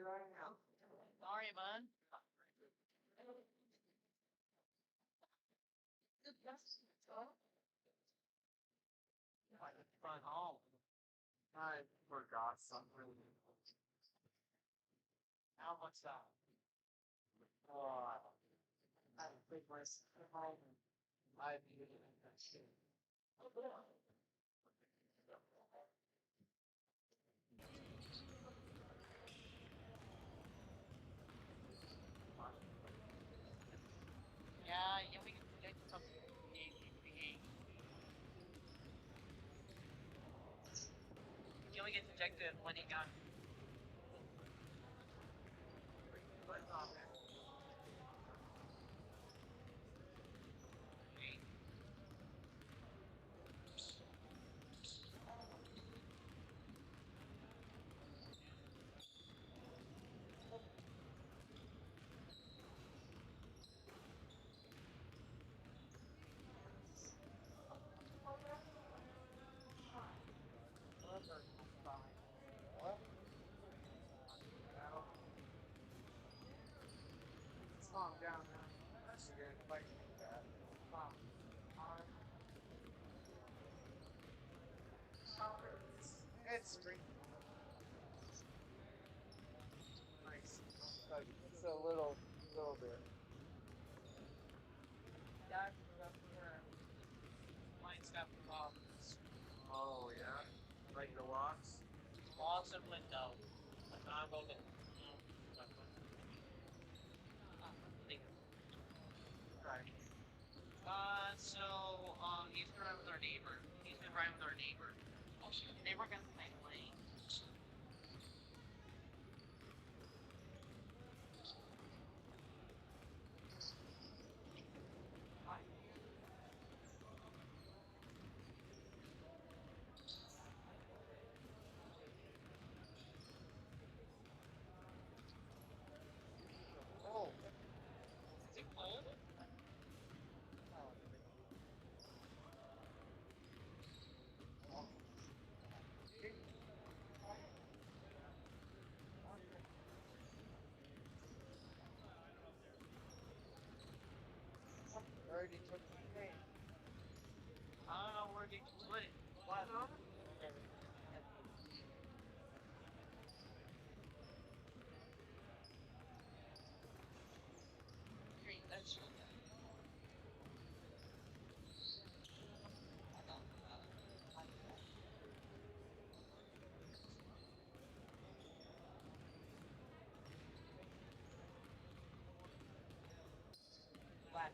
Sorry, man. Front hall. I forgot something. How much that? Oh, I think my home. I needed that shit. Yeah, yeah, we can get some BBB. Can we get detected when he got me? What? Calm down now. That's good. Like that. Calm. It's spring. Nice. But it's a little bit. Yeah, mine's got problems. Oh yeah. Like the locks. Lots of window. But not open. Right. So, he's been riding with our neighbor. He's been riding with our neighbor. Oh, shit. Neighbor got the same lane. Oh. Is it cold? Already took the train. I don't know where he put it. What? Green, that's black.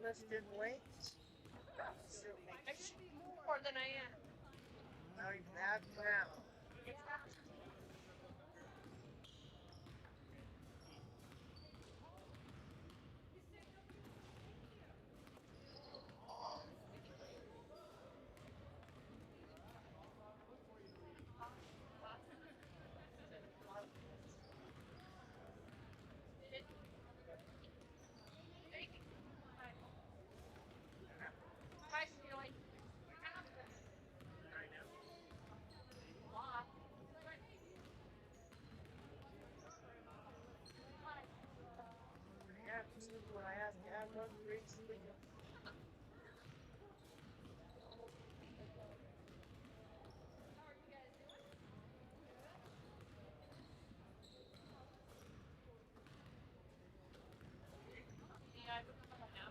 lifted weights. Still make I should be more than I am. not even half an hour. I feel like I know. a lot. I have to when I have to have one recently. Yeah, I remember that now.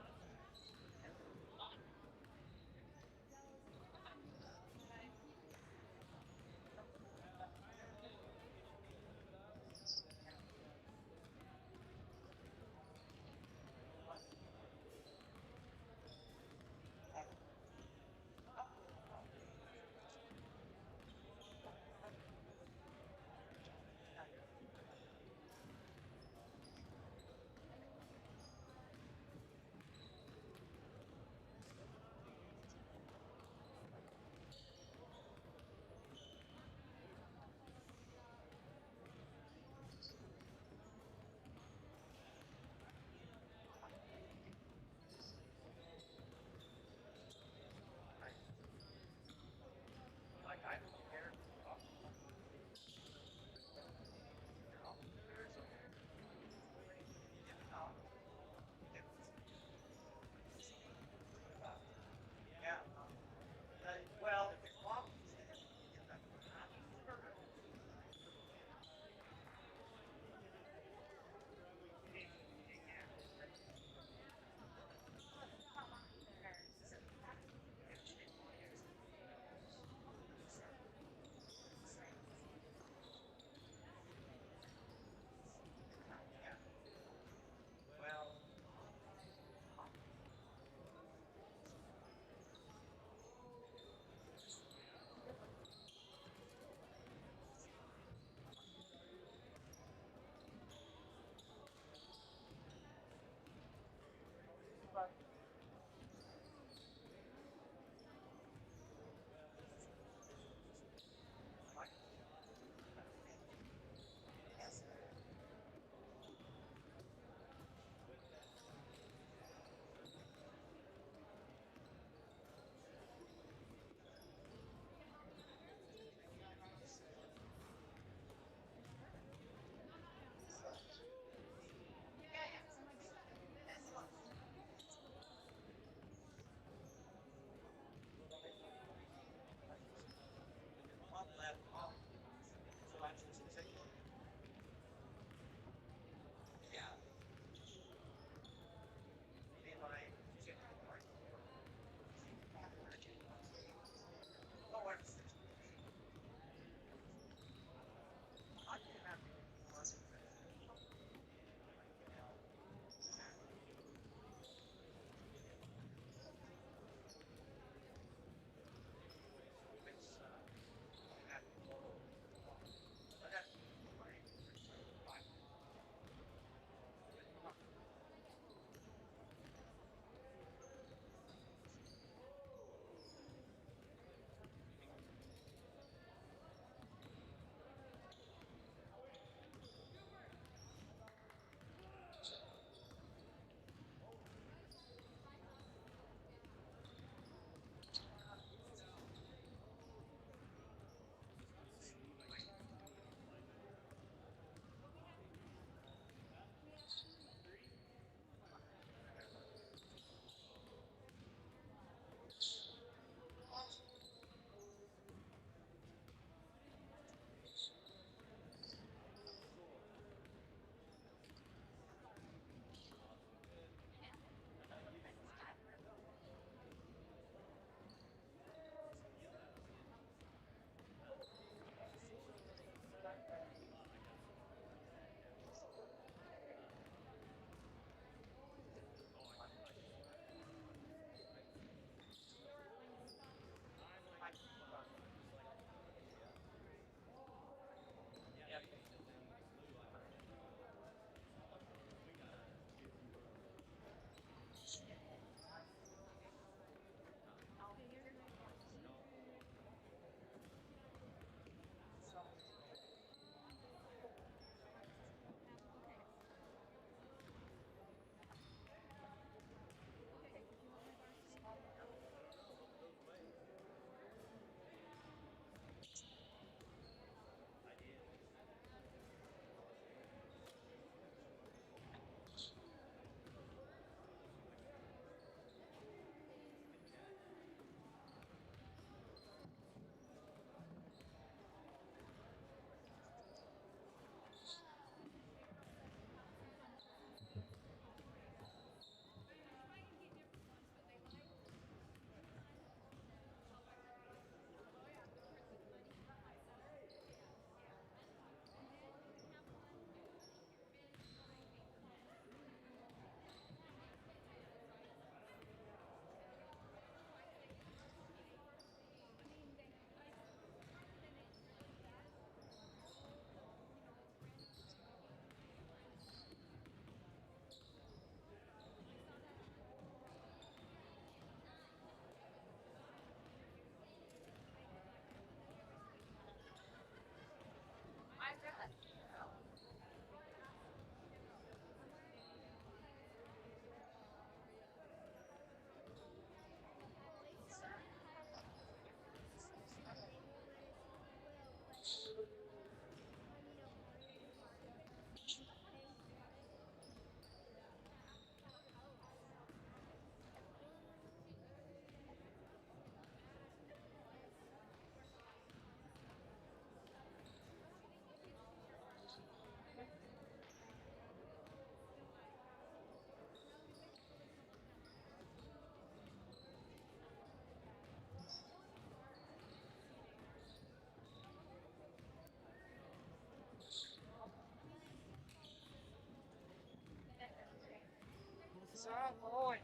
So, boy.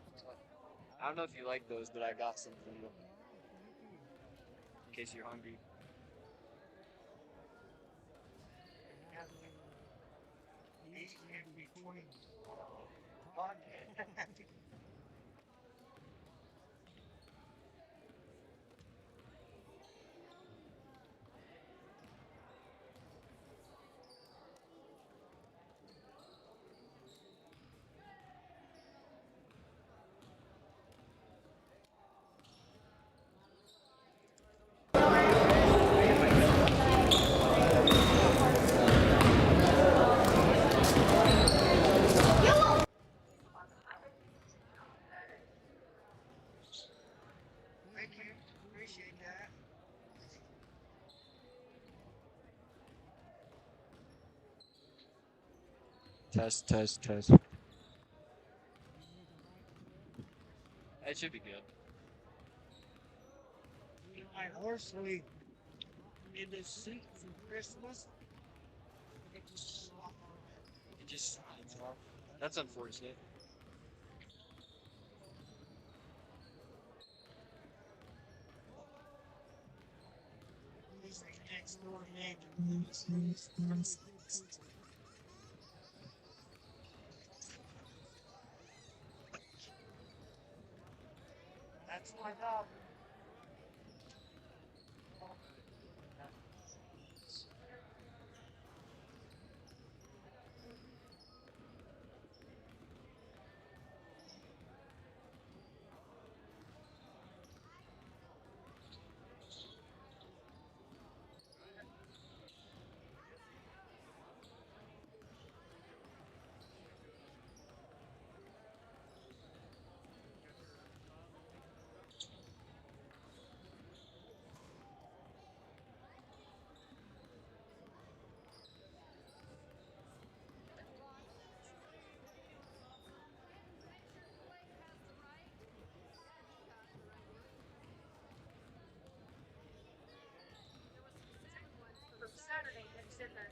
I don't know if you like those, but I got some for you in case you're hungry. He's in between. But, thank you. Appreciate that. Test, test, test. It should be good. My horse we did this suit for Christmas. It just stopped. It just that's unfortunate. He's like next door neighbor. That's my dog. Saturday, it's in there.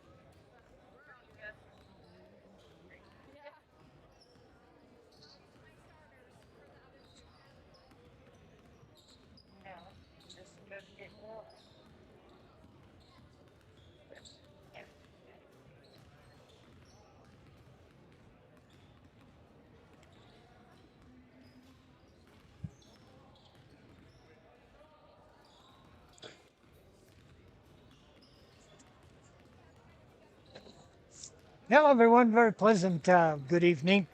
Yeah, just couldn't get more. Hello, everyone. Very pleasant good evening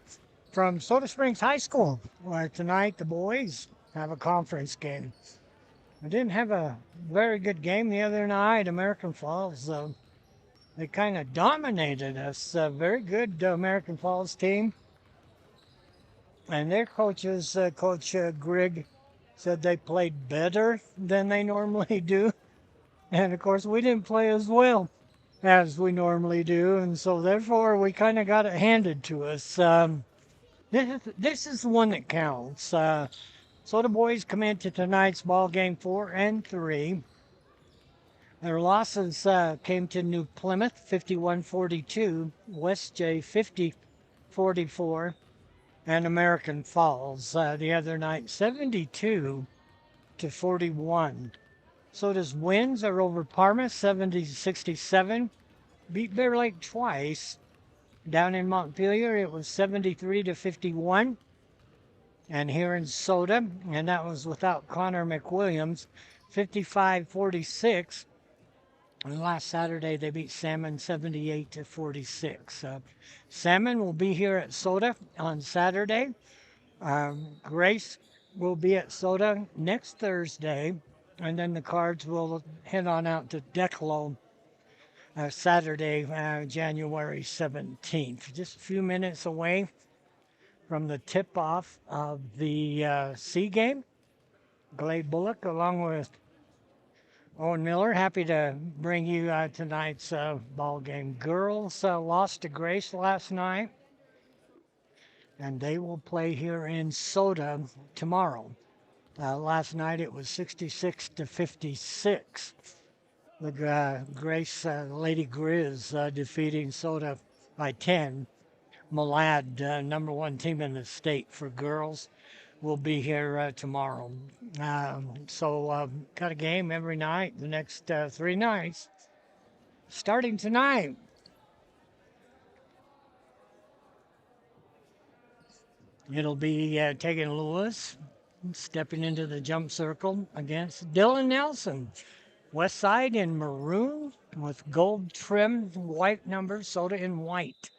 from Soda Springs High School, where tonight the boys have a conference game. I didn't have a very good game the other night. American Falls, they kind of dominated us. Very good American Falls team. And their coaches, Coach Grigg, said they played better than they normally do. And of course, we didn't play as well as we normally do. And so, therefore, we kind of got it handed to us. This is the one that counts. So the boys come into tonight's ball game 4-3. Their losses came to New Plymouth 51-42, West J 50-44, and American Falls the other night 72-41. So does wins are over Parma 70-67. Beat Bear Lake twice. Down in Montpelier it was 73-51. And here in Soda, and that was without Connor McWilliams, 55-46. And last Saturday they beat Salmon 78-46. Salmon will be here at Soda on Saturday. Grace will be at Soda next Thursday, and then the Cards will head on out to Declo Saturday, January 17th. Just a few minutes away from the tip-off of the C game. Glade Bullock, along with Owen Miller, happy to bring you tonight's ball game. Girls lost to Grace last night, and they will play here in Soda tomorrow. Last night it was 66-56. The Grace Lady Grizz defeating Soda by 10. Malad, number one team in the state for girls, will be here tomorrow. Got a game every night the next 3 nights, starting tonight. It'll be Tegan Lewis stepping into the jump circle against Dylan Nelson. West side in maroon with gold trim, white numbers, soda in white.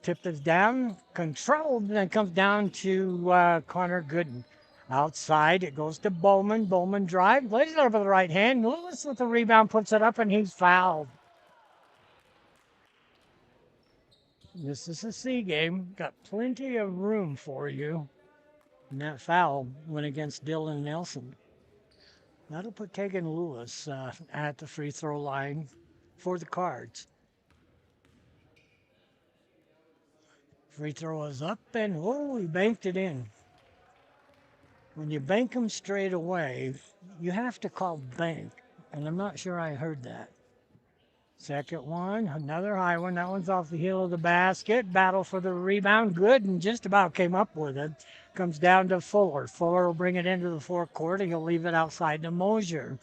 Tip is down, controlled, and then comes down to Connor Gooden. Outside, it goes to Bowman. Bowman drive, lays it over the right hand. Lewis with the rebound, puts it up, and he's fouled. This is a C game. Got plenty of room for you. And that foul went against Dylan Nelson. That'll put Tegan Lewis at the free throw line for the Cards. Free throw is up, and oh, he banked it in. When you bank them straight away, you have to call bank, and I'm not sure I heard that. Second one, another high one. That one's off the heel of the basket. Battle for the rebound. Good, and just about came up with it. Comes down to Fuller. Fuller will bring it into the forecourt, and he'll leave it outside to Mosier.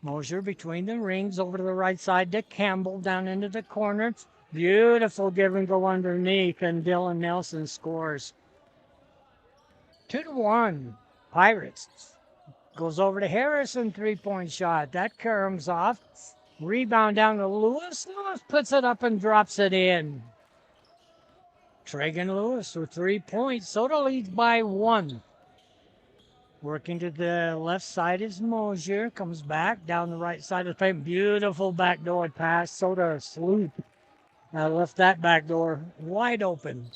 Mosier between the rings, over to the right side to Campbell, down into the corner. Beautiful give and go underneath, and Dylan Nelson scores. 2-1. Pirates. Goes over to Harrison, three-point shot. That comes off. Rebound down to Lewis. Lewis puts it up and drops it in. Tragan Lewis with 3 points. Soda leads by 1. Working to the left side is Mosier. Comes back down the right side of the paint. Beautiful backdoor pass. Soda asleep. Left that back door wide open.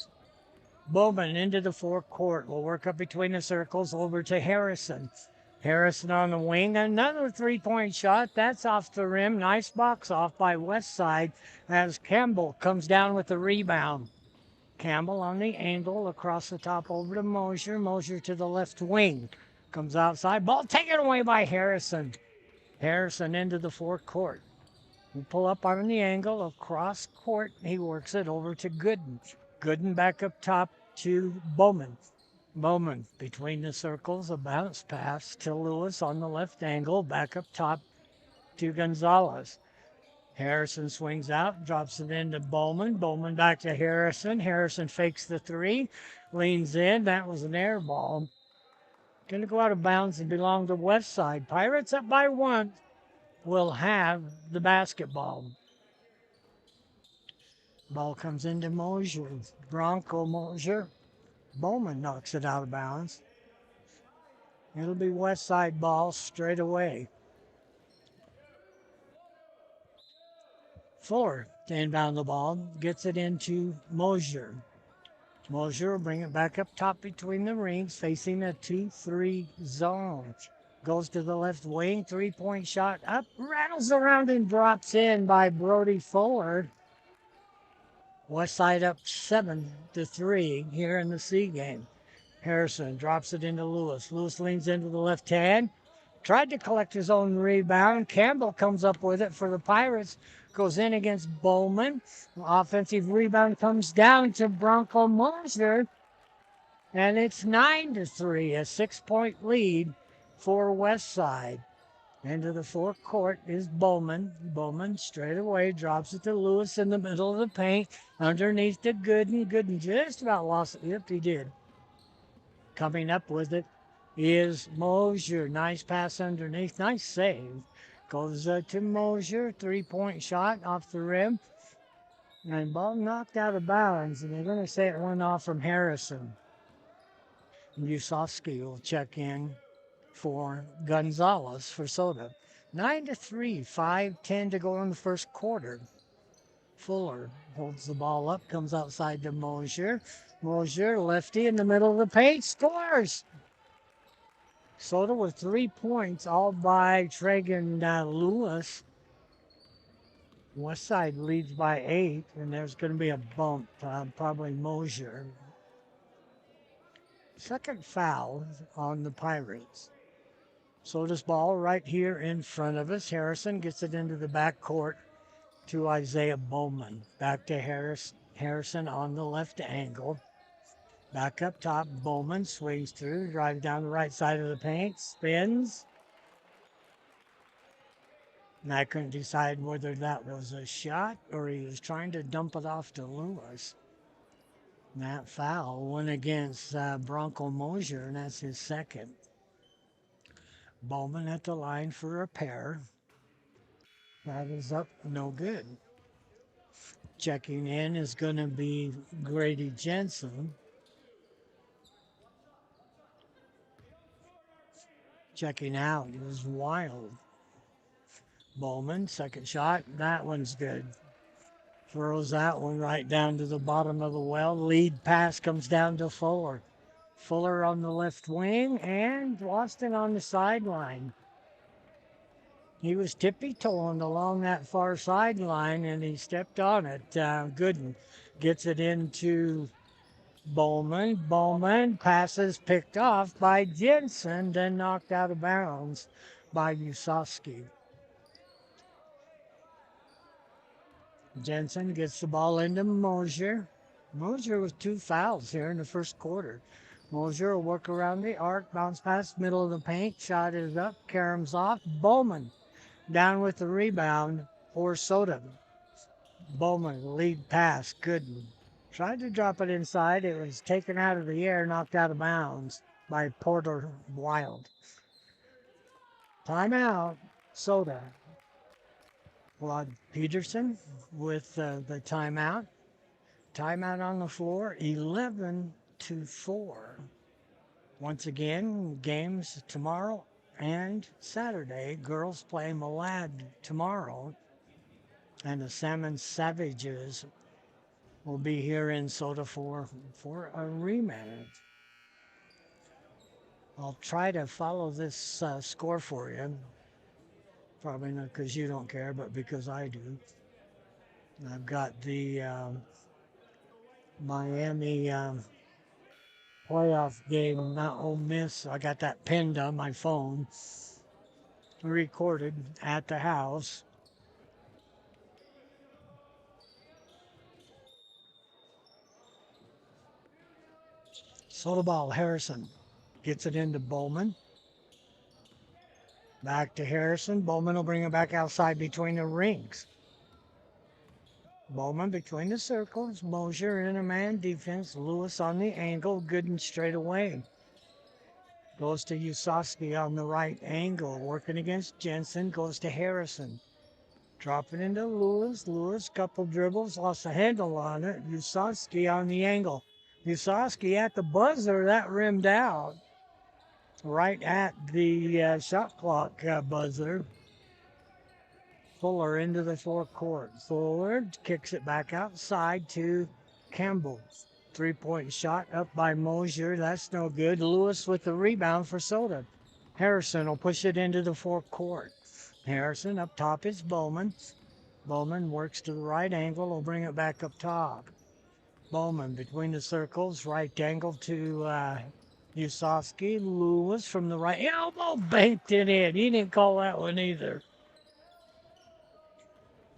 Bowman into the forecourt. Will work up between the circles over to Harrison. Harrison on the wing. Another three-point shot. That's off the rim. Nice box off by Westside as Campbell comes down with the rebound. Campbell on the angle across the top over to Mosier. Mosier to the left wing. Comes outside. Ball taken away by Harrison. Harrison into the forecourt. We pull up on the angle across court. He works it over to Gooden. Gooden back up top to Bowman. Bowman between the circles, a bounce pass to Lewis on the left angle, back up top to Gonzalez. Harrison swings out, drops it into Bowman. Bowman back to Harrison. Harrison fakes the three, leans in. That was an air ball. Going to go out of bounds and belong to West Side. Pirates up by 1 will have the basketball. Ball comes into Mosier. Bronco Mosier. Bowman knocks it out of bounds. It'll be West Side ball straight away. Fuller to inbound the ball. Gets it into Mosier. Mosier will bring it back up top between the rings, facing a 2-3 zone. Goes to the left wing. Three-point shot up. Rattles around and drops in by Brody Fuller. West Side up 7-3 here in the C game. Harrison drops it into Lewis. Lewis leans into the left hand. Tried to collect his own rebound. Campbell comes up with it for the Pirates. Goes in against Bowman. Offensive rebound comes down to Bronco Mosier. And it's 9-3, a 6-point lead for West Side. Into the forecourt is Bowman. Bowman straight away drops it to Lewis in the middle of the paint. Underneath to Gooden. Gooden just about lost it. Yep, he did. Coming up with it is Mosier. Nice pass underneath. Nice save. Goes to Mosier. Three-point shot off the rim. And ball knocked out of bounds. And they're going to say it went off from Harrison. Musovsky will check in for Gonzalez for Soda. 9-3, 5:10 to go in the first quarter. Fuller holds the ball up, comes outside to Mosier. Mosier, lefty in the middle of the paint, scores! Soda with 3 points, all by Tragan Lewis. Westside leads by 8, and there's going to be a bump, probably Mosier. Second foul on the Pirates. Soda's ball right here in front of us. Harrison gets it into the backcourt to Isaiah Bowman. Back to Harris. Harrison on the left angle. Back up top, Bowman swings through, drives down the right side of the paint, spins. And I couldn't decide whether that was a shot or he was trying to dump it off to Lewis. And that foul went against Bronco Mosier, and that's his second. Bowman at the line for a pair. That is up, no good. Checking in is going to be Grady Jensen. Checking out is Wild. Bowman, second shot. That one's good. Throws that one right down to the bottom of the well. Lead pass comes down to Fuller. Fuller on the left wing and Boston on the sideline. He was tippy-toeing along that far sideline and he stepped on it. Gooden gets it into Bowman. Bowman passes picked off by Jensen, then knocked out of bounds by Usovsky. Jensen gets the ball into Mosier. Mosier with 2 fouls here in the first quarter. Mosier will work around the arc, bounce past middle of the paint, shot is up, caroms off. Bowman down with the rebound for Soda. Bowman lead pass, Gooden. Tried to drop it inside. It was taken out of the air, knocked out of bounds by Porter Wild. Timeout, Soda. Claude Peterson with the timeout. Timeout on the floor, 11-4. Once again, games tomorrow and Saturday. Girls play Malad tomorrow. And the Salmon Savages will be here in Soda for a rematch. I'll try to follow this score for you. Probably not because you don't care, but because I do. I've got the Miami playoff game, not Ole Miss. I got that pinned on my phone, recorded at the house. Soda ball, Harrison gets it into Bowman. Back to Harrison. Bowman will bring it back outside between the rings. Bowman between the circles. Mosier in a man defense. Lewis on the angle. Gooden straight away. Goes to Usovsky on the right angle. Working against Jensen. Goes to Harrison. Dropping into Lewis. Lewis, couple dribbles. Lost the handle on it. Usovsky on the angle. Usovsky at the buzzer. That rimmed out. Right at the shot clock buzzer. Fuller into the forecourt. Fuller kicks it back outside to Campbell. 3-point shot up by Mosier. That's no good. Lewis with the rebound for Soda. Harrison will push it into the forecourt. Harrison up top is Bowman. Bowman works to the right angle. Will bring it back up top. Bowman between the circles. Right angle to Usovsky. Lewis from the right. Elbow banked it in. He didn't call that one either.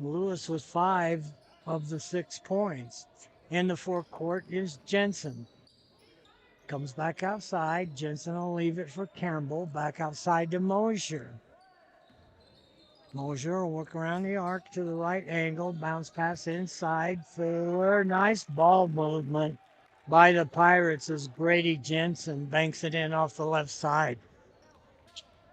Lewis with 5 of the 6 points. In the forecourt is Jensen. Comes back outside. Jensen will leave it for Campbell. Back outside to Mosier. Mosier will work around the arc to the right angle. Bounce pass inside. Fuller. Nice ball movement by the Pirates as Grady Jensen banks it in off the left side.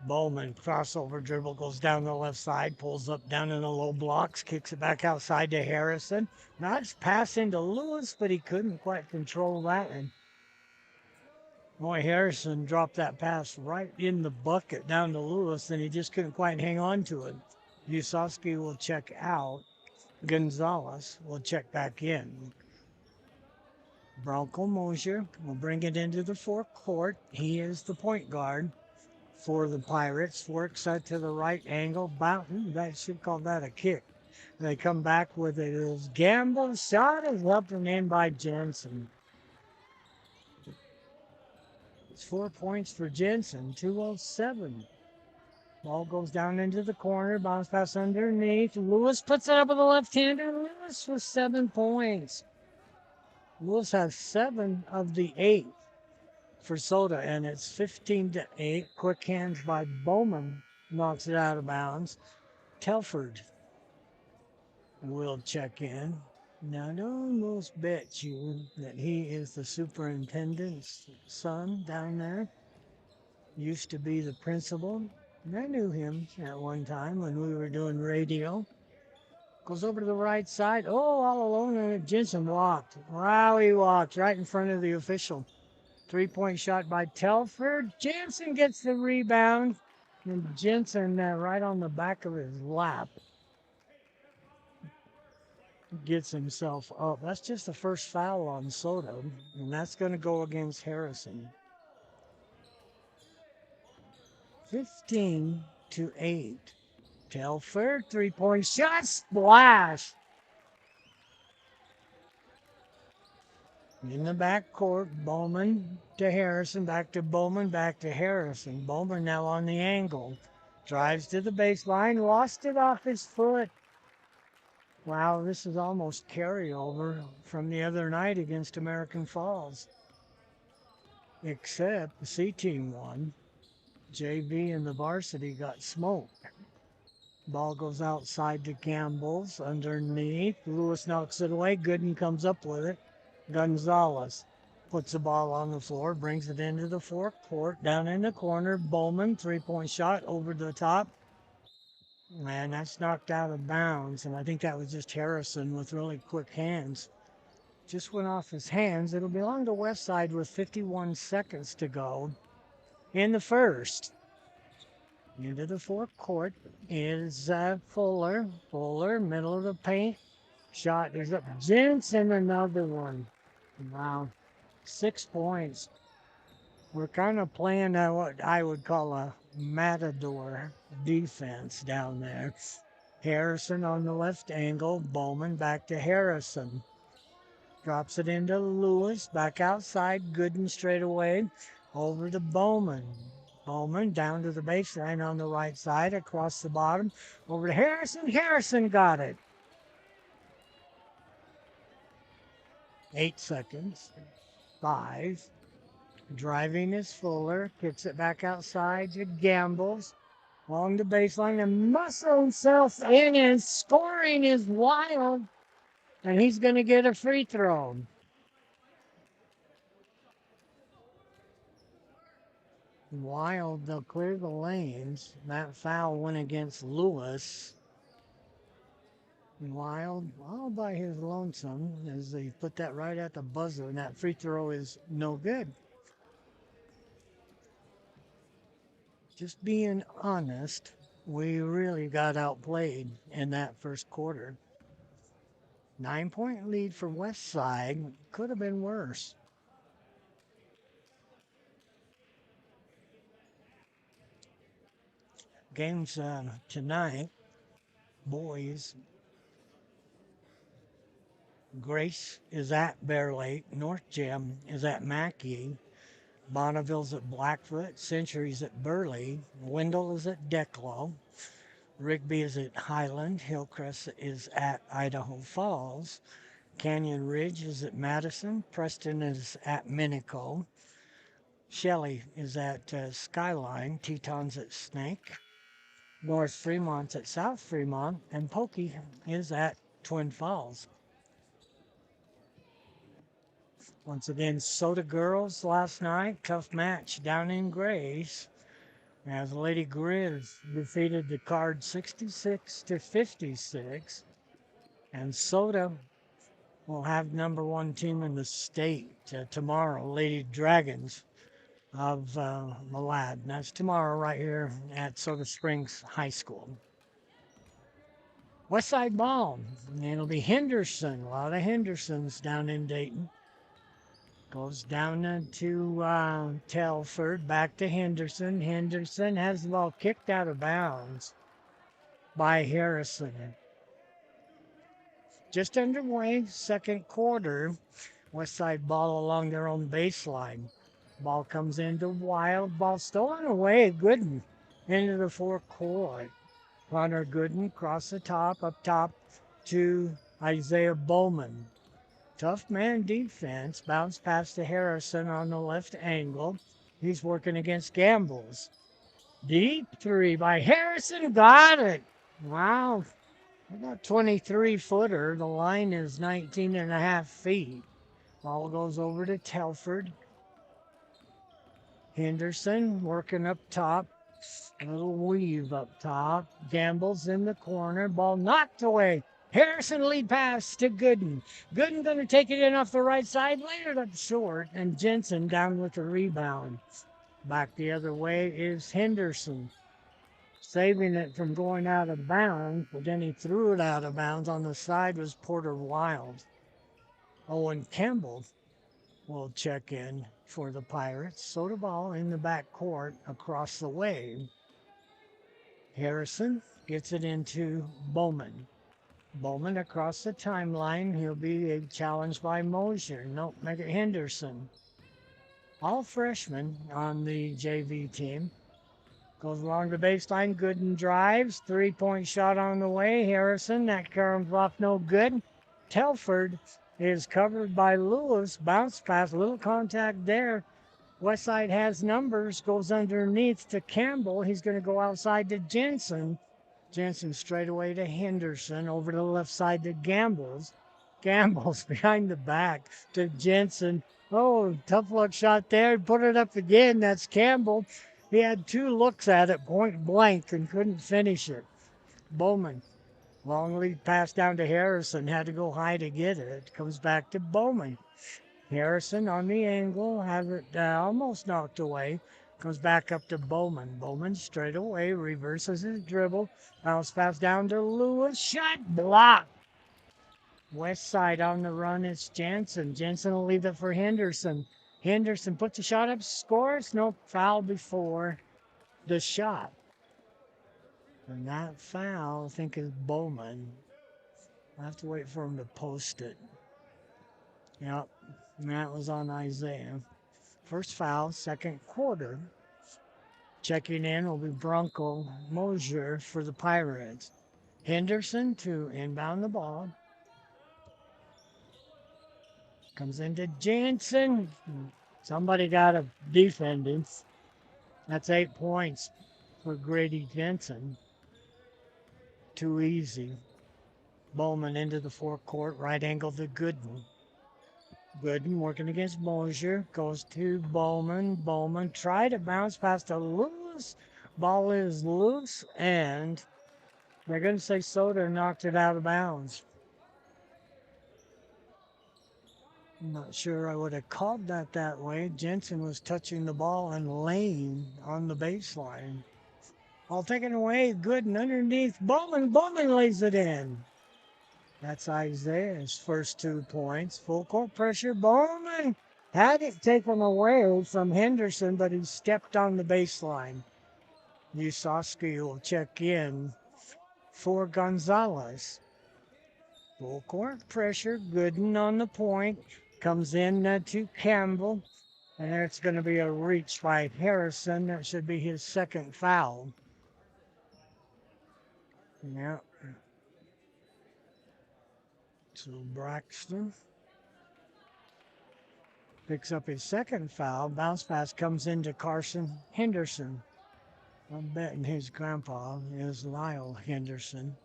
Bowman, crossover dribble, goes down the left side, pulls up down in the low blocks, kicks it back outside to Harrison. Nice pass into Lewis, but he couldn't quite control that. And boy, Harrison dropped that pass right in the bucket down to Lewis, and he just couldn't quite hang on to it. Usovsky will check out. Gonzalez will check back in. Bronco Mosier will bring it into the forecourt. He is the point guard for the Pirates. Works out to the right angle. Boughton, that should call that a kick. They come back with it. It was Gamble. Shot is up and in by Jensen. It's 4 points for Jensen. 2:07. Ball goes down into the corner. Bounce pass underneath. Lewis puts it up with the left hander. Lewis with 7 points. Wolves have 7 of the 8 for Soda, and it's 15-8. Quick hands by Bowman knocks it out of bounds. Telford will check in. Now, I'd almost bet you that he is the superintendent's son down there. Used to be the principal. And I knew him at one time when we were doing radio. Goes over to the right side. Oh, all alone, and Jensen walked. Wow, he walked right in front of the official. 3-point shot by Telford. Jensen gets the rebound. And Jensen, right on the back of his lap, gets himself up. That's just the first foul on Soto, and that's going to go against Harrison. 15-8. Telford, 3-point shot, splash. In the backcourt, Bowman to Harrison, back to Bowman, back to Harrison. Bowman now on the angle. Drives to the baseline, lost it off his foot. Wow, this is almost carryover from the other night against American Falls. Except the C team won. JV and the varsity got smoked. Ball goes outside to Campbell's underneath. Lewis knocks it away. Gooden comes up with it. Gonzalez puts the ball on the floor, brings it into the forecourt, down in the corner. Bowman, 3-point shot over the top. And that's knocked out of bounds. And I think that was just Harrison with really quick hands. Just went off his hands. It'll belong to Westside with 51 seconds to go in the first. Into the forecourt is Fuller. Fuller, middle of the paint. Shot is up. Jensen, another one. Wow. 6 points. We're kind of playing what I would call a matador defense down there. Harrison on the left angle. Bowman back to Harrison. Drops it into Lewis. Back outside. Gooden straight away. Over to Bowman. Bowman down to the baseline on the right side. Across the bottom. Over to Harrison. Harrison got it. 8 seconds. 5. Driving is Fuller. Kicks it back outside to Gambles. Along the baseline and muscle himself in, and scoring is Wild. And he's going to get a free throw. Wild, they'll clear the lanes. That foul went against Lewis. Wild, all by his lonesome, as they put that right at the buzzer, and that free throw is no good. Just being honest, we really got outplayed in that first quarter. 9-point lead for Westside. Could have been worse. Games tonight, boys. Grace is at Bear Lake. North Gem is at Mackey. Bonneville's at Blackfoot. Century's at Burley. Wendell is at Declo. Rigby is at Highland. Hillcrest is at Idaho Falls. Canyon Ridge is at Madison. Preston is at Minico. Shelley is at Skyline. Teton's at Snake. North Fremont's at South Fremont. And Pokey is at Twin Falls. Once again, Soda Girls last night. Tough match down in Grace. As Lady Grizz defeated the Card 66-56. And Soda will have #1 team in the state tomorrow, Lady Dragons of Malad. And that's tomorrow right here at Soda Springs High School. Westside ball. And it'll be Henderson. A lot of Hendersons down in Dayton. Goes down to Telford, back to Henderson. Henderson has the ball kicked out of bounds by Harrison. Just underway, second quarter. Westside ball along their own baseline. Ball comes into Wild. Ball stolen away. Gooden into the forecourt. Connor Gooden across the top, up top to Isaiah Bowman. Tough man defense. Bounce pass to Harrison on the left angle. He's working against Gambles. Deep three by Harrison. Got it. Wow. About 23 footer. The line is 19 and a half feet. Ball goes over to Telford. Henderson working up top. A little weave up top. Gambles in the corner. Ball knocked away. Harrison lead pass to Gooden. Gooden going to take it in off the right side. Laid it up short. And Jensen down with the rebound. Back the other way is Henderson. Saving it from going out of bounds. But then he threw it out of bounds. On the side was Porter Wild. Owen Campbell will check in for the Pirates. Soda ball in the back court across the way. Harrison gets it into Bowman. Bowman across the timeline. He'll be challenged by Mosier. Nope, make it Henderson. All freshmen on the JV team. Goes along the baseline. Gooden drives. 3-point shot on the way. Harrison, that comes off no good. Telford is covered by Lewis. Bounce pass, little contact there. Westside has numbers, goes underneath to Campbell. He's going to go outside to Jensen. Jensen straight away to Henderson, over to the left side to Gambles. Gambles behind the back to Jensen. Oh, tough luck shot there. Put it up again. That's Campbell. He had 2 looks at it point blank and couldn't finish it. Bowman. Long lead pass down to Harrison. Had to go high to get it. Comes back to Bowman. Harrison on the angle. Has it almost knocked away. Comes back up to Bowman. Bowman straight away. Reverses his dribble. Bounce pass down to Lewis. Shot blocked. West side on the run. It's Jensen. Jensen will leave it for Henderson. Henderson puts a shot up. Scores. No foul before the shot. And that foul, I think, is Bowman. I have to wait for him to post it. Yep, and that was on Isaiah. First foul, second quarter. Checking in will be Bronco Mosier for the Pirates. Henderson to inbound the ball. Comes into Jansen. Somebody got to defend him. That's 8 points for Grady Jensen. Too easy. Bowman into the forecourt, right angle to Gooden. Gooden working against Mosier, goes to Bowman. Bowman tried to bounce past to Lewis. Ball is loose, and they're going to say Soda knocked it out of bounds. I'm not sure I would have called that way. Jensen was touching the ball and laying on the baseline. All taken away, Gooden underneath Bowman. Bowman lays it in. That's Isaiah's first 2 points. Full court pressure. Bowman had it taken away from Henderson, but he stepped on the baseline. Usowski will check in for Gonzalez. Full court pressure. Gooden on the point. Comes in to Campbell. And there's going to be a reach by Harrison. That should be his second foul. Yeah. So Braxton picks up his second foul. Bounce pass comes into Carson Henderson. I'm betting his grandpa is Lyle Henderson.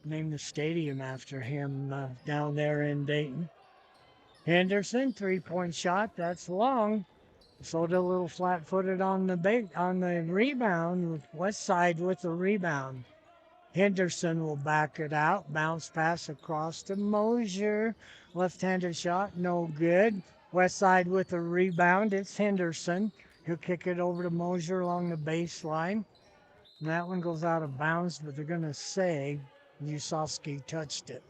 Named the stadium after him down there in Dayton. Henderson, 3-point shot. That's long. Soda a little flat-footed on the rebound. Westside with the rebound. Henderson will back it out. Bounce pass across to Mosier. Left-handed shot, no good. Westside with the rebound. It's Henderson. He'll kick it over to Mosier along the baseline. And that one goes out of bounds, but they're going to say Usowski touched it.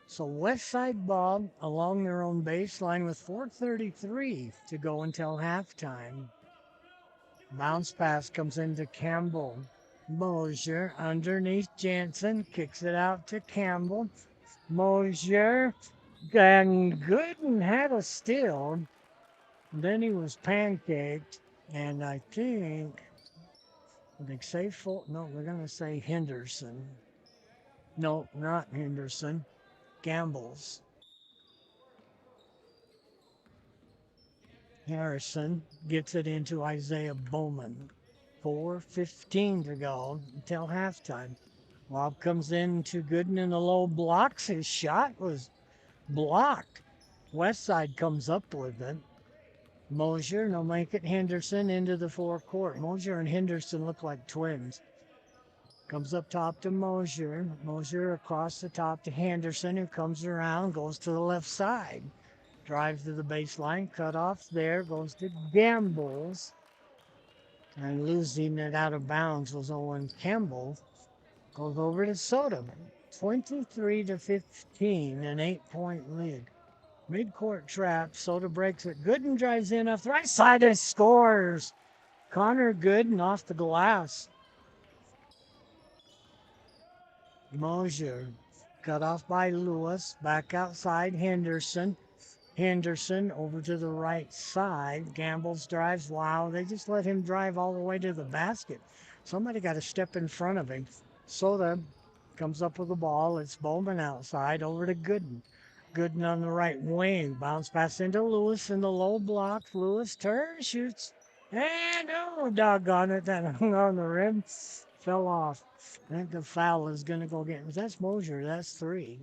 So Westside ball along their own baseline with 4:33 to go until halftime. Bounce pass comes into Campbell. Mosier underneath Jensen, kicks it out to Campbell. Mosier and Gooden had a steal. Then he was pancaked, and I think they say no, they're going to say Henderson. No, not Henderson. Gambles. Harrison gets it into Isaiah Bowman. 4:15 to go until halftime. Lob comes in to Gooden in the low blocks. His shot was blocked. West side comes up with it. Mosier, no make it. Henderson into the forecourt. Mosier and Henderson look like twins. Comes up top to Mosier. Mosier across the top to Henderson, who comes around, goes to the left side. Drives to the baseline, cut off there, goes to Gambles. And losing it out of bounds was Owen Campbell. Goes over to Soda. 23-15, an 8-point lead. Midcourt trap. Soda breaks it. Gooden drives in off the right side and scores. Connor Gooden off the glass. Mosier cut off by Lewis. Back outside Henderson. Henderson over to the right side. Gambles drives. Wow, they just let him drive all the way to the basket. Somebody got to step in front of him. Soda comes up with the ball. It's Bowman outside over to Gooden. Gooden on the right wing. Bounce pass into Lewis in the low block. Lewis turns, shoots. And oh, doggone it. That hung on the rim. Fell off. I think the foul is going to go get. That's Mosier. That's 3.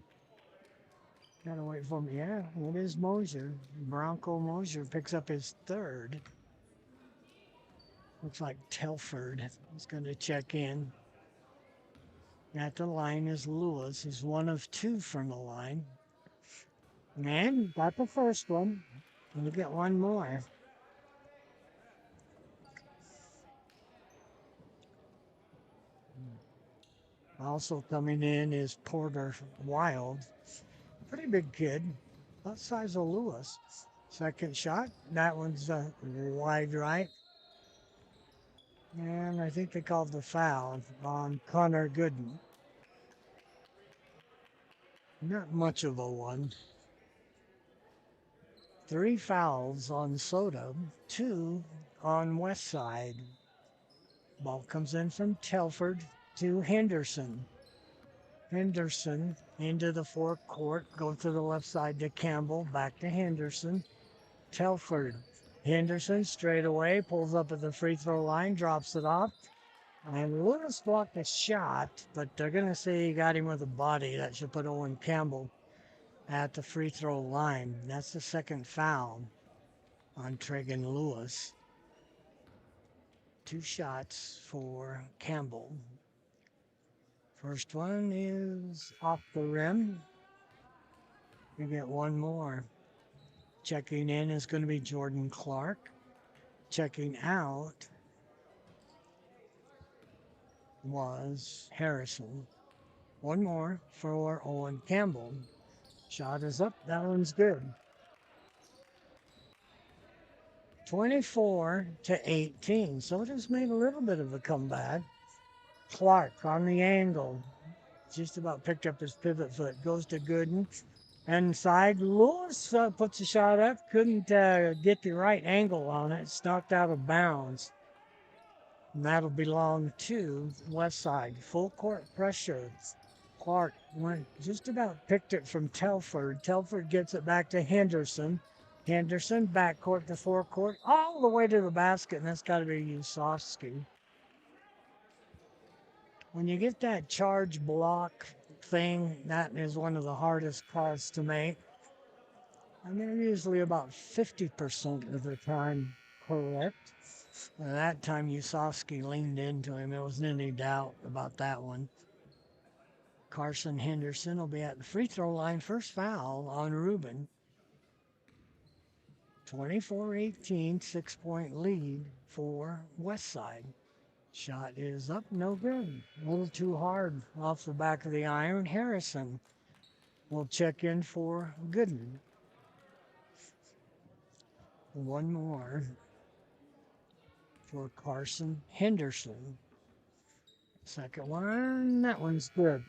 Gotta wait for me. Yeah, it is Mosier. Bronco Mosier picks up his 3rd. Looks like Telford is going to check in. At the line is Lewis. He's 1 of 2 from the line. And got the first one. We'll get one more. Also coming in is Porter Wild. Pretty big kid. About the size of Lewis. Second shot. That one's wide right. And I think they called the foul on Connor Gooden. Not much of a one. 3 fouls on Soda, 2 on West Side. Ball comes in from Telford to Henderson. Henderson into the forecourt, go to the left side to Campbell, back to Henderson. Telford. Henderson straight away, pulls up at the free throw line, drops it off. And Lewis blocked a shot, but they're going to say he got him with a body. That should put Owen Campbell at the free throw line. That's the second foul on Tragan Lewis. 2 shots for Campbell. First one is off the rim. We get one more. Checking in is going to be Jordan Clark. Checking out was Harrison. One more for Owen Campbell. Shot is up. That one's good. 24-18. So it has made a little bit of a comeback. Clark on the angle. Just about picked up his pivot foot. Goes to Gooden. Inside. Lewis puts a shot up. Couldn't get the right angle on it. It's knocked out of bounds. And that'll belong to West Side. Full court pressure. Clark went just about picked it from Telford. Telford gets it back to Henderson. Henderson backcourt to forecourt, all the way to the basket, and that's got to be Usofsky. When you get that charge block thing, that is one of the hardest calls to make. And they're usually about 50% of the time correct. And that time Usofsky leaned into him. There wasn't any doubt about that one. Carson Henderson will be at the free throw line. First foul on Rubin. 24-18, 6-point lead for West Side. Shot is up, no good. A little too hard off the back of the iron. Harrison will check in for Gooden. One more for Carson Henderson. Second one, that one's good.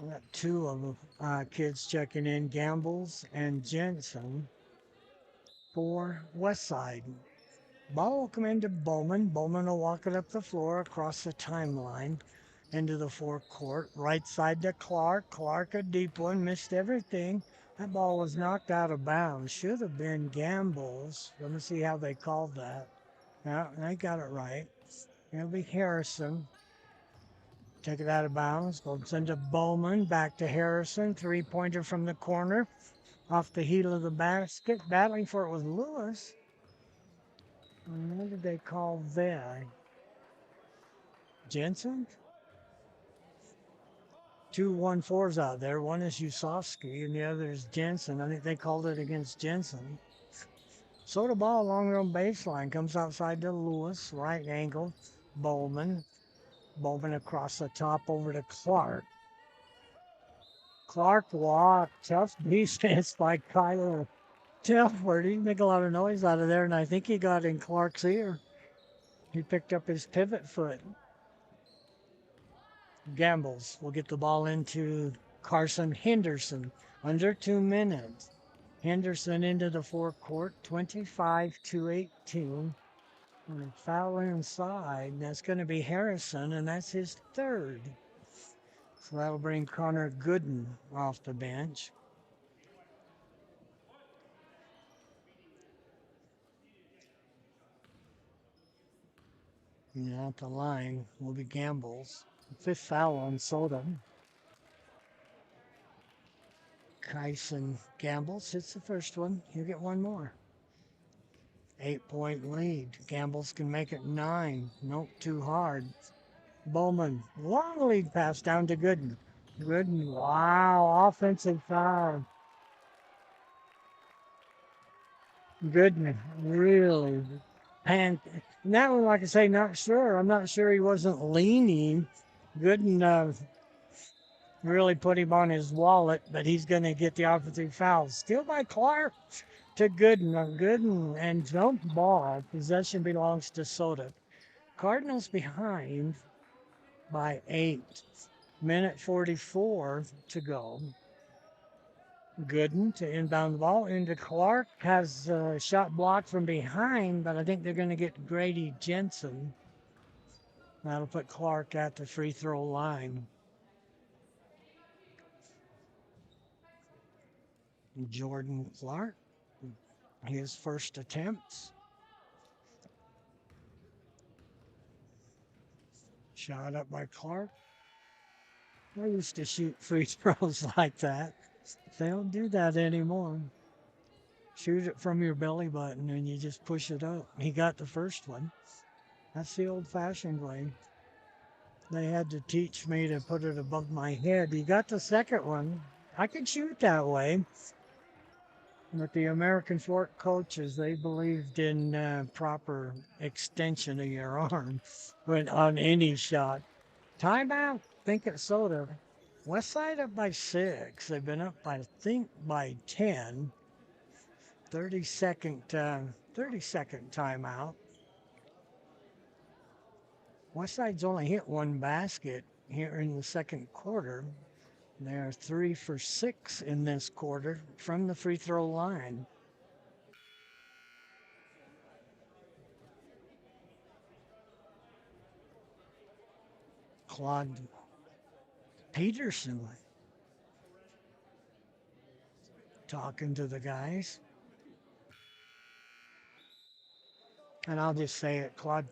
We got 2 of the kids checking in, Gambles and Jensen for West Side. Ball will come into Bowman. Bowman will walk it up the floor across the timeline into the forecourt. Right side to Clark. Clark, a deep one, missed everything. That ball was knocked out of bounds. Should have been Gambles. Let me see how they called that. Yeah, they got it right. It'll be Harrison. Take it out of bounds. Goes into Bowman. Back to Harrison. Three-pointer from the corner. Off the heel of the basket. Battling for it was Lewis. And what did they call there? Jensen? Two 1-4s out there. One is Usovsky and the other is Jensen. I think they called it against Jensen. So the ball along their own baseline comes outside to Lewis, right angle. Bowman. Bowman across the top over to Clark. Clark walked. Tough defense by Kyler Telford. He didn't make a lot of noise out of there, and I think he got in Clark's ear. He picked up his pivot foot. Gambles will get the ball into Carson Henderson. Under 2 minutes. Henderson into the forecourt, 25-18. And a foul inside. That's going to be Harrison, and that's his third. So that'll bring Connor Gooden off the bench. Yeah, at the line will be Gambles. Fifth foul on Soda. Kyson Gambles hits the first one. He'll get one more. 8-point lead. Gambles can make it 9. Nope, too hard. Bowman, long lead pass down to Gooden. Gooden, wow, offensive foul. Gooden, really. And that one, like I say, not sure. I'm not sure he wasn't leaning. Gooden really put him on his wallet, but he's going to get the offensive foul. Still by Clark to Gooden. Gooden and jump ball. Possession belongs to Soda. Cardinals behind by 8. Minute 44 to go. Gooden to inbound the ball into Clark. Has a shot blocked from behind, but I think they're going to get Grady Jensen. That'll put Clark at the free throw line. Jordan Clark, his first attempts. Shot up by Clark. I used to shoot free throws like that. They don't do that anymore. Shoot it from your belly button and you just push it up. He got the first one. That's the old-fashioned way. They had to teach me to put it above my head. He got the second one. I could shoot that way. But the American Fork coaches, they believed in proper extension of your arm when on any shot. Timeout. Think it's Soda. West Side up by 6. They've been up by, I think, by 10. 30-second timeout. Westside's only hit one basket here in the second quarter. They're 3 for 6 in this quarter from the free throw line. Claude Peterson talking to the guys. And I'll just say it, Claude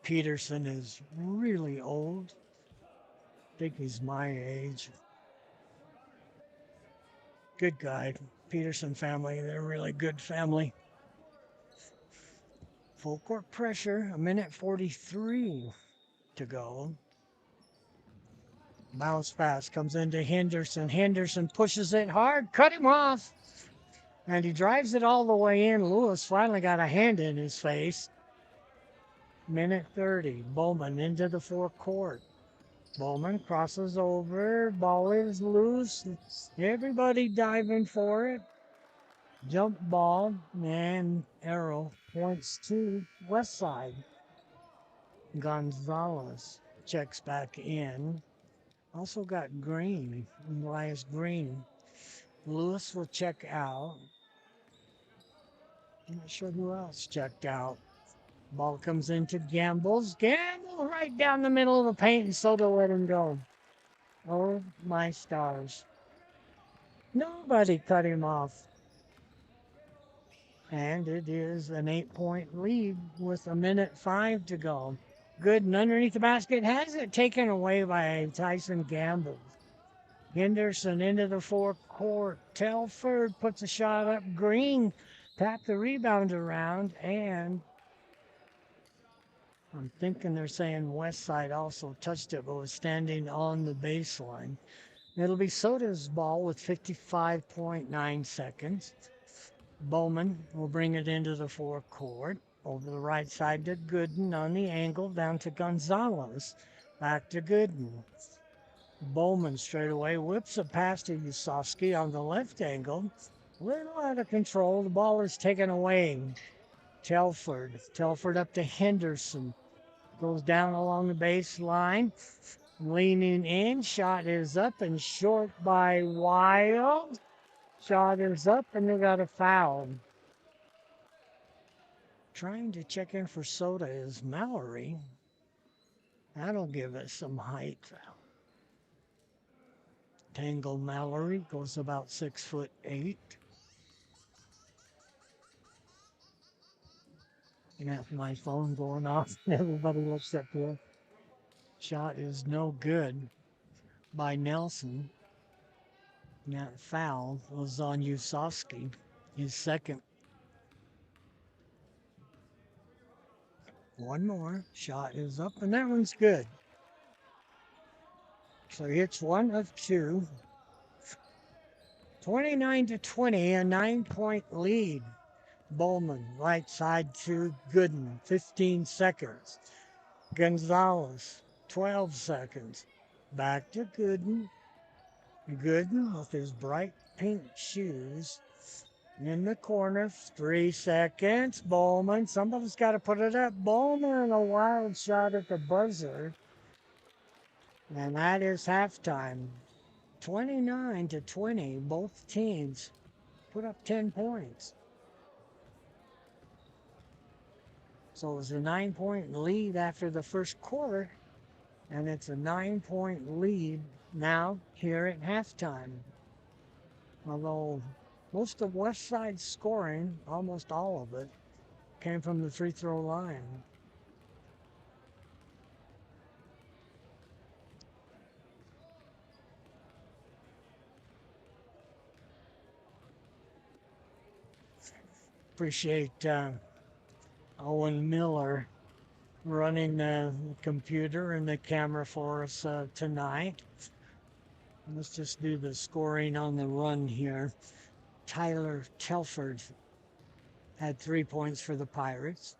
Peterson is really old. I think he's my age. Good guy. Peterson family, they're a really good family. Full court pressure, a minute 43 to go. Bounce pass comes into Henderson. Henderson pushes it hard, cut him off. And he drives it all the way in. Lewis finally got a hand in his face. Minute 30. Bowman into the forecourt. Bowman crosses over. Ball is loose. Everybody diving for it. Jump ball. And arrow points to West Side. Gonzalez checks back in. Also got Green. Elias Green. Lewis will check out. I'm not sure who else checked out. Ball comes into Gambles. Gamble right down the middle of the paint, and Soto let him go. Oh, my stars. Nobody cut him off. And it is an 8 point lead with a minute 5 to go. Good and underneath the basket has it taken away by Tyson Gamble. Henderson into the forecourt. Telford puts a shot up. Green tapped the rebound around, and I'm thinking they're saying West Side also touched it, but was standing on the baseline. It'll be Soda's ball with 55.9 seconds. Bowman will bring it into the forecourt. Over the right side to Gooden on the angle, down to Gonzalez. Back to Gooden. Bowman straight away whips it past to Yusovsky on the left angle. Little out of control. The ball is taken away. Telford up to Henderson. Goes down along the baseline. Leaning in. Shot is up and short by Wild. Shot is up and they got a foul. Trying to check in for Soda is Mallory. That'll give us some height. Tangle Mallory goes about 6'8". Got my phone going off. Everybody looks up here. Shot is no good by Nelson. And that foul was on Usovsky, his second. One more. Shot is up, and that one's good. So he hits one of two. 29-20, a 9 point lead. Bowman, right side to Gooden, 15 seconds. Gonzalez, 12 seconds. Back to Gooden. Gooden with his bright pink shoes. In the corner, 3 seconds. Bowman, somebody's got to put it up. Bowman, a wild shot at the buzzer. And that is halftime. 29-20, both teams put up 10 points. So it was a 9 point lead after the first quarter, and it's a 9 point lead now here at halftime. Although most of West Side's scoring, almost all of it, came from the free throw line. Appreciate Owen Miller running the computer and the camera for us tonight. Let's just do the scoring on the run here. Tyler Telford had 3 points for the Pirates.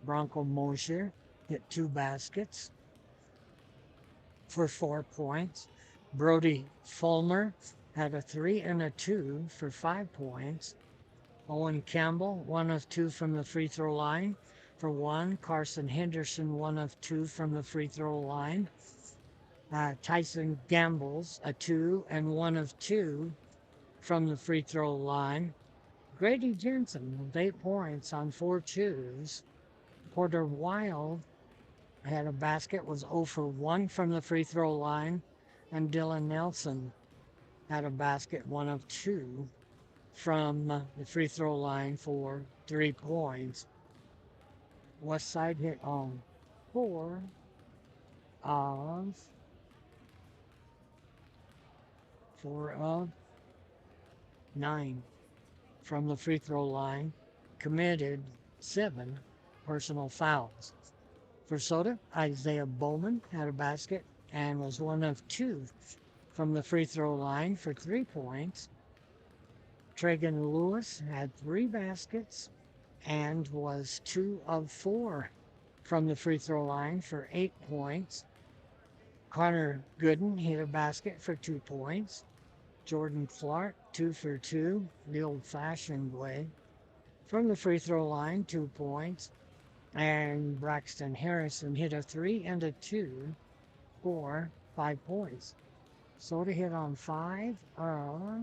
Bronco Mosher hit 2 baskets for 4 points. Brody Fulmer had a 3 and a 2 for 5 points. Owen Campbell, 1 of 2 from the free throw line for 1. Carson Henderson, 1 of 2 from the free throw line. Tyson Gambles, a 2 and 1 of 2 from the free throw line. Grady Jensen with 8 points on 4 twos. Porter Wild had a basket, was 0 for 1 from the free throw line. And Dylan Nelson had a basket, 1 of 2 from the free throw line for 3 points. West Side hit on 4 of 9 from the free throw line, committed 7 personal fouls. For Soda, Isaiah Bowman had a basket and was 1 of 2 from the free throw line for 3 points. Tragan Lewis had 3 baskets and was 2 of 4 from the free throw line for 8 points. Connor Gooden hit a basket for 2 points. Jordan Clark, 2 for 2, the old-fashioned way. From the free throw line, 2 points. And Braxton Harrison hit a 3 and a 2 for 5 points. Soda hit on 5 of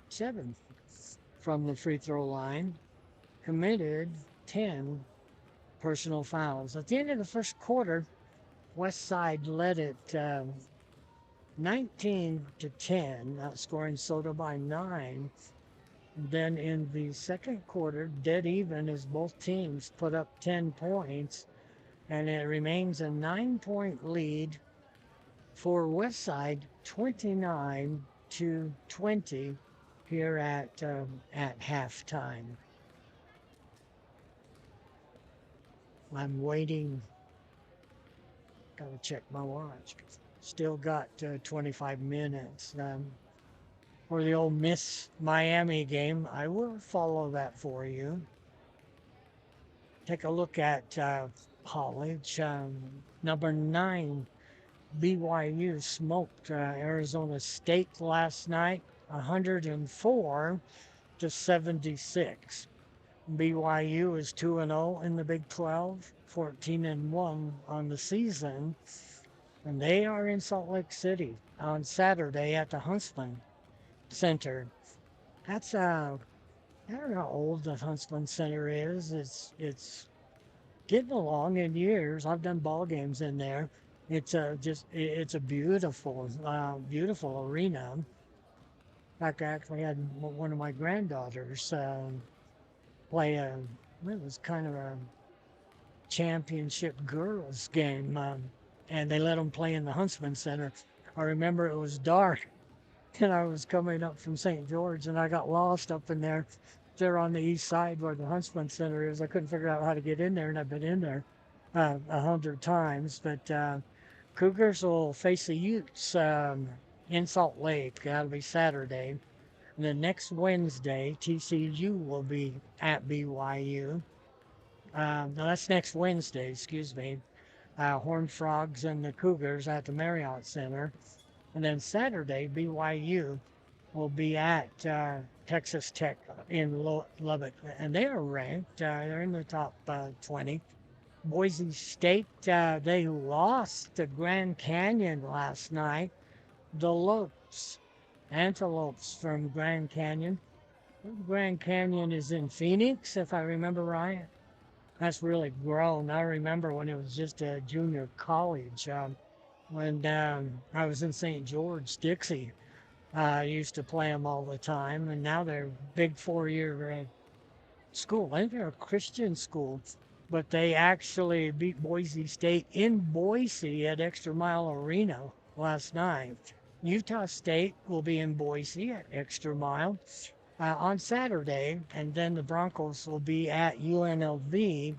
7 from the free throw line. Committed 10 personal fouls. At the end of the first quarter, West Side led it 19-10, outscoring Soda by 9. Then in the second quarter, dead even as both teams put up 10 points, and it remains a 9-point lead for Westside, 29-20 here at halftime. I'm waiting. Gotta check my watch. Still got 25 minutes for the old Miss Miami game. I will follow that for you. Take a look at college. Number 9, BYU smoked Arizona State last night, 104-76. BYU is 2-0 in the Big 12, 14-1 on the season, and they are in Salt Lake City on Saturday at the Huntsman Center. That's I don't know how old the Huntsman Center is. It's getting along in years. I've done ball games in there. It's a beautiful beautiful arena. In fact, I actually had one of my granddaughters play a, it was kind of a championship girls game, and they let them play in the Huntsman Center. I remember it was dark, and I was coming up from St. George, and I got lost up in there. There on the east side where the Huntsman Center is. I couldn't figure out how to get in there, and I've been in there 100 times. But Cougars will face the Utes in Salt Lake. That'll be Saturday. And then next Wednesday, TCU will be at BYU. No, that's next Wednesday, excuse me. Horned Frogs and the Cougars at the Marriott Center. And then Saturday, BYU will be at Texas Tech in Lubbock. And they are ranked. They're in the top 20. Boise State, they lost to Grand Canyon last night. The Lopes, Antelopes from Grand Canyon. Grand Canyon is in Phoenix, if I remember right. That's really grown. I remember when it was just a junior college. When I was in St. George, Dixie, I used to play them all the time, and now they're big 4-year school. I think they're a Christian school, but they actually beat Boise State in Boise at Extra Mile Arena last night. Utah State will be in Boise at Extra Mile on Saturday, and then the Broncos will be at UNLV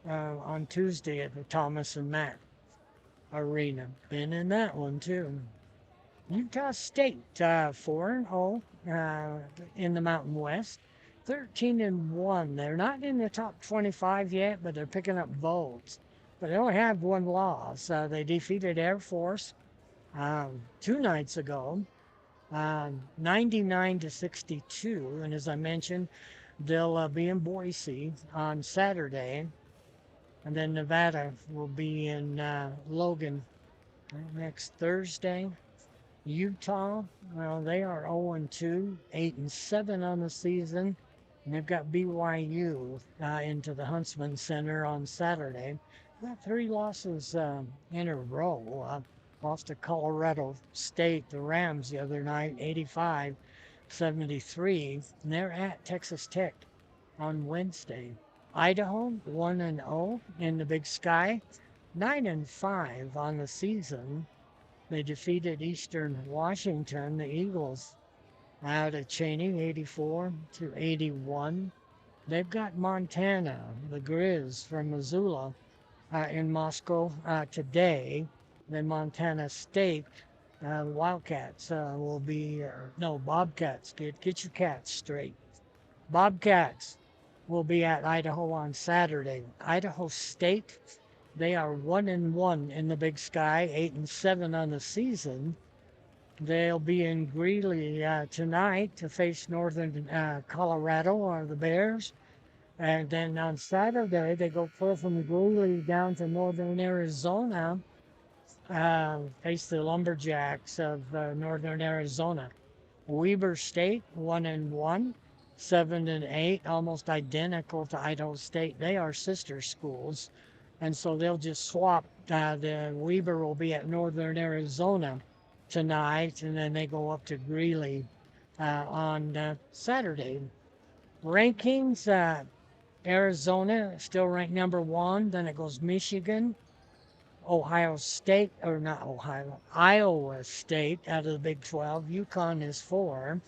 on Tuesday at the Thomas and Mack Arena. Been in that one too. Utah State 4-0 in the Mountain West, 13-1. They're not in the top 25 yet, but they're picking up votes. But they only have one loss. They defeated Air Force 2 nights ago, 99-62. And as I mentioned, they'll be in Boise on Saturday. And then Nevada will be in Logan next Thursday. Utah, well, they are 0-2, 8-7 on the season. And they've got BYU into the Huntsman Center on Saturday. Got 3 losses in a row. Lost to Colorado State, the Rams, the other night, 85-73. And they're at Texas Tech on Wednesday. Idaho, 1-0 in the Big Sky, 9-5 on the season. They defeated Eastern Washington, the Eagles, out of Cheney, 84-81. They've got Montana, the Grizz from Missoula, in Moscow today. Then Montana State, Wildcats will be, no, Bobcats. Get your cats straight. Bobcats will be at Idaho on Saturday. Idaho State, they are 1-1 in the Big Sky, 8-7 on the season. They'll be in Greeley tonight to face Northern Colorado or the Bears. And then on Saturday, they go clear from Greeley down to Northern Arizona, face the Lumberjacks of Northern Arizona. Weber State, 1-1. 7-8, almost identical to Idaho State. They are sister schools, and so they'll just swap. The Weber will be at Northern Arizona tonight, and then they go up to Greeley on Saturday. Rankings, Arizona still ranked number one. Then it goes Michigan, Ohio State, or not Ohio, Iowa State out of the Big 12. Yukon is four.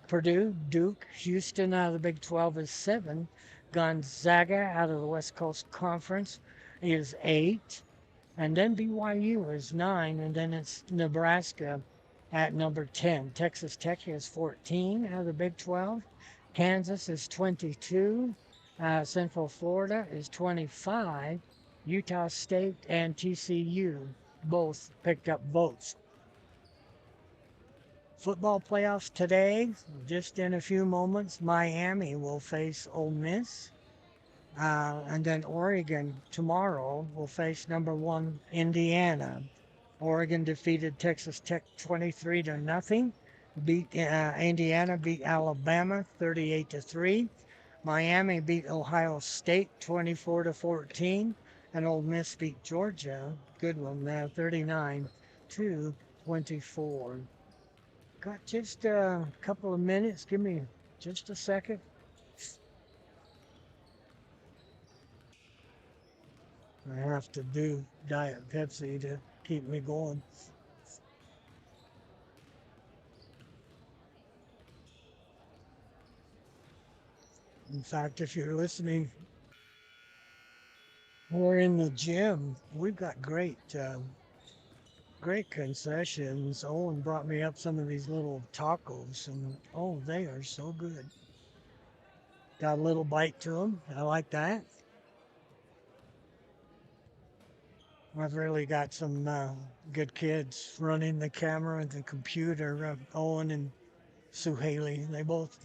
Purdue, Duke, Houston out of the Big 12 is seven. Gonzaga out of the West Coast Conference is eight. And then BYU is nine. And then it's Nebraska at number 10. Texas Tech is 14 out of the Big 12. Kansas is 22. Central Florida is 25. Utah State and TCU both picked up votes. Football playoffs today, just in a few moments, Miami will face Ole Miss. And then Oregon tomorrow will face number one Indiana. Oregon defeated Texas Tech 23 to nothing. Indiana beat Alabama 38 to 3. Miami beat Ohio State 24 to 14, and Ole Miss beat Georgia. Good one there, 39 to 24. Got just a couple of minutes. Give me just a second. I have to do Diet Pepsi to keep me going. In fact, if you're listening, we're in the gym. We've got great concessions. Owen brought me up some of these little tacos, and oh, they are so good. Got a little bite to them. I like that. I've really got some good kids running the camera and the computer. Owen and Sue Haley, they both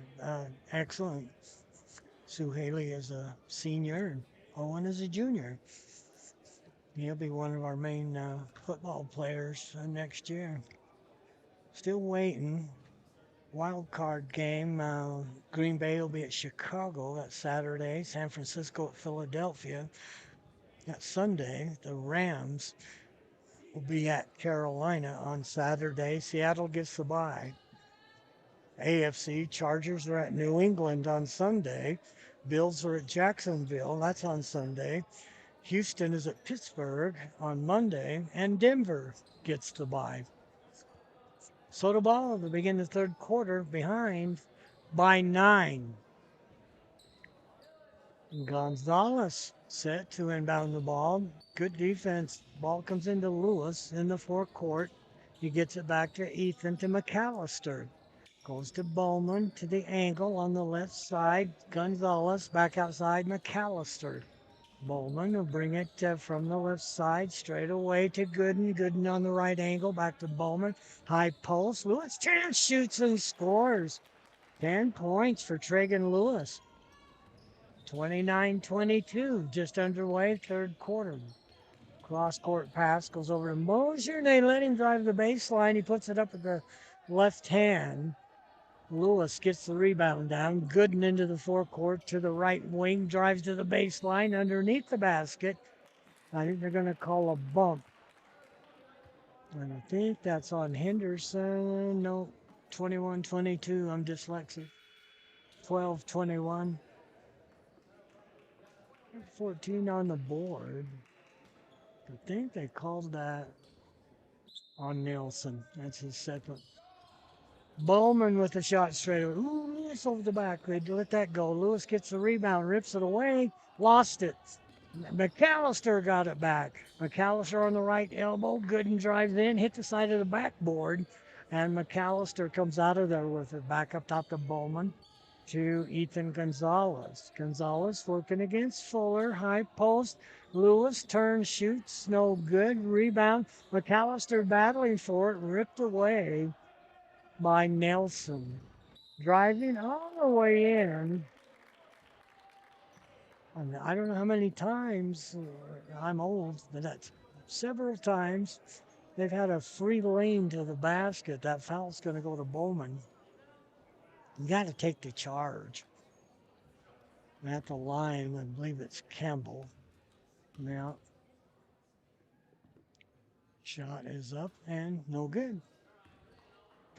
excellent. Sue Haley is a senior, and Owen is a junior. He'll be one of our main football players next year. Still waiting. Wild card game. Green Bay will be at Chicago that Saturday. San Francisco at Philadelphia. That Sunday, the Rams will be at Carolina on Saturday. Seattle gets the bye. AFC Chargers are at New England on Sunday. Bills are at Jacksonville. That's on Sunday. Houston is at Pittsburgh on Monday. And Denver gets the bye. Soda Ball to begin the third quarter behind by 9. Gonzalez set to inbound the ball. Good defense. Ball comes into Lewis in the forecourt. He gets it back to Ethan to McAllister. Goes to Bowman to the angle on the left side. Gonzalez back outside McAllister. Bowman will bring it from the left side straight away to Gooden. Gooden on the right angle back to Bowman. High post. Lewis chance shoots and scores. 10 points for Tragan Lewis. 29-22, just underway, third quarter. Cross-court pass goes over to Mosier, and they let him drive the baseline. He puts it up with the left hand. Lewis gets the rebound down. Gooden into the forecourt to the right wing, drives to the baseline underneath the basket. I think they're going to call a bump. And I think that's on Henderson. No, 21-22. I'm dyslexic. 12-21. 14 on the board. I think they called that on Nelson. That's his second. Bowman with the shot straight away. Ooh, Lewis over the back. They let that go. Lewis gets the rebound, rips it away, lost it. McAllister got it back. McAllister on the right elbow. Gooden drives in, hit the side of the backboard, and McAllister comes out of there with it back up top to Bowman to Ethan Gonzalez. Gonzalez working against Fuller. High post. Lewis turns, shoots, no good. Rebound. McAllister battling for it, ripped away by Nelson. Driving all the way in. And I don't know how many times, I'm old, but that's several times they've had a free lane to the basket. That foul's going to go to Bowman. You got to take the charge. At the line, I believe it's Campbell. Now, shot is up and no good.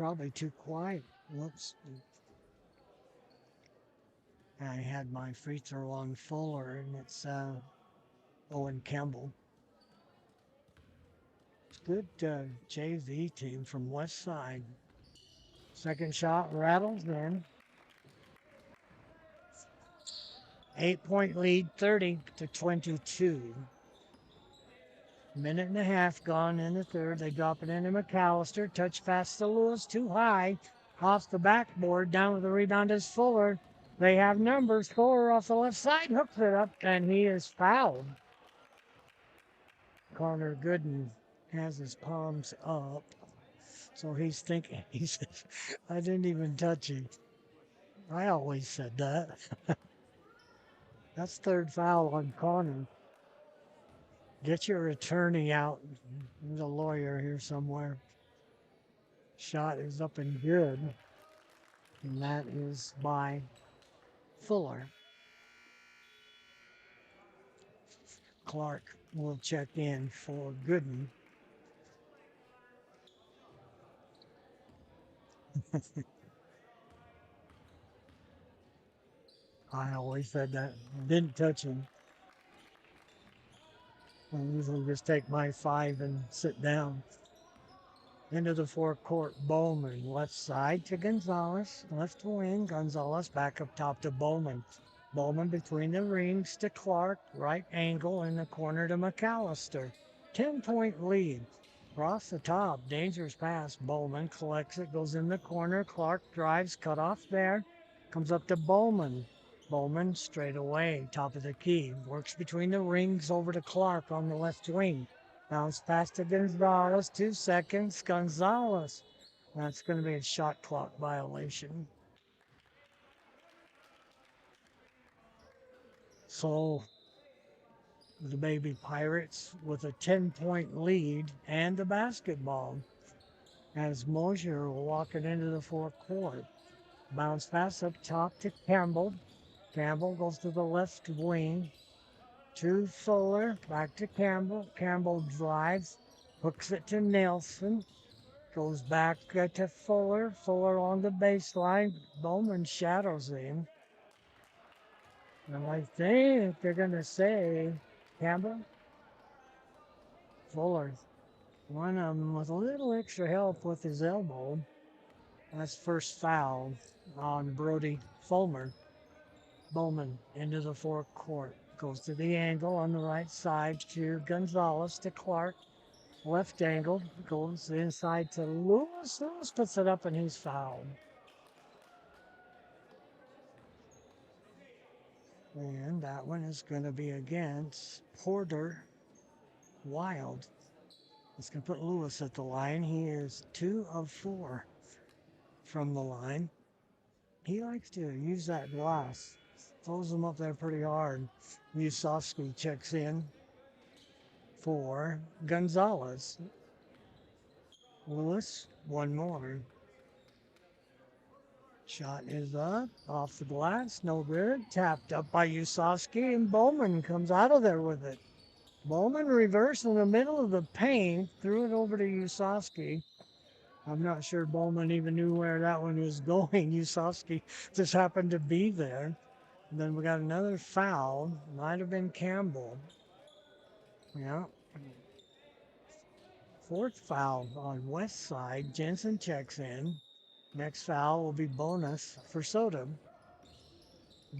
probably too quiet. Whoops. I had my free throw on Fuller, and it's Owen Campbell. It's good JV team from West Side. Second shot rattles in. 8-point lead, 30-22. Minute and a half gone in the third. They drop it into McAllister. Touch pass to Lewis, too high. Off the backboard, down with the rebound is Fuller. They have numbers. Fuller off the left side, hooks it up, and he is fouled. Connor Gooden has his palms up. So he's thinking, he says, I didn't even touch him. I always said that. That's third foul on Connor. Get your attorney out. There's a lawyer here somewhere. Shot is up and good. And that is by Fuller. Clark will check in for Gooden. I always said that. Didn't touch him. I usually just take my 5 and sit down. Into the forecourt, Bowman, left side to Gonzalez, left wing, Gonzalez back up top to Bowman. Bowman between the rings to Clark, right angle in the corner to McAllister. 10-point lead. Across the top, dangerous pass. Bowman collects it, goes in the corner. Clark drives, cut off there. Comes up to Bowman. Bowman straight away, top of the key. Works between the rings over to Clark on the left wing. Bounce pass to Gonzalez, 2 seconds. Gonzalez. That's going to be a shot clock violation. So the Baby Pirates with a 10-point lead and the basketball as Mosier will walk it into the forecourt. Bounce pass up top to Campbell. Campbell goes to the left wing. To Fuller, back to Campbell. Campbell drives, hooks it to Nelson. Goes back to Fuller. Fuller on the baseline. Bowman shadows him. And I think they're going to say Campbell. Fuller. One of them with a little extra help with his elbow. That's first foul on Brody Fulmer. Bowman into the forecourt. Goes to the angle on the right side to Gonzalez to Clark. Left angle goes inside to Lewis. Lewis puts it up and he's fouled. And that one is going to be against Porter Wild. It's going to put Lewis at the line. He is 2 of 4 from the line. He likes to use that glass. Throws them up there pretty hard. Musovsky checks in for Gonzalez. Lewis, one more. Shot is up, off the glass, no good. Tapped up by Musovsky, and Bowman comes out of there with it. Bowman reversed in the middle of the paint, threw it over to Musovsky. I'm not sure Bowman even knew where that one was going. Musovsky just happened to be there. And then we got another foul. Might have been Campbell. Yeah. Fourth foul on West Side. Jensen checks in. Next foul will be bonus for Soda.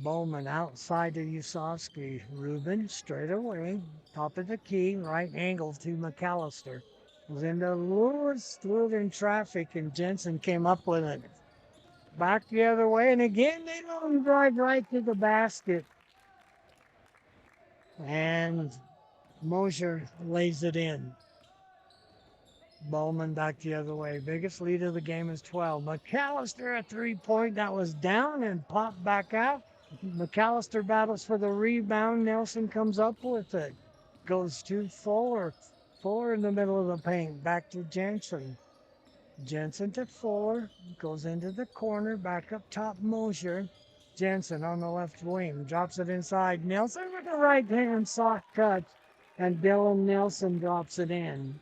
Bowman outside to Musovsky. Rubin straight away. Top of the key. Right angle to McAllister. Was into Lewis. Threw it in traffic and Jensen came up with it. Back the other way, and again, they let him drive right to the basket. And Mosier lays it in. Bowman back the other way. Biggest lead of the game is 12. McAllister a 3-point that was down and popped back out. McAllister battles for the rebound. Nelson comes up with it. Goes to Fuller. Fuller in the middle of the paint. Back to Jensen. Jensen to Fuller, goes into the corner, back up top Mosier. Jensen on the left wing, drops it inside. Nelson with the right hand soft cut, and Dylan Nelson drops it in.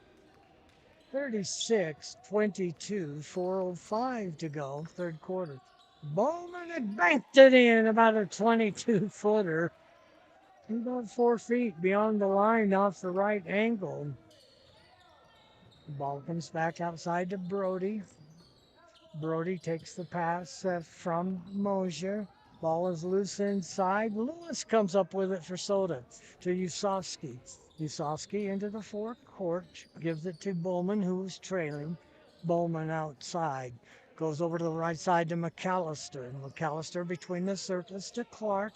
36-22, 4:05 to go, third quarter. Bowman had banked it in about a 22-footer, about 4 feet beyond the line off the right angle. The ball comes back outside to Brody. Brody takes the pass from Mosier. Ball is loose inside. Lewis comes up with it for Soda to Usovsky. Usovsky into the forecourt, gives it to Bowman, who was trailing. Bowman outside. Goes over to the right side to McAllister. McAllister between the circles to Clark.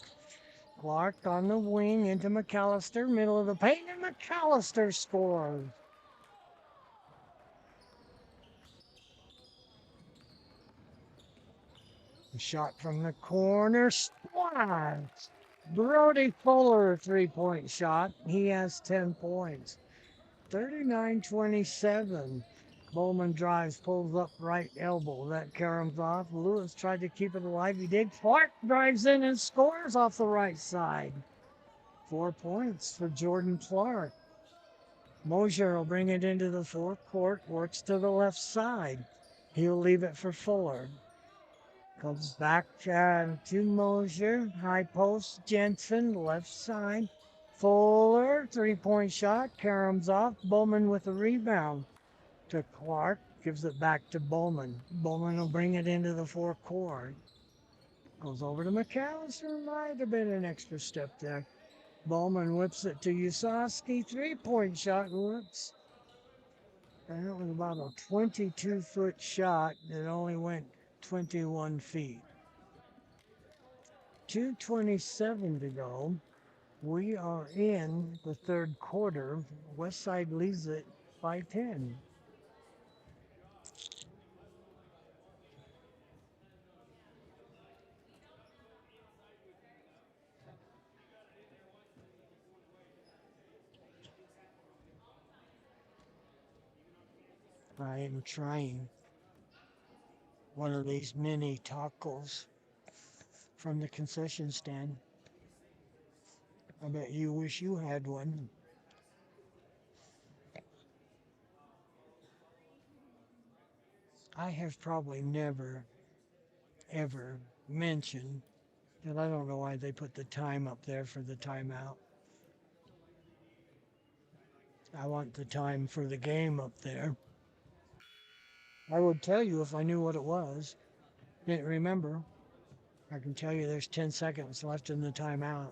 Clark on the wing into McAllister, middle of the paint, and McAllister scores. A shot from the corner, splash! Brody Fuller, three-point shot. He has 10 points. 39-27. Bowman drives, pulls up right elbow. That caroms off. Lewis tried to keep it alive. He did. Clark drives in and scores off the right side. 4 points for Jordan Clark. Mosier will bring it into the forecourt, works to the left side. He'll leave it for Fuller. Comes back to Mosier. High post, Jensen, left side. Fuller, three-point shot, caroms off. Bowman with a rebound to Clark. Gives it back to Bowman. Bowman will bring it into the forecourt. Goes over to McAllister. Might have been an extra step there. Bowman whips it to Usovsky. Three-point shot works. And it was about a 22-foot shot that only went 21 feet. 2:27 to go. We are in the third quarter. Westside leads it by 10. I am trying one of these mini tacos from the concession stand. I bet you wish you had one. I have probably never, ever mentioned that I don't know why they put the time up there for the timeout. I want the time for the game up there. I would tell you if I knew what it was. Didn't remember. I can tell you there's 10 seconds left in the timeout.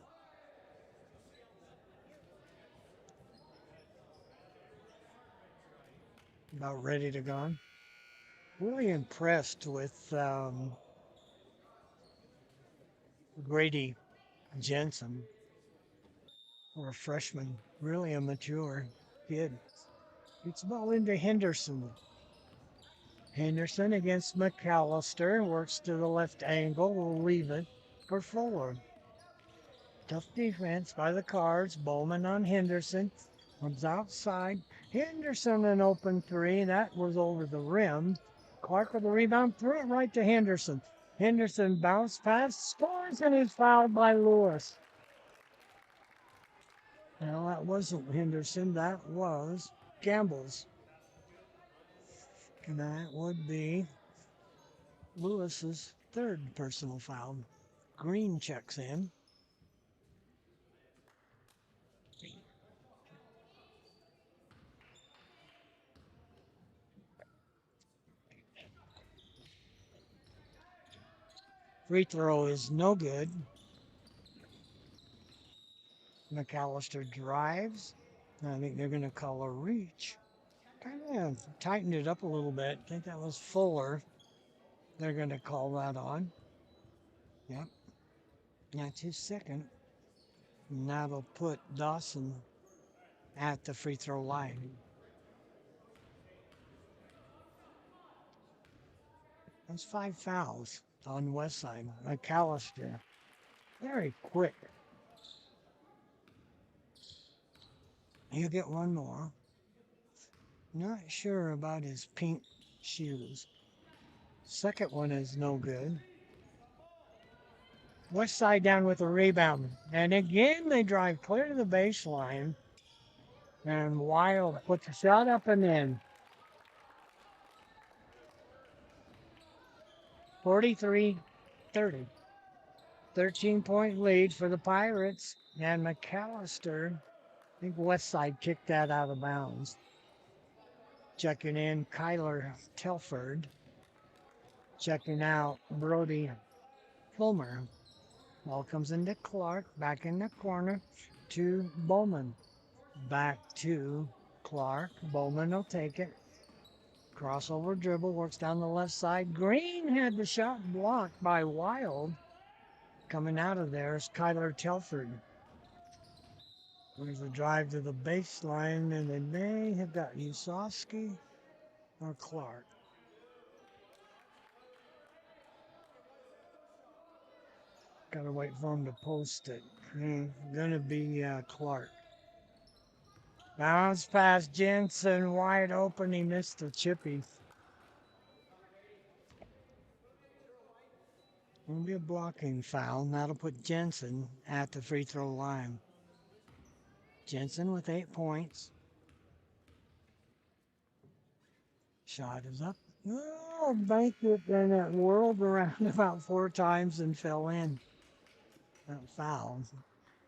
About ready to go. Really impressed with Grady Jensen, or a freshman, really a mature kid. It's ball into Henderson. Henderson against McAllister, works to the left angle, will leave it for Fuller. Tough defense by the Cards. Bowman on Henderson. Comes outside. Henderson an open three. That was over the rim. Clark with the rebound. Threw it right to Henderson. Henderson bounced pass. Scores and is fouled by Lewis. Well, that wasn't Henderson. That was Campbell's. And that would be Lewis's third personal foul. Green checks in. Free throw is no good. McAllister drives. I think they're going to call a reach. Kind of tightened it up a little bit. I think that was Fuller. They're going to call that on. Yep. That's his second. And that'll put Dawson at the free throw line. That's 5 fouls on Westside. McAllister. Very quick. You get one more. Not sure about his pink shoes. Second one is no good. Westside down with a rebound. And again, they drive clear to the baseline. And Wild puts a shot up and in. 43-30. 13-point lead for the Pirates. And McAllister, I think Westside kicked that out of bounds. Checking in Kyler Telford. Checking out Brody Fulmer. Ball comes into Clark. Back in the corner to Bowman. Back to Clark. Bowman will take it. Crossover dribble works down the left side. Green had the shot blocked by Wild. Coming out of there is Kyler Telford. There's a drive to the baseline, and they may have got Usofsky or Clark. Gotta wait for him to post it. Gonna be Clark. Bounce past Jensen, wide open. He missed the chippy. It'll be a blocking foul, and that'll put Jensen at the free throw line. Jensen with 8 points. Shot is up. Oh, banked it, and it whirled around about 4 times and fell in. That foul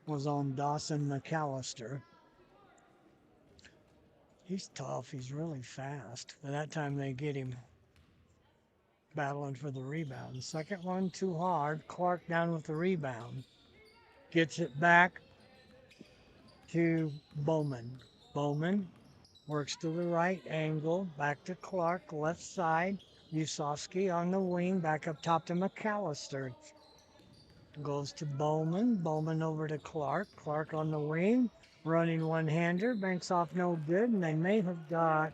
was on Dawson McAllister. He's tough. He's really fast. By that time, they get him battling for the rebound. The second one, too hard. Clark down with the rebound. Gets it back to Bowman. Bowman works to the right angle. Back to Clark, left side. Usofsky on the wing. Back up top to McAllister. Goes to Bowman. Bowman over to Clark. Clark on the wing. Running one-hander. Banks off no good. And they may have got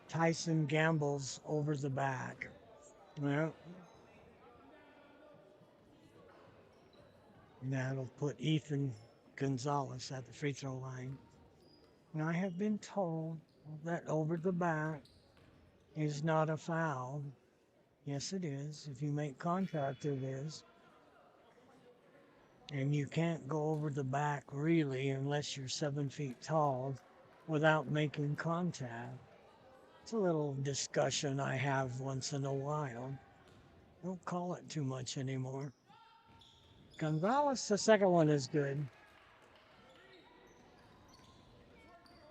Tyson Gamble's over the back. Well, that'll put Ethan Gonzalez at the free throw line. And I have been told that over the back is not a foul. Yes, it is. If you make contact, it is. And you can't go over the back really unless you're 7 feet tall without making contact. It's a little discussion I have once in a while. Don't call it too much anymore. Gonzalez, the second one is good.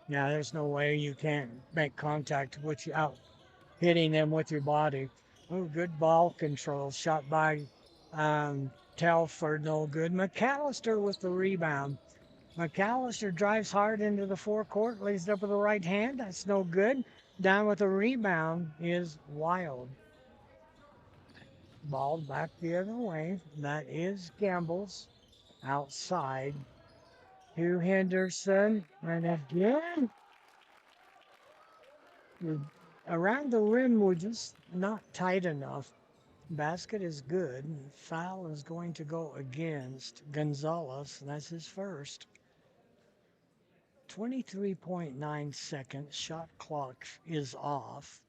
Yeah, there's no way you can't make contact without hitting them with your body. Oh, good ball control. Shot by Telford, no good. McAllister with the rebound. McAllister drives hard into the forecourt, lays it up with the right hand. That's no good. Down with the rebound is Wild. Ball back the other way. That is Gamble's. Outside to Henderson. And again, around the rim, we're just not tight enough. Basket is good. Foul is going to go against Gonzalez. That's his first. 23.9 seconds. Shot clock is off.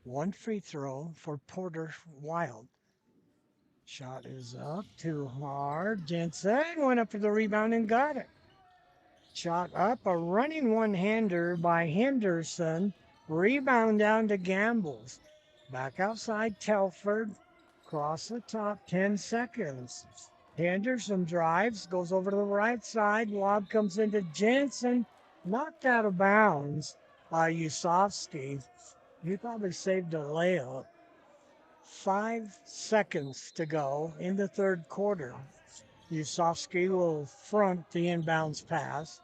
One free throw for Porter Wild. Shot is up. Too hard. Jensen went up for the rebound and got it. Shot up. A running one-hander by Henderson. Rebound down to Gambles. Back outside Telford. Cross the top. 10 seconds. Henderson drives. Goes over to the right side. Lob comes into Jensen. Knocked out of bounds by Usofsky. He probably saved a layup. 5 seconds to go in the third quarter. Usofsky will front the inbounds pass.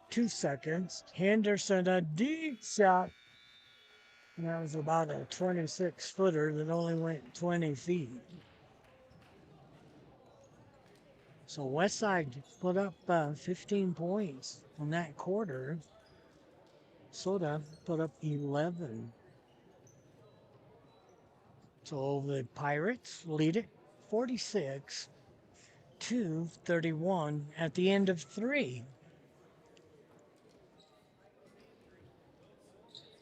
2 seconds. Henderson, a deep shot. And that was about a 26-footer that only went 20 feet. So Westside put up 15 points in that quarter. Soda put up 11. So the Pirates lead it 46-31 at the end of 3.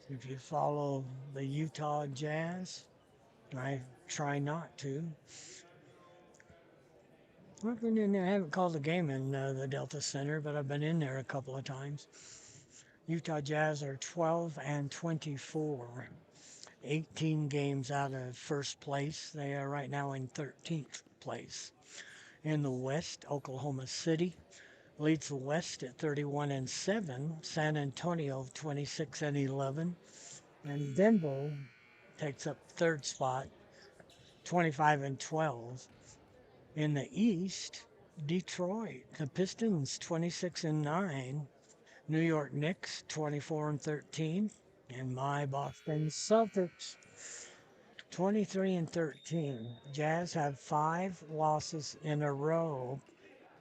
If you follow the Utah Jazz, I try not to. I've been in there. I haven't called a game in the Delta Center, but I've been in there a couple of times. Utah Jazz are 12 and 24, 18 games out of first place. They are right now in 13th place. In the West, Oklahoma City leads the West at 31 and 7. San Antonio 26 and 11, and Denver takes up third spot, 25 and 12. In the East, Detroit, the Pistons 26 and 9, New York Knicks 24 and 13, and my Boston Celtics 23 and 13. Jazz have 5 losses in a row.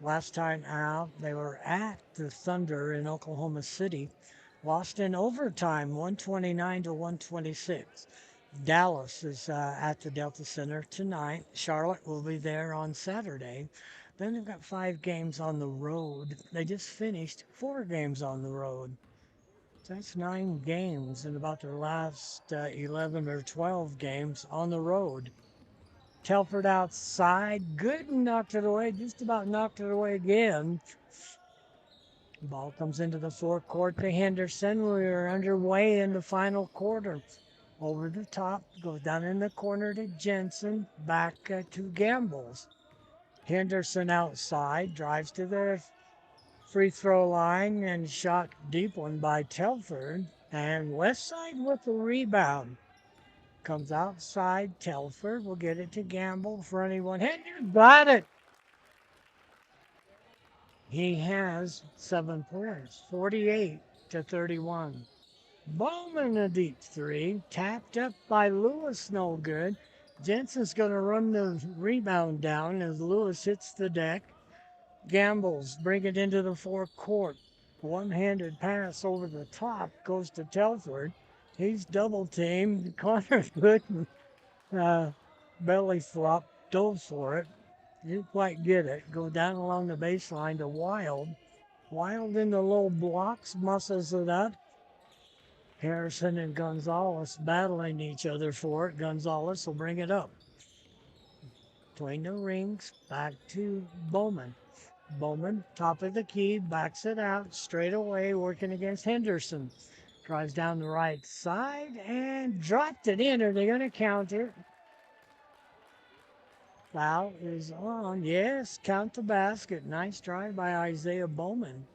Last time out, they were at the Thunder in Oklahoma City, lost in overtime, 129 to 126. Dallas is at the Delta Center tonight. Charlotte will be there on Saturday. Then they've got 5 games on the road. They just finished 4 games on the road. So that's 9 games in about their last 11 or 12 games on the road. Telford outside. Gooden knocked it away. Just about knocked it away again. Ball comes into the forecourt to Henderson. We are underway in the final quarter. Over the top, goes down in the corner to Jensen. Back to Gambles. Henderson outside, drives to the free throw line and shot deep one by Telford. And Westside with the rebound. Comes outside. Telford will get it to Gamble for anyone. Henderson got it. He has 7 points, 48 to 31. Bowman a deep three, tapped up by Lewis, no good. Jensen's going to run the rebound down as Lewis hits the deck. Gambles bring it into the forecourt. One-handed pass over the top goes to Telford. He's double teamed. Connor Gooden belly flop, dove for it. Didn't quite get it. Go down along the baseline to Wild. Wild in the low blocks, muscles it up. Harrison and Gonzalez battling each other for it. Gonzalez will bring it up. Between the rings, back to Bowman. Bowman, top of the key, backs it out straight away, working against Henderson. Drives down the right side and dropped it in. Are they going to count it? Foul is on. Yes, count the basket. Nice drive by Isaiah Bowman.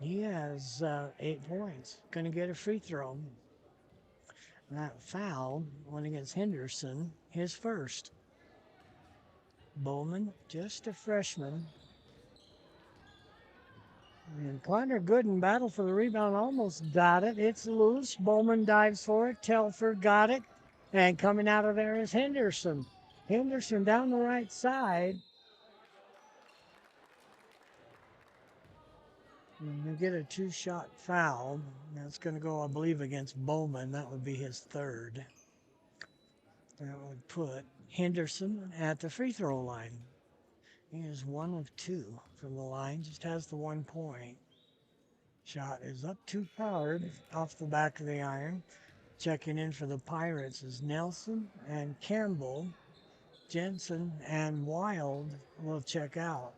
He has 8 points. Going to get a free throw. That foul went against Henderson, his first. Bowman, just a freshman. And Connor Gooden battle for the rebound, almost got it. It's loose. Bowman dives for it. Telford got it. And coming out of there is Henderson. Henderson down the right side. And they get a 2-shot foul. That's going to go, I believe, against Bowman. That would be his third. That would put Henderson at the free throw line. He is 1 of 2 from the line, just has the 1 point. Shot is up too hard off the back of the iron. Checking in for the Pirates is Nelson and Campbell. Jensen and Wild will check out.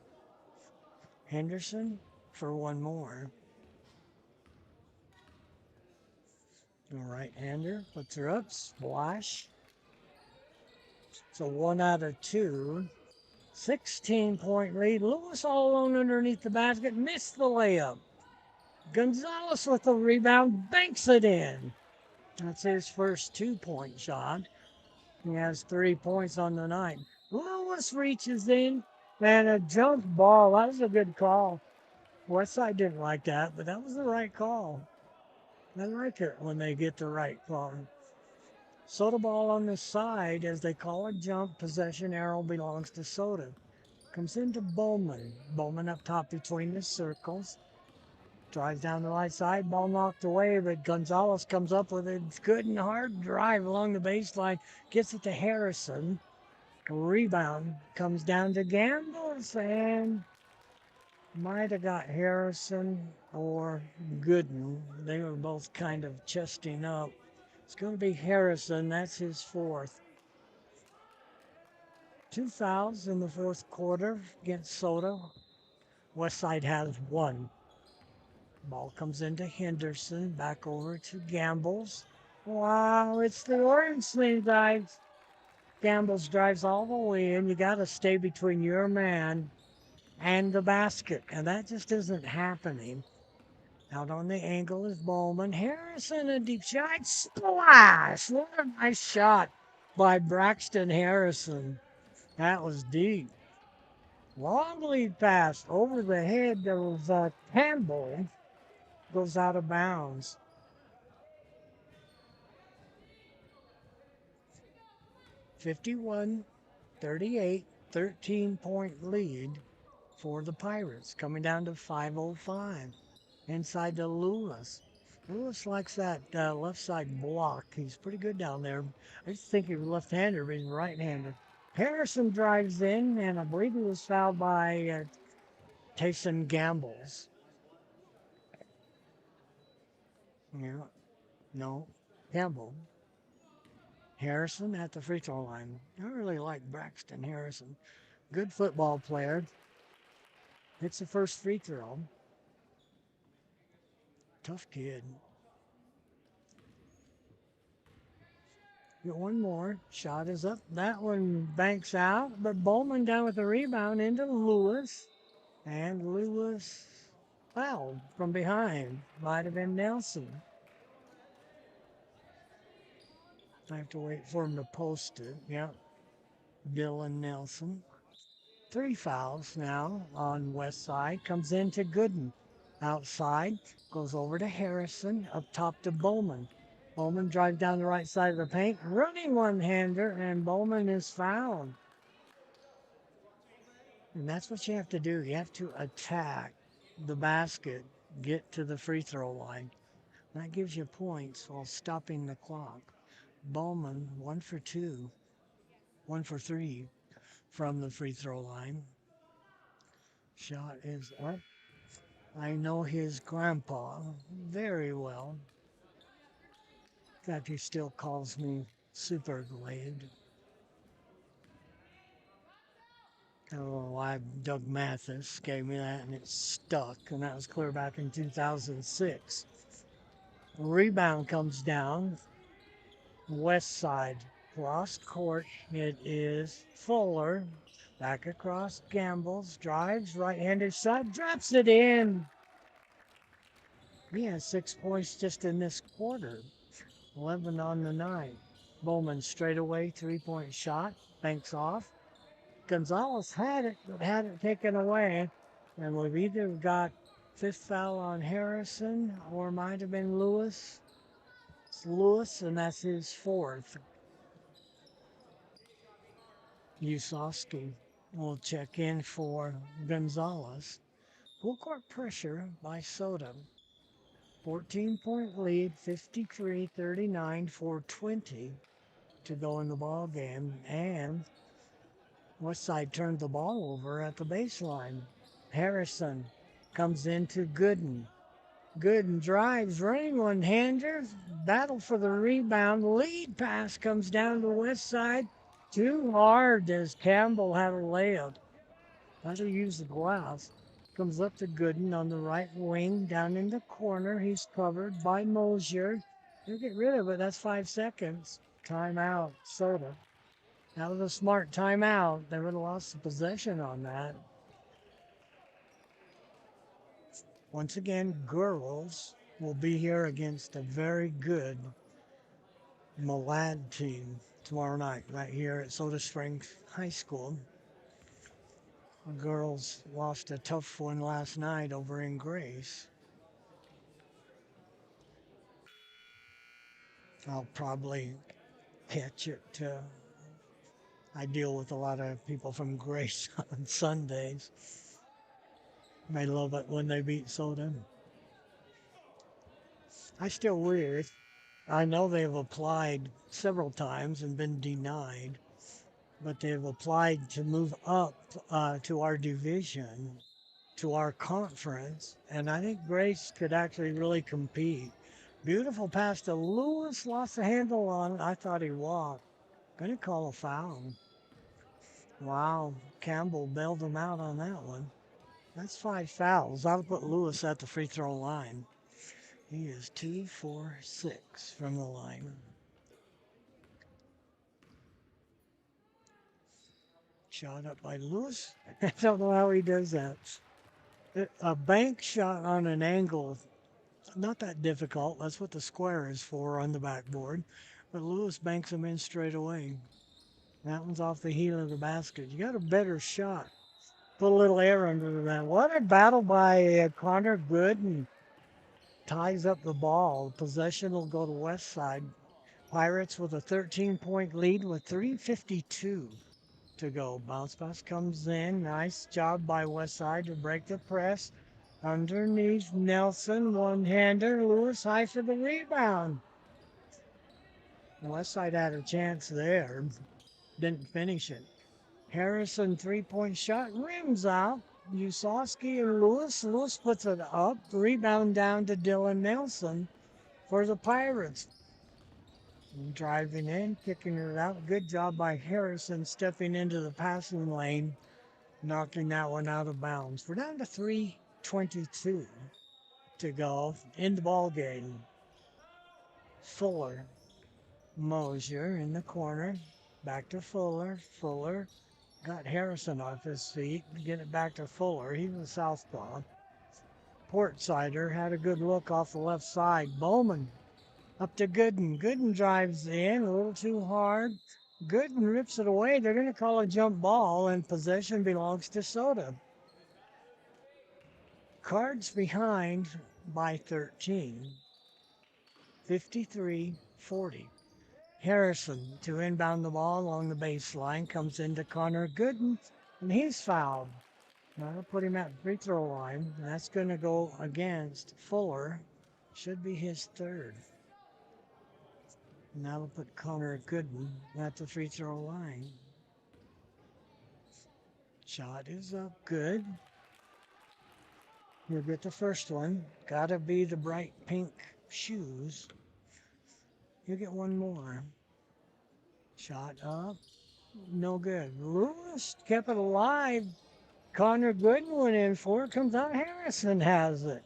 Henderson for 1 more. The right-hander puts her up, splash. So 1 out of 2. 16-point lead. Lewis all alone underneath the basket, missed the layup. Gonzalez with the rebound, banks it in. That's his first 2-point shot. He has 3 points on the night. Lewis reaches in, and a jump ball. That was a good call. Westside didn't like that, but that was the right call. I like it when they get the right call. Soda ball on the side as they call a jump. Possession arrow belongs to Soda. Comes into Bowman. Bowman up top between the circles. Drives down the right side. Ball knocked away, but Gonzalez comes up with a good and hard drive along the baseline. Gets it to Harrison. Rebound comes down to Gambles and might have got Harrison or Gooden. They were both kind of chesting up. It's going to be Harrison. That's his 4th. 2 fouls in the 4th quarter against Soda. Westside has 1. Ball comes into Henderson, back over to Gambles. Wow, it's the orange thing, guys. Gambles drives all the way in. You got to stay between your man and the basket, and that just isn't happening. Out on the angle is Bowman. Harrison, a deep shot. Splash! What a nice shot by Braxton Harrison. That was deep. Long lead pass over the head of Campbell. Goes out of bounds. 51-38, 13-point lead for the Pirates. Coming down to 5:05. Inside to Lewis. Lewis likes that left side block. He's pretty good down there. I just think he was left-hander, but he's right-hander. Harrison drives in, and I believe he was fouled by Taysom Gambles. Yeah, no, Campbell. Harrison at the free throw line. I really like Braxton Harrison. Good football player. Hits the first free throw. Tough kid. Get one more. Shot is up. That one banks out, but Bowman down with the rebound into Lewis. And Lewis fouled from behind. Might have been Nelson. I have to wait for him to post it. Yep. Dylan Nelson. 3 fouls now on West Side. Comes into Gooden. Outside. Goes over to Harrison. Up top to Bowman. Bowman drives down the right side of the paint. Running one-hander. And Bowman is fouled. And that's what you have to do. You have to attack the basket. Get to the free throw line. That gives you points while stopping the clock. Bowman, 1 for 2. 1 for 3 from the free throw line. Shot is up. I know his grandpa very well. In fact, he still calls me Super Glade. I don't know why Doug Mathis gave me that and it stuck, and that was clear back in 2006. Rebound comes down. West side. Cross court. It is Fuller. Back across Gambles. Drives. Right-handed shot. Drops it in. He has 6 points just in this quarter. 11 on the night. Bowman straight away. 3-point shot. Banks off. Gonzalez had it, but had it taken away. And we've either got 5th foul on Harrison or might have been Lewis. It's Lewis, and that's his 4th. Usovsky will check in for Gonzalez. Full court pressure by Soda. 14-point lead, 53-39, 4:20 to go in the ball game. And Westside turned the ball over at the baseline. Harrison comes into Gooden. Gooden drives, running one-hander, battle for the rebound. Lead pass comes down to Westside. Too hard as Campbell had a layup. Had to use the glass. Comes up to Gooden on the right wing, down in the corner. He's covered by Mosier. He'll get rid of it. That's 5 seconds. Timeout, Soda. That was a smart timeout. They would have lost the possession on that. Once again, girls will be here against a very good Malad team tomorrow night, right here at Soda Springs High School. The girls lost a tough one last night over in Grace. I'll probably pitch it. I deal with a lot of people from Grace on Sundays. They love it when they beat Soda. I still weird. I know they've applied several times and been denied, but they've applied to move up to our division, to our conference, and I think Grace could actually really compete. Beautiful pass to Lewis, lost the handle on it. I thought he walked. Gonna call a foul. Wow, Campbell bailed him out on that one. That's 5 fouls. I'll put Lewis at the free throw line. He is 2 for 6 from the line. Shot up by Lewis. I don't know how he does that. A bank shot on an angle, not that difficult. That's what the square is for on the backboard. But Lewis banks him in straight away. That one's off the heel of the basket. You got a better shot. Put a little air under that. What a battle by Connor Gooden. Ties up the ball. Possession will go to West Side. Pirates with a 13-point lead with 3:52 to go. Bounce pass comes in. Nice job by West Side to break the press. Underneath Nelson, one-hander. Lewis high for the rebound. West Side had a chance there. Didn't finish it. Harrison three-point shot. Rims out. Usowski and Lewis. Lewis puts it up. Rebound down to Dylan Nelson for the Pirates. Driving in, kicking it out. Good job by Harrison stepping into the passing lane, knocking that one out of bounds. We're down to 3:22 to go in the ball game. Fuller, Mosier in the corner. Back to Fuller. Fuller got Harrison off his feet. Get it back to Fuller. He's a southpaw. Portsider had a good look off the left side. Bowman up to Gooden. Gooden drives in a little too hard. Gooden rips it away. They're going to call a jump ball, and possession belongs to Soda. Cards behind by 13. 53-40. Harrison to inbound the ball along the baseline. Comes into Connor Gooden, and he's fouled. That'll put him at the free throw line. And that's going to go against Fuller. Should be his third. And that'll put Connor Gooden at the free throw line. Shot is up good. You'll get the first one. Gotta be the bright pink shoes. You get one more. Shot up. No good. Lewis kept it alive. Connor Gooden went in for it. Comes out. Harrison has it.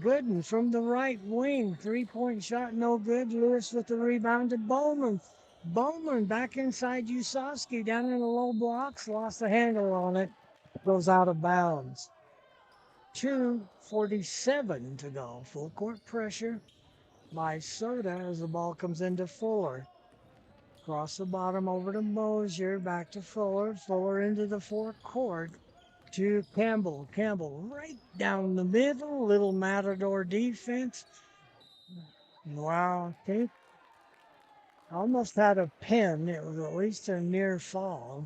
Gooden from the right wing. 3-point shot, no good. Lewis with the rebound to Bowman. Bowman back inside Usowski down in the low blocks. Lost the handle on it. Goes out of bounds. 2:47 to go. Full court pressure by Soda as the ball comes into Fuller. Across the bottom over to Mosier. Back to Fuller. Fuller into the forecourt. To Campbell. Campbell right down the middle. Little Matador defense. Wow. He almost had a pin. It was at least a near fall.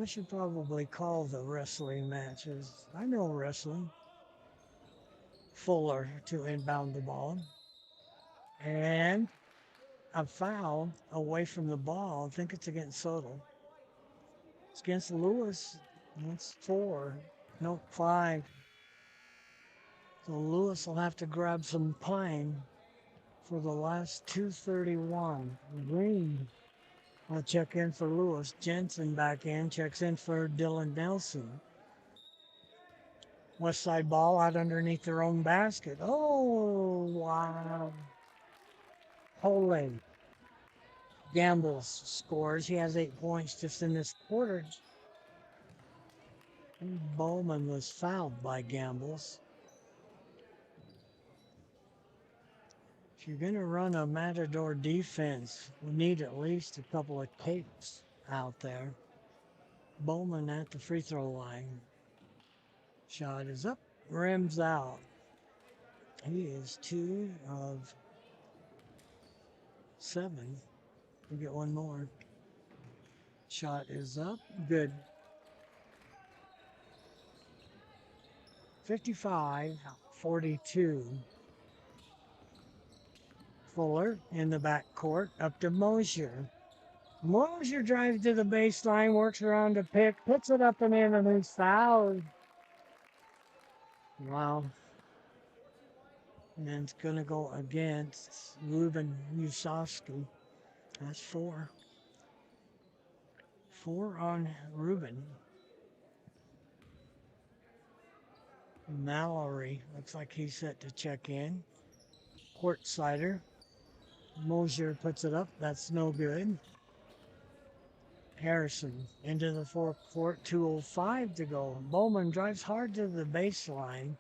I should probably call the wrestling matches. I know wrestling. Fuller to inbound the ball. And a foul away from the ball. I think it's against Soto. It's against Lewis. That's 4. No, 5. So Lewis will have to grab some pine for the last 2:31. Green will check in for Lewis. Jensen back in, checks in for Dylan Nelson. West Side ball out underneath their own basket. Oh, wow. Holding. Gambles scores. He has 8 points just in this quarter. Bowman was fouled by Gambles. If you're going to run a Matador defense, we need at least a couple of tapes out there. Bowman at the free throw line. Shot is up, rims out. He is 2 of 7. We get one more. Shot is up, good. 55-42. Fuller in the backcourt, up to Mosier. Mosier drives to the baseline, works around the pick, puts it up and in, and he's fouled. Wow. And it's going to go against Ruben Usowski. That's 4. 4 on Ruben. Mallory looks like he's set to check in. Court Sider. Mosier puts it up. That's no good. Harrison into the forecourt. 2:05 to go. Bowman drives hard to the baseline,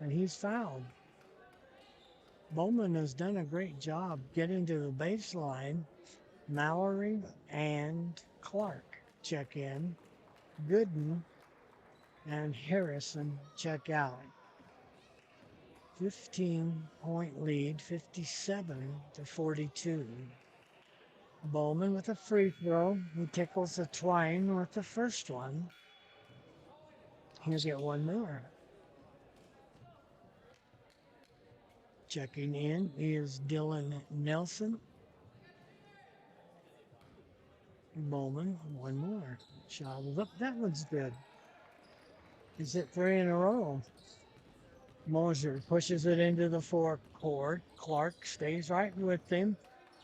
and he's fouled. Bowman has done a great job getting to the baseline. Mallory and Clark check in. Gooden and Harrison check out. 15-point lead, 57-42. Bowman with a free throw. He tickles the twine with the first one. Here's get one more. Checking in is Dylan Nelson. Bowman, one more. Shot is up. That one's good. He's hit three in a row. Mosier pushes it into the forecourt. Clark stays right with him.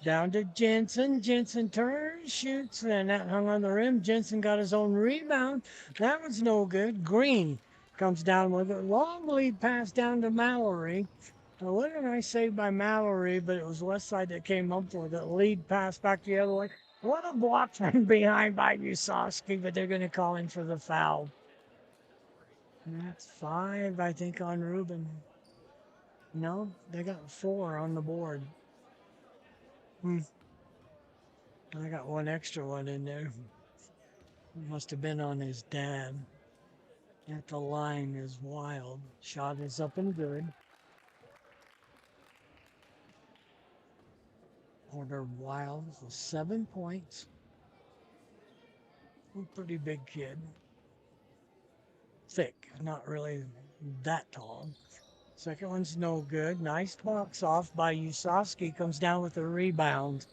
Down to Jensen. Jensen turns, shoots, and that hung on the rim. Jensen got his own rebound. That was no good. Green comes down with it. Long lead pass down to Mallory. Now, what did I say by Mallory? But it was Westside that came up with it. Lead pass back the other way. What a block from behind by Usovsky, but they're going to call him for the foul. And that's 5, I think, on Ruben. No, they got 4 on the board. I got one extra one in there. Must have been on his dad. At the line is Wild. Shot is up and good. Porter Wild for 7 points. A pretty big kid. Thick, not really that tall. Second one's no good. Nice box off by Usovsky. Comes down with a rebound.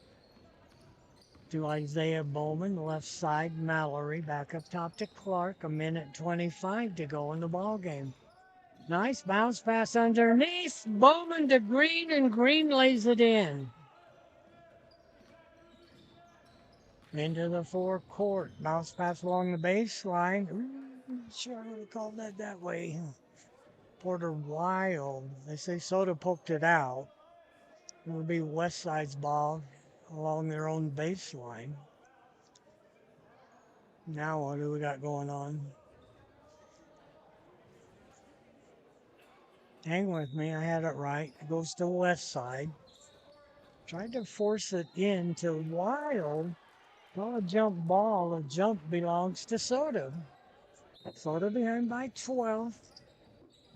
To Isaiah Bowman, left side. Mallory back up top to Clark. 1:25 to go in the ball game. Nice bounce pass underneath. Bowman to Green, and Green lays it in. Into the forecourt. Bounce pass along the baseline. Ooh, sure I would have called that way. Porter Wild. They say Soda poked it out. It would be Westside's ball along their own baseline. Now what do we got going on? Hang with me, I had it right. It goes to Westside. Tried to force it into Wild. Not a jump ball. A jump belongs to Soda. Soda behind by 12.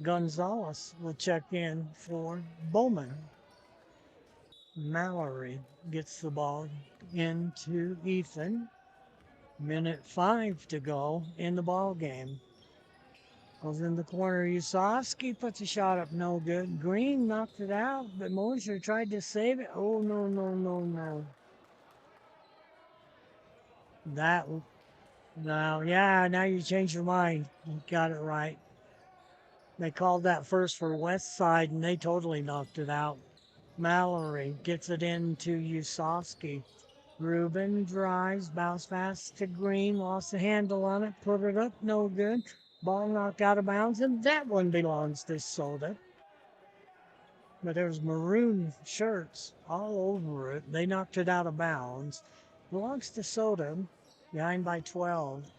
Gonzalez will check in for Bowman. Mallory gets the ball into Ethan. 1:05 to go in the ball game. Goes in the corner. Usovsky puts a shot up, no good. Green knocked it out, but Mosier tried to save it. Oh, no, no, no, no. That, now, yeah, now you change your mind. You got it right. They called that first for West Side, and they totally knocked it out. Mallory gets it into Usovsky. Ruben drives, bounce pass to Green, lost the handle on it, put it up, no good. Ball knocked out of bounds, and that one belongs to Soda. But there's maroon shirts all over it. They knocked it out of bounds. Belongs to Soda, behind by 12.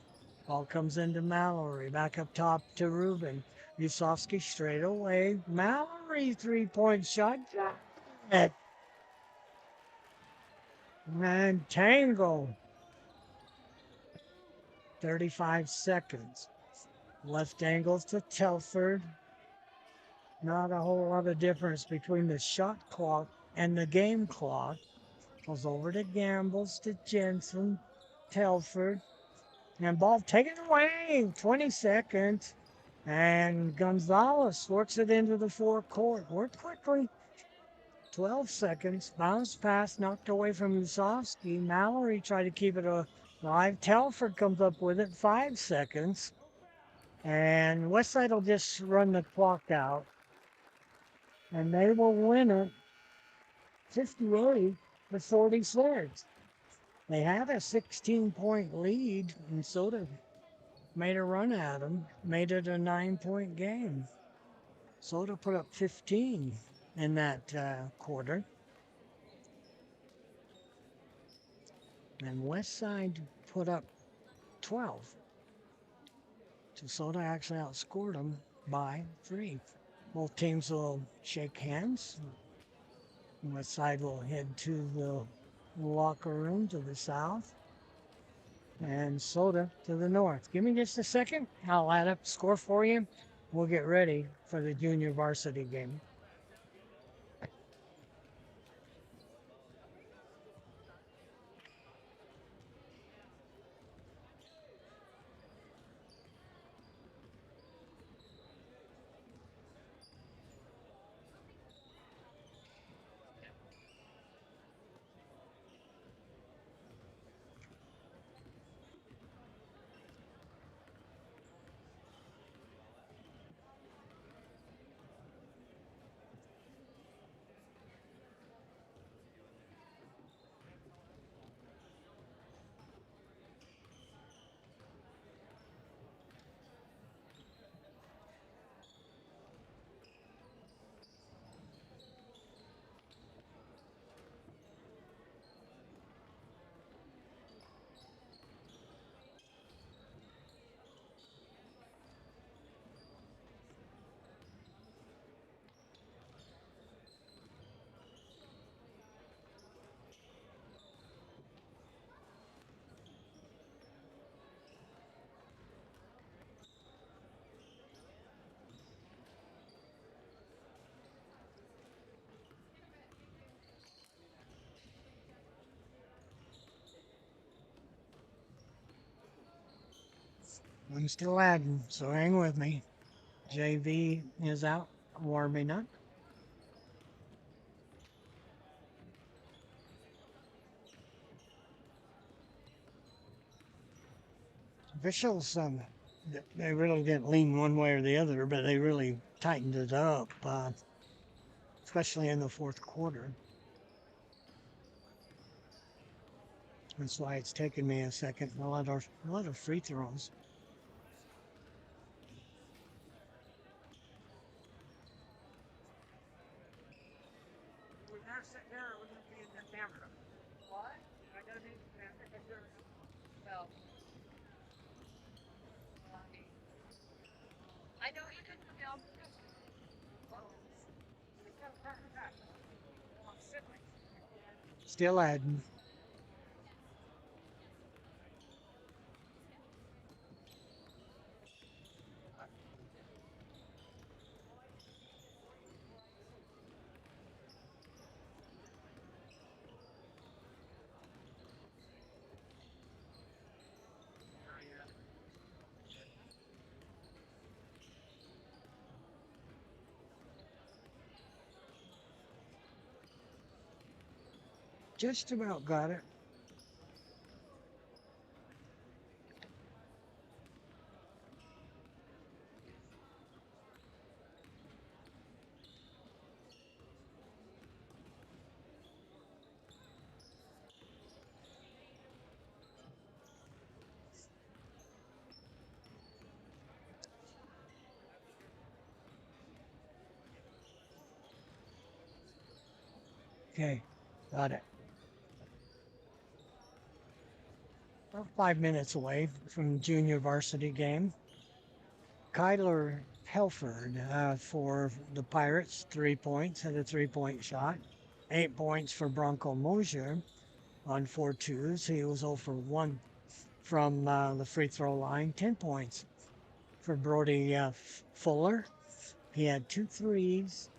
Ball comes into Mallory, back up top to Ruben. Usovsky straight away. Mallory, 3-point shot. And tango. 35 seconds. Left angles to Telford. Not a whole lot of difference between the shot clock and the game clock. Goes over to Gambles to Jensen. Telford. And ball taken away. 20 seconds. And Gonzalez works it into the forecourt. Work quickly. 12 seconds. Bounce pass knocked away from Usovsky. Mallory tried to keep it alive. Telford comes up with it. 5 seconds. And Westside will just run the clock out. And they will win it 58-46. They have a 16-point lead, and Soda made a run at them, made it a 9 point game. Soda put up 15 in that quarter. And Westside put up 12. So Soda actually outscored them by 3. Both teams will shake hands. Westside will head to the locker room to the south. And Soda to the north. Give me just a second. I'll add up the score for you. We'll get ready for the junior varsity game. I'm still adding, so hang with me. JV is out warming up. Officials, they really didn't lean one way or the other, but they really tightened it up, especially in the fourth quarter. That's why it's taken me a second. A lot of free throws. Still adding. Just about got it. Okay, got it. About 5 minutes away from junior varsity game. Kyler Helford for the Pirates, 3 points, had a 3 point shot. 8 points for Bronco Mosier on 4 twos. He was 0 for 1 from the free throw line. 10 points for Brody Fuller. He had 2 threes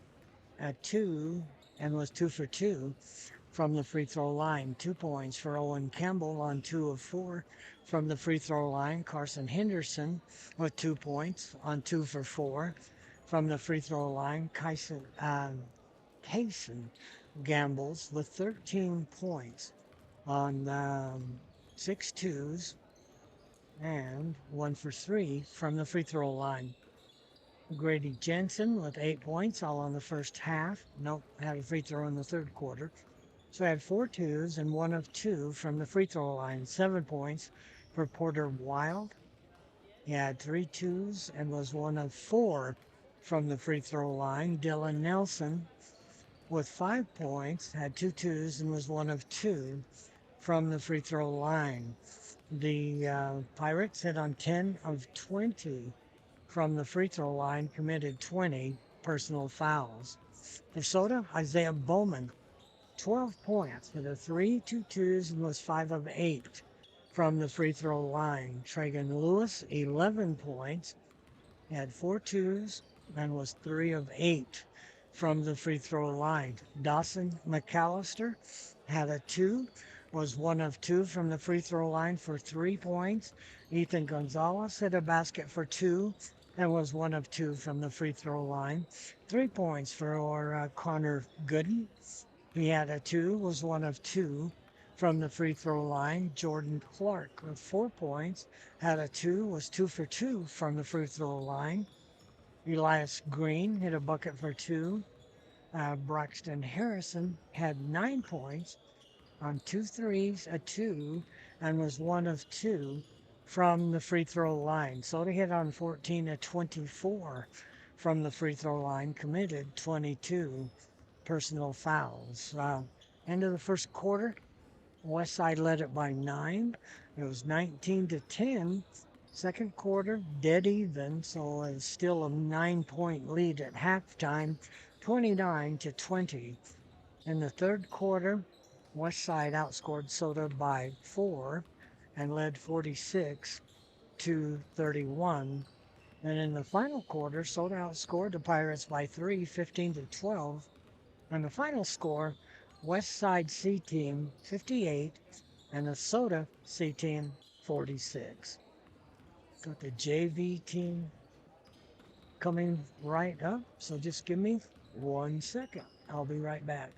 at 2 and was 2 for 2 from the free throw line. 2 points for Owen Campbell on 2 of 4 from the free throw line. Carson Henderson with 2 points on 2 for 4 from the free throw line. Kaysen Gambles with 13 points on 6 twos and 1 for 3 from the free throw line. Grady Jensen with 8 points all on the first half. Nope, had a free throw in the third quarter. So I had 4 twos and 1 of 2 from the free throw line. 7 points for Porter Wild. He had three twos and was one of four from the free throw line. Dylan Nelson, with 5 points, had two twos and was one of two from the free throw line. The Pirates hit on 10 of 20 from the free throw line, committed 20 personal fouls. For Soda, Isaiah Bowman, 12 points with a 3, 2 twos, and was 5 of 8 from the free throw line. Tragan Lewis, 11 points, had four twos, and was 3 of 8 from the free throw line. Dawson McAllister had a 2, was 1 of 2 from the free throw line for 3 points. Ethan Gonzalez hit a basket for 2 and was 1 of 2 from the free throw line. 3 points for Connor Gooden. He had a 2, was 1 of 2 from the free throw line. Jordan Clark with 4 points, had a 2, was 2 for 2 from the free throw line. Elias Green hit a bucket for 2. Braxton Harrison had 9 points on two threes, a 2, and was 1 of 2 from the free throw line. So they hit on 14 of 24 from the free throw line, committed 22 personal fouls. End of the first quarter, Westside led it by 9. It was 19 to 10. Second quarter, dead even, so it's still a 9-point lead at halftime, 29 to 20. In the third quarter, Westside outscored Soda by 4 and led 46 to 31. And in the final quarter, Soda outscored the Pirates by 3, 15 to 12. And the final score, West Side C Team 58 and the Soda C Team 46. Got the JV team coming right up, so just give me 1 second. I'll be right back.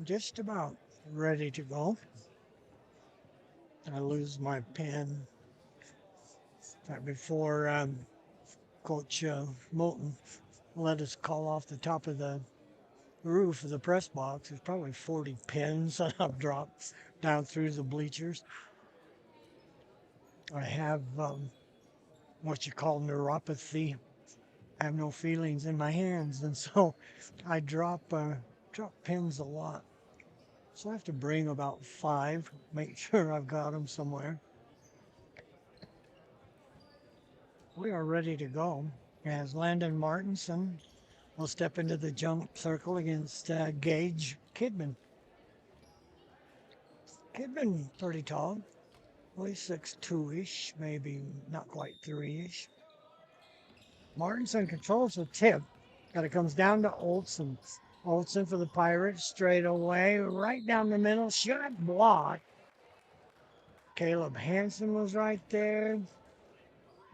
Just about ready to go. I lose my pen right before Coach Moulton let us call off the top of the roof of the press box. There's probably 40 pins that I've dropped down through the bleachers. I have what you call neuropathy. I have no feelings in my hands, and so I drop pins a lot. So I have to bring about 5, make sure I've got them somewhere. We are ready to go as Landon Martinson will step into the jump circle against Gage Kidman. Kidman pretty tall, at least 6'2"-ish, maybe not quite 3-ish. Martinson controls the tip, but it comes down to Olsen. Olsen for the Pirates, straight away, right down the middle, shot blocked. Caleb Hansen was right there.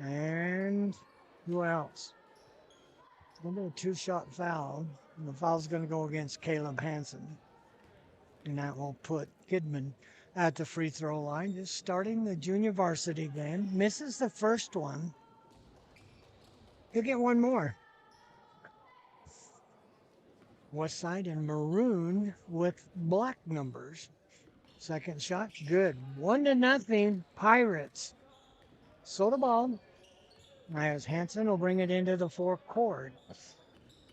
And who else? We'll do a 2-shot foul. And the foul's going to go against Caleb Hansen. And that will put Kidman at the free throw line, just starting the junior varsity game. Misses the first one. He'll get one more. Westside in maroon with black numbers. Second shot, good. 1-0, Pirates. Soda ball. As Hansen will bring it into the forecourt.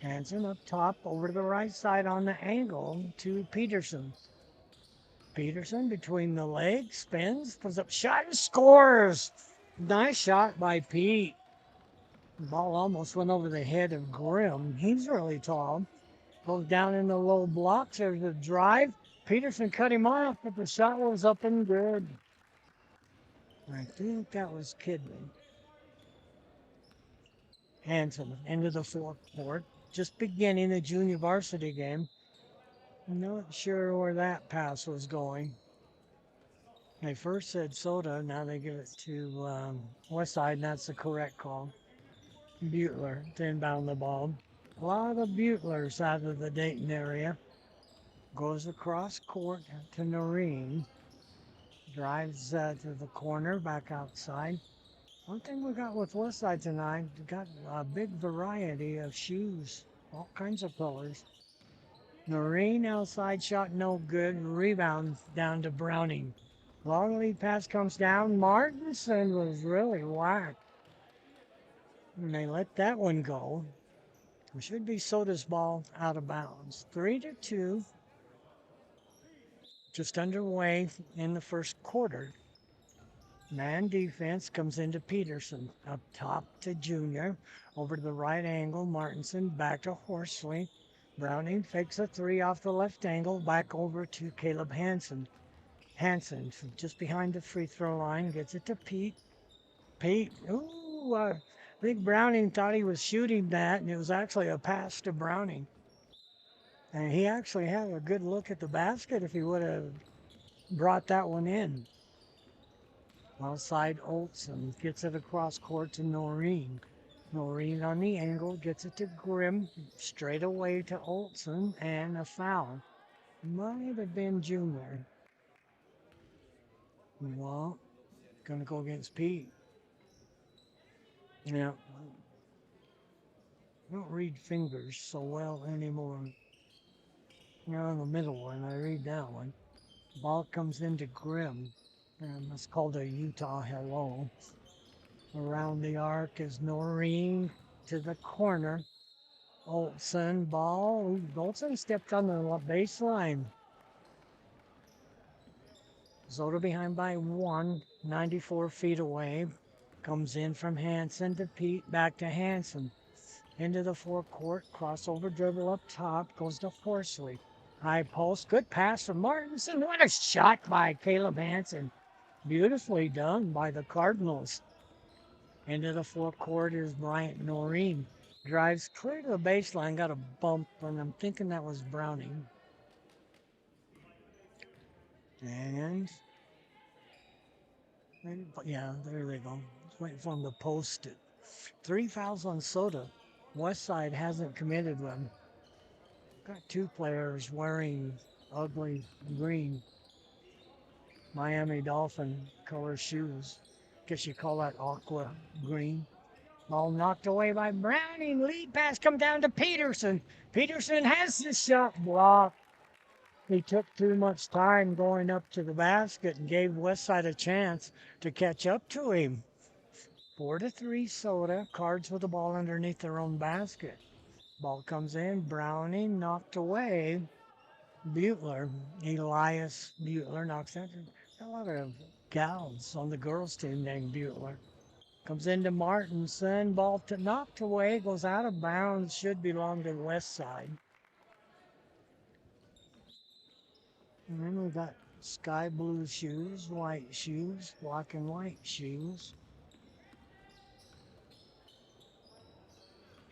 Hansen up top over to the right side on the angle to Peterson. Peterson between the legs, spins, puts up shot and scores. Nice shot by Pete. The ball almost went over the head of Grimm. He's really tall. Goes down in the low blocks. There's a drive. Peterson cut him off, but the shot was up and good. I think that was Kidman. Hanson into the forecourt. Just beginning the junior varsity game. Not sure where that pass was going. They first said Soda, now they give it to Westside, and that's the correct call. Butler to inbound the ball. A lot of Butlers out of the Dayton area. Goes across court to Noreen. Drives to the corner, back outside. One thing we got with Westside tonight, we got a big variety of shoes, all kinds of colors. Noreen outside shot no good. Rebound down to Browning. Long lead pass comes down. Martinson was really whacked. And they let that one go. It should be Soda's ball out of bounds. 3-2. Just underway in the first quarter. Man defense comes into Peterson. Up top to Junior. Over to the right angle. Martinson back to Horsley. Browning fakes a three off the left angle. Back over to Caleb Hansen. Hansen just behind the free throw line. Gets it to Pete. Pete. Ooh, I think Browning thought he was shooting that, and it was actually a pass to Browning. And he actually had a good look at the basket if he would have brought that one in. Outside Olson gets it across court to Noreen. Noreen on the angle gets it to Grimm. Straight away to Olson, and a foul. Might have been Junior. Well, gonna go against Pete. Yeah. I don't read fingers so well anymore. You're on the middle one. I read that one. Ball comes into Grimm. And it's called a Utah hello. Around the arc is Noreen to the corner. Olson ball. Olson stepped on the baseline. Zoda behind by 1, 94 feet away. Comes in from Hansen to Pete, back to Hansen. Into the forecourt, crossover dribble up top, goes to Horsley. High post, good pass from Martinson. What a shot by Caleb Hansen. Beautifully done by the Cardinals. Into the forecourt is Bryant Noreen. Drives clear to the baseline, got a bump, and I'm thinking that was Browning. And yeah, there they go. Just waiting for him to post it. 3 fouls on Soda. Westside hasn't committed one. Got 2 players wearing ugly green Miami Dolphin color shoes. Guess you call that aqua green. Ball knocked away by Browning. Lead pass come down to Peterson. Peterson has the shot blocked. He took too much time going up to the basket and gave Westside a chance to catch up to him. 4-3 Soda. Cards with the ball underneath their own basket. Ball comes in. Browning knocked away. Butler, Elias Butler knocks that. A lot of gals on the girls' team named Butler. Comes into Martinson. Ball knocked away. Goes out of bounds. Should belong to the west side. And then we got sky blue shoes, white shoes, black and white shoes.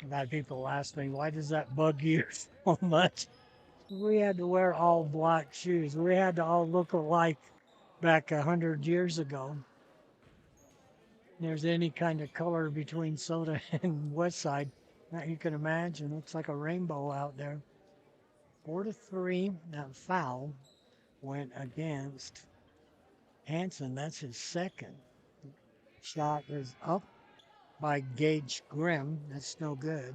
I've had people ask me, why does that bug you so much? We had to wear all black shoes. We had to all look alike back 100 years ago. There's any kind of color between Soda and Westside that you can imagine. Looks like a rainbow out there. 4-3, that foul went against Hansen. That's his second. Shot is up by Gage Grimm. That's no good.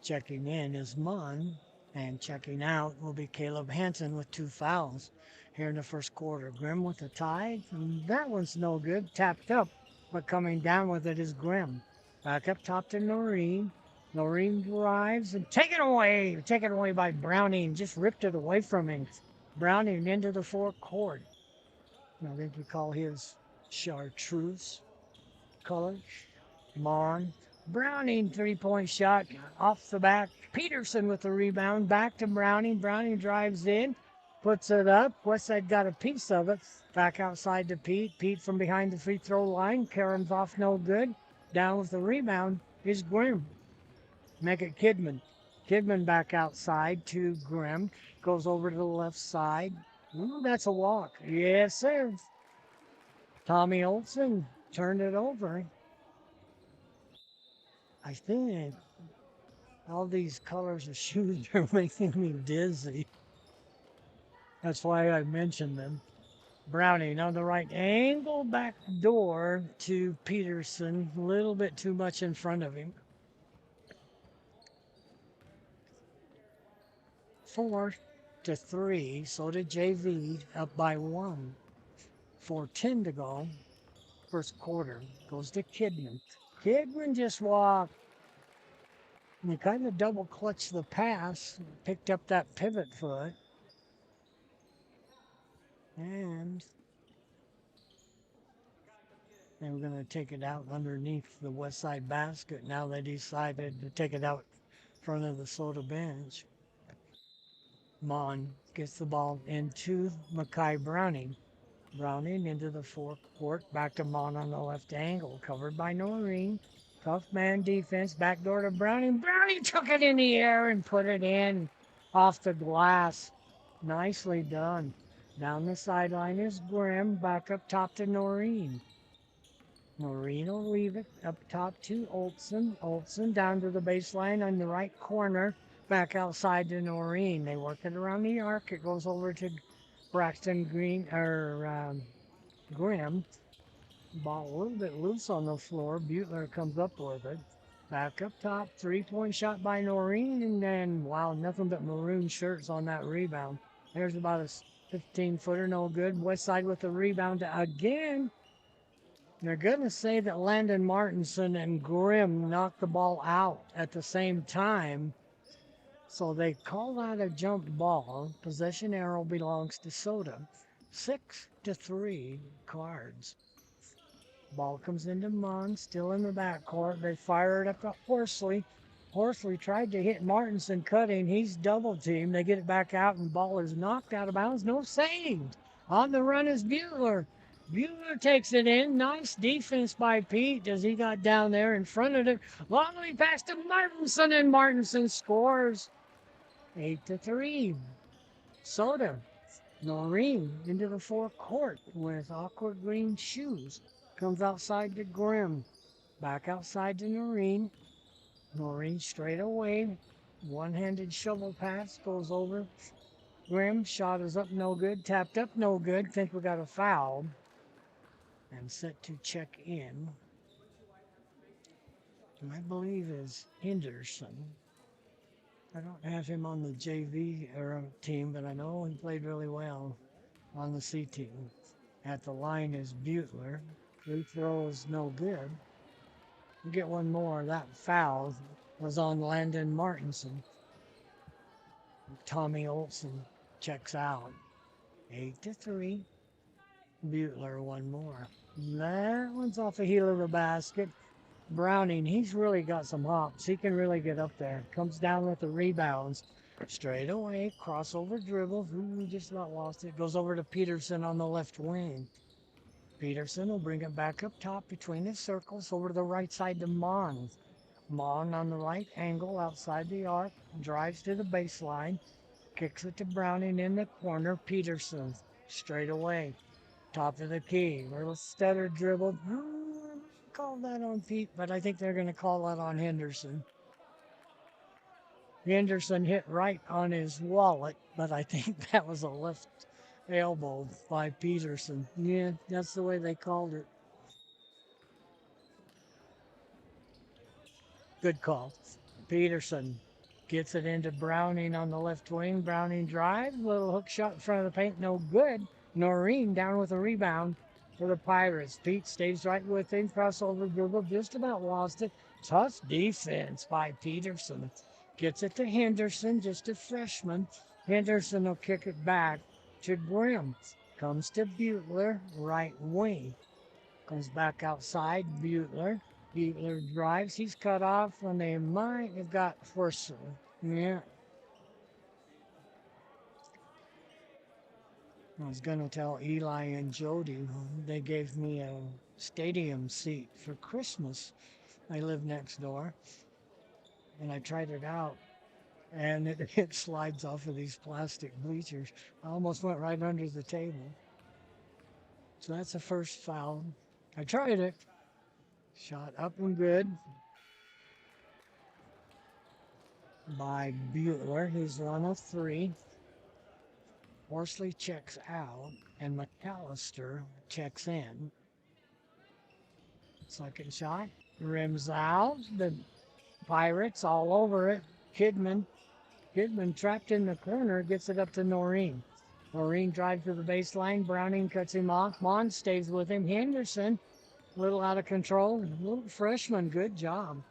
Checking in is Munn. And checking out will be Caleb Hansen with 2 fouls here in the first quarter. Grimm with a tie. And that one's no good. Tapped up but coming down with it is Grimm. Back up top to Noreen. Noreen drives and taken away by Browning. Just ripped it away from him. Browning into the forecourt. I think we call his chartreuse color. Mon. Browning 3-point shot off the back. Peterson with the rebound. Back to Browning. Browning drives in. Puts it up. Westside got a piece of it. Back outside to Pete. Pete from behind the free throw line. Karen's off no good. Down with the rebound is Grimm. Make it Kidman. Kidman back outside to Grimm. Goes over to the left side. Ooh, that's a walk. Yes, sir. Tommy Olson turned it over. I think all these colors of shoes are making me dizzy. That's why I mentioned them. Browning on the right angle back door to Peterson. A little bit too much in front of him. 4-3. So did JV up by 1. 4:10 to go. First quarter goes to Kidman. Kidman just walked. And he kind of double clutched the pass. Picked up that pivot foot. And they were going to take it out underneath the west side basket. Now they decided to take it out in front of the Soda bench. Mon gets the ball into Mackay Browning. Browning into the forecourt. Back to Mon on the left angle. Covered by Noreen. Tough man defense. Backdoor to Browning. Browning took it in the air and put it in off the glass. Nicely done. Down the sideline is Grimm. Back up top to Noreen. Noreen will leave it up top to Olson. Olson down to the baseline on the right corner. Back outside to Noreen. They work it around the arc. It goes over to Braxton Grimm. Ball a little bit loose on the floor. Butler comes up with it. Back up top. 3-point shot by Noreen. And then, wow, nothing but maroon shirts on that rebound. There's about a 15-footer, no good. West side with the rebound again. They're going to say that Landon Martinson and Grimm knocked the ball out at the same time. So they call that a jump ball. Possession arrow belongs to Soda. 6-3 Cards. Ball comes into Mon, still in the backcourt. They fire it up to Horsley. Horsley tried to hit Martinson cutting. He's double teamed. They get it back out and ball is knocked out of bounds. No saved. On the run is Butler. Butler takes it in. Nice defense by Pete as he got down there in front of it. Longley pass to Martinson and Martinson scores. 8-3. Soda. Noreen into the forecourt with awkward green shoes. Comes outside to Grimm. Back outside to Noreen. Noreen straight away. One-handed shovel pass goes over. Grimm shot is up no good. Tapped up no good. Think we got a foul. And set to check in. I believe is Henderson. I don't have him on the JV team, but I know he played really well on the C team. At the line is Butler. Free throw is no good. We get one more. That foul was on Landon Martinson. Tommy Olson checks out. 8-3. Butler one more. That one's off the heel of the basket. Browning, he's really got some hops. He can really get up there. Comes down with the rebounds. Straight away, crossover dribble. Ooh, just about lost it. Goes over to Peterson on the left wing. Peterson will bring it back up top between the circles over to the right side to Mon. Mon on the right angle outside the arc. Drives to the baseline. Kicks it to Browning in the corner. Peterson straight away. Top of the key. Little stutter dribble. Call that on Pete, but I think they're going to call that on Henderson. Henderson hit right on his wallet, but I think that was a left elbow by Peterson. Yeah, that's the way they called it. Good call. Peterson gets it into Browning on the left wing. Browning drives, little hook shot in front of the paint, no good. Noreen down with a rebound. for the Pirates. Pete stays right with him. Crossover dribble, just about lost it. Tough defense by Peterson. Gets it to Henderson, just a freshman. Henderson will kick it back to Grimm. Comes to Butler, right wing. Comes back outside, Butler. Butler drives. He's cut off, and they might have got Forser. Yeah, I was going to tell Eli and Jody they gave me a stadium seat for Christmas. I live next door, and I tried it out, and it slides off of these plastic bleachers. I almost went right under the table. So that's the first foul. I tried it. Shot up and good by Bueller. He's 1 of 3. Horsley checks out, and McAllister checks in. Second shot, rims out. The Pirates all over it. Kidman trapped in the corner, gets it up to Noreen. Noreen drives to the baseline. Browning cuts him off. Mon stays with him. Henderson, a little out of control. Little freshman, good job.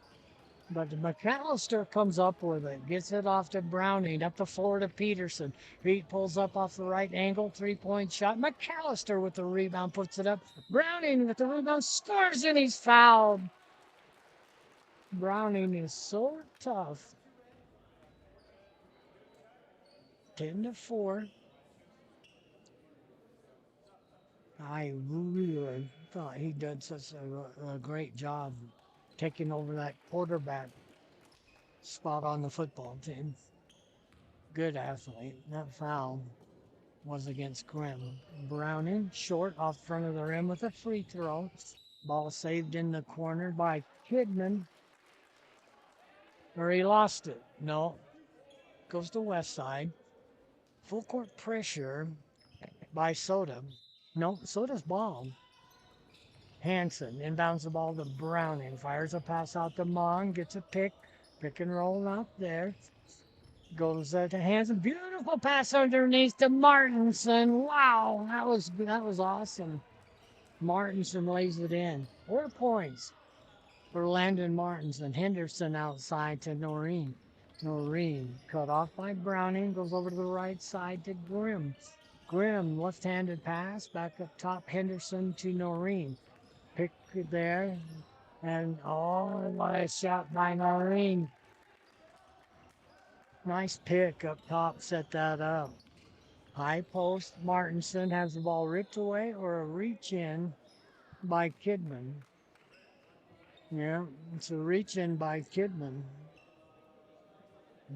But McAllister comes up with it, gets it off to Browning, up the floor to Peterson. Pete pulls up off the right angle, 3-point shot. McAllister with the rebound, puts it up. Browning with the rebound, scores, and he's fouled. Browning is so tough. 10-4. I really thought he did such a great job taking over that quarterback spot on the football team. Good athlete. That foul was against Grimm. Browning, short off front of the rim with a free throw. Ball saved in the corner by Kidman. Or he lost it. No. Goes to West Side. Full court pressure by Soda. No, Soda's ball. Hanson inbounds the ball to Browning. Fires a pass out to Mon. Gets a pick. Pick and roll out there. Goes to Hanson. Beautiful pass underneath to Martinson. Wow, that was awesome. Martinson lays it in. 4 points for Landon Martinson. Henderson outside to Noreen. Noreen cut off by Browning. Goes over to the right side to Grimm. Grimm, left-handed pass. Back up top, Henderson to Noreen. Pick it there. And what a shot by Noreen. Nice pick up top, set that up. High post, Martinson has the ball ripped away or a reach in by Kidman. Yeah, it's a reach in by Kidman.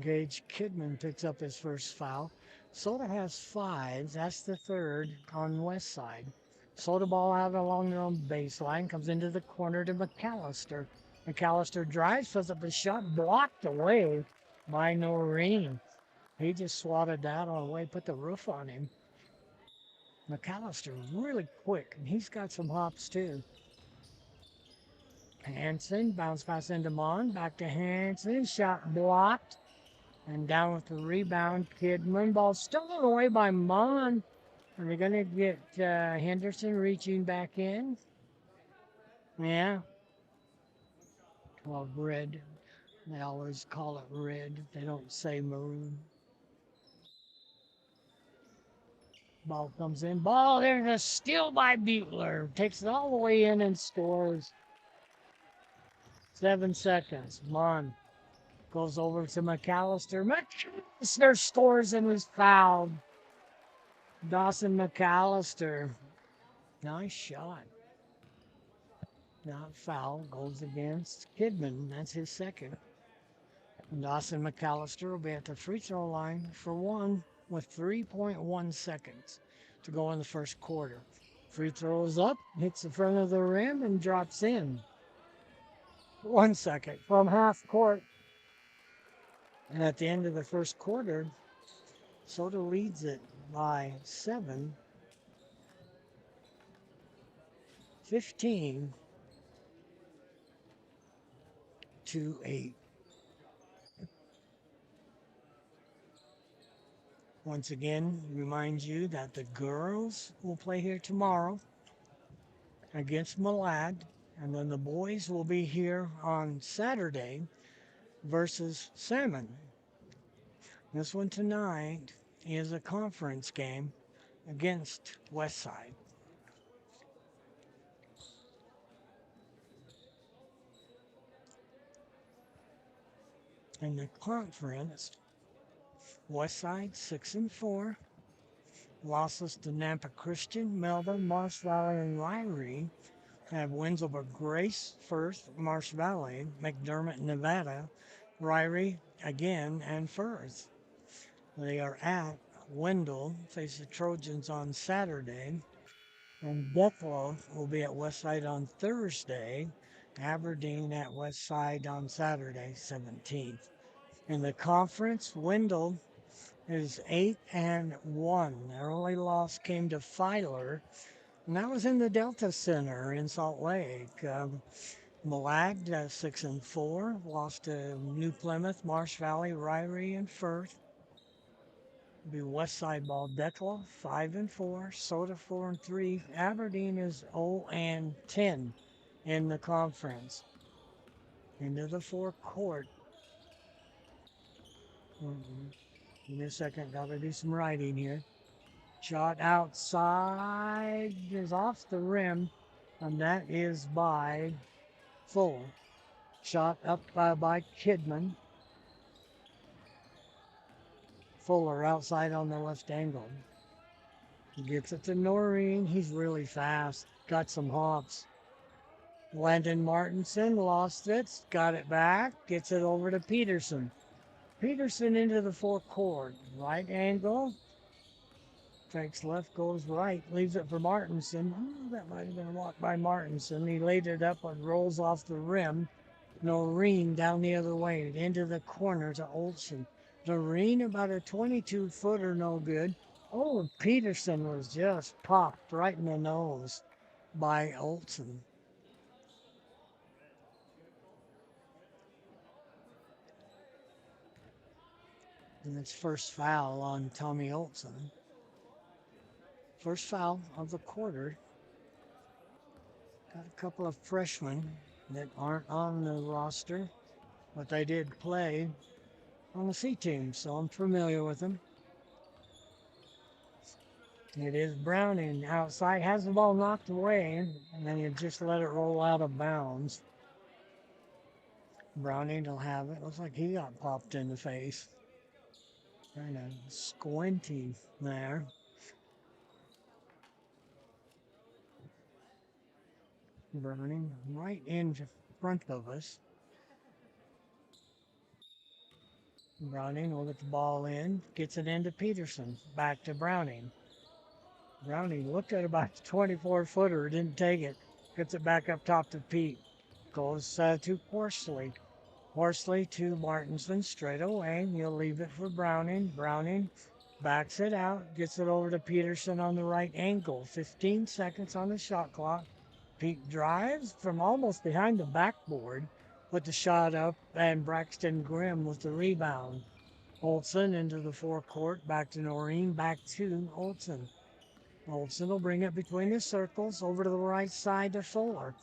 Gage Kidman picks up his first foul. Soda has 5. That's the third on West Side. Soda ball out along their own baseline. Comes into the corner to McAllister. McAllister drives, puts up a shot, blocked away by Noreen. He just swatted that on away, put the roof on him. McAllister really quick, and he's got some hops too. Hanson, bounce pass into Mon, back to Hanson, shot blocked, and down with the rebound, Kidman. Ball stolen away by Mon. Are they going to get Henderson reaching back in? Yeah. 12 red. They always call it red. They don't say maroon. Ball comes in. Ball, there's a steal by Butler. Takes it all the way in and scores. 7 seconds. Mon goes over to McAllister. McAllister scores and is fouled. Dawson McAllister. Nice shot. Not foul. Goes against Kidman. That's his second. And Dawson McAllister will be at the free throw line for 1 with 3.1 seconds to go in the first quarter. Free throws up, hits the front of the rim, and drops in. 1 second from half court. And at the end of the first quarter, Soda leads it by 7, 15 to 8. Once again, remind you that the girls will play here tomorrow. against Malad. And then the boys will be here on Saturday versus Salmon. This one tonight is a conference game against Westside. In the conference, Westside 6-4, losses to Nampa Christian, Melvin, Marsh Valley, and Ryrie have wins over Grace first, Marsh Valley, McDermott, Nevada, Ryrie again, and Firth. They are at Wendell, face the Trojans on Saturday, and Bethel will be at Westside on Thursday, Aberdeen at Westside on Saturday, 17th. In the conference, Wendell is 8-1. Their only loss came to Filer, and that was in the Delta Center in Salt Lake. Malad 6-4, lost to New Plymouth, Marsh Valley, Ryrie, and Firth. Be Westside Ball Bethel 5-4, Soda 4-3. Aberdeen is 0-10 in the conference. Into the forecourt. Give me a second, gotta do some writing here. Shot outside is off the rim, and that is by Fuller. Shot up by Kidman. Fuller outside on the left angle. He gets it to Noreen. He's really fast. Got some hops. Landon Martinson lost it. Got it back. Gets it over to Peterson. Peterson into the forecourt. Right angle. Takes left, goes right. Leaves it for Martinson. That might have been a walk by Martinson. He laid it up and rolls off the rim. Noreen down the other way. Into the corner to Olsen. Noreen about a 22-footer, no good. Oh, Peterson was just popped right in the nose by Olsen. And it's first foul on Tommy Olsen. First foul of the quarter. Got a couple of freshmen that aren't on the roster, but they did play on the C team, so I'm familiar with them. It is Browning outside, has the ball knocked away, and then you just let it roll out of bounds. Browning will have it. Looks like he got popped in the face. Kind of squinty there. Browning right in front of us. Browning will get the ball in, gets it into Peterson. Back to Browning. Browning looked at about the 24-footer, didn't take it. Gets it back up top to Pete. Goes to Horsley. Horsley to Martinson straight away. He'll leave it for Browning. Browning backs it out. Gets it over to Peterson on the right angle. 15 seconds on the shot clock. Pete drives from almost behind the backboard. Put the shot up, and Braxton Grimm with the rebound. Olsen into the forecourt. Back to Noreen. Back to Olsen. Olsen will bring it between the circles over to the right side to Fuller.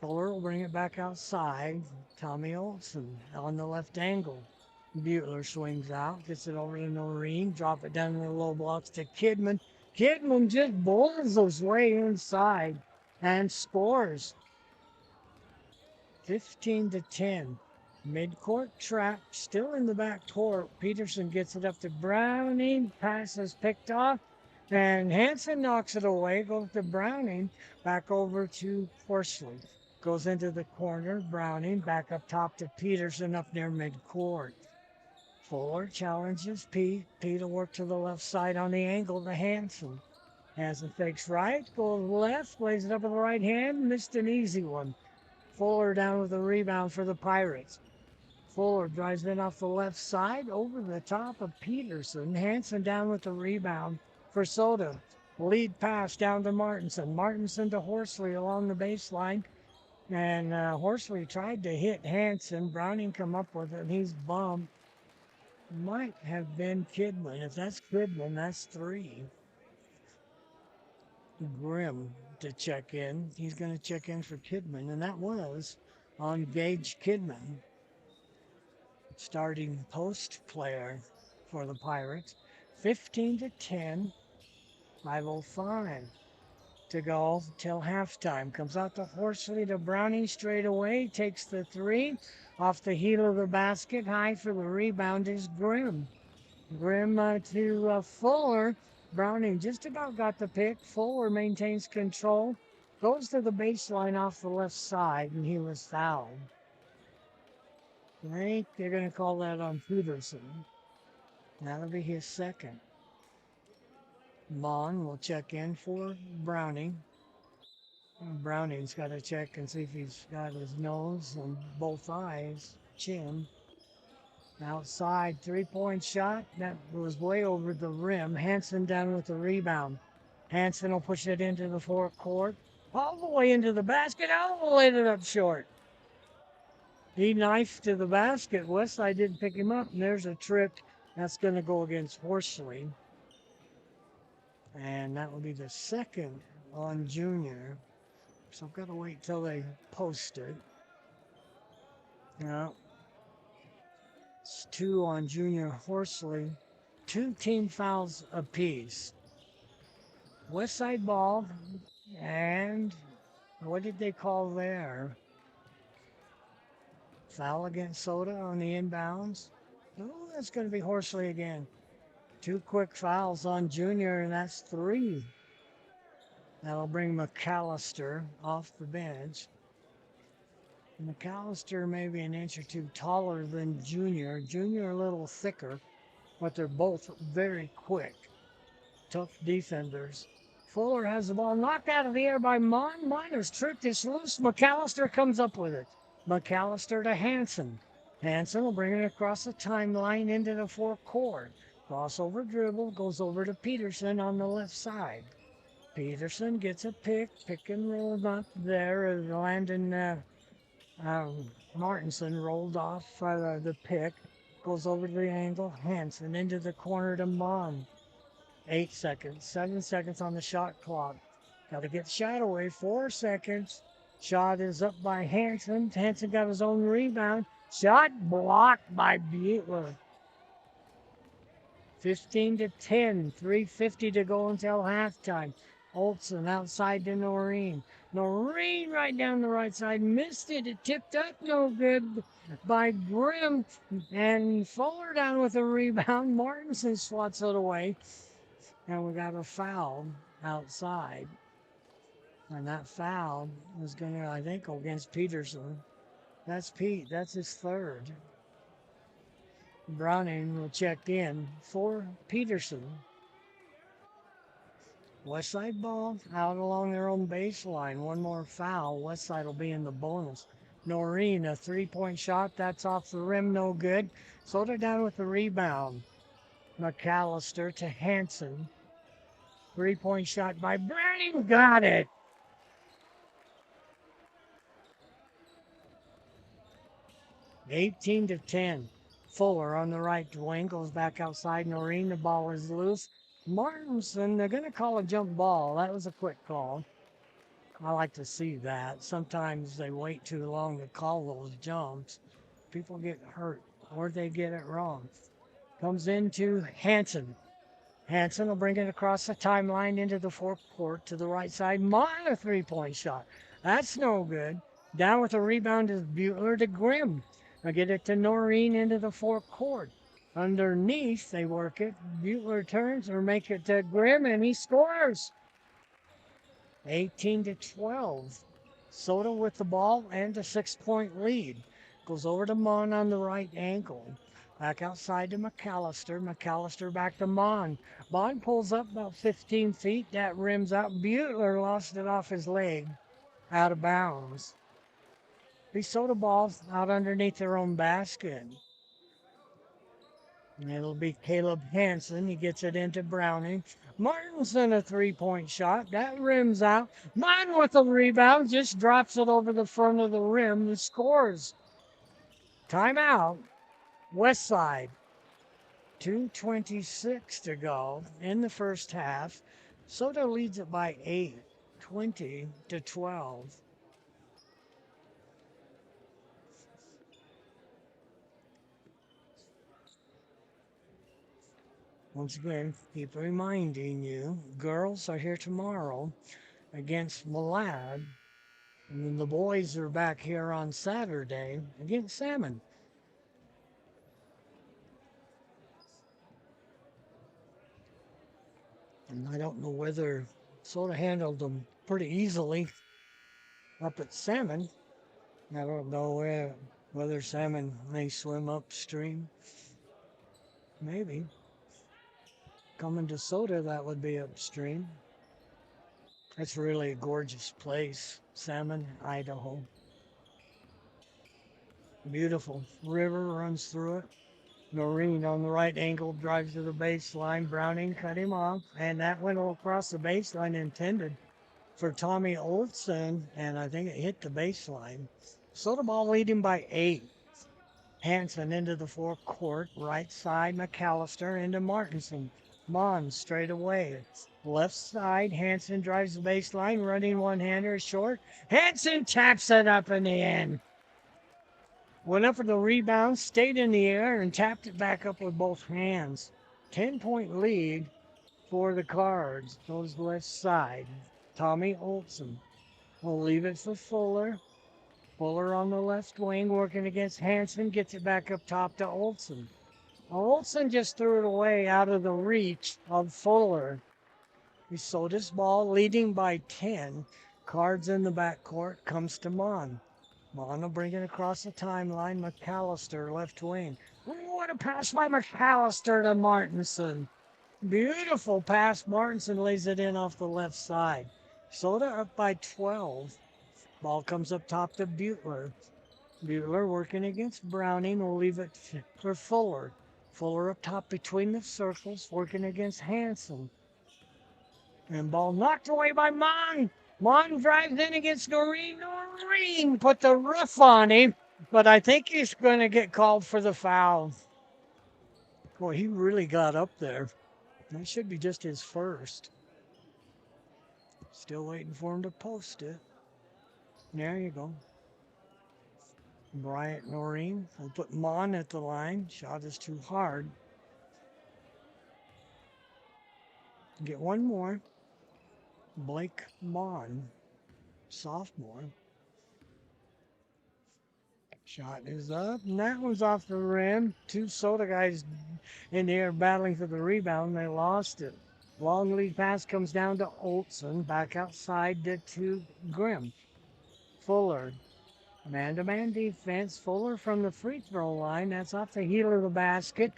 Fuller will bring it back outside. Tommy Olsen on the left angle. Butler swings out, gets it over to Noreen, drop it down in the low blocks to Kidman. Kidman just bowls his way inside and scores. 15-10. Midcourt trap, still in the back court. Peterson gets it up to Browning. Pass is picked off. And Hanson knocks it away. Goes to Browning. Back over to Horsley. Goes into the corner. Browning back up top to Peterson up near midcourt. Fuller challenges Pete. Pete will work to the left side on the angle to Hanson. Hanson fakes right, goes left, lays it up with the right hand, missed an easy one. Fuller down with the rebound for the Pirates. Fuller drives in off the left side over the top of Peterson. Hanson down with the rebound for Soda. Lead pass down to Martinson. Martinson to Horsley along the baseline. And Horsley tried to hit Hanson. Browning come up with it. He's bumped. Might have been Kidman. If that's Kidman, that's 3. Grimm to check in. He's going to check in for Kidman, and that was on Gage Kidman, starting post player for the Pirates. 15-10, 5:05 to go till halftime. Comes out to Horsley to Browning straight away, takes the three off the heel of the basket. High for the rebound is Grimm. Grimm to Fuller. Browning just about got the pick. Fuller maintains control. Goes to the baseline off the left side, and he was fouled. I think they're going to call that on Peterson. That'll be his second. Mon will check in for Browning. Browning's got to check and see if he's got his nose and both eyes, chin. Outside 3-point shot. That was way over the rim. Hanson down with the rebound. Hanson will push it into the forecourt. All the way into the basket. Oh, laid it up short. He knifed to the basket. Westside didn't pick him up. And there's a trip. That's going to go against Horsley. And that will be the second on Junior. So I've got to wait till they post it. No. It's 2 on Junior Horsley. 2 team fouls apiece. Westside ball. And what did they call there? Foul against Soda on the inbounds. Oh, that's going to be Horsley again. 2 quick fouls on Junior, and that's 3. That'll bring McAllister off the bench. McAllister maybe an inch or 2 taller than Junior. Junior a little thicker, but they're both very quick. Tough defenders. Fuller has the ball knocked out of the air by Mon. Mon has tripped this loose. McAllister comes up with it. McAllister to Hanson. Hanson will bring it across the timeline into the forecourt. Crossover dribble goes over to Peterson on the left side. Peterson gets a pick and roll not there. Landon Martinson rolled off the pick. Goes over to the angle. Hanson into the corner to Mon. 8 seconds, 7 seconds on the shot clock. Got to get shot away. 4 seconds. Shot is up by Hanson. Hanson got his own rebound. Shot blocked by Butler. 15-10. 3:50 to go until halftime. Olsen outside to Noreen. Noreen right down the right side. Missed it. It tipped up no good by Grimm. And Fuller down with a rebound. Martinson swats it away. And we got a foul outside. And that foul is going to, I think, go against Peterson. That's Pete. That's his third. Browning will check in for Peterson. Westside ball out along their own baseline. One more foul. Westside will be in the bonus. Noreen, a 3-point shot. That's off the rim. No good. Soda down with the rebound. McAllister to Hanson. 3-point shot by Browning. Got it. 18-10. Fuller on the right wing goes back outside. Noreen, the ball is loose. Martinson, they're going to call a jump ball. That was a quick call. I like to see that. Sometimes they wait too long to call those jumps. People get hurt or they get it wrong. Comes into Hanson. Hanson will bring it across the timeline into the forecourt to the right side. Mon, a 3-point shot. That's no good. Down with the rebound is Butler to Grimm. They'll get it to Noreen into the forecourt. Underneath, they work it. Butler turns or make it to Grimm, and he scores. 18-12. Soda with the ball and a 6-point lead. Goes over to Mon on the right ankle. Back outside to McAllister. McAllister back to Mon. Mon pulls up about 15 feet. That rims out. Butler lost it off his leg. Out of bounds. These Soda balls out underneath their own basket. And it'll be Caleb Hanson. He gets it into Browning. Martinson, a 3-point shot. That rims out. Mon with the rebound. Just drops it over the front of the rim and scores. Timeout. West side. 2:26 to go in the first half. Soda leads it by 8. 20-12. Once again, keep reminding you, girls are here tomorrow against Malad, and then the boys are back here on Saturday against Salmon. And I don't know whether sort of handled them pretty easily up at Salmon. I don't know whether Salmon may swim upstream. Maybe. Coming to Soda, that would be upstream. It's really a gorgeous place. Salmon, Idaho. Beautiful. River runs through it. Noreen on the right angle drives to the baseline. Browning cut him off, and that went across the baseline intended for Tommy Olson, and I think it hit the baseline. Soda ball leading by 8. Hanson into the forecourt, right side McAllister into Martinson. Mons straight away. Left side, Hanson drives the baseline, running one-hander short. Hanson taps it up in the end. Went up for the rebound, stayed in the air, and tapped it back up with both hands. 10-point lead for the Cards. Goes left side. Tommy Olson will leave it for Fuller. Fuller on the left wing working against Hanson. Gets it back up top to Olson. Olson just threw it away out of the reach of Fuller. He sold his ball leading by 10. Cards in the backcourt comes to Mon. Mon will bring it across the timeline. McAllister left wing. What a pass by McAllister to Martinson. Beautiful pass. Martinson lays it in off the left side. Soda up by 12. Ball comes up top to Butler. Butler working against Browning will leave it for Fuller. Fuller up top between the circles working against Hanson. And ball knocked away by Mon. Mon drives in against Noreen. Noreen put the roof on him, but I think he's going to get called for the foul. Boy, he really got up there. That should be just his first. Still waiting for him to post it. There you go. Bryant Noreen will put Mon at the line. Shot is too hard. Get one more. Blake Mon, sophomore. Shot is up, and that one's off the rim. Two Soda guys in the air battling for the rebound. They lost it. Long lead pass comes down to Olson. Back outside to Grimm. Fuller. Man-to-man defense. Fuller from the free throw line. That's off the heel of the basket.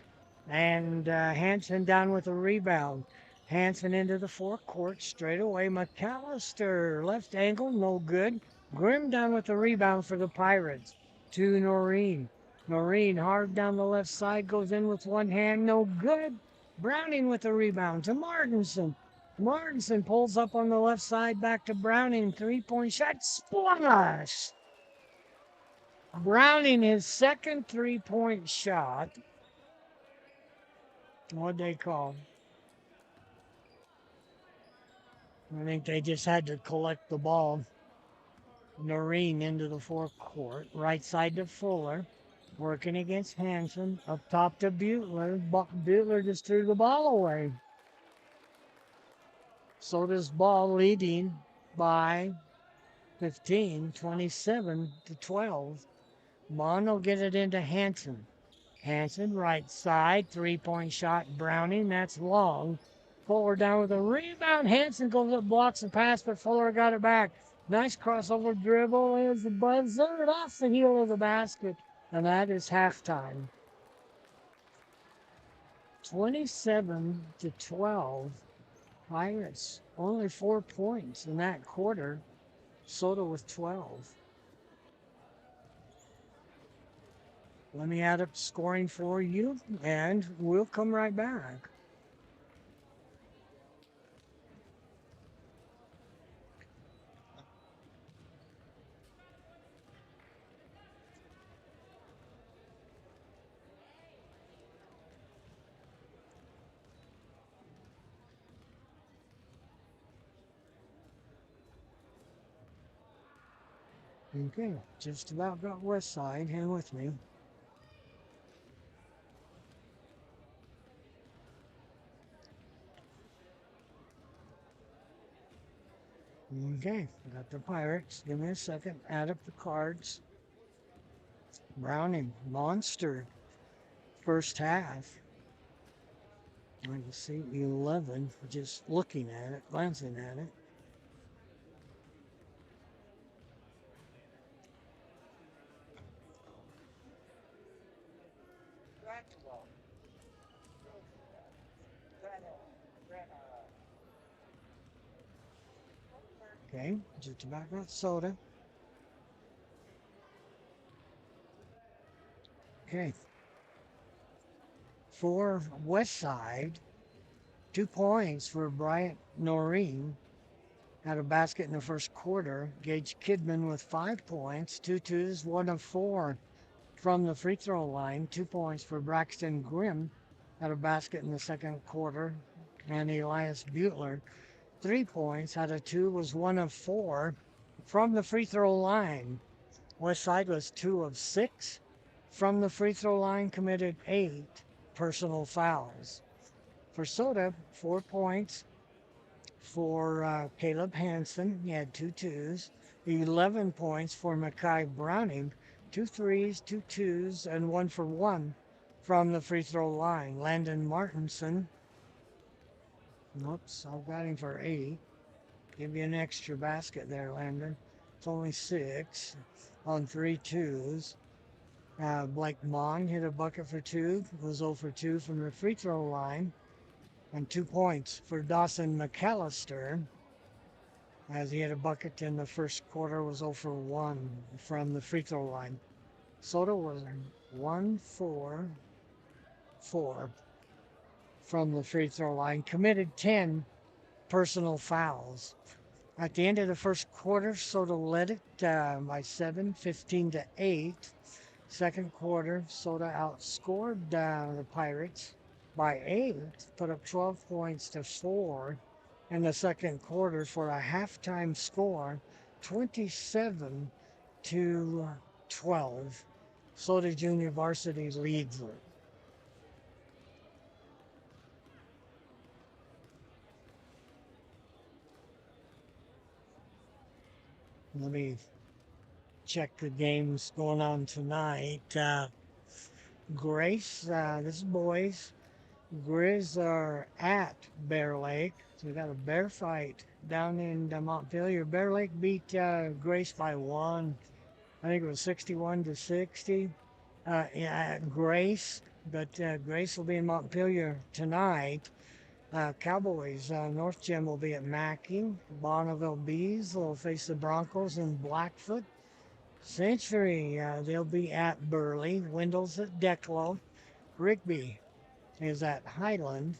And Hanson down with a rebound. Hanson into the forecourt straight away. McAllister, left angle, no good. Grimm down with the rebound for the Pirates. To Noreen. Noreen hard down the left side, goes in with one hand, no good. Browning with the rebound to Martinson. Martinson pulls up on the left side, back to Browning. 3-point shot, splash! Browning, his second 3-point shot. What'd they call? I think they just had to collect the ball. Noreen into the forecourt. Right side to Fuller. Working against Hanson. Up top to Butler. Butler just threw the ball away. So this ball leading by 15, 27-12. Mon will get it into Hanson. Hanson, right side, 3-point shot, Browning, that's long. Fuller down with a rebound. Hanson goes up, blocks the pass, but Fuller got it back. Nice crossover dribble. There's the buzzer off the heel of the basket. And that is halftime. 27-12. Pirates only 4 points in that quarter. Soda with 12. Let me add up scoring for you, and we'll come right back. Okay, just about got west side. Hang with me. Okay, got the Pirates. Give me a second. Add up the cards. Browning, monster. First half. I can see 11 just looking at it, glancing at it. Okay, just about got soda. Okay, for West Side, 2 points for Bryant Noreen. Had a basket in the first quarter. Gage Kidman with 5 points, two twos, one of four from the free throw line. 2 points for Braxton Grimm. Had a basket in the second quarter. And Elias Butler, 3 points, had a two, was one of four from the free throw line. West Side was two of six from the free throw line, committed 8 personal fouls. For Soda, 4 points for Caleb Hansen. He had two twos. 11 points for Makai Browning. Two threes, two twos, and one for one from the free throw line. Landon Martinson. Oops, I've got him for 8. Give you an extra basket there, Landon. It's only 6 on 3 twos. Blake Mon hit a bucket for 2. Was 0 for 2 from the free throw line. And 2 points for Dawson McAllister, as he had a bucket in the first quarter, was 0 for 1 from the free throw line. Soda was 1 for 4 from the free throw line, committed 10 personal fouls. At the end of the first quarter, Soda led it by 7, 15-8. Second quarter, Soda outscored the Pirates by 8, put up 12 points to 4 in the second quarter for a halftime score, 27-12. Soda Junior Varsity leads it. Let me check the games going on tonight. Grace, this is boys. Grizz are at Bear Lake. So we got a bear fight down in Montpelier. Bear Lake beat Grace by 1. I think it was 61-60. Yeah, Grace, but Grace will be in Montpelier tonight. Cowboys, North Gym will be at Mackey. Bonneville Bees will face the Broncos in Blackfoot. Century, they'll be at Burley. Windles at Declo. Rigby is at Highland.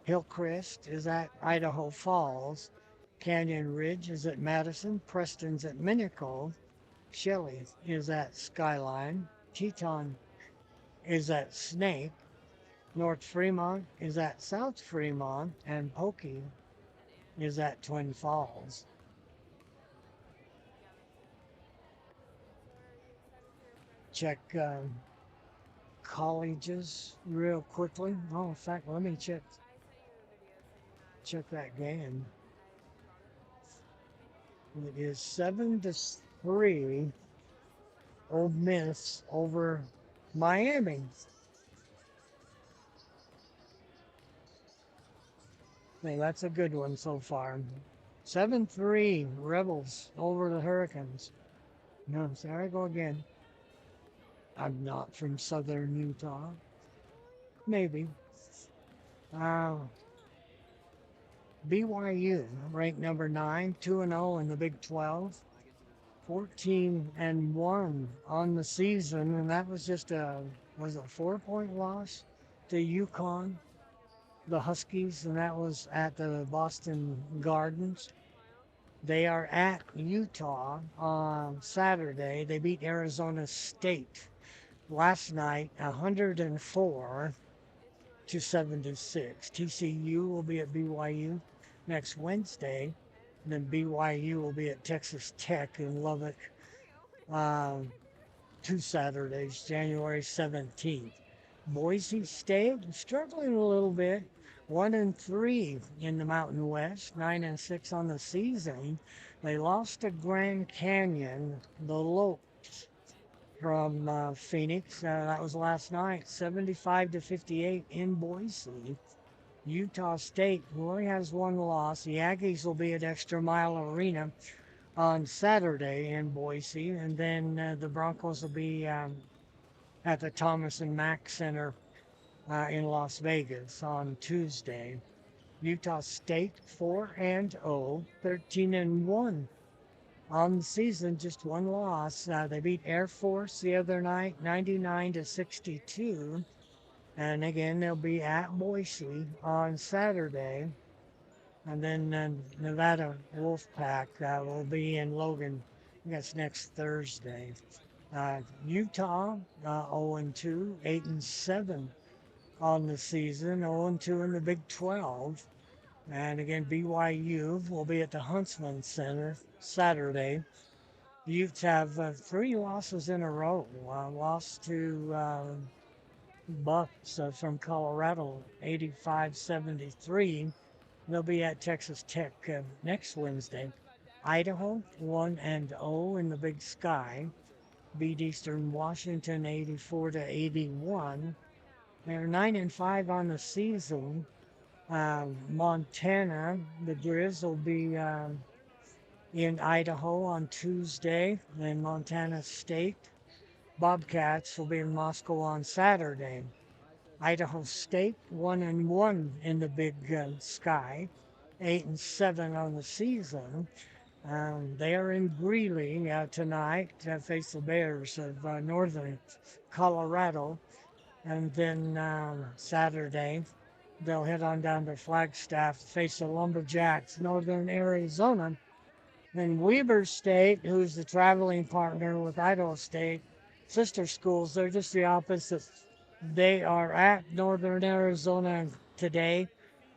Hillcrest is at Idaho Falls. Canyon Ridge is at Madison. Preston's at Minico. Shelley is at Skyline. Teton is at Snake. North Fremont is at South Fremont. And Pokey is at Twin Falls. Check colleges real quickly. Oh, in fact, let me check that game. It is 7-3. Ole Miss over Miami. Hey, that's a good one so far. 7-3 Rebels over the Hurricanes. No, there I go again. I'm not from southern Utah. Maybe. Uh, BYU ranked number 9, 2-0 in the Big 12. 14-1 on the season, and that was just was a 4-point loss to UConn, the Huskies, and that was at the Boston Gardens. They are at Utah on Saturday. They beat Arizona State last night, 104-76. TCU will be at BYU next Wednesday. And then BYU will be at Texas Tech in Lubbock Um, 2 Saturdays, January 17th. Boise State struggling a little bit. 1-3 in the Mountain West, 9-6 on the season. They lost to Grand Canyon, the Lopes from Phoenix. That was last night, 75-58 in Boise. Utah State only has one loss. The Aggies will be at Extra Mile Arena on Saturday in Boise, and then the Broncos will be at the Thomas and Mack Center in Las Vegas on Tuesday. Utah State 4-0, 13-1 on the season, just one loss. They beat Air Force the other night, 99-62, and again they'll be at Boise on Saturday. And then Nevada Wolfpack will be in Logan. I guess next Thursday. Utah 0-2, 8-7 on the season, 0-2 in the Big 12. And again, BYU will be at the Huntsman Center Saturday. The Utes have 3 losses in a row. Lost to Bucks from Colorado, 85-73. They'll be at Texas Tech next Wednesday. Idaho 1-0 in the Big Sky. Beat Eastern Washington 84-81. They're 9-5 on the season. Montana, the Grizz will be in Idaho on Tuesday. Then Montana State Bobcats will be in Moscow on Saturday. Idaho State 1-1 in the Big Sky, 8-7 on the season. They are in Greeley tonight to face the Bears of Northern Colorado. And then Saturday, they'll head on down to Flagstaff to face the Lumberjacks, Northern Arizona. And Weber State, who's the traveling partner with Idaho State, sister schools, they're just the opposite. They are at Northern Arizona today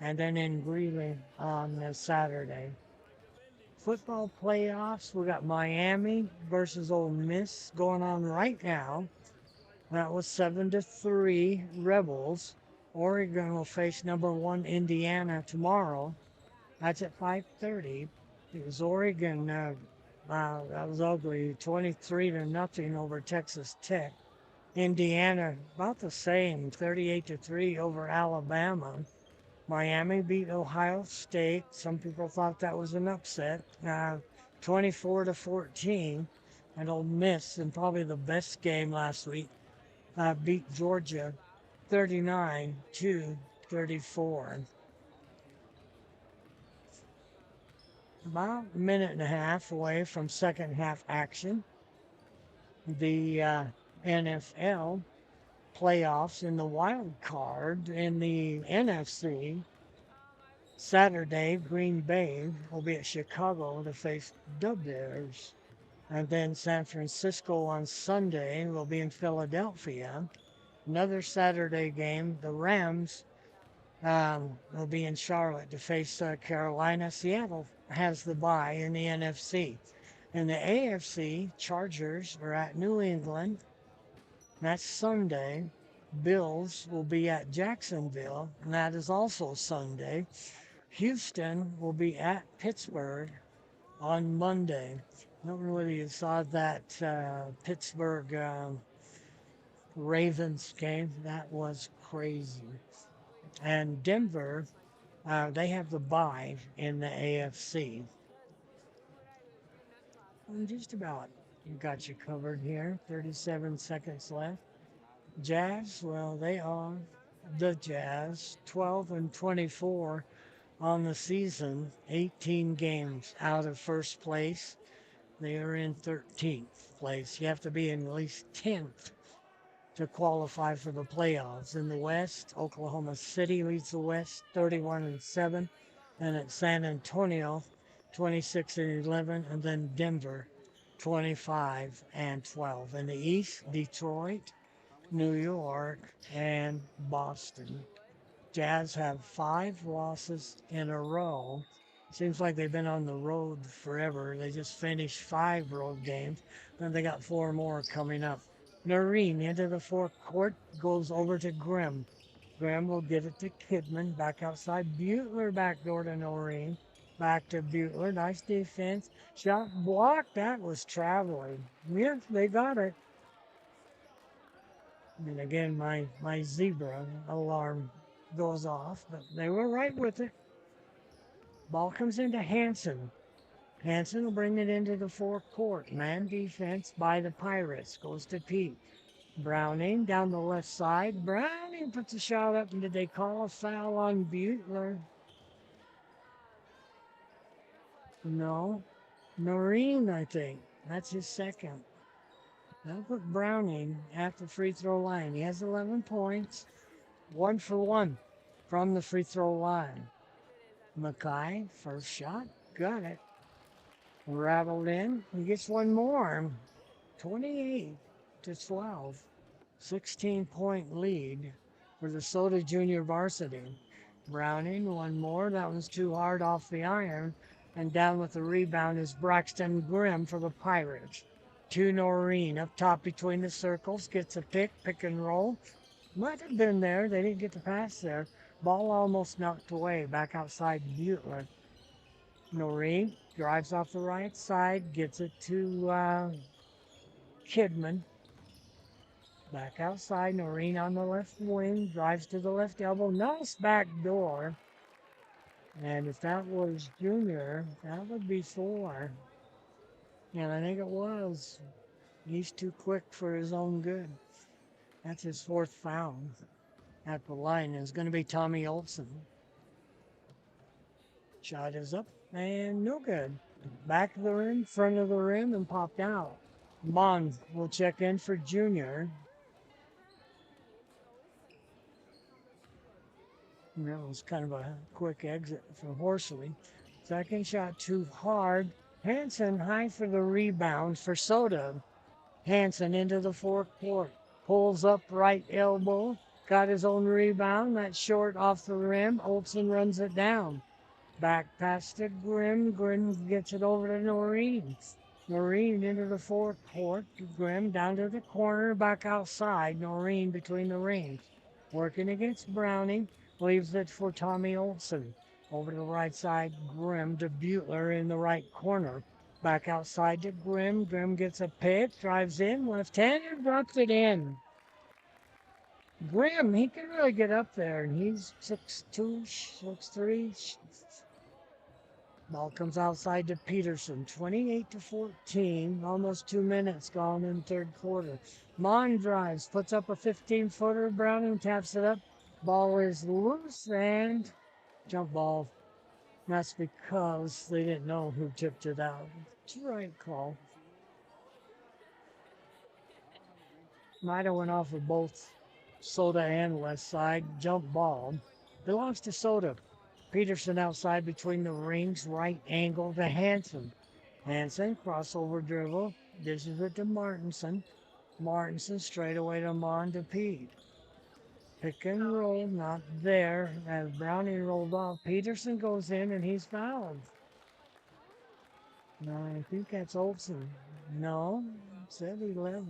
and then in Greeley on Saturday. Football playoffs, we got Miami versus Ole Miss going on right now. That was 7-3 Rebels. Oregon will face number 1 Indiana tomorrow. That's at 5:30. It was Oregon. That was ugly. 23-0 over Texas Tech. Indiana about the same, 38-3 over Alabama. Miami beat Ohio State. Some people thought that was an upset. 24-14. And Ole Miss, and probably the best game last week, beat Georgia 39-34. About a minute and a half away from second half action. The NFL playoffs in the wild card in the NFC. Saturday, Green Bay will be at Chicago to face the Bears. And then San Francisco on Sunday will be in Philadelphia. Another Saturday game, the Rams will be in Charlotte to face Carolina. Seattle has the bye in the NFC. In the AFC, Chargers are at New England. That's Sunday. Bills will be at Jacksonville, and that is also Sunday. Houston will be at Pittsburgh on Monday. I don't know whether you saw that Pittsburgh Ravens game. That was crazy. And Denver, they have the bye in the AFC. And just about got you covered here. 37 seconds left. Jazz, well, they are the Jazz, 12-24 on the season, 18 games out of first place. They are in 13th place. You have to be in at least 10th to qualify for the playoffs. In the West, Oklahoma City leads the West 31-7, and at San Antonio 26-11, and then Denver 25-12. In the East, Detroit, New York, and Boston. Jazz have 5 losses in a row. Seems like they've been on the road forever. They just finished 5 road games. Then they got 4 more coming up. Noreen into the forecourt goes over to Grimm. Grimm will get it to Kidman. Back outside. Butler backdoor to Noreen. Back to Butler. Nice defense. Shot blocked. That was traveling. Yes, they got it. And again, my zebra alarm goes off, but they were right with it. Ball comes into Hanson. Hanson will bring it into the forecourt. Man defense by the Pirates. Goes to Pete. Browning down the left side. Browning puts a shot up, and did they call a foul on Butler? No. Noreen, I think. That's his second. That'll put Browning at the free throw line. He has 11 points. 1 for 1 from the free throw line. Mackay, first shot. Got it. Rattled in. He gets one more. 28-12. 16-point lead for the Soda Junior Varsity. Browning, one more. That one's too hard off the iron. And down with the rebound is Braxton Grimm for the Pirates. To Noreen up top between the circles. Gets a pick and roll. Might have been there. They didn't get the pass there. Ball almost knocked away. Back outside Butler. Noreen drives off the right side. Gets it to Kidman. Back outside, Noreen on the left wing, drives to the left elbow, nice back door. And if that was Junior, that would be 4. And I think it was. He's too quick for his own good. That's his 4th foul at the line. It's going to be Tommy Olson. Shot is up and no good. Back of the rim, front of the rim, and popped out. Bond will check in for Junior. And that was kind of a quick exit from Horsley. Second shot too hard. Hanson high for the rebound for Soda. Hanson into the forecourt. Pulls up right elbow. Got his own rebound. That's short off the rim. Olsen runs it down. Back past to Grimm. Grimm gets it over to Noreen. Noreen into the forecourt. Grimm down to the corner. Back outside. Noreen between the rings. Working against Browning. Leaves it for Tommy Olsen. Over to the right side, Grimm to Butler in the right corner. Back outside to Grimm. Grimm gets a pick, drives in, left-handed, drops it in. Grimm, he can really get up there, and he's 6'2", 6'3". Ball comes outside to Peterson, 28-14, almost 2 minutes gone in third quarter. Mon drives, puts up a 15-footer, Browning taps it up. Ball is loose and jump ball. That's because they didn't know who tipped it out. It's the right call. Might have went off of both Soda and West Side. Jump ball. Belongs to Soda. Peterson outside between the rings. Right angle to Hanson. Hanson, crossover dribble. Dishes it to Martinson. Martinson straight away to Mon to Pete. Pick and roll, not there. As Browning rolled off, Peterson goes in and he's fouled. No, I think that's Olsen. No, it said 11.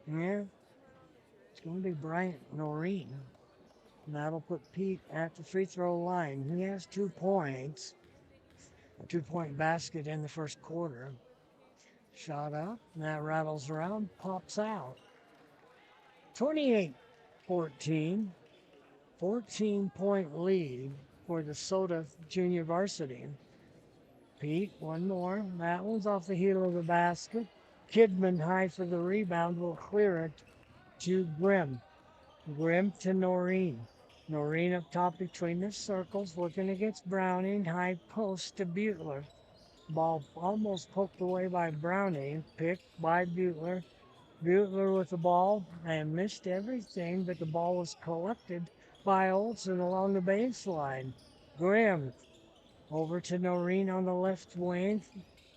Yeah, it's going to be Bryant Noreen. That'll put Pete at the free throw line. He has 2 points. A 2-point basket in the first quarter. Shot up, and that rattles around, pops out. 28-14. 14-point lead for the Soda Junior Varsity. Pete, one more. That one's off the heel of the basket. Kidman high for the rebound will clear it to Grimm. Grimm to Noreen. Noreen up top between the circles, working against Browning. High post to Butler. Ball almost poked away by Browning. Picked by Butler. Butler with the ball and missed everything, but the ball was collected by Olsen along the baseline. Grimm over to Noreen on the left wing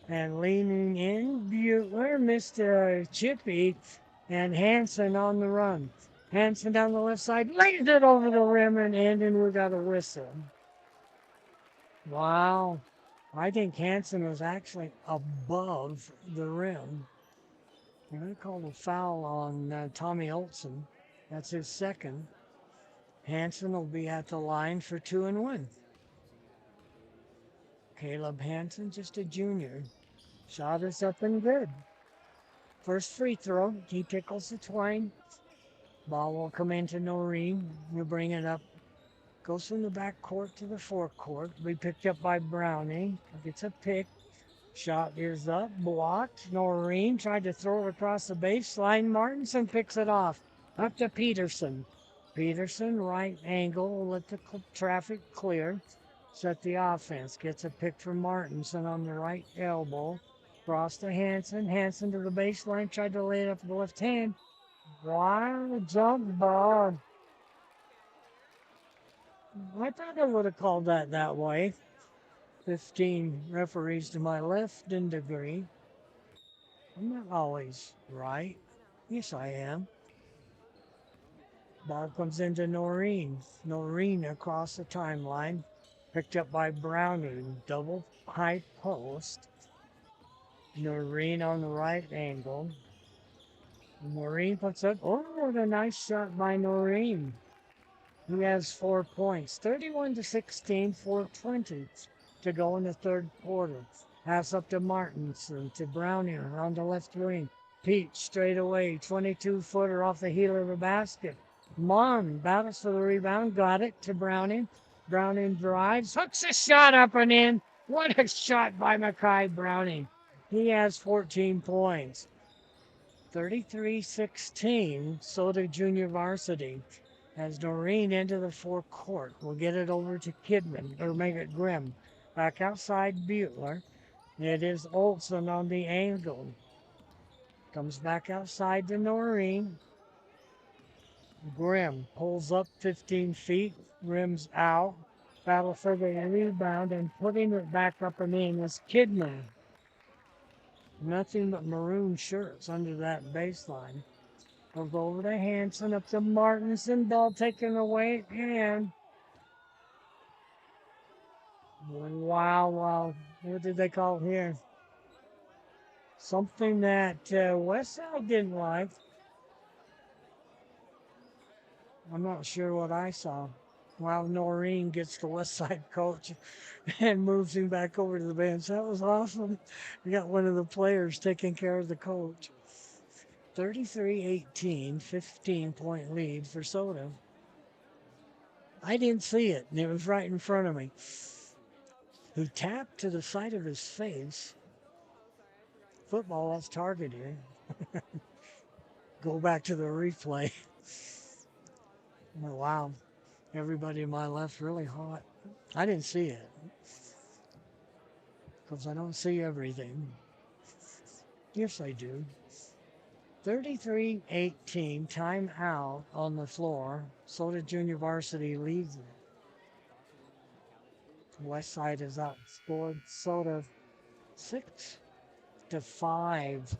and leaning in. Butler missed a chippy and Hanson on the run. Hanson down the left side, lays it over the rim and in, and we got a whistle. Wow. I think Hansen was actually above the rim. They're going to call a foul on Tommy Olson. That's his second. Hansen will be at the line for 2-1. Caleb Hansen, just a junior. Shot is up and good. First free throw, he tickles the twine. Ball will come into Noreen. We'll bring it up. Goes from the back court to the forecourt. Be picked up by Browning. Gets a pick. Shot is up, blocked. Noreen tried to throw it across the baseline. Martinson picks it off. Up to Peterson. Peterson, right angle, will let the traffic clear. Set the offense. Gets a pick from Martinson on the right elbow. Cross to Hansen. Hansen to the baseline. Tried to lay it up with the left hand. Wild jump ball. I thought I would have called that way. 15 referees to my left didn't agree. I'm not always right. Yes, I am. Ball comes into Noreen. Noreen across the timeline. Picked up by Browning. Double high post. Noreen on the right angle. Noreen puts up. Oh, what a nice shot by Noreen. He has 4 points. 31-16, 4:20 to go in the third quarter. Pass up to Martinson, to Browning on the left wing. Pete straight away, 22-footer off the heel of the basket. Mon battles for the rebound, got it to Browning. Browning drives, hooks a shot up and in. What a shot by Makai Browning. He has 14 points. 33-16, Soda Junior Varsity. As Noreen into the forecourt, we'll get it over to Kidman, or make it Grimm. Back outside Butler. It is Olson on the angle. Comes back outside to Noreen. Grimm pulls up 15 feet, rims out. Battle for the rebound and putting it back up and in is Kidman. Nothing but maroon shirts under that baseline. We'll go over to Hansen, up to Martinson, ball taken away, and wow. What did they call here? Something that Westside didn't like. I'm not sure what I saw. Wow, Noreen gets the Westside coach and moves him back over to the bench. That was awesome. We got one of the players taking care of the coach. 33-18, 15-point lead for Soda. I didn't see it, and it was right in front of me. Who tapped to the side of his face. Football, that's targeted. Go back to the replay. Oh, wow. Everybody in my left really hot. I didn't see it because I don't see everything. Yes, I do. 33-18, timeout on the floor. Soda Junior Varsity leads it. West Side is outscored Soda 6-5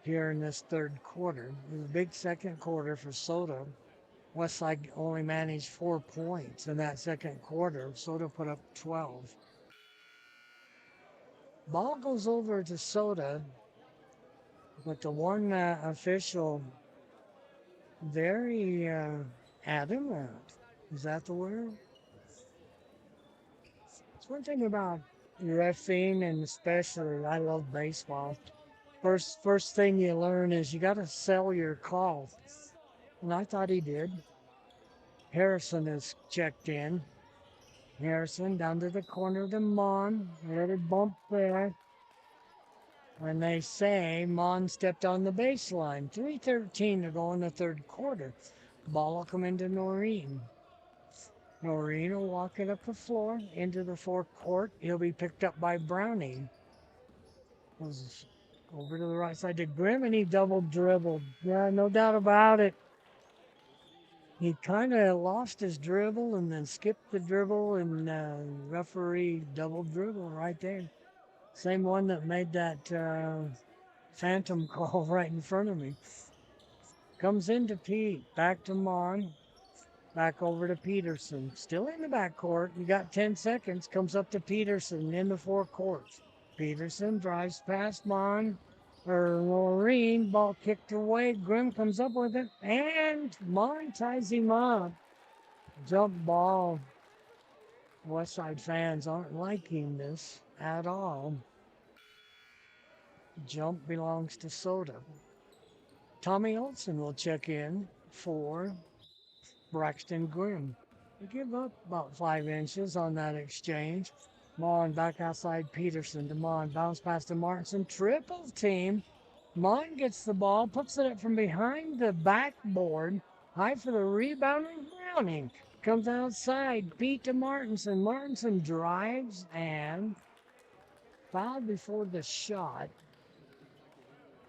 here in this third quarter. It was a big second quarter for Soda. Westside only managed 4 points in that second quarter. Soda put up 12. Ball goes over to Soda, but the one official very adamant. Is that the word? It's one thing about reffing, and especially I love baseball. First thing you learn is you got to sell your call, and I thought he did. Harrison is checked in. Harrison down to the corner to Mon. Let it bump there. And they say Mon stepped on the baseline. 3:13 to go in the third quarter. Ball will come into Noreen. Noreen will walk it up the floor into the forecourt. He'll be picked up by Browning. Goes over to the right side to Grimm, and he double dribbled. Yeah, no doubt about it. He kind of lost his dribble and then skipped the dribble, and referee double dribble right there. Same one that made that phantom call right in front of me. Comes into Pete, back to Mon. Back over to Peterson. Still in the backcourt. You got 10 seconds. Comes up to Peterson in the forecourt. Peterson drives past Maureen. Ball kicked away. Grimm comes up with it. And Mon ties him up. Jump ball. Westside fans aren't liking this at all. Jump belongs to Soda. Tommy Olson will check in for Braxton Grimm. We give up about 5 inches on that exchange. Mon back outside Peterson to Mon. Bounce pass to Martinson. Triple team. Mon gets the ball, puts it up from behind the backboard. High for the rebound. Browning comes outside. Beat to Martinson. Martinson drives and fouled before the shot.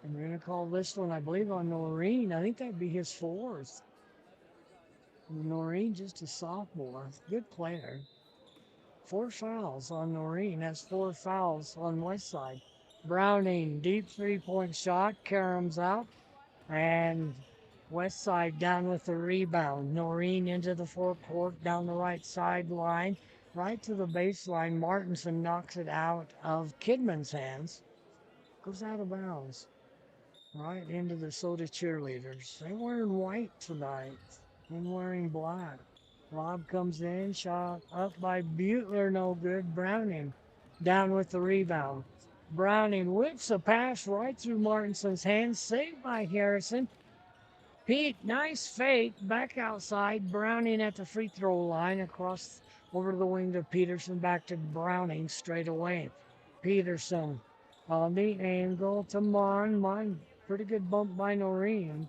And we're going to call this one, I believe, on Noreen. I think that'd be his fourth. Noreen, just a sophomore. Good player. 4 fouls on Noreen. That's 4 fouls on Westside. Browning, deep 3-point shot. Karam's out. And Westside down with the rebound. Noreen into the forecourt, down the right sideline. Right to the baseline. Martinson knocks it out of Kidman's hands. Goes out of bounds. Right into the Soda cheerleaders. They're wearing white tonight. And wearing black. Lob comes in, shot up by Butler, no good. Browning down with the rebound. Browning whips a pass right through Martinson's hands, saved by Harrison. Pete, nice fake, back outside. Browning at the free throw line, across over to the wing to Peterson, back to Browning straight away. Peterson on the angle to Mon. Pretty good bump by Noreen.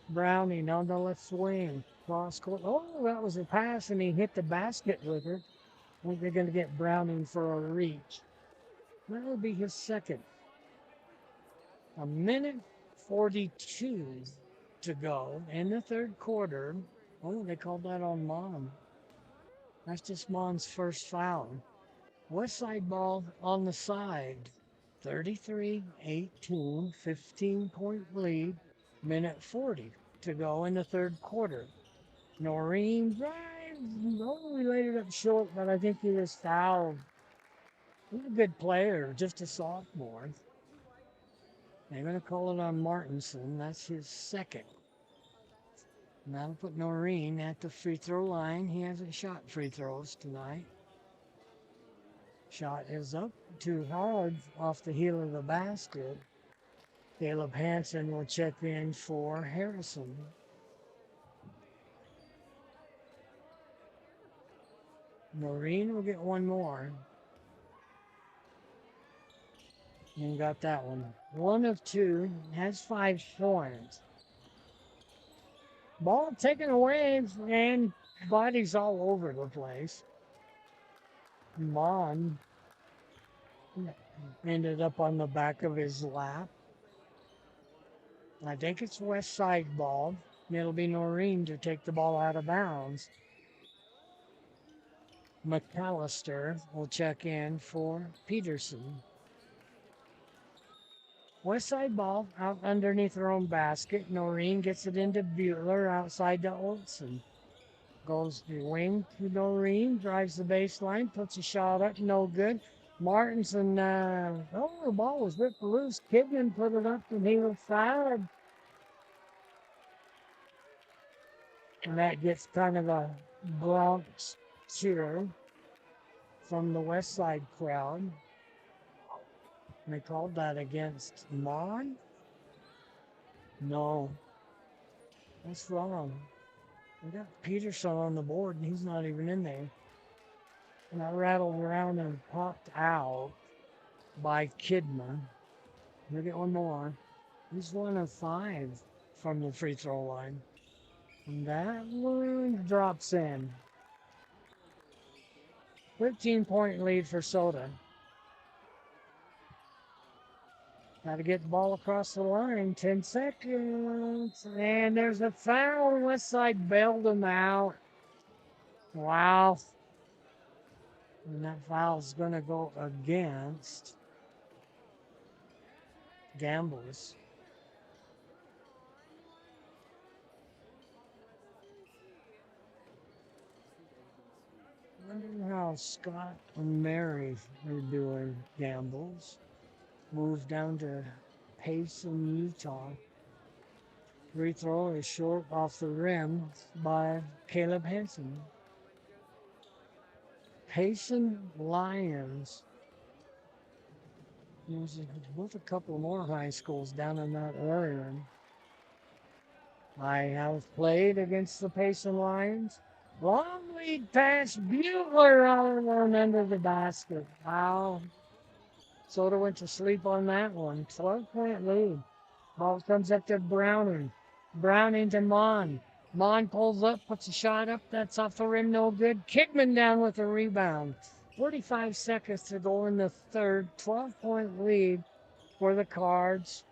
Browning on the left wing. Cross court. Oh, that was a pass, and he hit the basket with it. I think they're going to get Browning for a reach. That will be his second. 1:42 to go in the third quarter. Oh, they called that on Mon. That's just Mon's first foul. Westside ball on the side. 33-18, 15-point lead. 1:40 to go in the third quarter. Noreen drives. Oh, we laid it up short, but I think he was fouled. He's a good player, just a sophomore. They're going to call it on Martinson. That's his second. And that'll put Noreen at the free throw line. He hasn't shot free throws tonight. Shot is up too hard off the heel of the basket. Caleb Hansen will check in for Harrison. Noreen will get one more. And got that one. 1 of 2, has 5 points. Ball taken away, and bodies all over the place. Mon ended up on the back of his lap. I think it's West Side ball. It'll be Noreen to take the ball out of bounds. McAllister will check in for Peterson. West Side ball out underneath their own basket. Noreen gets it into Butler outside to Olson. Goes the wing to Noreen, drives the baseline, puts a shot up, no good. Martinson, the ball was ripped loose. Kidman put it up and he was fouled. And that gets kind of a Bronx cheer from the West Side crowd. And they called that against Mon? No. That's wrong. We got Peterson on the board and he's not even in there. And I rattled around and popped out by Kidman. We'll get one more. He's 1 of 5 from the free throw line. And that one drops in. 15-point lead for Soda. Got to get the ball across the line. 10 seconds. And there's a foul. Westside bailed him out. Wow. And that foul's going to go against Gambles. Wonder how Scott and Mary are doing. Gambles moved down to Payson, Utah. Free throw is short off the rim by Caleb Henson. Payson Lions. There's both a couple more high schools down in that area. I have played against the Payson Lions. Long lead pass, Butler on one end of the basket. Wow. Soda went to sleep on that one. 12-point lead. Ball comes up to Browning. Browning to Mon. Mon pulls up, puts a shot up. That's off the rim, no good. Kidman down with a rebound. 45 seconds to go in the third. 12-point lead for the Cards.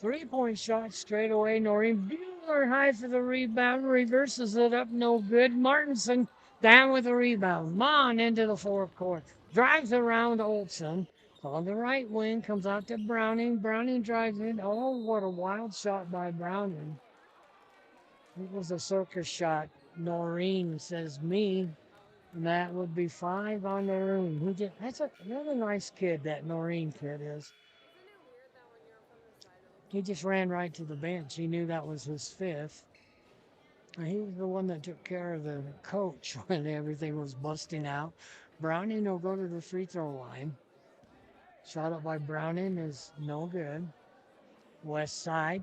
3-point shot straight away. Noreen Bueller high for the rebound. Reverses it up, no good. Martinson down with the rebound. Mon into the forecourt. Drives around Olsen. On the right wing, comes out to Browning. Browning drives in. Oh, what a wild shot by Browning. It was a circus shot. Noreen says me. And that would be 5 on Noreen. That's another nice kid, that Noreen kid is. He just ran right to the bench. He knew that was his fifth. And he was the one that took care of the coach when everything was busting out. Browning will go to the free throw line. Shot up by Browning is no good. West Side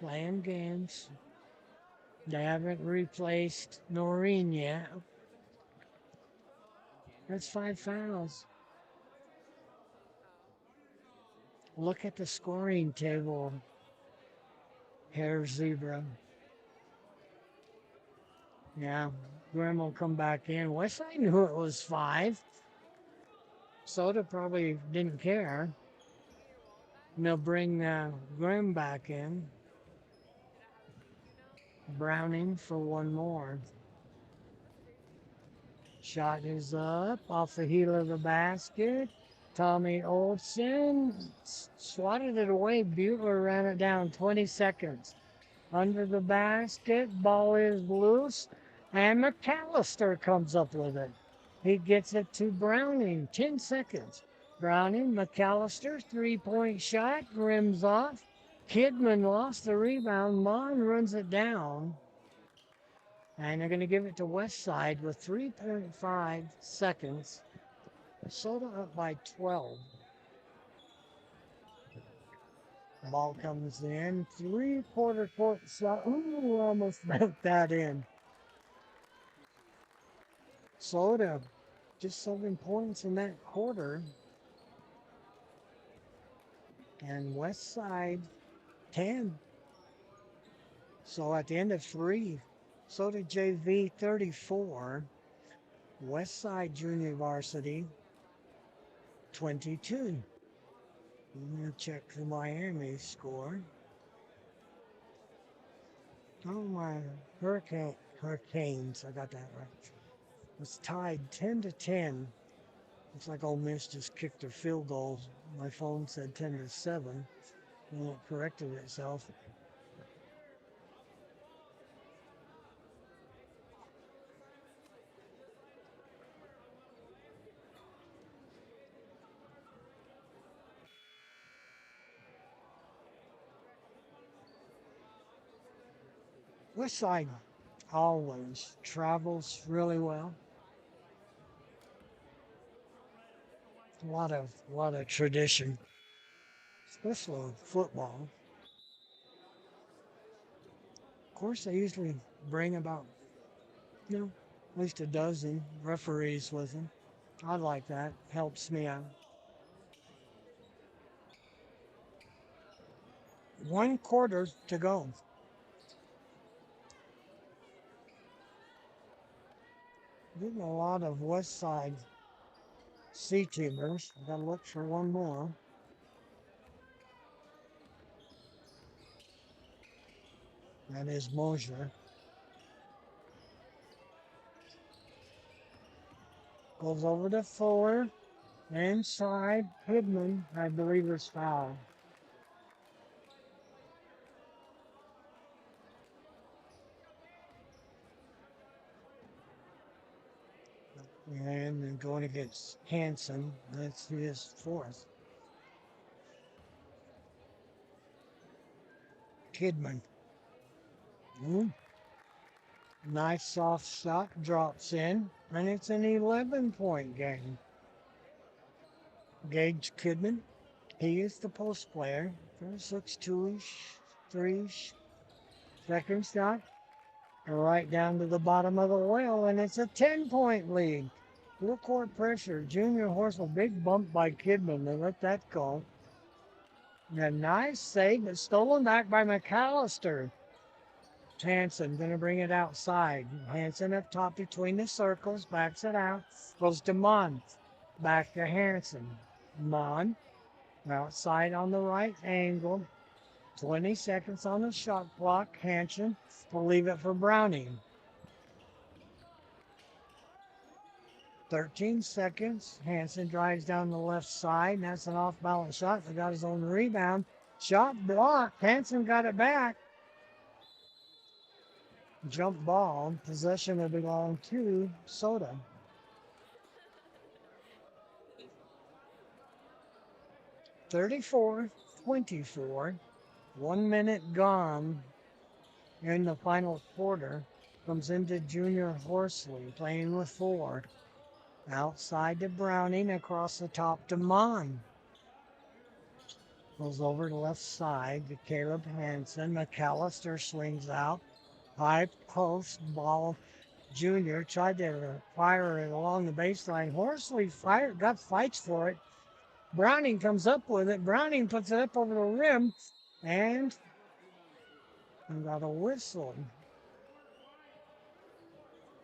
playing games. They haven't replaced Noreen yet. That's 5 fouls. Look at the scoring table. Hair Zebra. Yeah, Graham will come back in. Westside knew it was 5. Soda probably didn't care. And they'll bring Graham back in. Browning for one more. Shot is up off the heel of the basket. Tommy Olsen swatted it away. Butler ran it down 20 seconds. Under the basket, ball is loose, and McAllister comes up with it. He gets it to Browning, 10 seconds. Browning, McAllister, 3-point shot, rims off. Kidman lost the rebound. Mon runs it down. And they're going to give it to Westside with 3.5 seconds. Soda up by 12. Ball comes in. 3/4 court shot. Ooh, almost bent that in. Soda just 7 points in that quarter. And Westside 10. So at the end of 3, Soda JV 34. Westside Junior Varsity 22. I'm going to check the Miami score. Oh, my Hurricanes, I got that right. It's tied 10-10. Looks like Ole Miss just kicked their field goal. My phone said 10-7, and it corrected itself. Westside always travels really well. A lot of tradition, especially football. Of course, they usually bring about, at least a dozen referees with them. I like that. Helps me out. 1/4 to go. Getting a lot of West Side C teamers. I gotta look for one more. That is Mosier. Goes over to Fuller. Inside, Hidman, I believe, is fouled. And then going against Hanson. That's his fourth. Kidman. Ooh, nice soft shot drops in, and it's an 11-point game. Gage Kidman, he is the post player for 6-2-ish, 3-ish. Second shot, right down to the bottom of the well, and it's a 10-point lead. Full court pressure. Junior Horse, a big bump by Kidman. They let that go. And a nice save, but stolen back by McAllister. Hanson going to bring it outside. Hanson up top between the circles, backs it out. Goes to Mon. Back to Hanson. Mon outside on the right angle. 20 seconds on the shot clock. Hanson will leave it for Browning. 13 seconds. Hanson drives down the left side. And that's an off-balance shot. He got his own rebound. Shot blocked. Hanson got it back. Jump ball. Possession will belong to Soda. 34-24. 1 minute gone in the final quarter. Comes into Junior Horsley playing with 4. Outside to Browning, across the top to Mon. Goes over to left side to Caleb Hanson. McAllister swings out. High post ball. Junior tried to fire it along the baseline. Horsley fights for it. Browning comes up with it. Browning puts it up over the rim and got a whistle.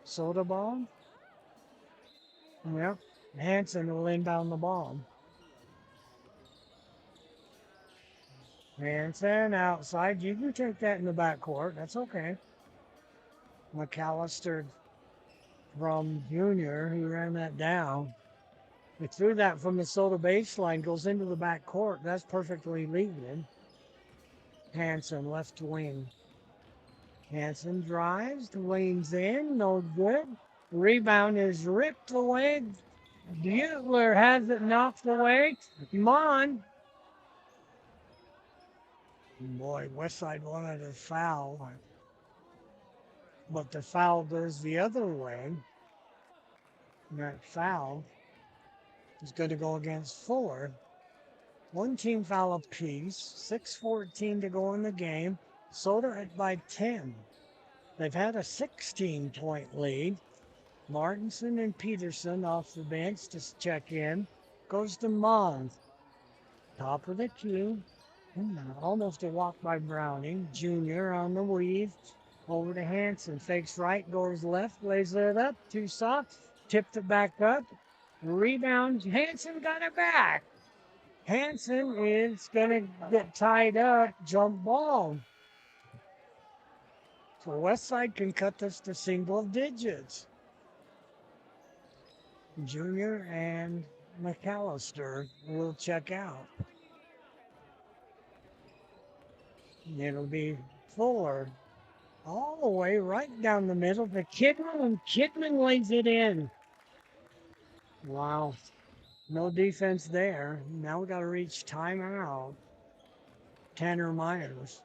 Soda ball. Yep. Hanson will inbound the ball. Hanson outside. You can take that in the backcourt. That's okay. McAllister from Junior, who ran that down. He threw that from the Soda baseline, goes into the backcourt. That's perfectly legal. Hanson left wing. Hanson drives, leans in, no good. Rebound is ripped away. Butler has it knocked away. Mon. Boy, Westside wanted a foul, but the foul goes the other way. And that foul is going to go against Fuller. 1 team foul apiece. 6:14 to go in the game. Soda at by 10. They've had a 16-point lead. Martinson and Peterson off the bench to check in. Goes to Mon. Top of the queue. Almost a walk by Browning. Junior on the weave. Over to Hanson. Fakes right, goes left, lays it up. Too soft. Tipped it back up. Rebound. Hanson got it back. Hanson is going to get tied up. Jump ball. So Westside can cut this to single digits. Junior and McAllister will check out. It'll be Fuller all the way right down the middle to Kidman, and Kidman lays it in. Wow. No defense there. Now we got to reach timeout. Tanner Myers.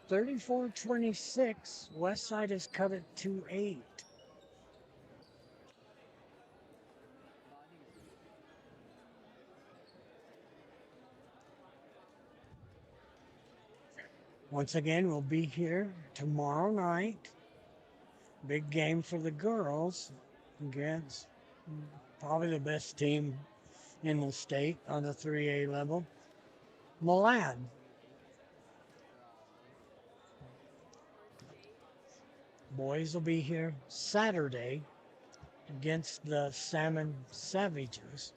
34-26. Westside has cut it to 8. Once again, we'll be here tomorrow night. Big game for the girls against probably the best team in the state on the 3A level, Malad. Boys will be here Saturday against the Salmon Savages.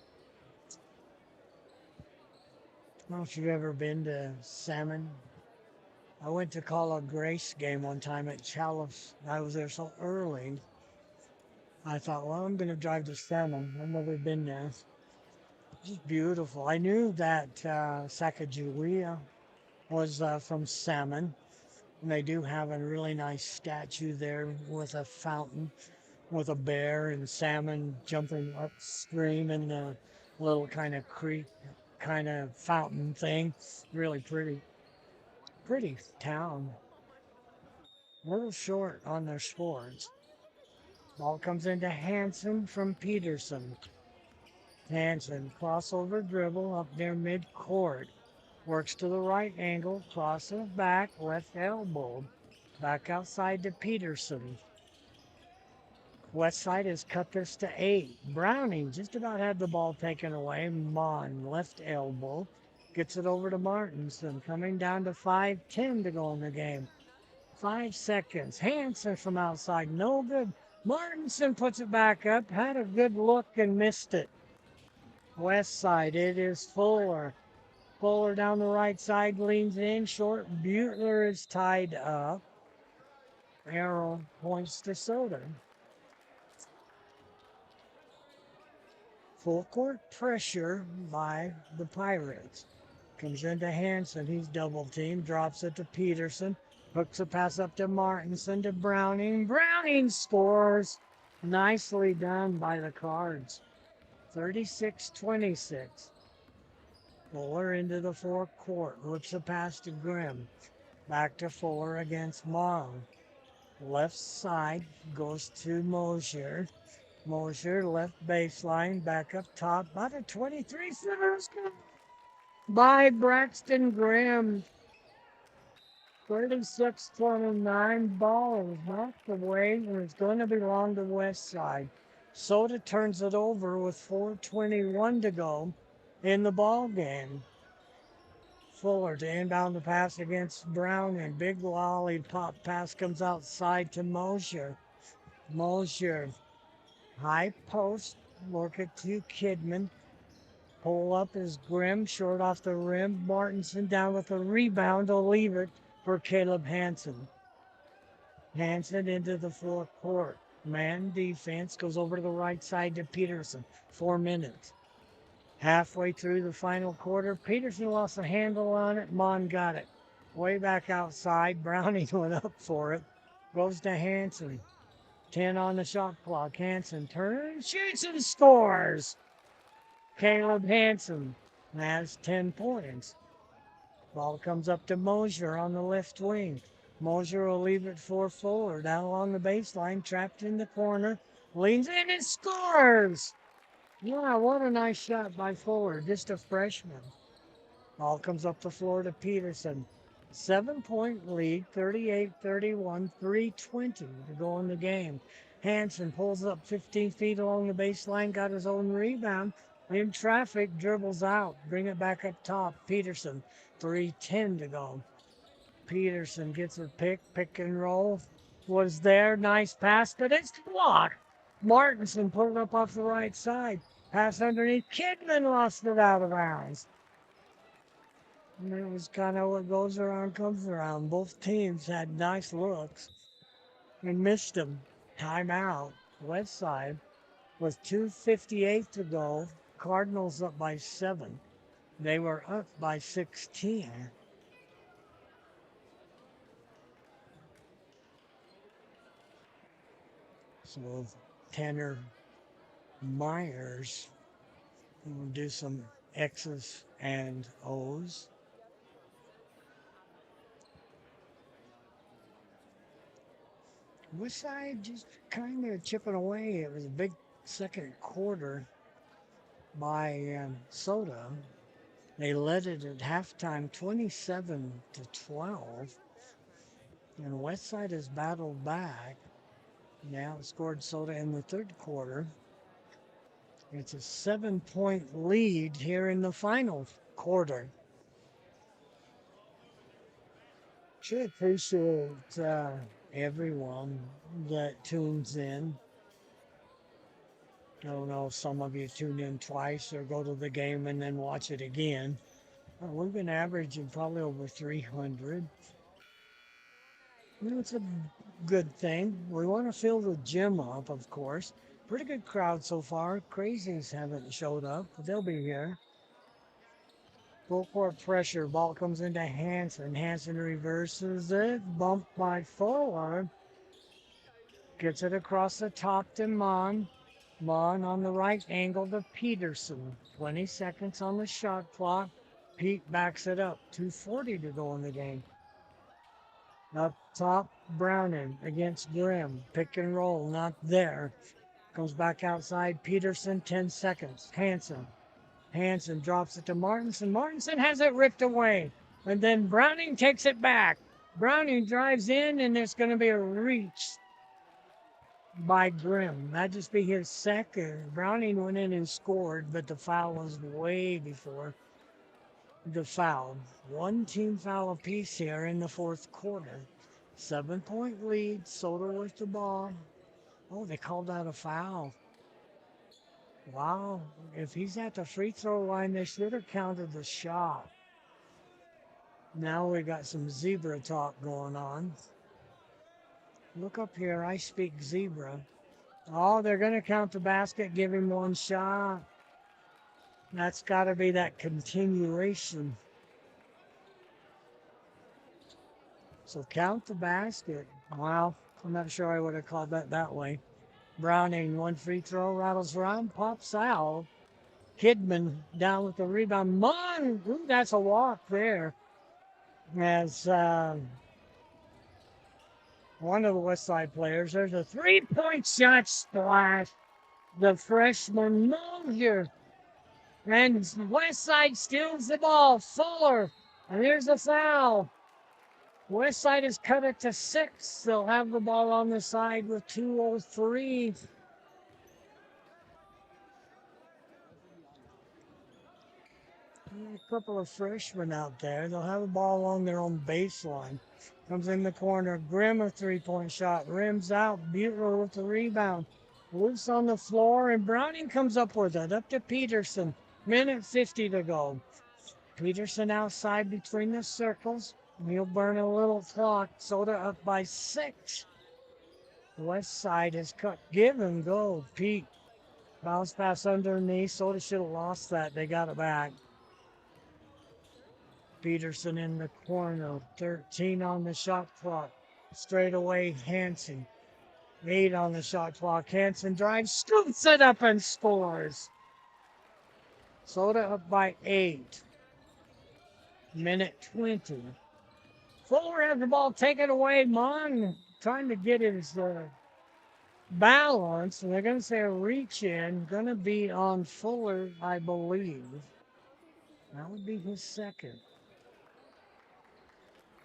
I don't know if you've ever been to Salmon. I went to call a Grace game one time at Chalice. I was there so early. I thought, well, I'm going to drive to Salmon. I've never been there. It's beautiful. I knew that Sacagawea was from Salmon. And they do have a really nice statue there with a fountain with a bear and salmon jumping upstream in the little kind of creek, kind of fountain thing. Really pretty town. A little short on their sports. Ball comes into Hanson from Peterson. Hanson, crossover dribble up near mid-court. Works to the right angle, crosses back, left elbow. Back outside to Peterson. West side has cut this to 8. Browning just about had the ball taken away. Mon, left elbow. Gets it over to Martinson. Coming down to 5:10 to go in the game. 5 seconds. Hanson from outside. No good. Martinson puts it back up. Had a good look and missed it. West side, it is Fuller. Fuller down the right side, leans in short. Butler is tied up. Arrow points to Soda. Full court pressure by the Pirates. Comes into Hanson. He's double teamed. Drops it to Peterson. Hooks a pass up to Martinson to Browning. Browning scores. Nicely done by the Cards. 36-26. Fuller into the forecourt. Whips a pass to Grimm. Back to Fuller against Morrow. Left side goes to Mosier. Mosier left baseline. Back up top. About a 23-footer by Braxton Grimm. 36-29. Ball is knocked away and it's going to belong to West Side. Soda turns it over with 4:21 to go in the ball game. Fuller to inbound the pass against Brown and big lollipop pass comes outside to Mosier. Mosier, high post, work it to Kidman. Pull up is Grimm, short off the rim. Martinson down with a rebound. Will leave it for Caleb Hanson. Hanson into the forecourt. Man defense goes over to the right side to Peterson. 4 minutes. Halfway through the final quarter, Peterson lost a handle on it. Mon got it. Way back outside, Browning went up for it. Goes to Hanson. 10 on the shot clock. Hanson turns, shoots, and scores. Caleb Hanson has 10 points. Ball comes up to Mosier on the left wing. Mosier will leave it for Fuller. Down along the baseline, trapped in the corner. Leans in and scores. Yeah, what a nice shot by Fuller. Just a freshman. Ball comes up the floor to Peterson. 7-point lead, 38-31, 3:20 to go in the game. Hanson pulls up 15 feet along the baseline, got his own rebound. In traffic, dribbles out, bring it back up top. Peterson, 3:10 to go. Peterson gets a pick and roll. Was there, nice pass, but it's blocked. Martinson put it up off the right side. Pass underneath. Kidman lost it out of bounds. And it was kind of what goes around comes around. Both teams had nice looks and missed them. Timeout. West side with 2:58 to go. Cardinals up by 7. They were up by 16. So Tanner Myers will do some X's and O's. West side just kind of chipping away. It was a big second quarter by Soda. They led it at halftime 27-12. And West side has battled back. Now scored Soda in the third quarter. It's a 7-point lead here in the final quarter. Should appreciate everyone that tunes in. I don't know if some of you tune in twice or go to the game and then watch it again. We've been averaging probably over 300. It's a good thing. We want to fill the gym up, of course. Pretty good crowd so far. Crazies haven't showed up, but they'll be here. Full court pressure. Ball comes into Hanson. Hanson reverses it. Bumped by Fuller. Gets it across the top to Mon. Mon on the right angle to Peterson. 20 seconds on the shot clock. Pete backs it up. 2:40 to go in the game. Up top, Browning against Grimm. Pick and roll, not there. Comes back outside. Peterson, 10 seconds. Hansen drops it to Martinson. Martinson has it ripped away. And then Browning takes it back. Browning drives in, and there's going to be a reach by Grimm. That'd just be his second. Browning went in and scored, but the foul was way before the foul. One team foul apiece here in the fourth quarter. 7-point lead. Soda with the ball. Oh, they called out a foul. Wow. If he's at the free throw line, they should have counted the shot. Now we got some zebra talk going on. Look up here. I speak zebra. Oh, they're going to count the basket, give him one shot. That's got to be that continuation. So count the basket. Wow. I'm not sure I would have called that way. Browning, one free throw, rattles around, pops out. Kidman down with the rebound. Ooh, that's a walk there. As one of the West Side players, there's a three-point shot splash. The freshman Mosier. And West Side steals the ball. Fuller. And there's a foul. West Side has cut it to 6. They'll have the ball on the side with 2:03. A couple of freshmen out there. They'll have the ball on their own baseline. Comes in the corner. Grimm, a three-point shot. Rims out. Butler with the rebound. Loose on the floor, and Browning comes up with it. Up to Peterson. Minute 50 to go. Peterson outside between the circles. He'll burn a little clock. Soda up by 6. West Side has cut. Give and go. Pete. Bounce pass underneath. Soda should have lost that. They got it back. Peterson in the corner. 13 on the shot clock. Straight away, Hansen. 8 on the shot clock. Hansen drives, scoops it up and scores. Soda up by 8. Minute 20. Fuller has the ball taken away. Mon trying to get his balance. And they're going to say a reach in. Going to be on Fuller, I believe. That would be his second.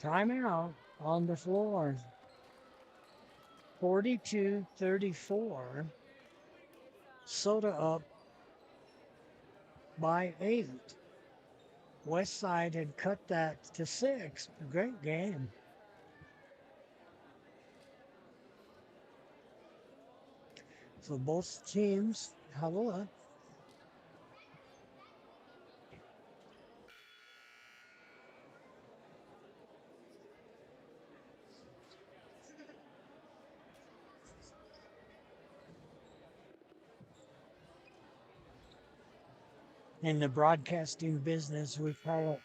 Timeout on the floor. 42-34. Soda up by 8. West Side had cut that to 6. Great game. So both teams huddle up. In the broadcasting business, we call it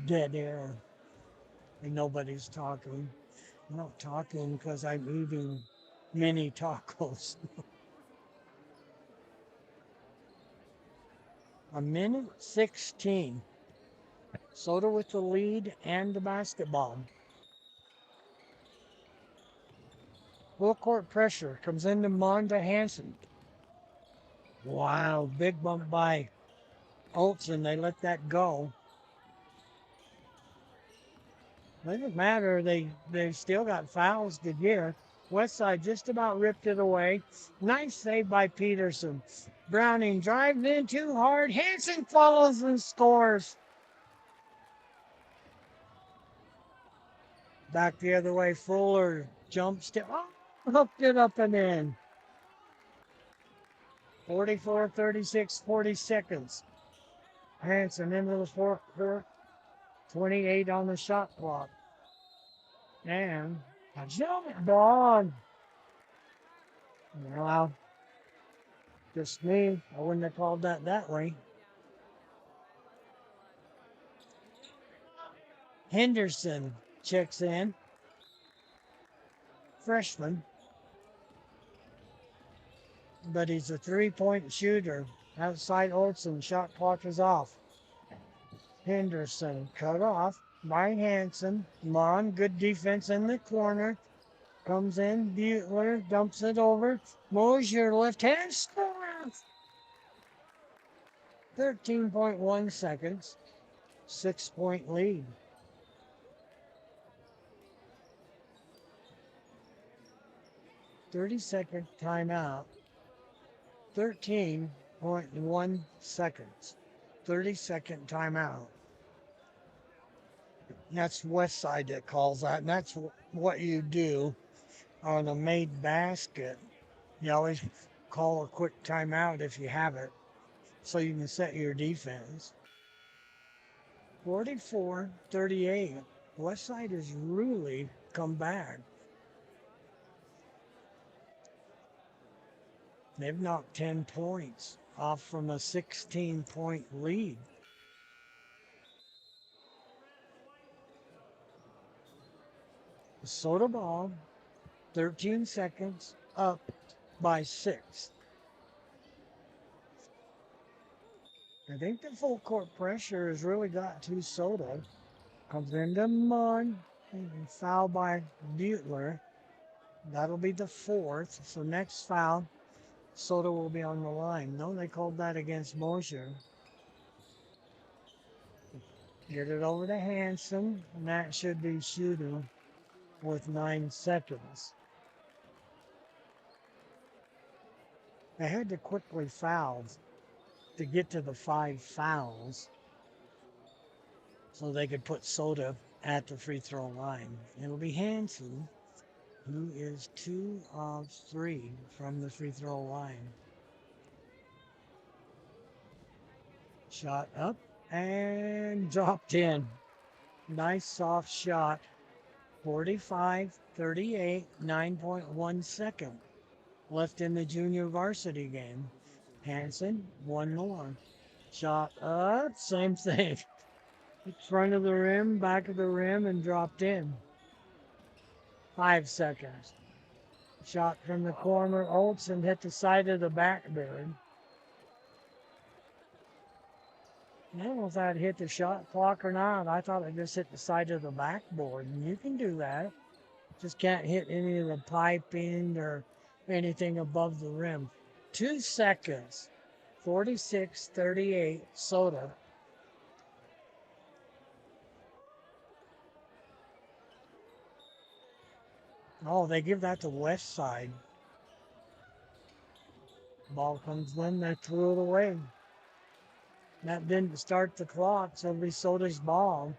dead air. And nobody's talking. I'm not talking because I'm eating mini tacos. A minute 16. Soda with the lead and the basketball. Full court pressure comes into Monda Hansen. Wow, big bump by Olsen. They let that go. Doesn't matter. They still got fouls to give. Westside just about ripped it away. Nice save by Peterson. Browning drives in too hard. Hansen follows and scores. Back the other way. Fuller jumps to hooked it up and in. 44, 36, 40 seconds. Hansen into the fourth quarter. 28 on the shot clock. And a jump ball. Wow. Just me. I wouldn't have called that way. Henderson checks in. Freshman. but he's a 3-point shooter. Outside Olsen, shot clock is off. Henderson cut off by Hanson. Mon, good defense in the corner. Comes in, Butler dumps it over. Mosier left hand scores. 13.1 seconds, 6-point lead. 30-second timeout. 13.1 seconds. 30-second timeout. That's West Side that calls that, and that's what you do on a made basket. You always call a quick timeout if you have it, so you can set your defense. 44-38. West Side has really come back. They've knocked 10 points off from a 16-point lead. Soda ball, 13 seconds, up by 6. I think the full court pressure has really got to Soda. Comes into Munn, and foul by Butler. That'll be the 4th. So next foul, Soda will be on the line. No, they called that against Mosher. Get it over to Hanson, and that should be shooting with 9 seconds. They had to quickly foul to get to the 5 fouls so they could put Soda at the free throw line. It'll be Hanson, who is 2 of 3 from the free throw line. Shot up and dropped in. Nice soft shot. 45-38, 9.1 second left in the junior varsity game. Hanson, one more. Shot up, same thing. Front of the rim, back of the rim, and dropped in. 5 seconds. Shot from the corner. Olsen hit the side of the backboard. I don't know if that hit the shot clock or not. I thought it just hit the side of the backboard. And you can do that. Just can't hit any of the piping or anything above the rim. 2 seconds. 46-38, Soda. Oh, they give that to West Side. Ball comes in, they threw it away. That didn't start the clock, so it'll be Soda's ball.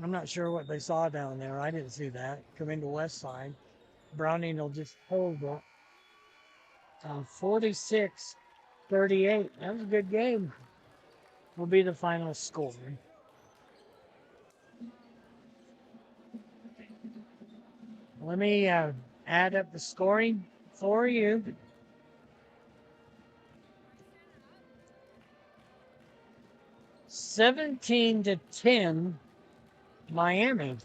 I'm not sure what they saw down there. I didn't see that. Coming to West Side. Browning will just hold it. 46-38. That was a good game. Will be the final score. Let me add up the scoring for you. 17-10, Miami.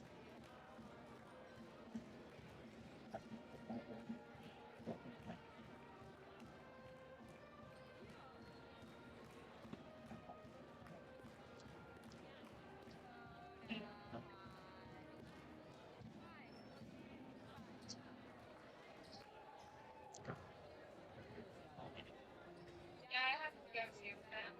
Yeah, I have to go see that.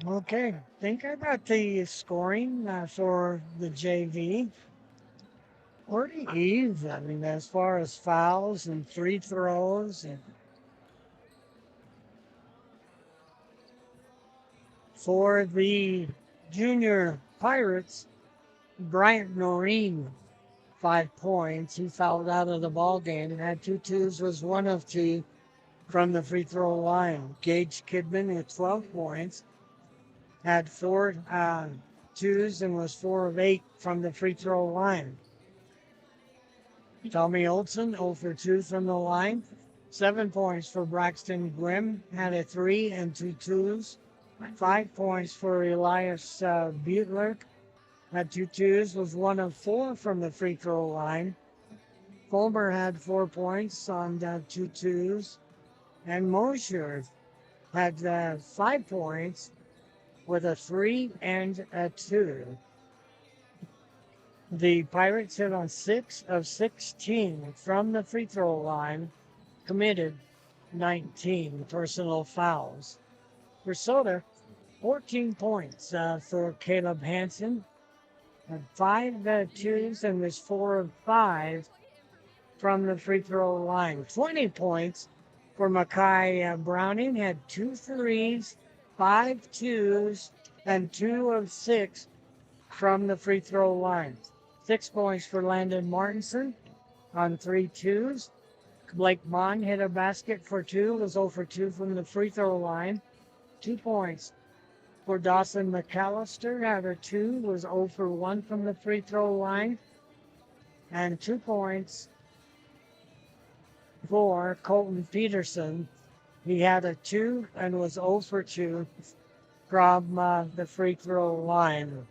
Okay, think I got the scoring for the JV. Pretty even. I mean, as far as fouls and free throws, and for the junior Pirates, Bryant Noreen, 5 points. He fouled out of the ball game and had two twos, was one of two from the free throw line. Gage Kidman with 12 points, had four twos and was 4 of 8 from the free throw line. Tommy Olson, 0 for 2 from the line. 7 points for Braxton Grimm, had a 3 and 2 twos. 5 points for Elias Butler, had 2 twos, was 1 of 4 from the free throw line. Fulmer had 4 points on 2 twos. And Mosher had 5 points with a 3 and a 2. The Pirates hit on 6 of 16 from the free throw line, committed 19 personal fouls. For Soda, 14 points for Caleb Hansen, had 5 twos and was 4 of 5 from the free throw line. 20 points for Makai Browning, had 2 threes, 5 twos, and 2 of 6 from the free throw line. 6 points for Landon Martinson on 3 twos. Blake Mon hit a basket for 2, was 0 for 2 from the free throw line. 2 points for Dawson McAllister, had a 2, was 0 for 1 from the free throw line. And 2 points for Colton Peterson. He had a 2 and was 0 for 2 from the free throw line.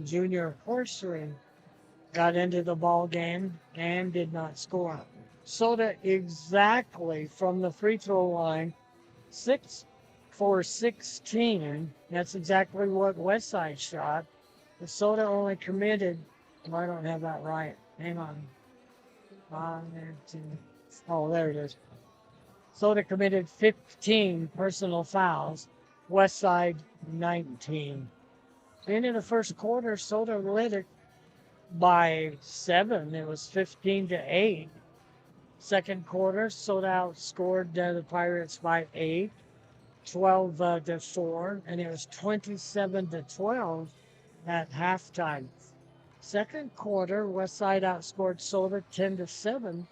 Junior Horsering got into the ball game and did not score. Soda exactly from the free throw line, 6 for 16. That's exactly what Westside shot. The Soda only committed, oh, I don't have that right. Hang on. 5, 2. Oh, there it is. Soda committed 15 personal fouls. Westside 19. Into the first quarter, Soda led it by 7. It was 15 to 8. Second quarter, Soda outscored the Pirates by 8, 12 to 4, and it was 27 to 12 at halftime. Second quarter, Westside outscored Soda 10 to 7.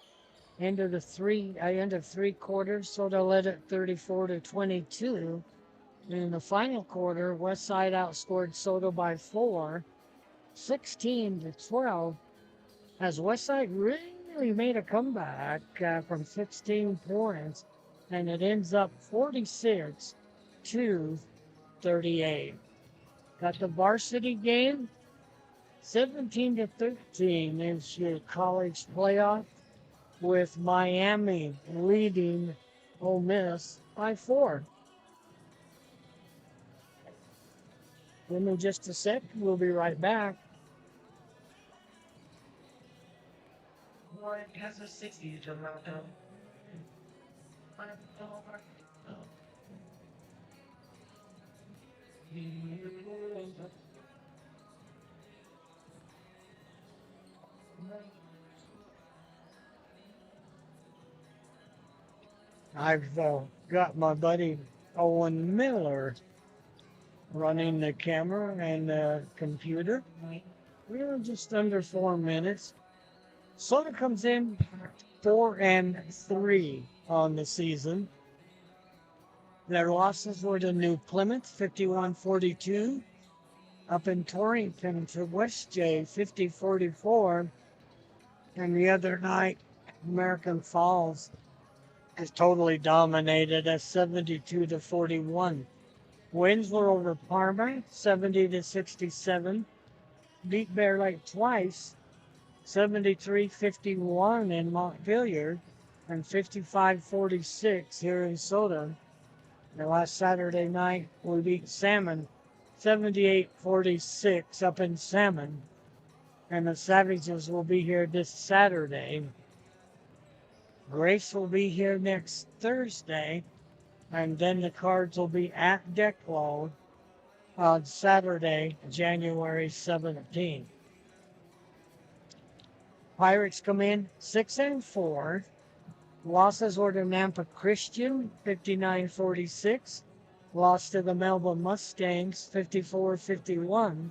End of 3 quarters, Soda led it 34 to 22. In the final quarter, Westside outscored Soda by 4, 16 to 12, as Westside really made a comeback from 16 points, and it ends up 46 to 38. Got the varsity game, 17 to 13 is your college playoff, with Miami leading Ole Miss by 4. Give me just a sec. We'll be right back. I've got my buddy Owen Miller running the camera and the computer. We're just under 4 minutes. Soda comes in 4-3 on the season. Their losses were to New Plymouth, 51-42. Up in Torrington to West J, 50-44. And the other night, American Falls is totally dominated at 72-41. Wins were over Parma, 70-67. Beat Bear Lake twice, 73-51 in Montpelier, and 55-46 here in Soda. And last Saturday night, we beat Salmon, 78-46 up in Salmon. And the Savages will be here this Saturday. Grace will be here next Thursday. And then the Cards will be at Declo on Saturday, January 17th. Pirates come in 6-4. Losses were to Nampa Christian, 59-46. Lost to the Melbourne Mustangs, 54-51.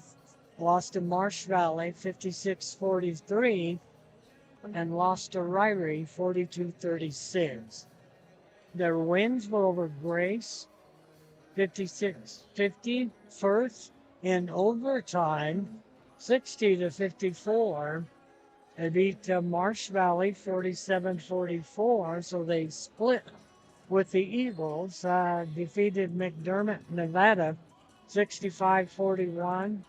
Lost to Marsh Valley, 56-43. And lost to Ryrie, 42-36. Their wins were over Grace, 56-50. Firth in overtime, 60-54. They beat Marsh Valley 47-44, so they split with the Eagles. Defeated McDermott, Nevada, 65-41.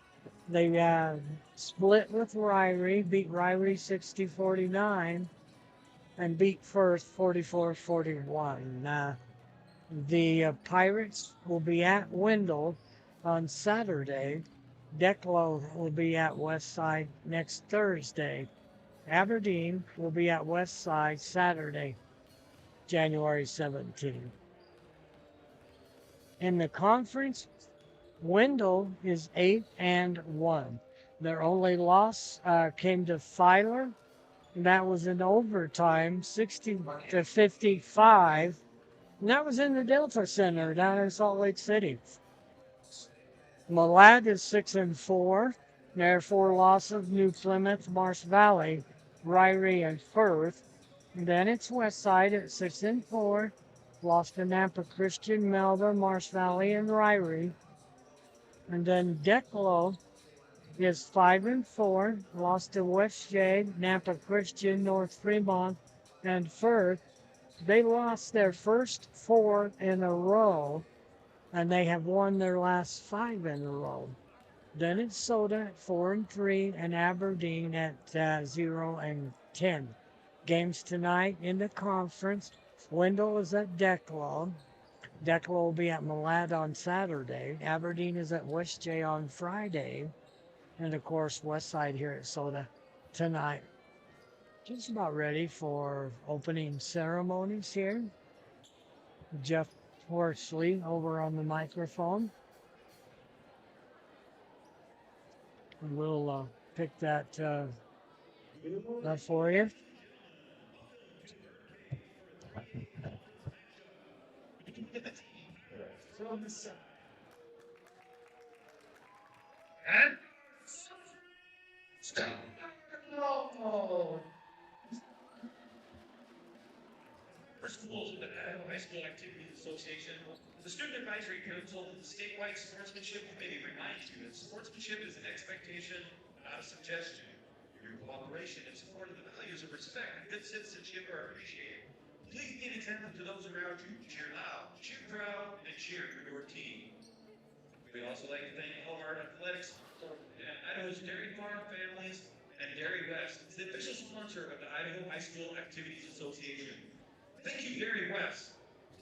They split with Ryrie, beat Ryrie 60-49, and beat Firth 44-41. The Pirates will be at Wendell on Saturday. Declo will be at Westside next Thursday. Aberdeen will be at Westside Saturday, January 17th. In the conference, Wendell is 8-1. Their only loss came to Filer. That was in overtime, 60-55. And that was in the Delta Center down in Salt Lake City. Malad is 6-4. Their 4 losses: New Plymouth, Marsh Valley, Ryrie, and Firth. And then it's Westside at 6-4. Lost to Nampa Christian, Melba, Marsh Valley, and Ryrie. And then Declo is 5-4. Lost to West Shade, Nampa Christian, North Fremont, and Firth. They lost their first 4 in a row, and they have won their last 5 in a row. Then it's Soda at 4-3 and Aberdeen at 0-10. Games tonight in the conference. Wendell is at Declo. Declo will be at Malad on Saturday. Aberdeen is at West J on Friday. And of course, Westside here at Soda tonight. Just about ready for opening ceremonies here. Jeff Horsley over on the microphone. And we'll pick that up for you. For schools with the Idaho High School Activities Association, the Student Advisory Council and the Statewide Sportsmanship Committee reminds you that sportsmanship is an expectation, not a suggestion. Your cooperation and support of the values of respect and good citizenship are appreciated. Please be an example to those around you. Cheer loud, cheer proud, and cheer for your team. We'd also like to thank Hallmark Athletics, Idaho's Dairy Farm Families, and Dairy West, the official sponsor of the Idaho High School Activities Association. Thank you, Dairy West.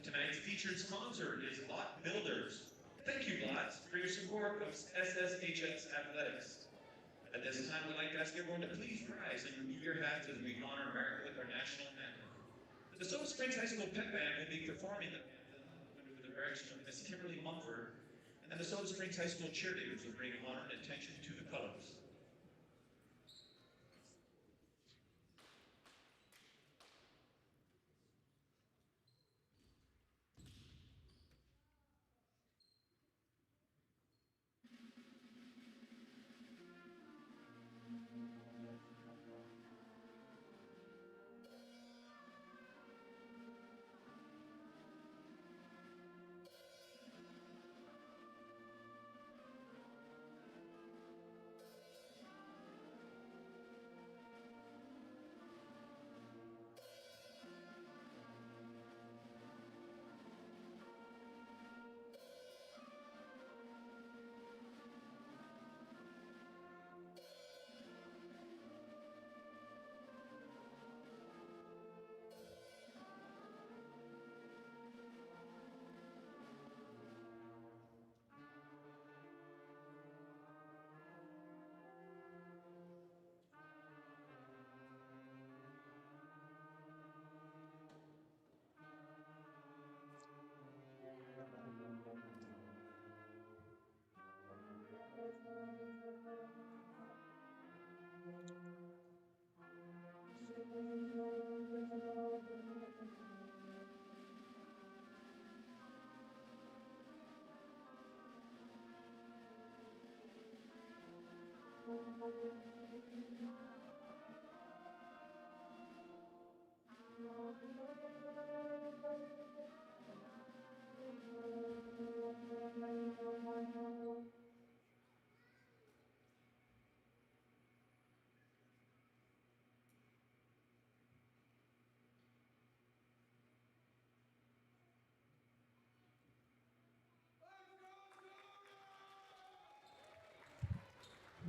Tonight's featured sponsor is Lot Builders. Thank you, Lots, for your support of SSHS Athletics. At this time, we'd like to ask everyone to please rise and remove your hats as we honor America with our national anthem. The Soda Springs High School Pep Band will be performing the anthem under the direction of Miss Kimberly Mumford, and the Soda Springs High School cheerleaders will bring honor and attention to the colors.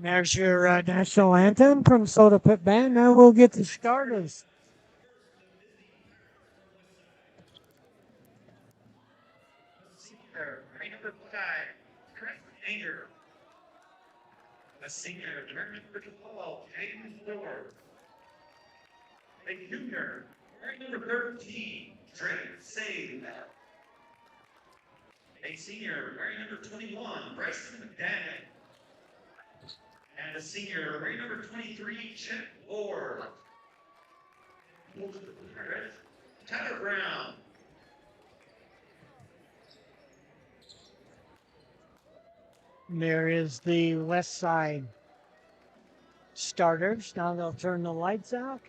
There's your national anthem from Soda Pit Band. Now we'll get the starters. Senior, right number 5, Chris Anger. A senior, number 12, Hayden Ford. A junior, right number 13, Drake Sade. A senior, right number 21, Bryson McDaniel. And a senior, right number 23, Chet Ward. Tyler Brown. There is the West Side starters. Now they'll turn the lights out.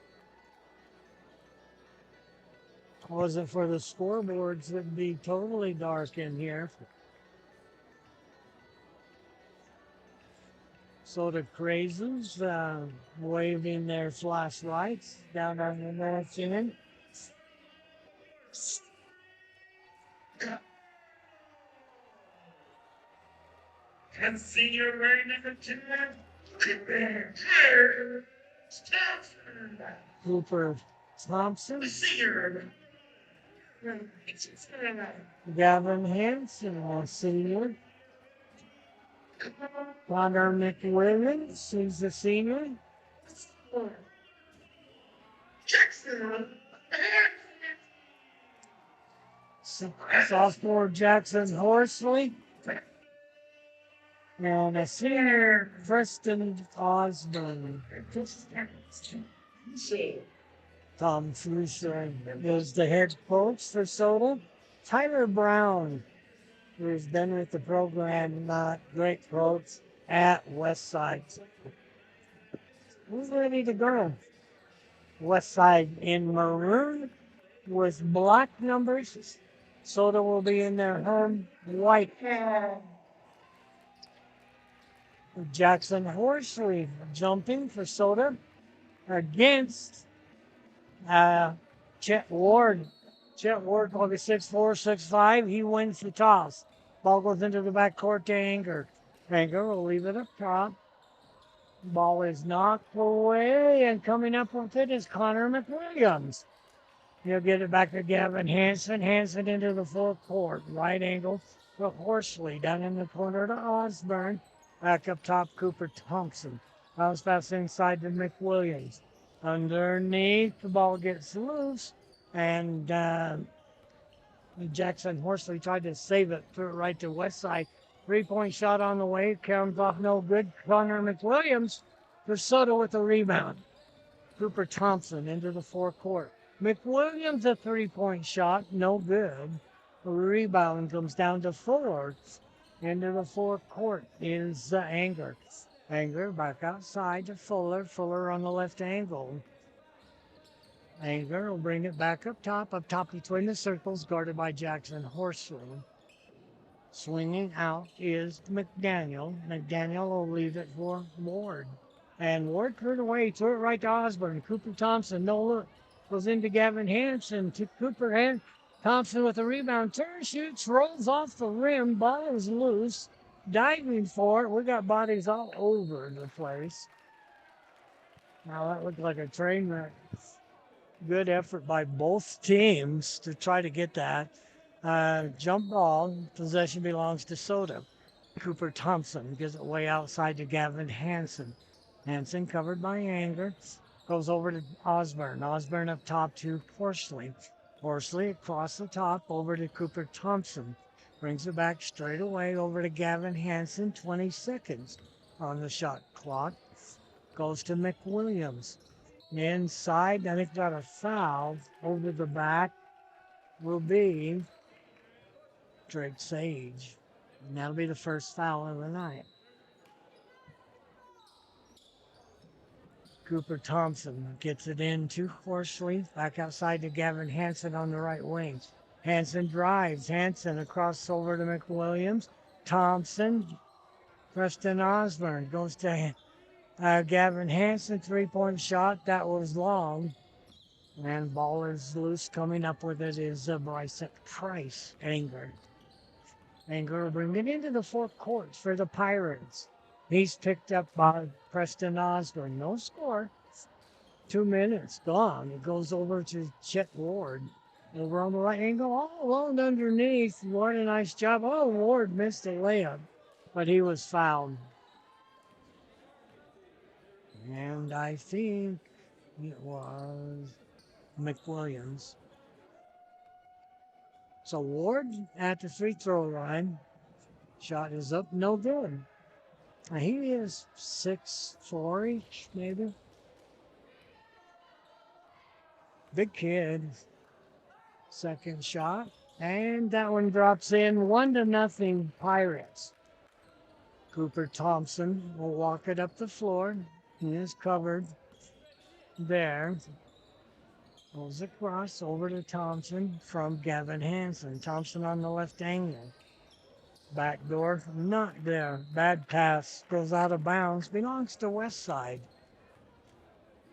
Wasn't for the scoreboards, it'd be totally dark in here. So the crazies waving their flashlights down on the north end. And senior wearing number 10, Cooper Thompson. senior. Gavin Hanson, a senior. Connor McWilliams, he's a senior. Sophomore Jackson Horsley. And a senior, Preston Osborne. Tom Fuser is the head coach for Soda. Tyler Brown, who's been with the program, great coach at Westside. Who's ready to go? Westside in maroon with black numbers. Soda will be in their home white. Jackson Horsley jumping for Soda against Chet Ward. Chet Ward, probably 6'4", 6'5". He wins the toss. Ball goes into the backcourt to Anger. Anger will leave it up top. Ball is knocked away, and coming up with it is Connor McWilliams. He'll get it back to Gavin Hansen. Hansen into the full court. Right angle for Horsley. Down in the corner to Osborne. Back up top, Cooper Thompson. Bounce pass inside to McWilliams. Underneath, the ball gets loose. And Jackson Horsley tried to save it, threw it right to Westside. 3-point shot on the way. Comes off no good. Connor McWilliams for Soto with the rebound. Cooper Thompson into the forecourt. McWilliams a 3-point shot, no good. The rebound comes down to Fuller. Into the forecourt is Anger. Anger back outside to Fuller. Fuller on the left angle. Anger will bring it back up top between the circles, guarded by Jackson Horsley. Swinging out is McDaniel. McDaniel will leave it for Ward. And Ward threw it away, threw it right to Osborne. Cooper Thompson, no look. Goes into Gavin Hansen to Cooper Thompson with a rebound. Turn, shoots, rolls off the rim. Ball is loose. Diving for it. We got bodies all over the place. Now that looked like a train wreck. Good effort by both teams to try to get that. Jump ball. Possession belongs to Soto. Cooper Thompson gives it way outside to Gavin Hansen. Hansen covered by Anger. Goes over to Osborne. Osborne up top to Horsley. Horsley across the top over to Cooper Thompson. Brings it back straight away over to Gavin Hansen. 20 seconds on the shot clock. Goes to McWilliams. Inside, I think got a foul over the back will be Drake Sage. And that'll be the first foul of the night. Cooper Thompson gets it into Horsley. Back outside to Gavin Hansen on the right wing. Hansen drives. Hansen across over to McWilliams. Thompson. Preston Osborne goes to Gavin Hansen. 3-point shot. That was long. And ball is loose. Coming up with it is Bryce Price. Anger. Anger will bring it into the forecourt for the Pirates. He's picked up by Preston Osborne. No score. 2 minutes gone. It goes over to Chet Ward. Over on the right angle, all alone underneath. Ward, a nice job. Oh, Ward missed a layup, but he was fouled. And I think it was McWilliams. So Ward at the free throw line. Shot is up, no good. He is 6'4", maybe. Big kid. Second shot. And that one drops in 1-0 Pirates. Cooper Thompson will walk it up the floor. He is covered there. Goes across over to Thompson from Gavin Hansen. Thompson on the left angle. Back door, not there. Bad pass, goes out of bounds, belongs to Westside.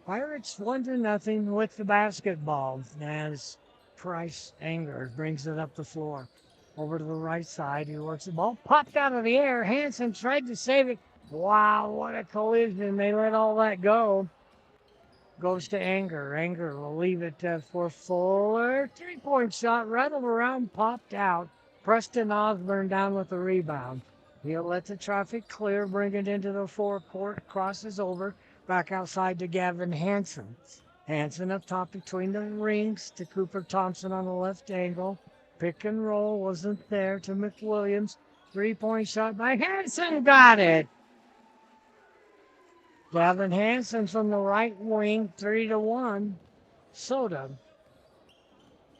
Pirates 1-0 with the basketball as Price Anger brings it up the floor. Over to the right side, he works the ball, popped out of the air. Hansen tried to save it. Wow, what a collision. They let all that go. Goes to Anger. Anger will leave it for Fuller. 3-point shot, rattled around, popped out. Preston Osborne down with the rebound. He'll let the traffic clear, bring it into the forecourt, crosses over, back outside to Gavin Hansen. Hansen up top between the rings to Cooper Thompson on the left angle. Pick and roll wasn't there to McWilliams. 3-point shot by Hansen, got it. Gavin Hansen from the right wing, 3-1. Soto.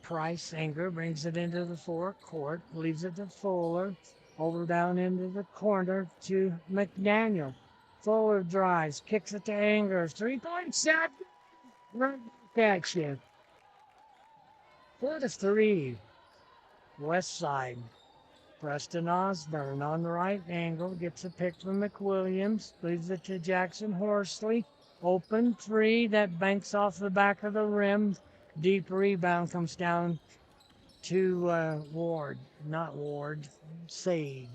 Price Anger brings it into the forecourt, leaves it to Fuller. Over down into the corner to McDaniel. Fuller drives, kicks it to Anger. 3-point shot. Right catch it. 4-3. West side. Preston Osborne on the right angle, gets a pick from McWilliams, leaves it to Jackson Horsley. Open three, that banks off the back of the rim. Deep rebound comes down to Sage.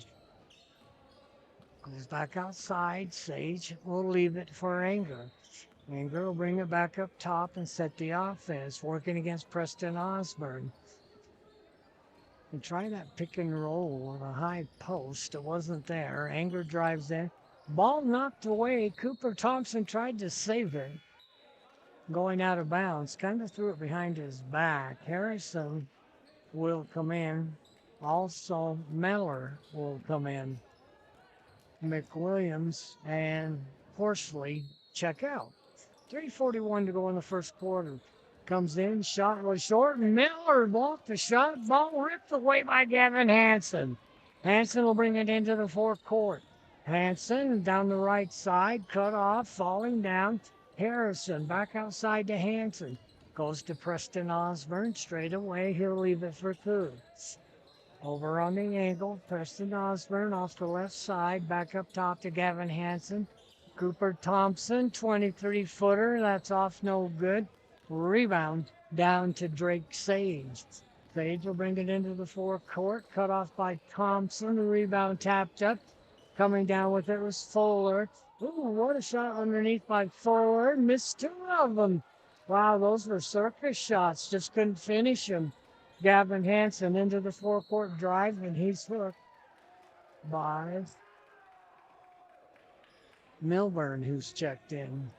Goes back outside, Sage will leave it for Anger. Anger will bring it back up top and set the offense, working against Preston Osborne. And try that pick and roll on a high post. It wasn't there. Anger drives in. Ball knocked away. Cooper Thompson tried to save it. Going out of bounds. Kind of threw it behind his back. Harrison will come in. Also, Meller will come in. McWilliams and Horsley check out. 3:41 to go in the first quarter. Comes in, shot was short, and Miller blocked the shot. Ball ripped away by Gavin Hansen. Hansen will bring it into the forecourt. Hansen down the right side, cut off, falling down. Harrison back outside to Hansen. Goes to Preston Osborne straight away. He'll leave it for Coop. Over on the angle, Preston Osborne off the left side, back up top to Gavin Hansen. Cooper Thompson, 23-footer, that's off no good. Rebound down to Drake Sage. Sage will bring it into the forecourt, cut off by Thompson. The rebound tapped up. Coming down with it was Fuller. Ooh, what a shot underneath by Fuller. Missed two of them. Wow, those were circus shots. Just couldn't finish them. Gavin Hansen into the forecourt drive, and he's hooked by Milburn, who's checked in.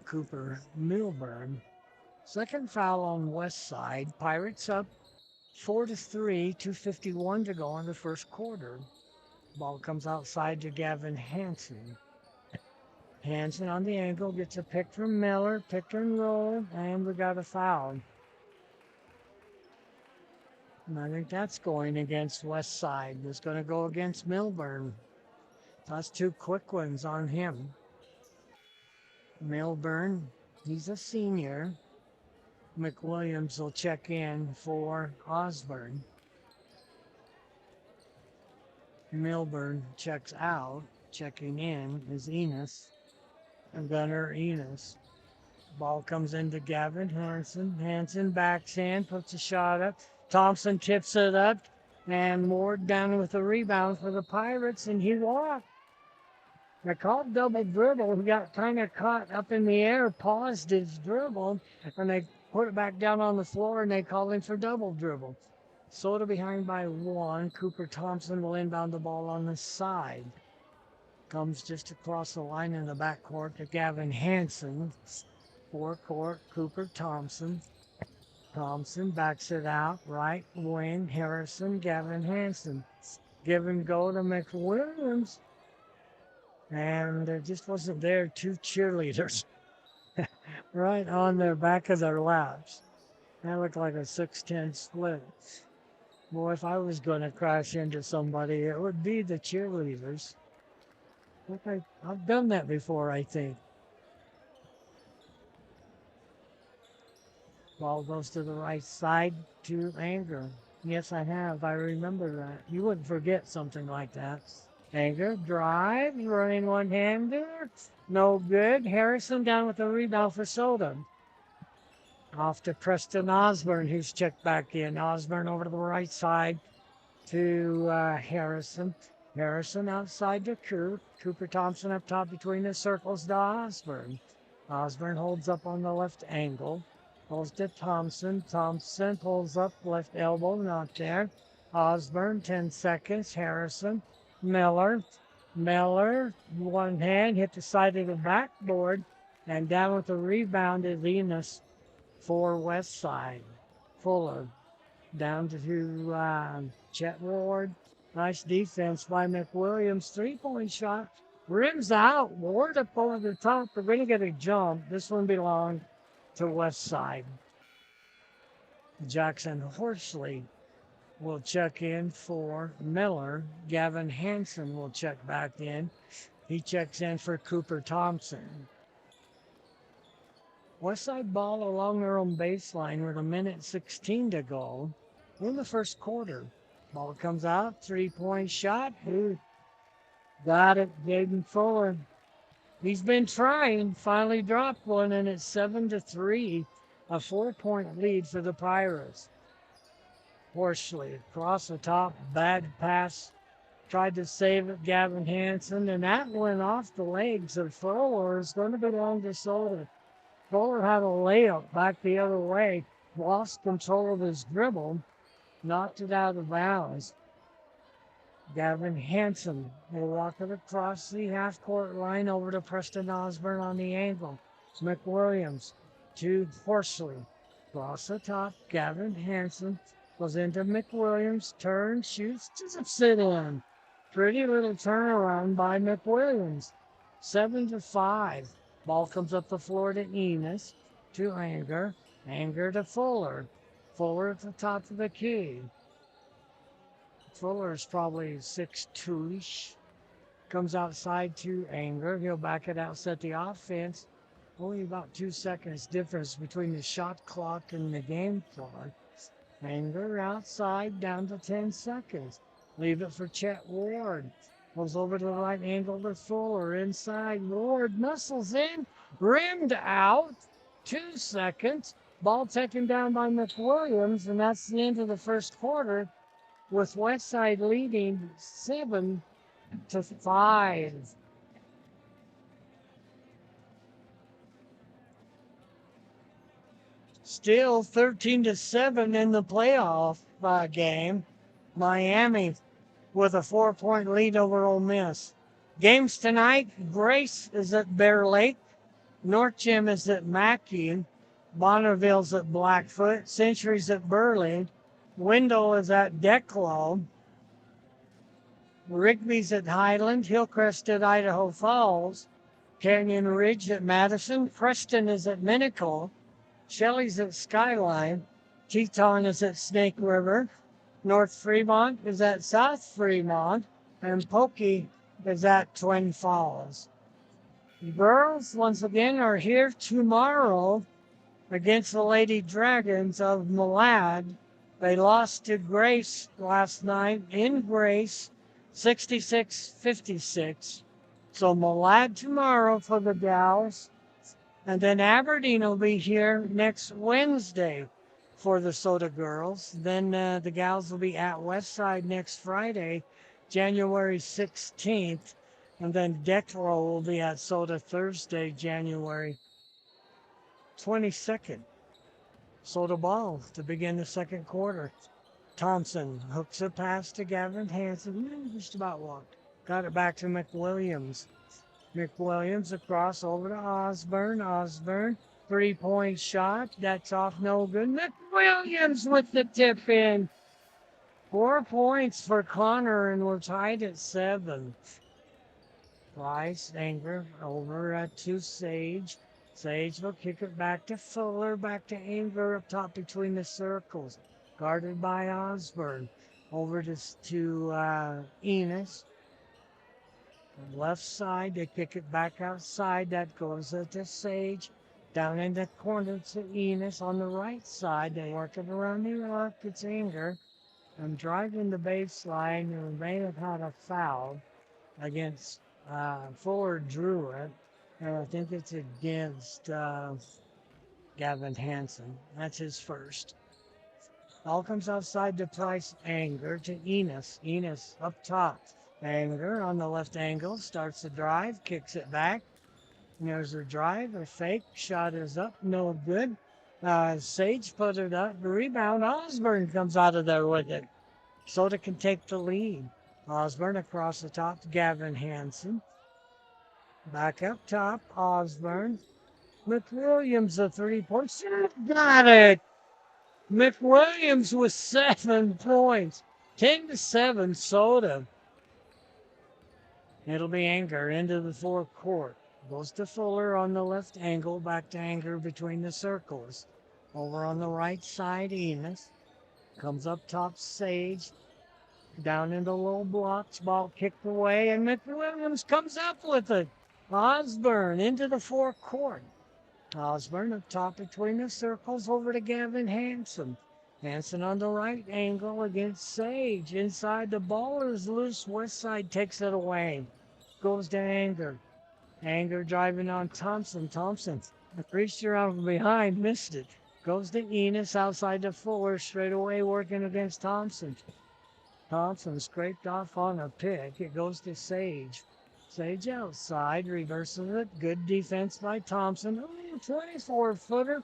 Cooper Milburn. Second foul on West Side. Pirates up 4-3, 2:51 to go in the first quarter. Ball comes outside to Gavin Hansen. Hansen on the angle, gets a pick from Miller, pick and roll, and we got a foul. And I think that's going against West Side. It's going to go against Milburn. That's two quick ones on him. Milburn, he's a senior. McWilliams will check in for Osborne. Milburn checks out. Checking in is Enos. And Gunnar Enos. Ball comes into Gavin Hansen. Hansen backhand, puts a shot up. Thompson tips it up. And Ward down with a rebound for the Pirates, and he walked. They called double dribble. He got kind of caught up in the air, paused his dribble, and they put it back down on the floor, and they called him for double dribble. Soda behind by one. Cooper Thompson will inbound the ball on the side. Comes just across the line in the backcourt to Gavin Hansen. Forecourt, Cooper Thompson. Thompson backs it out. Right wing, Harrison, Gavin Hansen. Give and go to McWilliams. And there just wasn't there two cheerleaders right on their back of their laps. That looked like a 6-10 split. Boy, if I was going to crash into somebody, it would be the cheerleaders. I've done that before, I think. Ball goes to the right side to Anger. Yes, I have. I remember that. You wouldn't forget something like that. Anger, drive, running one-hander. No good. Harrison down with the rebound for Soda. Off to Preston Osborne, who's checked back in. Osborne over to the right side to Harrison. Harrison outside to Coop. Cooper Thompson up top between the circles to Osborne. Osborne holds up on the left angle. Pulls to Thompson. Thompson pulls up left elbow, not there. Osborne, 10 seconds. Harrison. Miller. Miller, one hand, hit the side of the backboard. And down with the rebound is Enos for West Side. Fuller. Down to Chet Ward. Nice defense by McWilliams. Three-point shot. Rims out. Ward up over the top. We're going to get a jump. This one belonged to West Side. Jackson Horsley will check in for Miller. Gavin Hansen will check back in. He checks in for Cooper Thompson. West Side ball along their own baseline with 1:16 to go in the first quarter. Ball comes out, three-point shot. Ooh, got it, Jaden Fuller. He's been trying, finally dropped one, and it's 7-3, a 4-point lead for the Pirates. Horsley across the top, bad pass tried to save it, Gavin Hansen, and that went off the legs of Fuller. It's going to belong to Soda. Fuller had a layup back the other way, lost control of his dribble, knocked it out of bounds. Gavin Hansen will walk it across the half-court line over to Preston Osborne on the angle. McWilliams to Horsley. Across the top, Gavin Hansen goes into McWilliams, turns, shoots, doesn't it in. Pretty little turnaround by McWilliams. 7-5. Ball comes up the floor to Enos, to Anger, Anger to Fuller. Fuller at the top of the key. Fuller's probably 6'2"ish. Comes outside to Anger. He'll back it out, set the offense. Only about 2 seconds difference between the shot clock and the game clock. Anger outside, down to 10 seconds. Leave it for Chet Ward. Goes over to the right angle to Fuller. Inside, Ward muscles in. Rimmed out. 2 seconds. Ball taken down by McWilliams, and that's the end of the first quarter, with Westside leading 7-5. Still 13-7 in the playoff game. Miami with a 4-point lead over Ole Miss. Games tonight, Grace is at Bear Lake. North Gym is at Mackey. Bonneville's at Blackfoot. Century's at Burley. Wendell is at Declo. Rigby's at Highland. Hillcrest at Idaho Falls. Canyon Ridge at Madison. Preston is at Minico. Shelley's at Skyline. Teton is at Snake River. North Fremont is at South Fremont. And Pokey is at Twin Falls. The girls, once again, are here tomorrow against the Lady Dragons of Malad. They lost to Grace last night in Grace, 66-56. So Malad tomorrow for the gals. And then Aberdeen will be here next Wednesday for the Soda girls. Then the gals will be at Westside next Friday, January 16th. And then Declo will be at Soda Thursday, January 22nd. Soda ball to begin the second quarter. Thompson hooks a pass to Gavin Hansen. Just about walked. Got it back to McWilliams. McWilliams across over to Osborne. Osborne, 3-point shot. That's off, no good. McWilliams with the tip in. 4 points for Connor, and we're tied at 7. Price, Anger, over to Sage. Sage will kick it back to Fuller, back to Anger up top between the circles. Guarded by Osborne. Over to Enos. Left side, they kick it back outside. That goes to Sage. Down in the corner to Enos. On the right side, they work it around the arc. It's Anger. I'm driving the baseline, and may have had a foul against Fuller drew it. And I think it's against Gavin Hansen. That's his first. Ball comes outside to Price. Anger to Enos. Enos up top. Anger on the left angle. Starts the drive. Kicks it back. And there's a drive. A fake. Shot is up. No good. Sage put it up. The rebound. Osborne comes out of there with it. Soda can take the lead. Osborne across the top to Gavin Hansen. Back up top. Osborne. McWilliams a 3-point shot. Got it. McWilliams with 7 points. 10-7 Soda. It'll be Anger into the forecourt. Goes to Fuller on the left angle. Back to Anger between the circles. Over on the right side, Enos. Comes up top, Sage. Down into low blocks. Ball kicked away, and McWilliams comes up with it. Osborne into the forecourt. Osborne up top between the circles over to Gavin Hansen. Hansen on the right angle against Sage. Inside, the ball is loose. Westside takes it away. Goes to Anger. Anger driving on Thompson. Thompson reached around from behind, missed it. Goes to Enos outside to Fuller, straight away working against Thompson. Thompson scraped off on a pick. It goes to Sage. Sage outside, reverses it. Good defense by Thompson. Ooh, 24-footer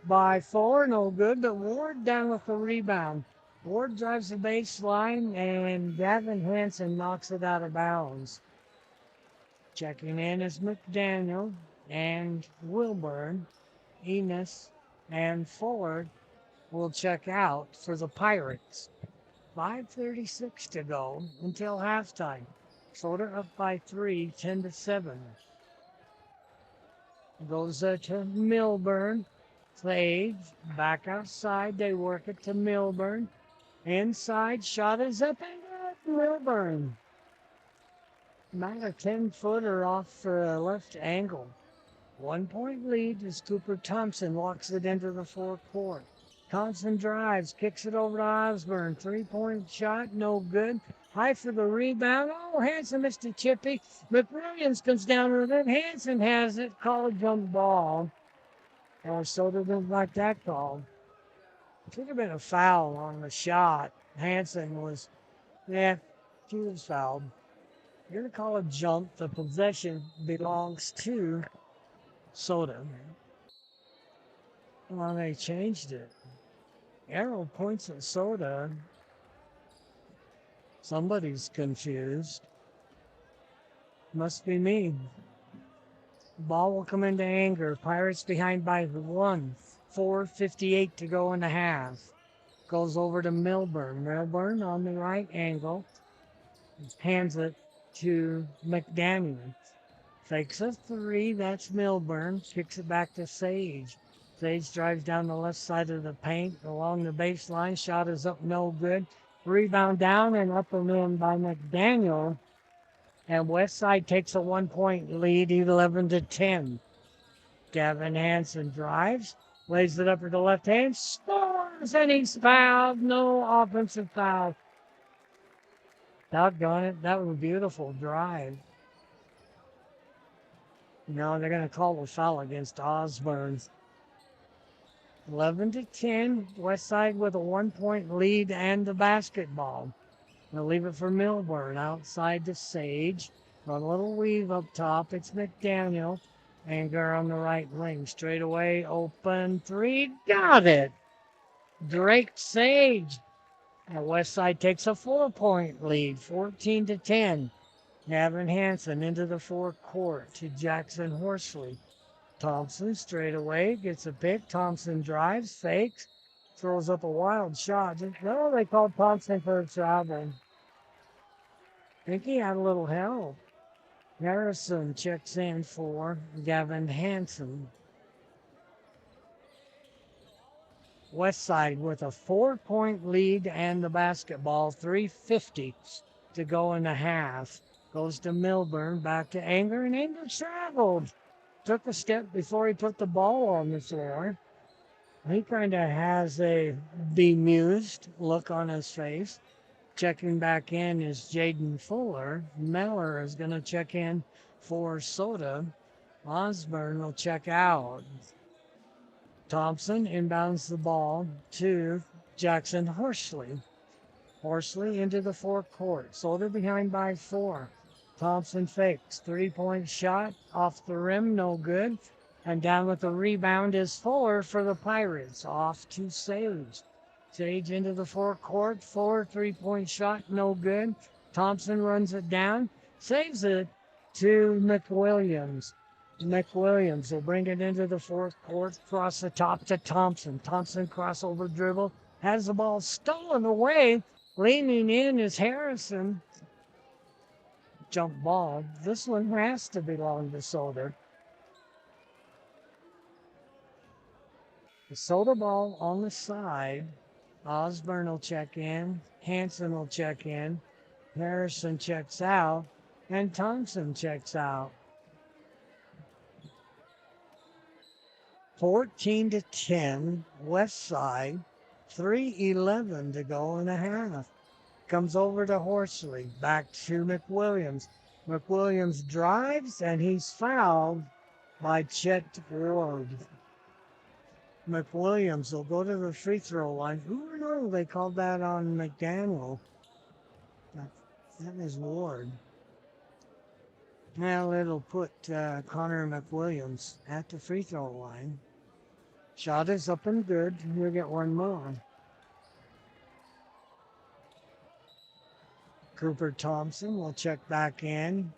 by Fuller, no good, but Ward down with the rebound. Ward drives the baseline, and Gavin Hansen knocks it out of bounds. Checking in is McDaniel and Wilburn. Enos and Fuller will check out for the Pirates. 5:36 to go until halftime. Soda up by 3, 10-7. Goes to Milburn. Sage back outside. They work it to Milburn. Inside shot is up and good. Milburn. About a 10-footer off for a left angle. 1-point lead as Cooper Thompson walks it into the forecourt. Thompson drives, kicks it over to Osborne. 3-point shot, no good. High for the rebound. Oh, Hanson missed a chippy. McWilliams comes down with it. Hanson has it. Call a jump ball. Or Soda didn't like that call. Should have been a foul on the shot. Hanson was, she was fouled. You're going to call a jump. The possession belongs to Soda. Well, they changed it. Arrow points at Soda. Somebody's confused. Must be me. Ball will come into Anger. Pirates behind by 1. 4:58 to go in the half. Goes over to Milburn. Milburn on the right angle. Hands it to McDaniel. Fakes a 3. That's Milburn. Kicks it back to Sage. Sage drives down the left side of the paint along the baseline. Shot is up, no good. Rebound down and up and in by McDaniel. And Westside takes a 1-point lead, 11-10. Gavin Hansen drives, lays it up with the left hand, scores, and he's fouled. No offensive foul. Doggone it, that was a beautiful drive. No, they're going to call the foul against Osborne. 11-10, Westside with a 1-point lead and the basketball. They'll leave it for Milburn outside to Sage. Run a little weave up top. It's McDaniel. Anger on the right wing. Straight away, open 3. Got it. Drake Sage. And Westside takes a 4-point lead, 14-10. Gavin Hansen into the forecourt to Jackson Horsley. Thompson straight away, gets a pick. Thompson drives, fakes, throws up a wild shot. No, they called Thompson for a travel. I think he had a little help. Harrison checks in for Gavin Hansen. Westside with a 4-point lead and the basketball, 3:50 to go in the half. Goes to Milburn, back to Anger, and Anger traveled. Took a step before he put the ball on the floor. He kind of has a bemused look on his face. Checking back in is Jaden Fuller. Meller is going to check in for Soda. Osborne will check out. Thompson inbounds the ball to Jackson Horsley. Horsley into the forecourt. Soda behind by 4. Thompson fakes. 3-point shot off the rim, no good. And down with the rebound is Fuller for the Pirates. Off to Sage. Sage into the forecourt. Fuller, 3-point shot, no good. Thompson runs it down. Saves it to McWilliams. McWilliams will bring it into the forecourt. Cross the top to Thompson. Thompson crossover dribble. Has the ball stolen away. Leaning in is Harrison. Jump ball. This one has to belong to Soda. The Soda ball on the side. Osborne will check in. Hansen will check in. Harrison checks out. And Thompson checks out. 14-10. West side. 3:11 to go in the half. Comes over to Horsley. Back to McWilliams. McWilliams drives and he's fouled by Chet Ward. McWilliams will go to the free throw line. Who knows? They called that on McDaniel. That is Ward. Now it'll put Connor McWilliams at the free throw line. Shot is up and good. We'll get one more. Cooper Thompson will check back in.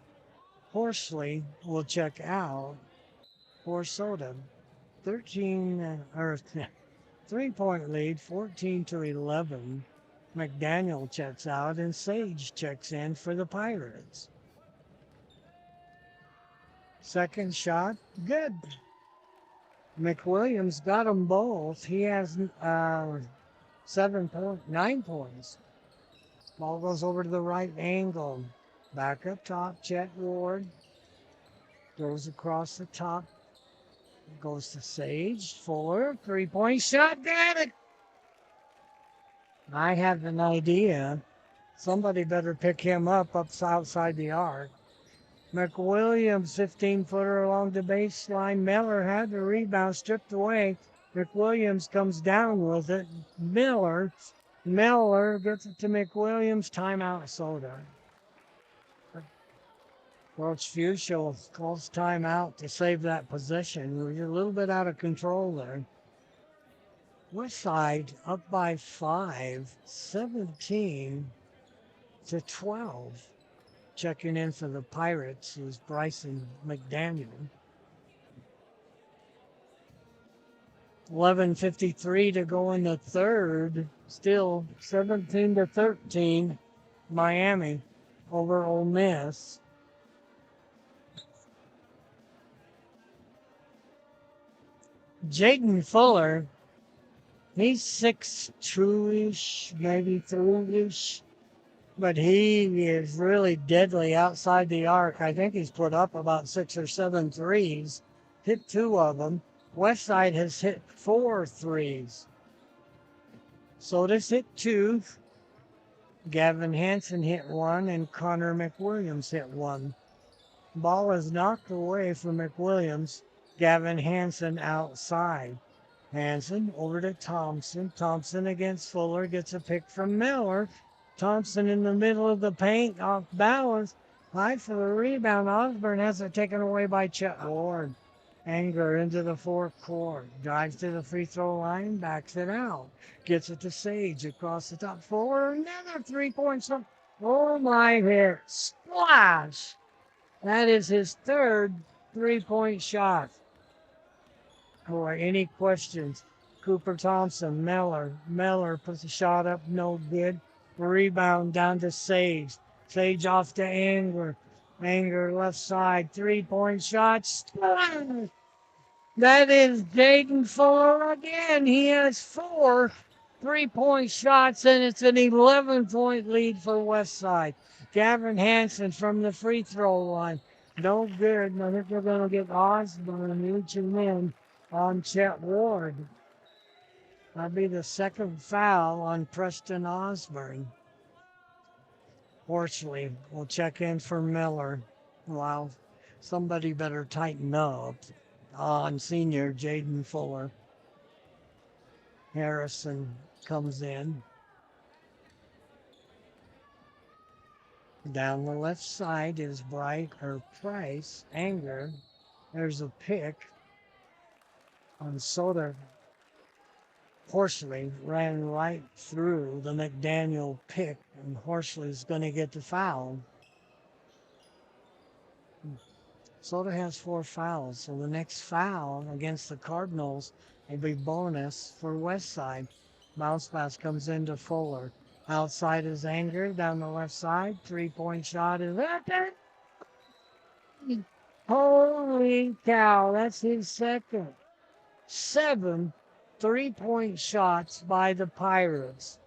Horsley will check out for Soda. 13 or 3-point lead, 14-11. McDaniel checks out and Sage checks in for the Pirates. Second shot, good. McWilliams got them both. He has 9 points. Ball goes over to the right angle. Back up top, Chet Ward. Goes across the top. Goes to Sage. Fuller, 3-point shot. Got it! I have an idea. Somebody better pick him up outside the arc. McWilliams, 15-footer along the baseline. Miller had the rebound stripped away. McWilliams comes down with it. Miller gets it to McWilliams. Timeout, Soda. Coach Fuchsia calls timeout to save that possession. We're a little bit out of control there. West Side up by 5, 17-12. Checking in for the Pirates is Bryson McDaniel. 11:53 to go in the third. Still 17-13. Miami over Ole Miss. Jaden Fuller, he's 6'2-ish, maybe 3-ish. But he is really deadly outside the arc. I think he's put up about 6 or 7 threes. Hit 2 of them. Westside has hit 4 threes. Soda's hit 2. Gavin Hansen hit 1 and Connor McWilliams hit 1. Ball is knocked away from McWilliams. Gavin Hansen outside. Hansen over to Thompson. Thompson against Fuller. Gets a pick from Miller. Thompson in the middle of the paint, off balance. High for the rebound. Osborne has it taken away by Chet Ward. Anger into the forecourt. Drives to the free throw line. Backs it out. Gets it to Sage across the top. Fuller, another 3-point shot. Oh my hit. Splash. That is his third 3-point shot. Boy, any questions? Cooper Thompson, Miller puts a shot up, no good. Rebound down to Sage. Sage off to Anger. Anger left side, 3-point shot. That is Jaden Fuller again. He has 4 3-point shots, and it's an 11-point lead for Westside. Gavin Hansen from the free throw line. No good. I think they're going to get Osborne reaching in on Chet Ward. That'll be the second foul on Preston Osborne. Horsley will check in for Miller. Wow, somebody better tighten up on senior Jaden Fuller. Harrison comes in. Down the left side is Price. Anger. There's a pick on Soda. Horsley ran right through the McDaniel pick, and Horsley's going to get the foul. Soda has 4 fouls, so the next foul against the Cardinals will be bonus for Westside. Bounce pass comes into Fuller. Outside is Anger, down the left side. 3-point shot is up there. Holy cow, that's his second. 7 3-point shots by the Pirates.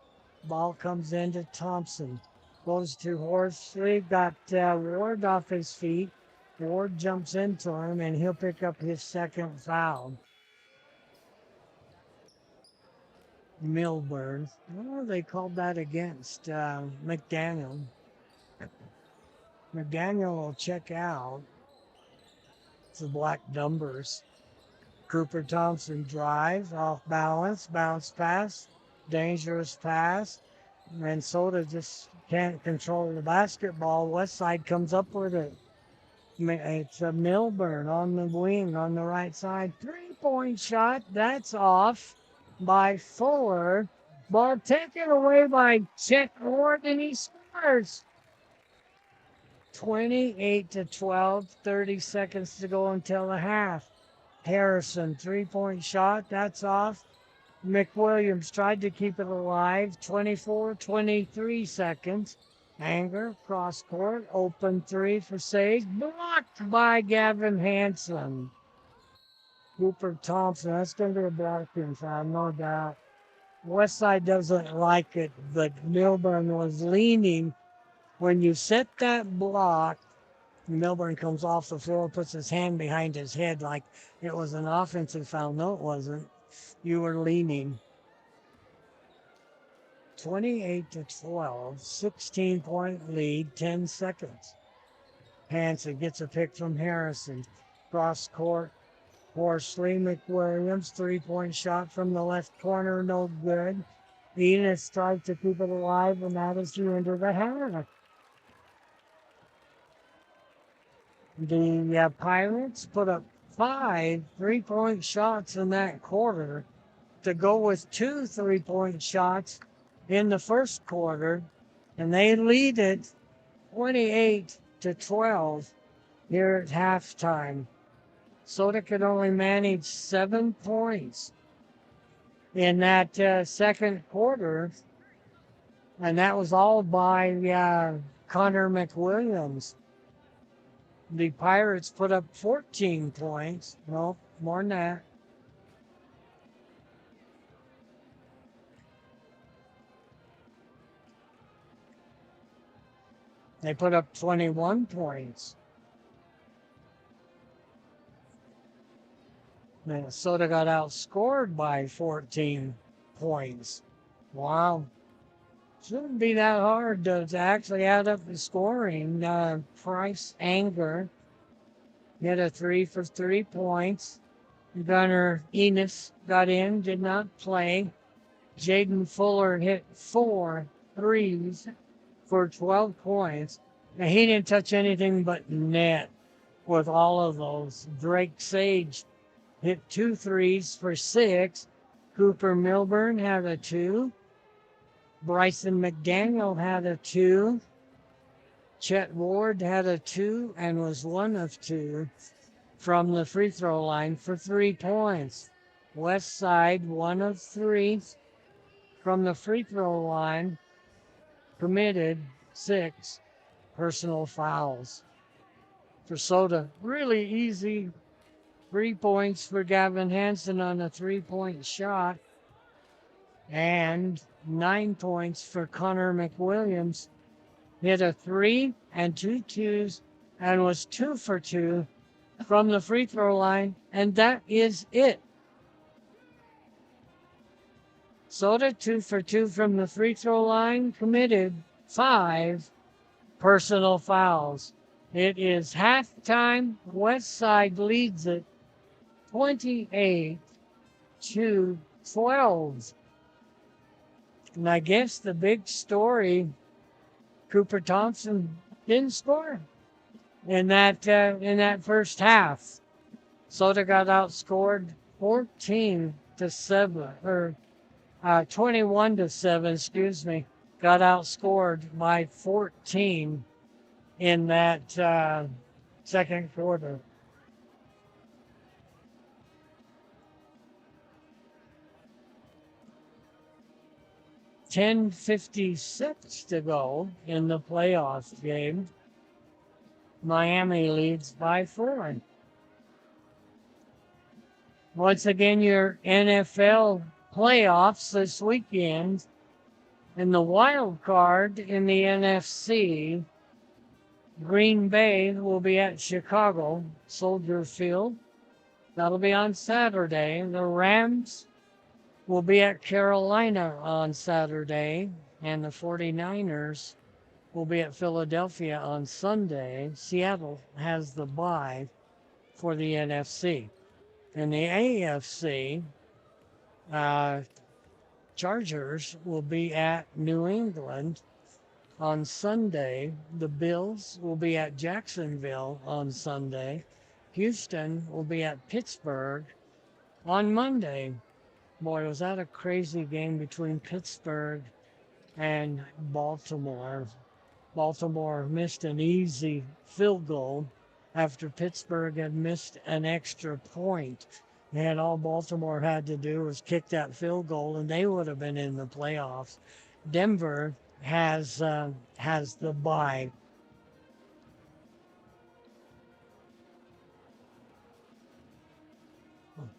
Ball comes into Thompson. Goes to Horsley. Got Ward off his feet. Ward jumps into him, and he'll pick up his second foul. Milburn. Oh, they called that against McDaniel. McDaniel will check out. It's the Black Numbers. Cooper Thompson drives, off balance, bounce pass, dangerous pass. And Soda just can't control the basketball. West Side comes up with it. It's a Milburn on the wing on the right side. 3-point shot. That's off by Fuller. Ball taken away by Chet Ward, and he scores. 28-12, 30 seconds to go until the half. Harrison, 3-point shot. That's off. McWilliams tried to keep it alive. 24, 23 seconds. Anger, cross court, open three for Sage. Blocked by Gavin Hansen. Cooper Thompson, that's going to be a blocking foul, no doubt. Westside doesn't like it, but Milburn was leaning. When you set that block, Milburn comes off the floor, puts his hand behind his head like it was an offensive foul. No, it wasn't. You were leaning. 28-12, 16-point lead, 10 seconds. Hansen gets a pick from Harrison. Cross court, Horsley, McWilliams, 3-point shot from the left corner, no good. Enos tries to keep it alive, and that is the end of the half. The Pirates put up 5 3-point shots in that quarter to go with 2 3-point shots in the first quarter, and they lead it 28-12 here at halftime. Soda could only manage 7 points in that second quarter, and that was all by Connor McWilliams. The Pirates put up 14 points. No, more than that. They put up 21 points. Minnesota got outscored by 14 points. Wow. Shouldn't be that hard to actually add up the scoring. Price Anger hit a 3 for 3 points. Gunnar Enos got in, did not play. Jaden Fuller hit 4 threes for 12 points. Now, he didn't touch anything but net with all of those. Drake Sage hit 2 threes for 6. Cooper Milburn had a 2. Bryson McDaniel had a 2. Chet Ward had a 2 and was 1 of 2 from the free throw line for 3 points. West Side 1 of 3 from the free throw line, committed 6 personal fouls. For Soda, really easy 3 points for Gavin Hansen on a 3-point shot, and 9 points for Connor McWilliams. Hit a 3 and 2 twos and was 2 for 2 from the free throw line, and that is it. Soda 2 for 2 from the free throw line, committed 5 personal fouls. It is halftime. West Side leads it 28-12. And I guess the big story, Cooper Thompson didn't score in that first half. Soda got outscored 14-7, or 21-7, excuse me. Got outscored by 14 in that second quarter. $10:56 to go in the playoff game. Miami leads by 4. Once again, your NFL playoffs this weekend. In the wild card in the NFC, Green Bay will be at Chicago, Soldier Field. That'll be on Saturday. The Rams will be at Carolina on Saturday, and the 49ers will be at Philadelphia on Sunday. Seattle has the bye for the NFC. In the AFC, Chargers will be at New England, On Sunday, the Bills will be at Jacksonville on Sunday. Houston will be at Pittsburgh on Monday. Boy, was that a crazy game between Pittsburgh and Baltimore. Baltimore missed an easy field goal after Pittsburgh had missed an extra point. And all Baltimore had to do was kick that field goal, and they would have been in the playoffs. Denver has the bye.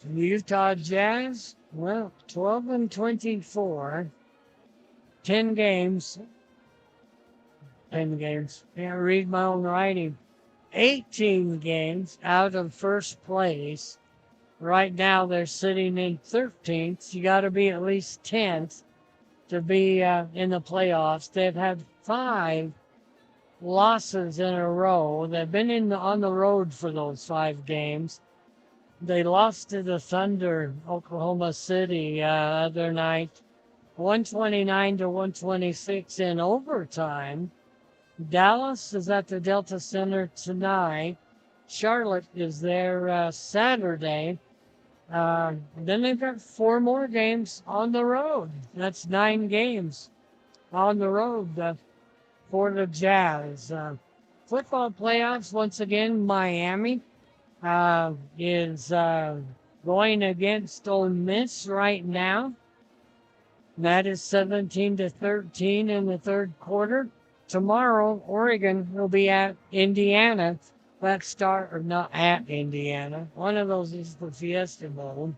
The Utah Jazz, well, 12 and 24, 10 games. 10 games. Can't read my own writing. 18 games out of first place. Right now they're sitting in 13th. You got to be at least 10th to be in the playoffs. They've had 5 losses in a row. They've been on the road for those 5 games. They lost to the Thunder, Oklahoma City, other night, 129 to 126 in overtime. Dallas is at the Delta Center tonight. Charlotte is there Saturday. Then they've got 4 more games on the road. That's 9 games on the road for the Jazz. Football playoffs, once again, Miami is going against Ole Miss right now. That is 17 to 13 in the third quarter. Tomorrow, Oregon will be at Indiana. Or not at Indiana. One of those is the Fiesta Bowl.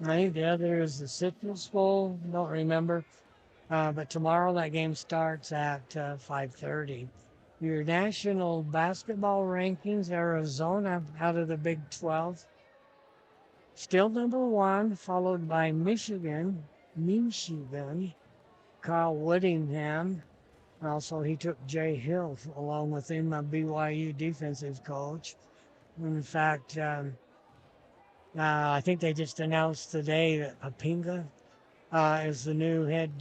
I think the other is the Citrus Bowl. Don't remember. But tomorrow that game starts at 5:30. Your national basketball rankings, Arizona out of the Big 12. Still number 1, followed by Michigan. Kyle Whittingham. Also, he took Jay Hill along with him, a BYU defensive coach. In fact, I think they just announced today that Apinga is the new head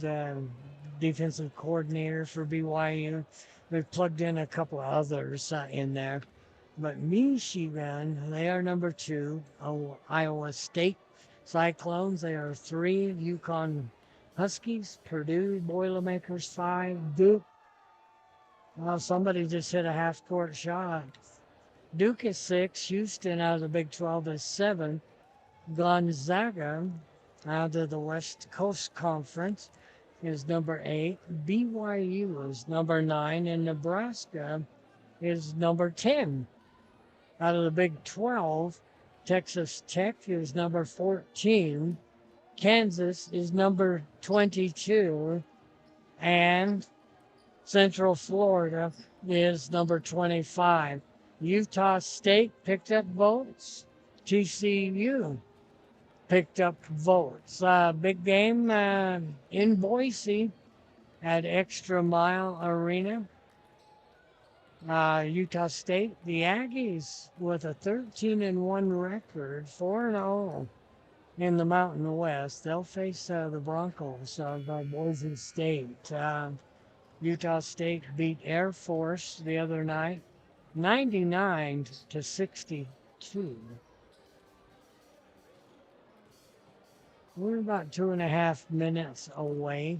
defensive coordinator for BYU. They've plugged in a couple of others in there. But Michigan, they are number 2. Iowa State Cyclones, they are 3. Yukon Huskies, Purdue Boilermakers 5. Duke. Well, somebody just hit a half-court shot. Duke is 6. Houston out of the Big 12 is 7. Gonzaga out of the West Coast Conference is number 8. BYU is number 9. And Nebraska is number 10. Out of the Big 12, Texas Tech is number 14. Kansas is number 22. And Central Florida is number 25. Utah State picked up votes. TCU picked up votes. Big game in Boise at Extra Mile Arena. Utah State, the Aggies with a 13-1 record, 4-0 in the Mountain West. They'll face the Broncos by Boise State. Utah State beat Air Force the other night, 99 to 62. We're about 2.5 minutes away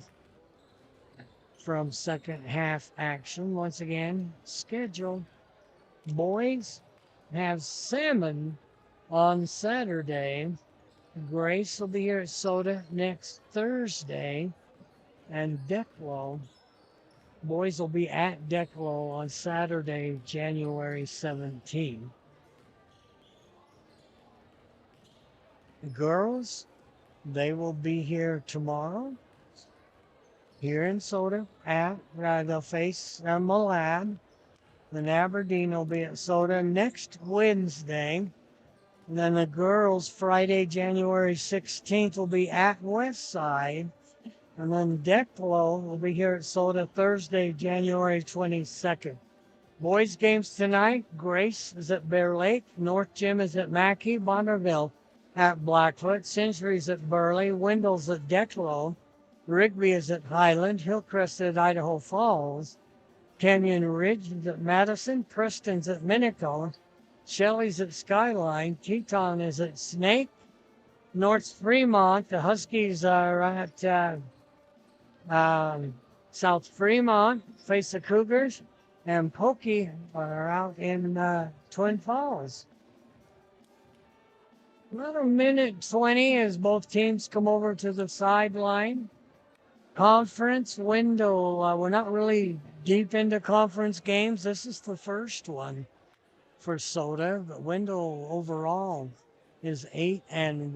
from second half action. Once again, schedule. Boys have Salmon on Saturday. Grace will be here at Soda next Thursday. And Declo. Boys will be at Declo on Saturday, January 17. The girls, they will be here tomorrow. Here in Soda at, they'll face Malad. Then Aberdeen will be at Soda next Wednesday. And then the girls, Friday, January 16th, will be at Westside. And then Declo will be here at Soda Thursday, January 22nd. Boys games tonight. Grace is at Bear Lake. North Gym is at Mackey. Bonneville at Blackfoot. Century's at Burley. Wendell's at Declo. Rigby is at Highland. Hillcrest at Idaho Falls. Canyon Ridge is at Madison. Preston's at Minico. Shelley's at Skyline. Teton is at Snake. North Fremont, the Huskies are at um, South Fremont, face the Cougars. And Pokey are out in Twin Falls. About a minute 20 as both teams come over to the sideline. Conference window. We're not really deep into conference games. This is the first one for Soda. The window overall is 8-1.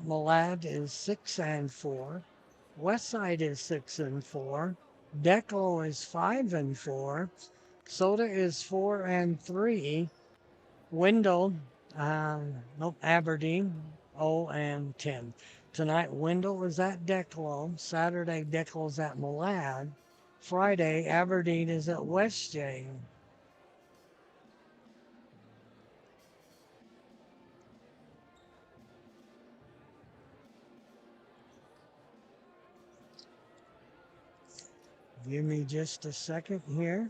Malad is 6-4. Westside is 6-4. Declo is 5-4. Soda is 4-3. Wendell, nope, Aberdeen, 0-10. Tonight, Wendell is at Declo. Saturday, Declo's at Malad. Friday, Aberdeen is at Westjay. Give me just a second here.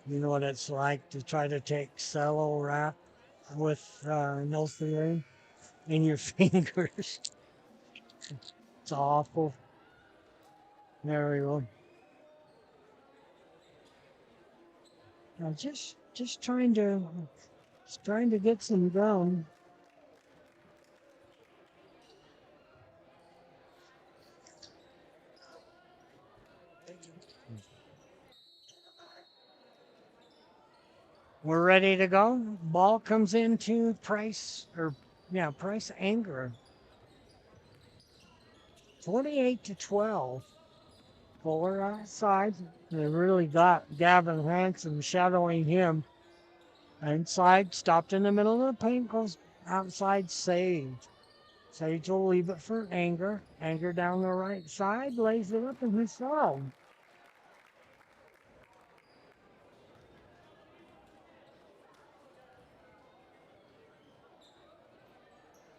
You know what it's like to try to take cello wrap with no feeling in your fingers. It's awful. There we go. I'm just trying to get some gum. We're ready to go. Ball comes into Price Anger. 28-12. Fuller outside. They really got Gavin Hansen shadowing him. Inside, stopped in the middle of the paint, goes outside, saved. Sage will leave it for Anger. Anger down the right side, lays it up, and he's fouled.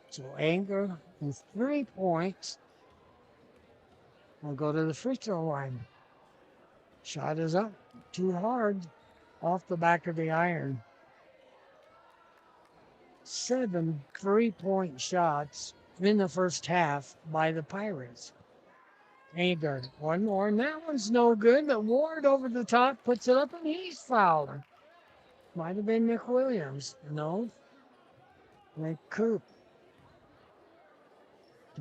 So Anger with 3 points will go to the free throw line. Shot is up, too hard, off the back of the iron. 7 3-point shots in the first half by the Pirates. Anger, one more, and that one's no good, but Ward over the top puts it up, and he's fouled. Might have been Nick Williams. No. Nick Coop.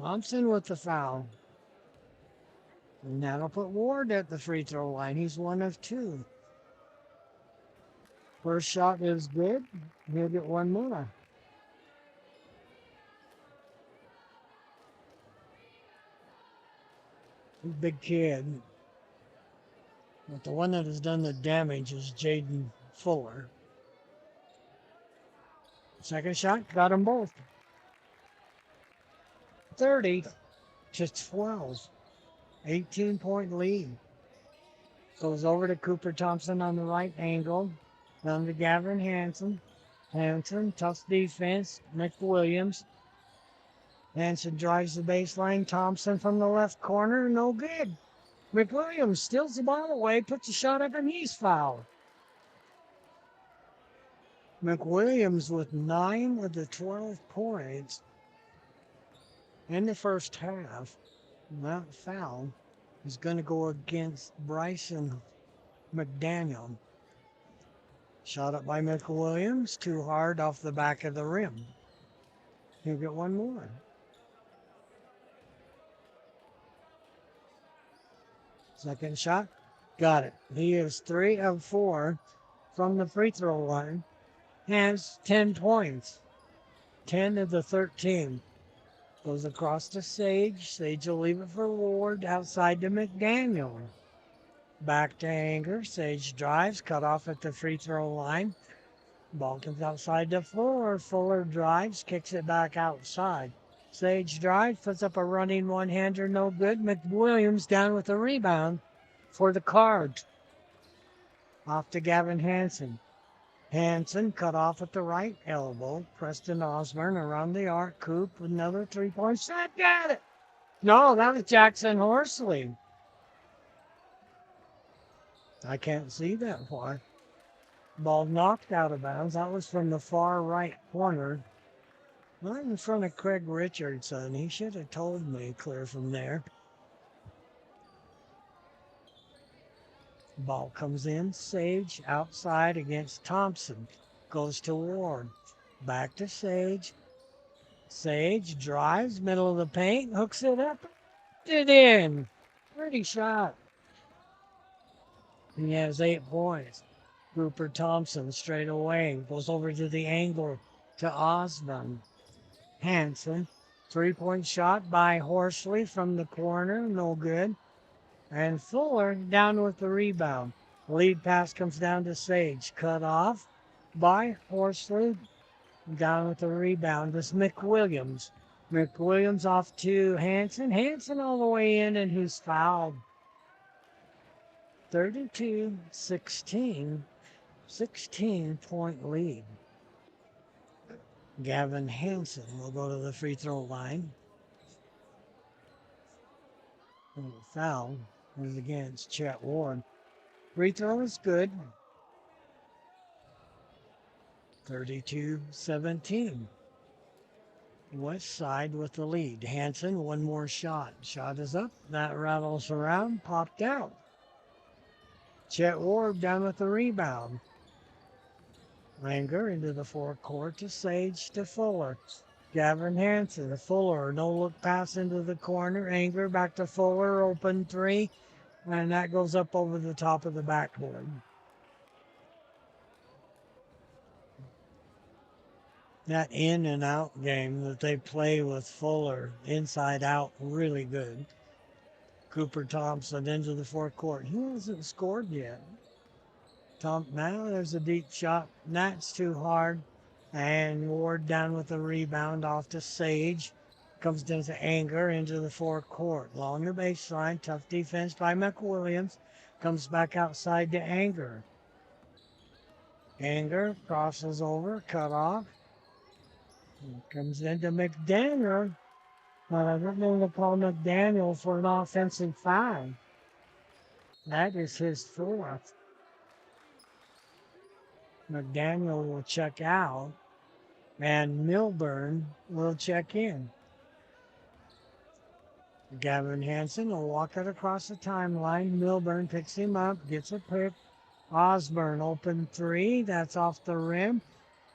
Thompson with the foul. And that'll put Ward at the free throw line. He's 1 of 2. First shot is good. He'll get one more. Big kid. But the one that has done the damage is Jaden Fuller. Second shot, got them both. 30-12. 18-point lead. Goes over to Cooper Thompson on the right angle. Down to Gavin Hansen. Hansen, tough defense. Nick Williams. Hansen drives the baseline. Thompson from the left corner. No good. McWilliams steals the ball away, puts a shot up, and he's fouled. McWilliams with 9 of the 12 points in the first half. That foul is going to go against Bryson McDaniel. Shot up by McWilliams, too hard off the back of the rim. He'll get one more. Second shot, got it. He is 3 of 4 from the free throw line. Has 10 points. 10 of the 13. Goes across to Sage. Sage will leave it for Ward. Outside to McDaniel. Back to Anger. Sage drives. Cut off at the free throw line. Ball comes outside to Fuller. Fuller drives. Kicks it back outside. Sage drives. Puts up a running one-hander. No good. McWilliams down with the rebound for the Cards. Off to Gavin Hansen. Hansen cut off at the right elbow. Preston Osborne around the arc. Coop with another 3-point shot. Got it. No, that was Jackson Horsley. I can't see that far. Ball knocked out of bounds. That was from the far right corner. Right in front of Craig Richardson. He should have told me clear from there. Ball comes in. Sage outside against Thompson. Goes to Ward. Back to Sage. Sage drives, middle of the paint, hooks it up, it in. Pretty shot. He has 8 points. Cooper Thompson straight away goes over to the angle to Osborne. Hansen, 3-point shot by Horsley from the corner, no good. And Fuller down with the rebound. Lead pass comes down to Sage, cut off by Horsley. Down with the rebound is McWilliams. McWilliams off to Hansen. Hansen all the way in, and who's fouled? 32-16. 16-point lead. Gavin Hansen will go to the free throw line. And the foul is against Chet Ward. Free throw is good. 32-17. West Side with the lead. Hansen, one more shot. Shot is up. That rattles around. Popped out. Chet Ward down with the rebound. Langer into the forecourt to Sage to Fuller. Gavin Hansen to Fuller. No look pass into the corner. Anger back to Fuller. Open 3. And that goes up over the top of the backboard. That in and out game that they play with Fuller, inside out, really good. Cooper Thompson into the forecourt. He hasn't scored yet. Now there's a deep shot. That's too hard. And Ward down with the rebound off to Sage. Comes down to Anger into the forecourt. Along the baseline. Tough defense by McWilliams. Comes back outside to Anger. Anger crosses over. Cut off. Comes into McDaniel. But I don't know to call McDaniel for an offensive foul. That is his 4th. McDaniel will check out, and Milburn will check in. Gavin Hansen will walk it across the timeline. Milburn picks him up, gets a pick. Osborne open 3. That's off the rim.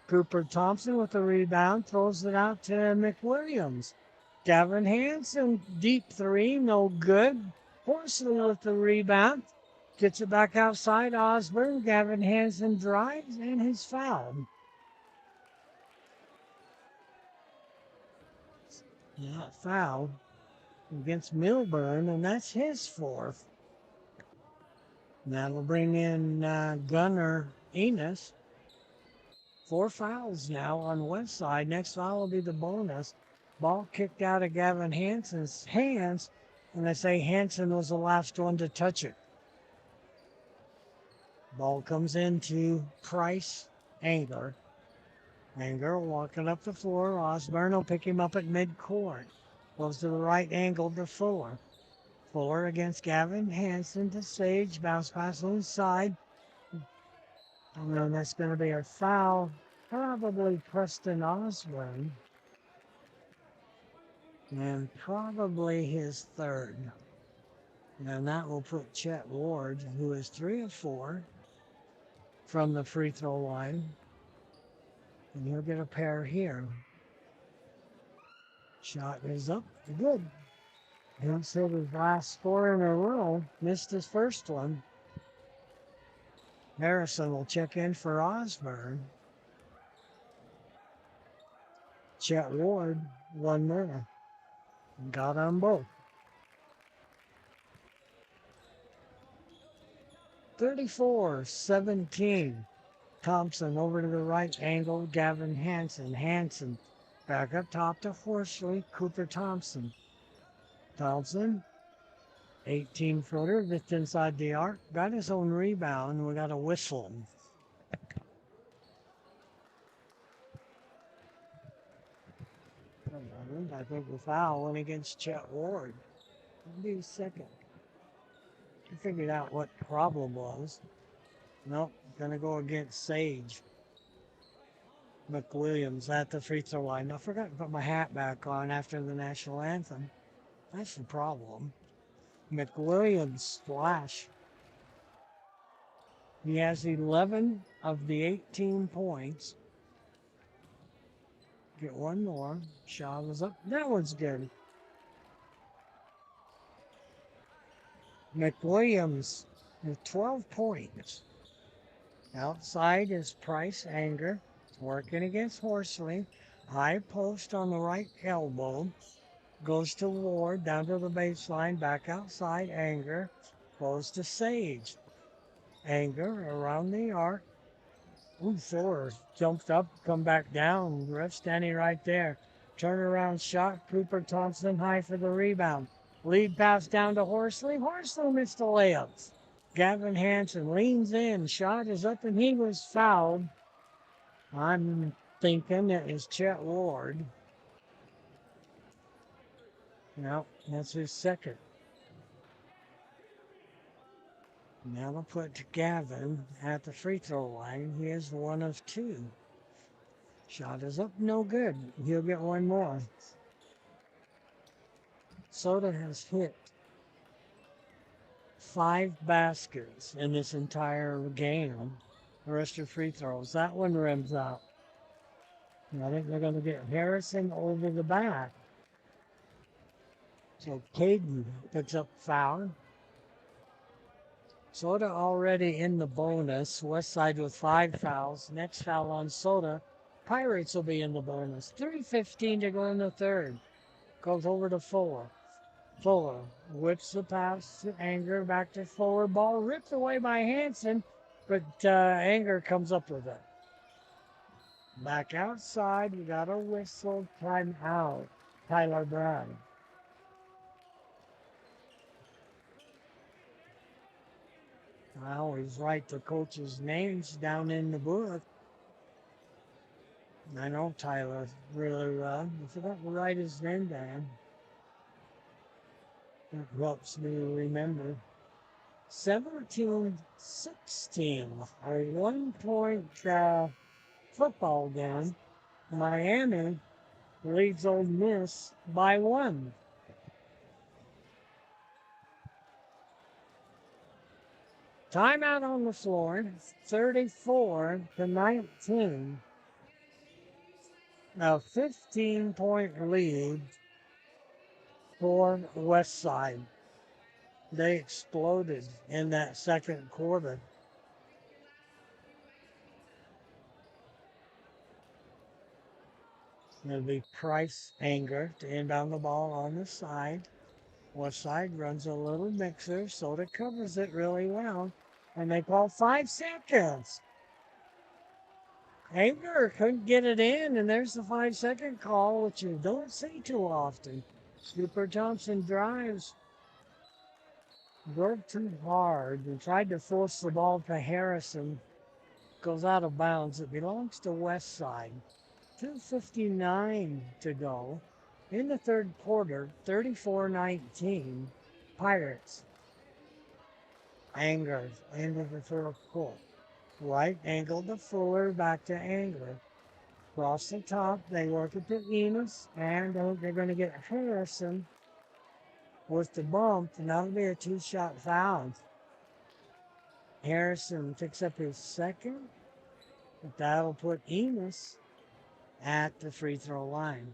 Cooper Thompson with the rebound, throws it out to McWilliams. Gavin Hansen, deep 3, no good. Horsley with the rebound. Gets it back outside Osborne. Gavin Hansen drives and he's fouled. Foul against Milburn, and that's his 4th. That'll bring in Gunnar Enos. 4 fouls now on West Side. Next foul will be the bonus. Ball kicked out of Gavin Hansen's hands, and they say Hansen was the last one to touch it. Ball comes into Price Anger. Anger walking up the floor. Osborne will pick him up at midcourt. Goes to the right angle to Fuller. Fuller against Gavin Hansen to Sage. Bounce pass inside. And then that's going to be a foul. Probably Preston Osborne. And probably his 3rd. And that will put Chet Ward, who is 3 of 4 from the free throw line. And he'll get a pair here. Shot is up. Good. He's hit his last 4 in a row. Missed his first one. Harrison will check in for Osborne. Chet Ward, 1 more. Got on both. 34-17. Thompson over to the right angle. Gavin Hansen. Hansen back up top to Horsley. Cooper Thompson. Thompson, 18-footer, just inside the arc. Got his own rebound. We got a whistle. I think the foul went against Chet Ward. Give me a second. I figured out what the problem was. Nope, gonna go against Sage McWilliams at the free throw line. I forgot to put my hat back on after the national anthem. That's the problem. McWilliams splash. He has 11 of the 18 points. Get one more. Shot was up. That one's good. McWilliams with 12 points. Outside is Price Anger. Working against Horsley. High post on the right elbow. Goes to Ward, down to the baseline, back outside, Anger. Goes to Sage. Anger around the arc. Ooh, Thor jumped up, come back down. Ref standing right there. Turnaround shot. Cooper Thompson high for the rebound. Lead pass down to Horsley. Horsley missed the layups. Gavin Hansen leans in. Shot is up and he was fouled. I'm thinking it was Chet Ward. No, that's his second. Now we'll put Gavin at the free throw line. He is one of two. Shot is up, no good. He'll get one more. Soda has hit 5 baskets in this entire game. The rest are free throws. That one rims out. And I think they're going to get Harrison over the back. So Caden picks up foul. Soda already in the bonus. Westside with 5 fouls. Next foul on Soda. Pirates will be in the bonus. 3:15 to go in the third. Goes over to Fuller. Fuller whips the pass to Anger. Back to Fuller. Ball ripped away by Hansen. But Anger comes up with it. Back outside. We got a whistle. Time out. Tyler Brown. I always write the coaches' names down in the book. I know Tyler really well. I forgot to write his name down. That helps me remember. 17-16. A 1-point football game. Miami leads Ole Miss by 1. Timeout on the floor, 34-19. A 15-point lead for Westside. They exploded in that second quarter. It'll be Price Anger to inbound the ball on the side. Westside runs a little mixer. Soda covers it really well. And they call 5 seconds. Anger couldn't get it in, and there's the 5-second call, which you don't see too often. Cooper Thompson drives. Broke too hard and tried to force the ball to Harrison. Goes out of bounds. It belongs to Westside. 2:59 to go. In the third quarter, 34-19. Pirates. Anger into the third quarter. Right angle to Fuller, back to Anger. Across the top, they work it to Enos, and they're going to get Harrison with the bump, and that'll be a 2-shot foul. Harrison picks up his second, but that'll put Enos at the free throw line.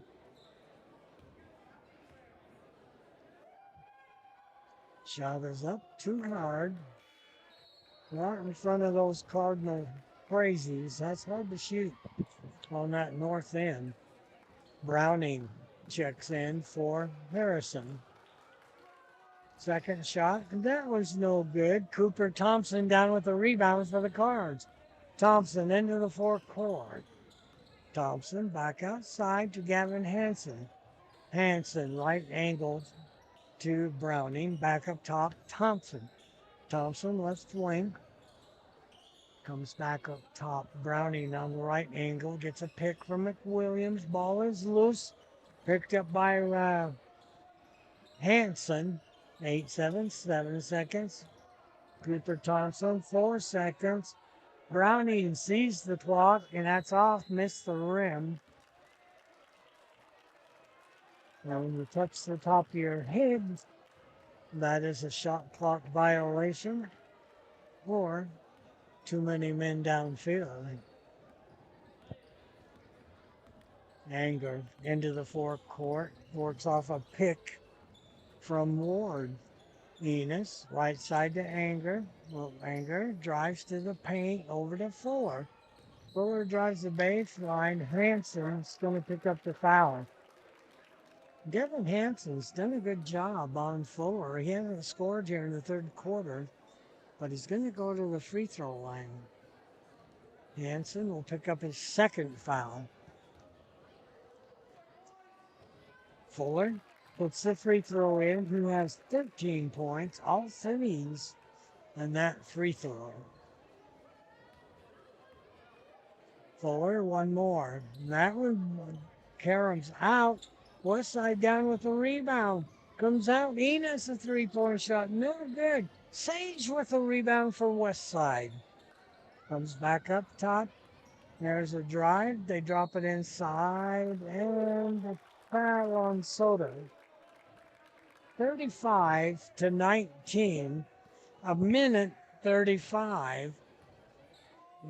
Shot is up too hard. Right in front of those Cardinal crazies. That's hard to shoot on that north end. Browning checks in for Harrison. Second shot, and that was no good. Cooper Thompson down with the rebound for the Cards. Thompson into the forecourt. Thompson back outside to Gavin Hansen. Hansen right angled to Browning. Back up top, Thompson. Thompson left wing. Comes back up top. Browning on the right angle. Gets a pick from McWilliams. Ball is loose. Picked up by Hanson, 8.77 seconds. Cooper Thompson, 4 seconds. Browning sees the clock, and that's off, missed the rim. Now, when you touch the top of your head, that is a shot clock violation or too many men downfield. Anger into the forecourt, works off a pick from Ward. Enos, right side to Anger. Well, Anger drives to the paint over to Fuller. Fuller drives the baseline. Hanson's going to pick up the foul. Devin Hanson's done a good job on Fuller. He hasn't scored here in the third quarter, but he's going to go to the free throw line. Hanson will pick up his second foul. Fuller puts the free throw in. He has 13 points, all threes, and that free throw. Fuller, one more. That one, Karam's out. Westside down with the rebound. Comes out. Enos a three-point shot. No good. Sage with the rebound for Westside. Comes back up top. There's a drive. They drop it inside. And a foul on Soda. 35-19. A minute 35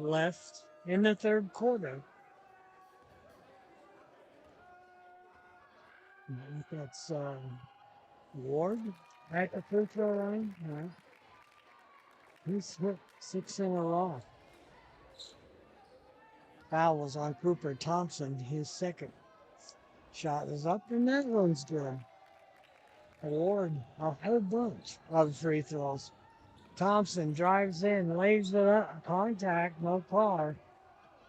left in the third quarter. That's Ward at the free throw line. Right. He's hit 6 in a row. Foul was on Cooper Thompson. His second shot is up, and that one's good. Ward, a whole bunch of free throws. Thompson drives in, lays it up, contact, no call.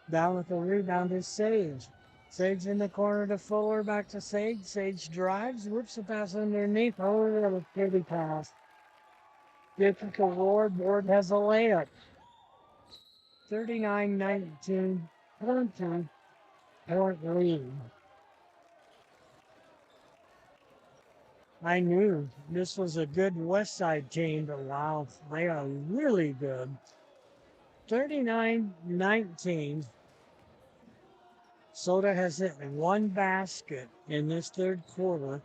Down with the rebound is Sage. Sage in the corner to Fuller, back to Sage. Sage drives, whips the pass underneath. Oh, a pretty pass. Gets it to Ward. Ward has a layup. 39-19, 20 point lead. I knew this was a good West Side team, but wow, they are really good. 39-19. Soda has hit one basket in this third quarter.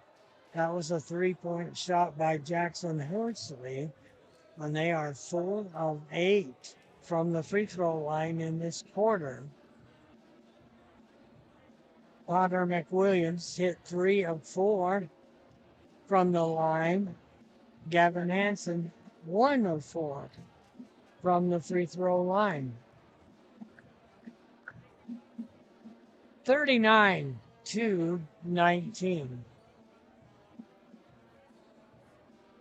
That was a three-point shot by Jackson Horsley, and they are 4 of 8 from the free throw line in this quarter. Potter McWilliams hit 3 of 4 from the line. Gavin Hanson, 1 of 4 from the free throw line. 39-19.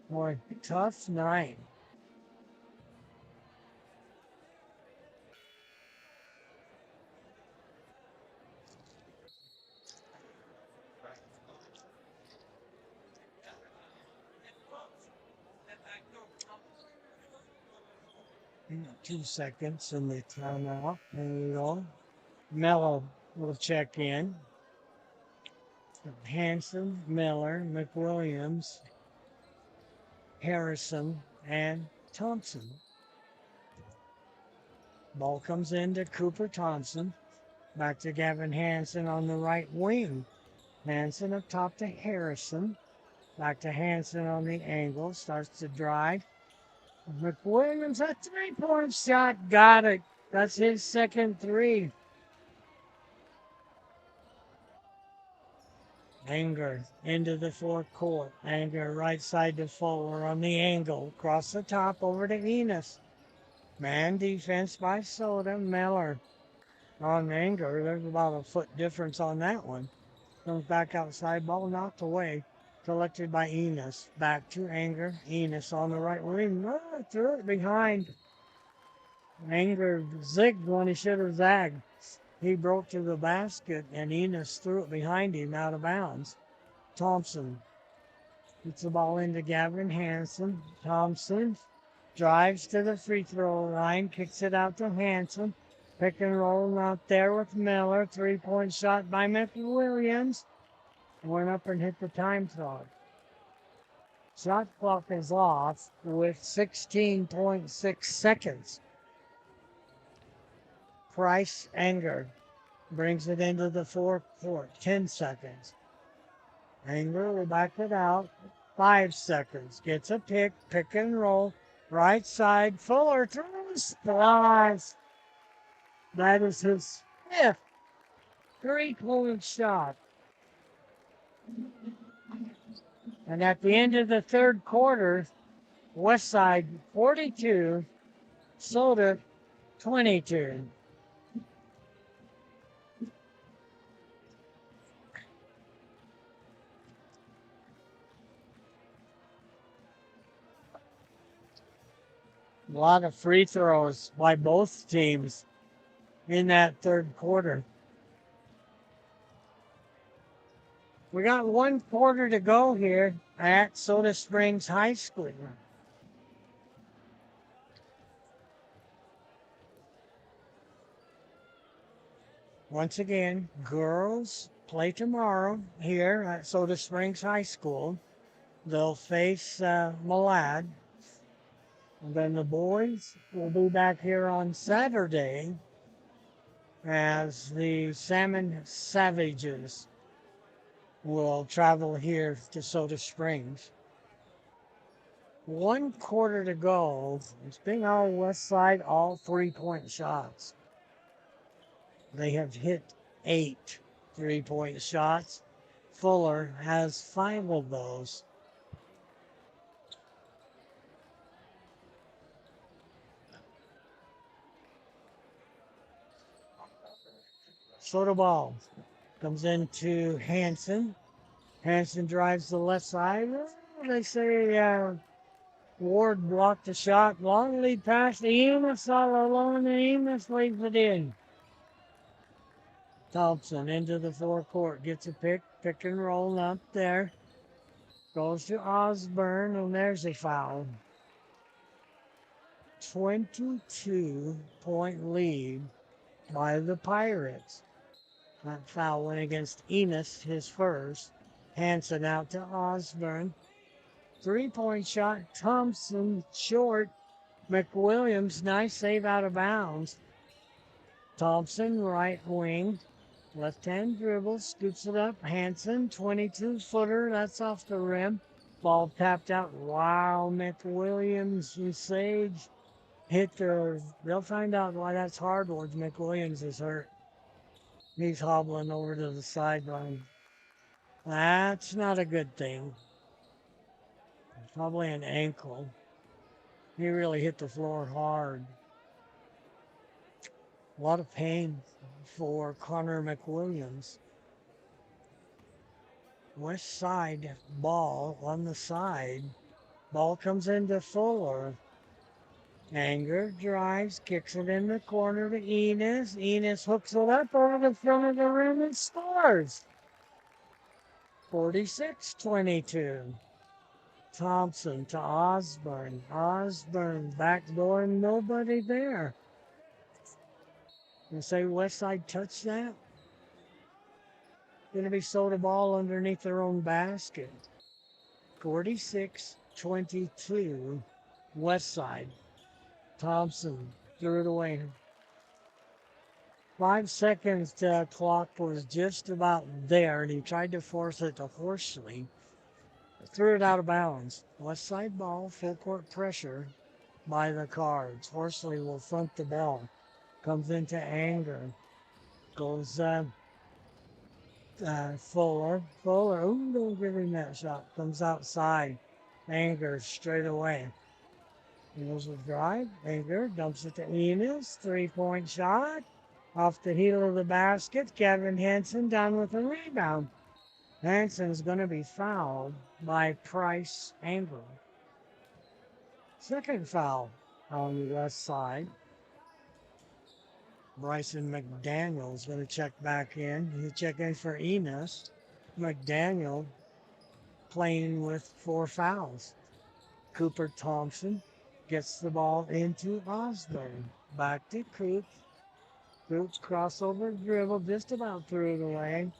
Boy, tough night. In 2 seconds and they time out. There we go. Mello will check in. Hanson, Miller, McWilliams, Harrison, and Thompson. Ball comes into Cooper Thompson. Back to Gavin Hanson on the right wing. Hanson up top to Harrison. Back to Hanson on the angle. Starts to drive. McWilliams, a three-point shot. Got it. That's his second three. Anger into the forecourt. Anger right side to Fuller on the angle. Across the top over to Enos. Man defense by Soda. Miller on Anger. There's about a foot difference on that one. Comes back outside. Ball knocked away. Collected by Enos. Back to Anger. Enos on the right wing. Oh, threw it behind. Anger zigged when he should have zagged. He broke to the basket, and Enos threw it behind him out of bounds. Thompson gets the ball into Gavin Hanson. Thompson drives to the free throw line, kicks it out to Hanson. Pick and roll out there with Miller. Three-point shot by McWilliams. went up and hit the time clock. Shot clock is off with 16.6 seconds. Price Anger brings it into the forecourt. 10 seconds. Anger will back it out. 5 seconds. Gets a pick and roll. Right side, Fuller throws, flies. That is his 5th three-point shot. And at the end of the third quarter, Westside 42, Soda 22. A lot of free throws by both teams in that third quarter. We got 1 quarter to go here at Soda Springs High School. Once again, girls play tomorrow here at Soda Springs High School. They'll face Malad. And then the boys will be back here on Saturday as the Salmon Savages will travel here to Soda Springs. 1 quarter to go. It's being all West Side, all 3-point shots. They have hit 8 3-point shots. Fuller has 5 of those. Soda ball comes into Hanson. Hanson drives the left side. They say Ward blocked the shot. Long lead pass to Enos all alone, and Enos leaves it in. Thompson into the forecourt. Gets a pick and roll up there. Goes to Osborne, and there's a foul. 22-point lead by the Pirates. That foul went against Enos, his first. Hanson out to Osborne. 3-point shot. Thompson short. McWilliams, nice save out of bounds. Thompson, right wing. Left-hand dribble, scoops it up. Hanson, 22-footer. That's off the rim. Ball tapped out. Wow, McWilliams and Sage hit their... They'll find out why that's hardwood. McWilliams is hurt. He's hobbling over to the sideline. That's not a good thing. Probably an ankle. He really hit the floor hard. A lot of pain for Connor McWilliams. West side ball on the side. Ball comes into Fuller. Anger drives, kicks it in the corner to Enos. Enos hooks it up over the front of the rim and scores. 46-22. Thompson to Osborne. Osborne backdoor, nobody there. You say Westside touched that? Going to be Soda ball underneath their own basket. 46-22. Westside. Thompson threw it away. 5 seconds clock was just about there, and he tried to force it to Horsley. Threw it out of bounds. West side ball, full court pressure by the Cards. Horsley will front the ball. Comes into Anger. Goes Fuller. Ooh, don't give him that shot. Comes outside. Anger straight away. Goes a drive. Anger dumps it to Enos. 3-point shot. Off the heel of the basket. Kevin Hanson down with a rebound. Hanson's going to be fouled by Price Anger. Second foul on the west side. Bryson McDaniel's going to check back in. He'll check in for Enos. McDaniel playing with 4 fouls. Cooper Thompson gets the ball into Osborne. Back to Coop. Coop's crossover dribble just about threw it away.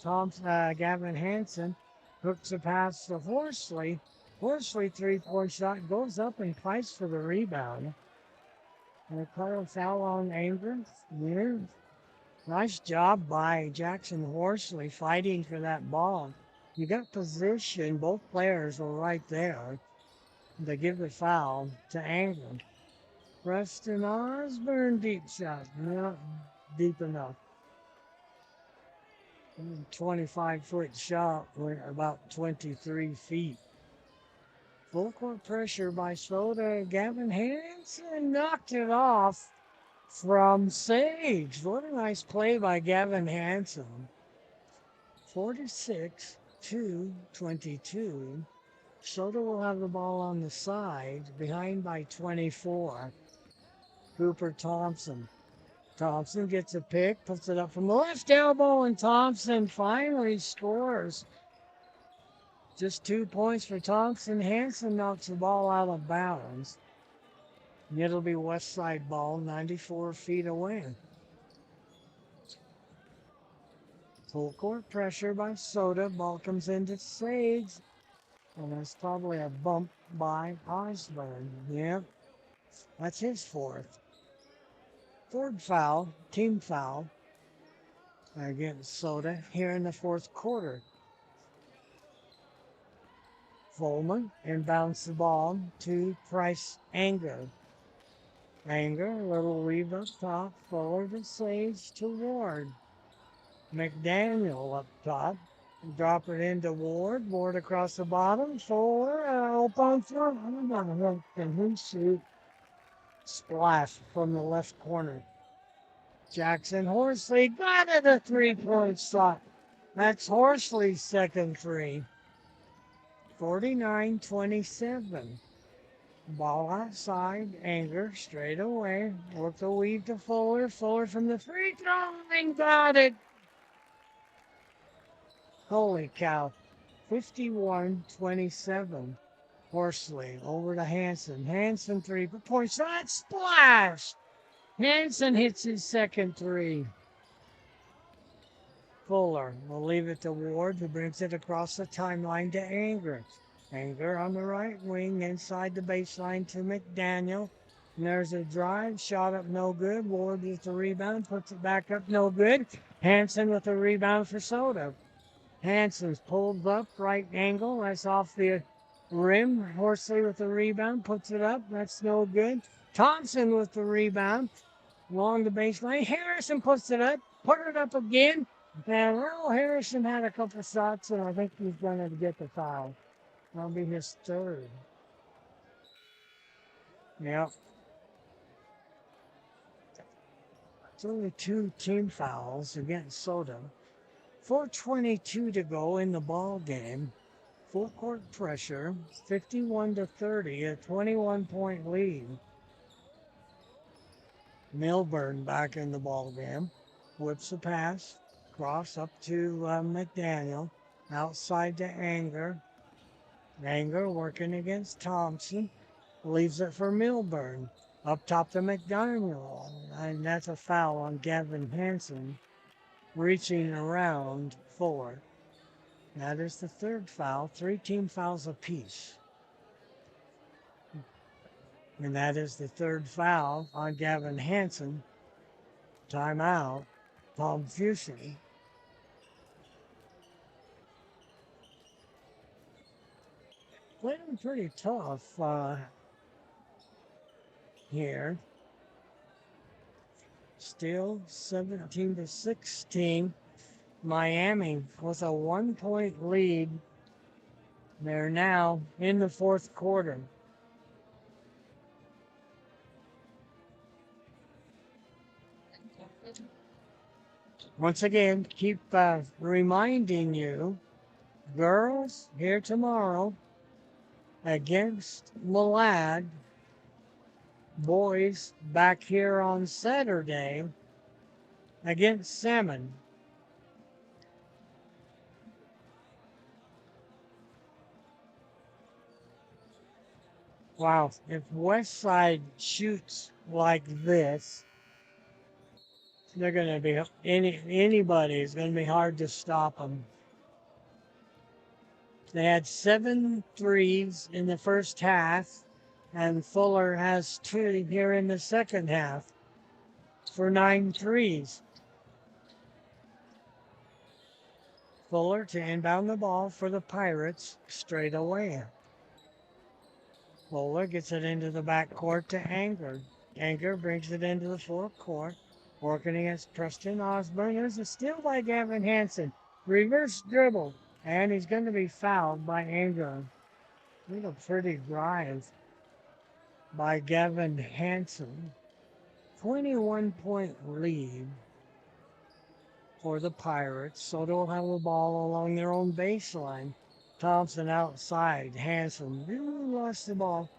Gavin Hanson Hooks a pass to Horsley. Horsley three-point shot goes up and fights for the rebound. And a call foul on Anger. Yeah. Nice job by Jackson Horsley fighting for that ball. You got position. Both players were right there. They give the foul to Anger. Preston Osborne deep shot. Not deep enough. 25-foot shot went about 23 feet. Full court pressure by Soda. Gavin Hansen knocked it off from Sage. What a nice play by Gavin Hansen. 46 to 22. Soda will have the ball on the side, behind by 24. Cooper Thompson. Thompson gets a pick, puts it up from the left elbow, and Thompson finally scores. Just 2 points for Thompson. Hansen knocks the ball out of bounds. It'll be West Side ball, 94 feet away. Full court pressure by Soda. Ball comes into Sage. And that's probably a bump by Osborne. Yep, that's his fourth. Third foul, team foul against Soda here in the fourth quarter. Volman inbounds the ball to Price Anger. Anger, a little weave up top, forward to Sage to Ward. McDaniel up top. Drop it into Ward. Ward across the bottom. Fuller up on front. And he shoot. Splash from the left corner. Jackson Horsley got it, a three-point shot. That's Horsley's second three. 49-27. Ball outside. Anger straight away. Work the weave to Fuller. Fuller from the free throw line. Got it. Holy cow. 51-27. Horsley over to Hansen. Hansen three-point shot. Splash. Hansen hits his second three. Fuller will leave it to Ward, who brings it across the timeline to Anger. Anger on the right wing, inside the baseline to McDaniel. And there's a drive, shot up no good. Ward with the rebound, puts it back up no good. Hansen with the rebound for Soda. Hansen's pulled up, right angle, that's off the rim. Horsley with the rebound, puts it up, that's no good. Thompson with the rebound, along the baseline. Harrison puts it up, put it up again. And Earl Harrison had a couple shots, and I think he's going to get the foul. That'll be his third. Yep. It's only 2 team fouls against Soda. 4:22 to go in the ball game. Full court pressure, 51-30, a 21-point lead. Milburn back in the ball game. Whips a pass. Cross up to McDaniel. Outside to Anger. Anger working against Thompson. Leaves it for Milburn. Up top to McDaniel. And that's a foul on Gavin Hansen. Reaching around Fuller. That is the third foul. 3 team fouls apiece. And that is the third foul on Gavin Hansen. Timeout. Tom Fusion. Playing pretty tough here. Still 17-16. Miami with a 1-point lead. They're now in the fourth quarter. Once again, keep reminding you, girls here tomorrow against Malad. Boys back here on Saturday against Salmon. Wow, if Westside shoots like this, they're going to be anybody is going to be hard to stop them. They had 7 threes in the first half, and Fuller has 2 here in the second half for 9 threes. Fuller to inbound the ball for the Pirates straight away. Fuller gets it into the backcourt to Anger. Anger brings it into the forecourt, working against Preston Osborne. There's a steal by Gavin Hansen. Reverse dribble, and he's going to be fouled by Anger. What a pretty drive by Gavin Hansen. 21-point lead for the Pirates. So they'll have the ball along their own baseline. Thompson outside. Hansen really lost the ball.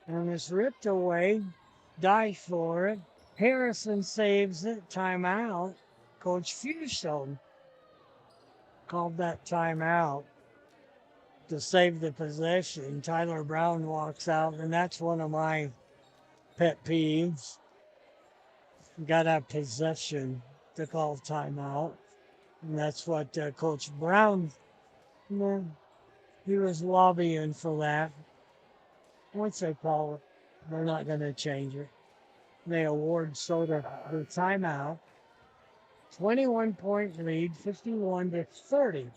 And it's ripped away. Die for it. Harrison saves it. Timeout. Coach Fuso called that timeout to save the possession. Tyler Brown walks out, and that's one of my pet peeves. Got to have possession to call timeout. And that's what Coach Brown, he was lobbying for that. Once they call it, they're not going to change it. They award Soda the timeout. 21-point lead, 51-30.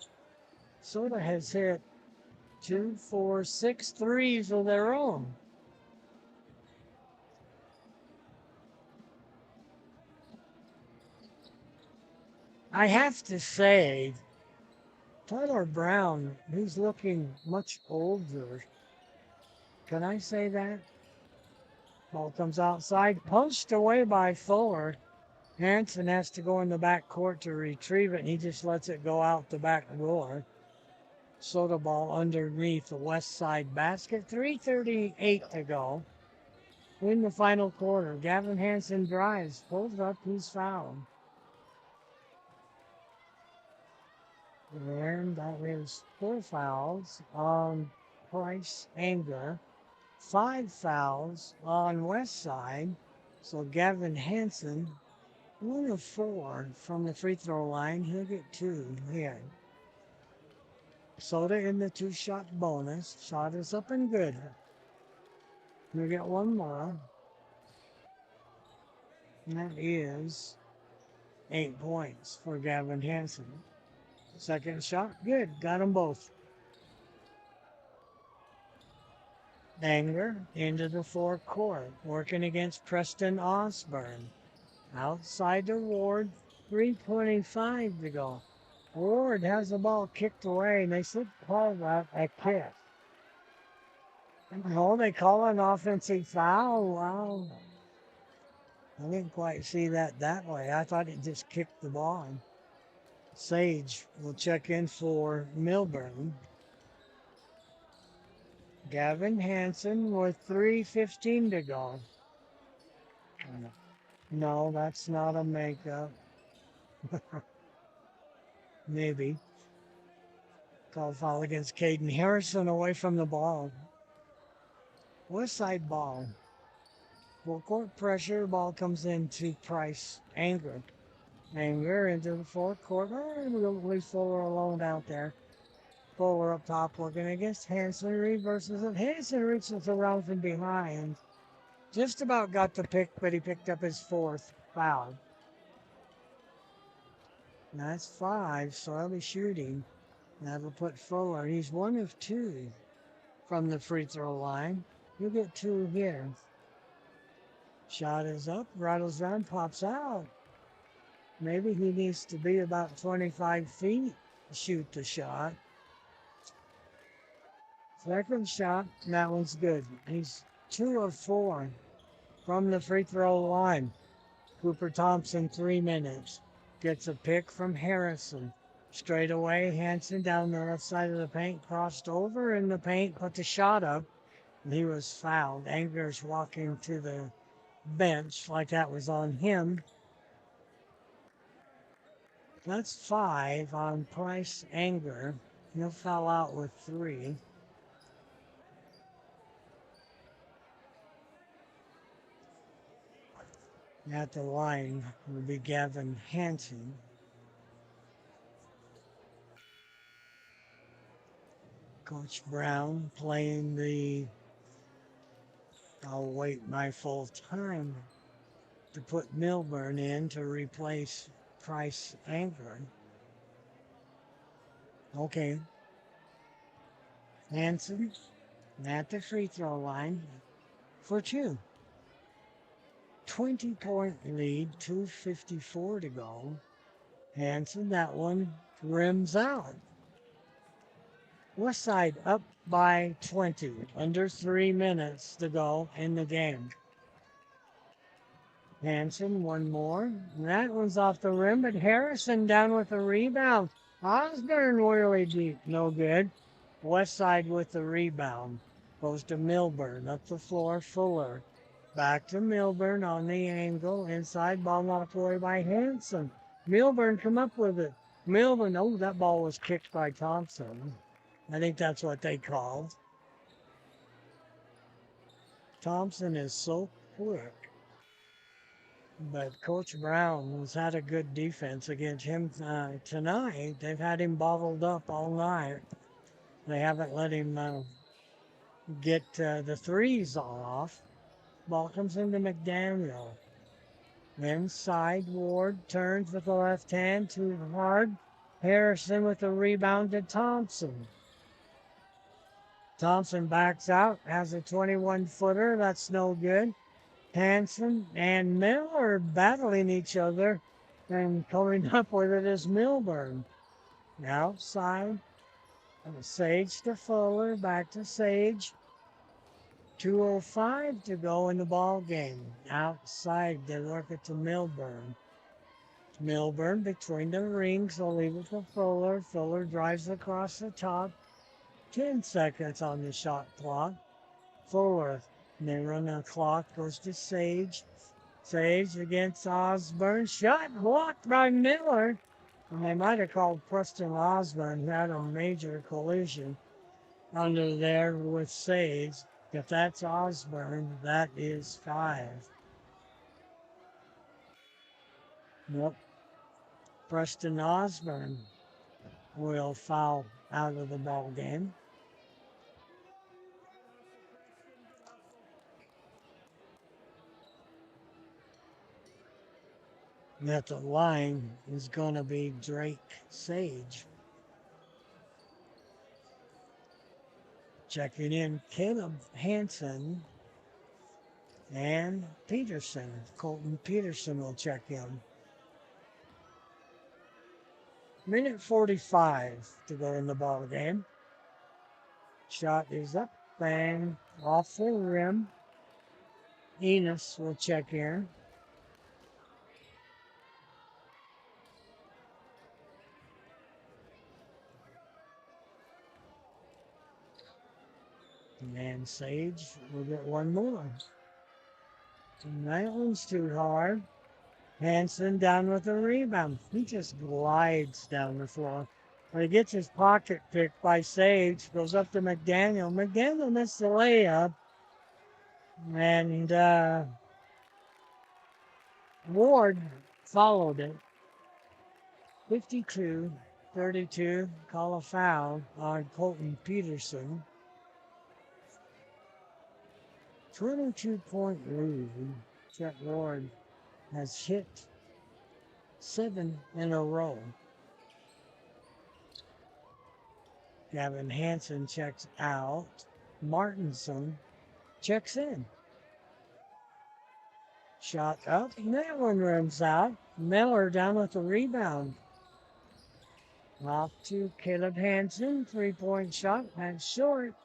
Soda has hit 2, 4, 6 threes of their own. I have to say, Tyler Brown, he's looking much older. Can I say that? Ball comes outside, punched away by Fuller. Hansen has to go in the back court to retrieve it, and he just lets it go out the back door. Soda ball underneath the west side basket. 3:38 to go in the final quarter. Gavin Hansen drives, pulls up, he's fouled. And that is 4 fouls on Price Anger. 5 fouls on West Side. So Gavin Hansen, 1 of 4 from the free throw line. He'll get 2 here. Soda in the 2-shot bonus. Shot is up and good. We'll get 1 more. And that is 8 points for Gavin Hansen. Second shot, good. Got them both. Anger into the forecourt, working against Preston Osborne. Outside to Ward, 3:25 to go. Ward has the ball kicked away, and they should call that a kick. Oh, they call an offensive foul. Wow. I didn't quite see that way. I thought it just kicked the ball. Sage will check in for Milburn. Gavin Hansen with 3:15 to go. No, that's not a makeup. Maybe. Call foul against Caden Harrison away from the ball. West side ball. Full court pressure. Ball comes into Price. Anger. Anger into the forecourt. We'll leave Fuller alone out there. Fuller up top working against Hansen. Reverses it. Hansen reaches around from behind. Just about got the pick, but he picked up his 4th foul. That's 5, so I'll be shooting. That'll put Fuller. He's 1 of 2 from the free throw line. You'll get 2 here. Shot is up, rattles around, pops out. Maybe he needs to be about 25 feet to shoot the shot. Second shot, and that one's good. He's 2 of 4 from the free throw line. Cooper Thompson, 3 minutes. Gets a pick from Harrison. Straight away, Hansen down the left side of the paint, crossed over in the paint, put the shot up. And he was fouled. Anger's walking to the bench like that was on him. That's 5 on Price Anger. He'll foul out with 3. At the line will be Gavin Hansen. Coach Brown playing the, I'll wait my full time to put Milburn in to replace Price Anchor. Okay. Hanson at the free throw line for two. 20-point lead, 2:54 to go. Hanson, that one rims out. West Side up by 20, under 3 minutes to go in the game. Hanson, one more. That one's off the rim, but Harrison down with the rebound. Osborne really deep, no good. West Side with the rebound. Goes to Milburn, up the floor, Fuller. Back to Milburn on the angle. Inside ball knocked away by Hanson. Milburn come up with it. Milburn, oh, that ball was kicked by Thompson. I think that's what they called. Thompson is so quick. But Coach Brown has had a good defense against him tonight. They've had him bottled up all night. They haven't let him get the threes off. Ball comes into McDaniel. Inside, Ward turns with the left hand, too hard. Harrison with the rebound to Thompson. Thompson backs out, has a 21-footer. That's no good. Hanson and Miller battling each other, and coming up with it is Milburn. Outside, Sage to Fuller, back to Sage. 2:05 to go in the ball game. Outside, they work it to Milburn. Milburn between the rings, they'll leave it to Fuller. Fuller drives across the top. 10 seconds on the shot clock. Fuller, they run the clock, goes to Sage. Sage against Osborne. Shot blocked by Miller. And they might have called Preston Osborne, who had a major collision under there with Sage. If that's Osborne, that is 5. Nope. Preston Osborne will foul out of the ball game. At the line is going to be Drake Sage. Checking in Caleb Hanson and Peterson. Colton Peterson will check in. Minute 45 to go in the ball game. Shot is up, bang, off the rim. Enos will check in. And Sage will get one more. And that one's too hard. Hanson down with the rebound. He just glides down the floor. When he gets his pocket picked by Sage, goes up to McDaniel. McDaniel missed the layup. And Ward followed it. 52-32. Call a foul on Colton Peterson. 22-point lead. Chet Ward has hit 7 in a row. Gavin Hanson checks out. Martinson checks in. Shot up, and that one rims out. Miller down with the rebound. Off to Caleb Hanson, 3-point shot, that's short.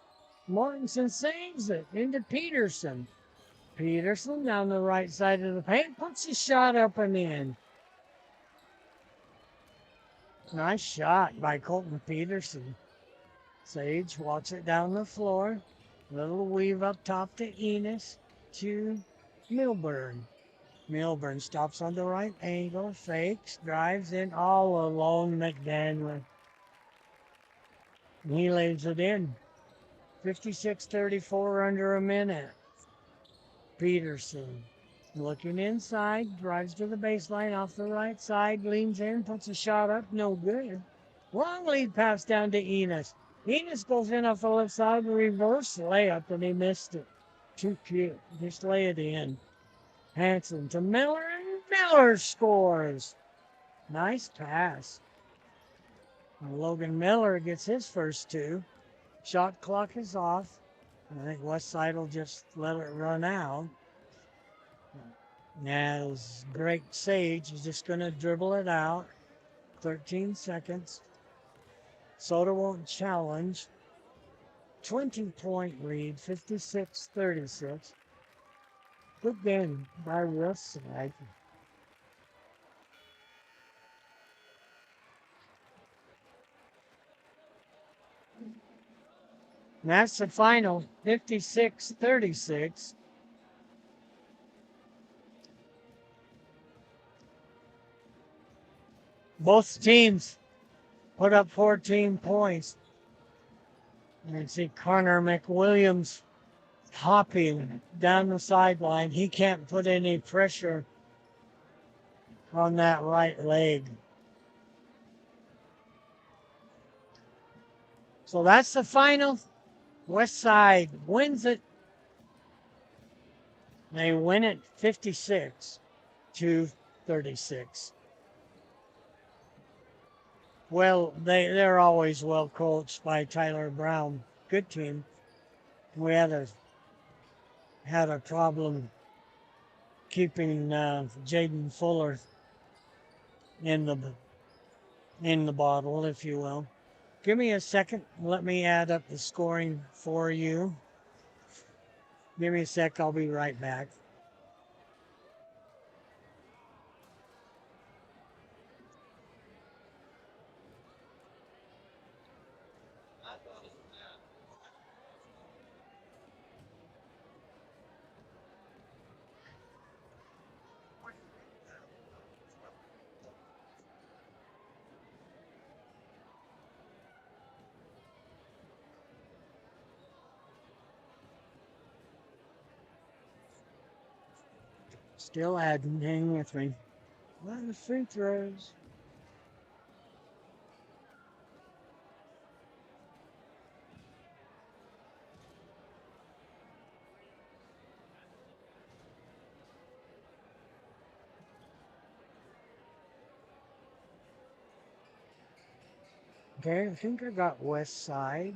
Martinson saves it into Peterson. Peterson down the right side of the paint, puts his shot up and in. Nice shot by Colton Peterson. Sage walks it down the floor. Little weave up top to Enos, to Milburn. Milburn stops on the right angle, fakes, drives in all alone McDaniel. He lays it in. 56-34 under a minute. Peterson looking inside, drives to the baseline off the right side, leans in, puts a shot up, no good. Long lead pass down to Enos. Enos goes in off the left side, reverse layup, and he missed it. Too cute. Just lay it in. Hanson to Miller, and Miller scores. Nice pass. And Logan Miller gets his first two. Shot clock is off. I think Westside will just let it run out. As Greg Sage is just going to dribble it out. 13 seconds. Soda won't challenge. 20-point lead, 56-36. Good game by Westside. And that's the final, 56-36. Both teams put up 14 points. You can see Connor McWilliams hopping down the sideline. He can't put any pressure on that right leg. So that's the final. Westside wins it. They win it 56-36. Well, they're always well coached by Tyler Brown. Good team. We had a problem keeping Jaden Fuller in the bottle, if you will. Give me a second. Let me add up the scoring for you. Give me a sec. I'll be right back. Still adding. Hang with me. A lot of free throws. Okay, I think I got West Side.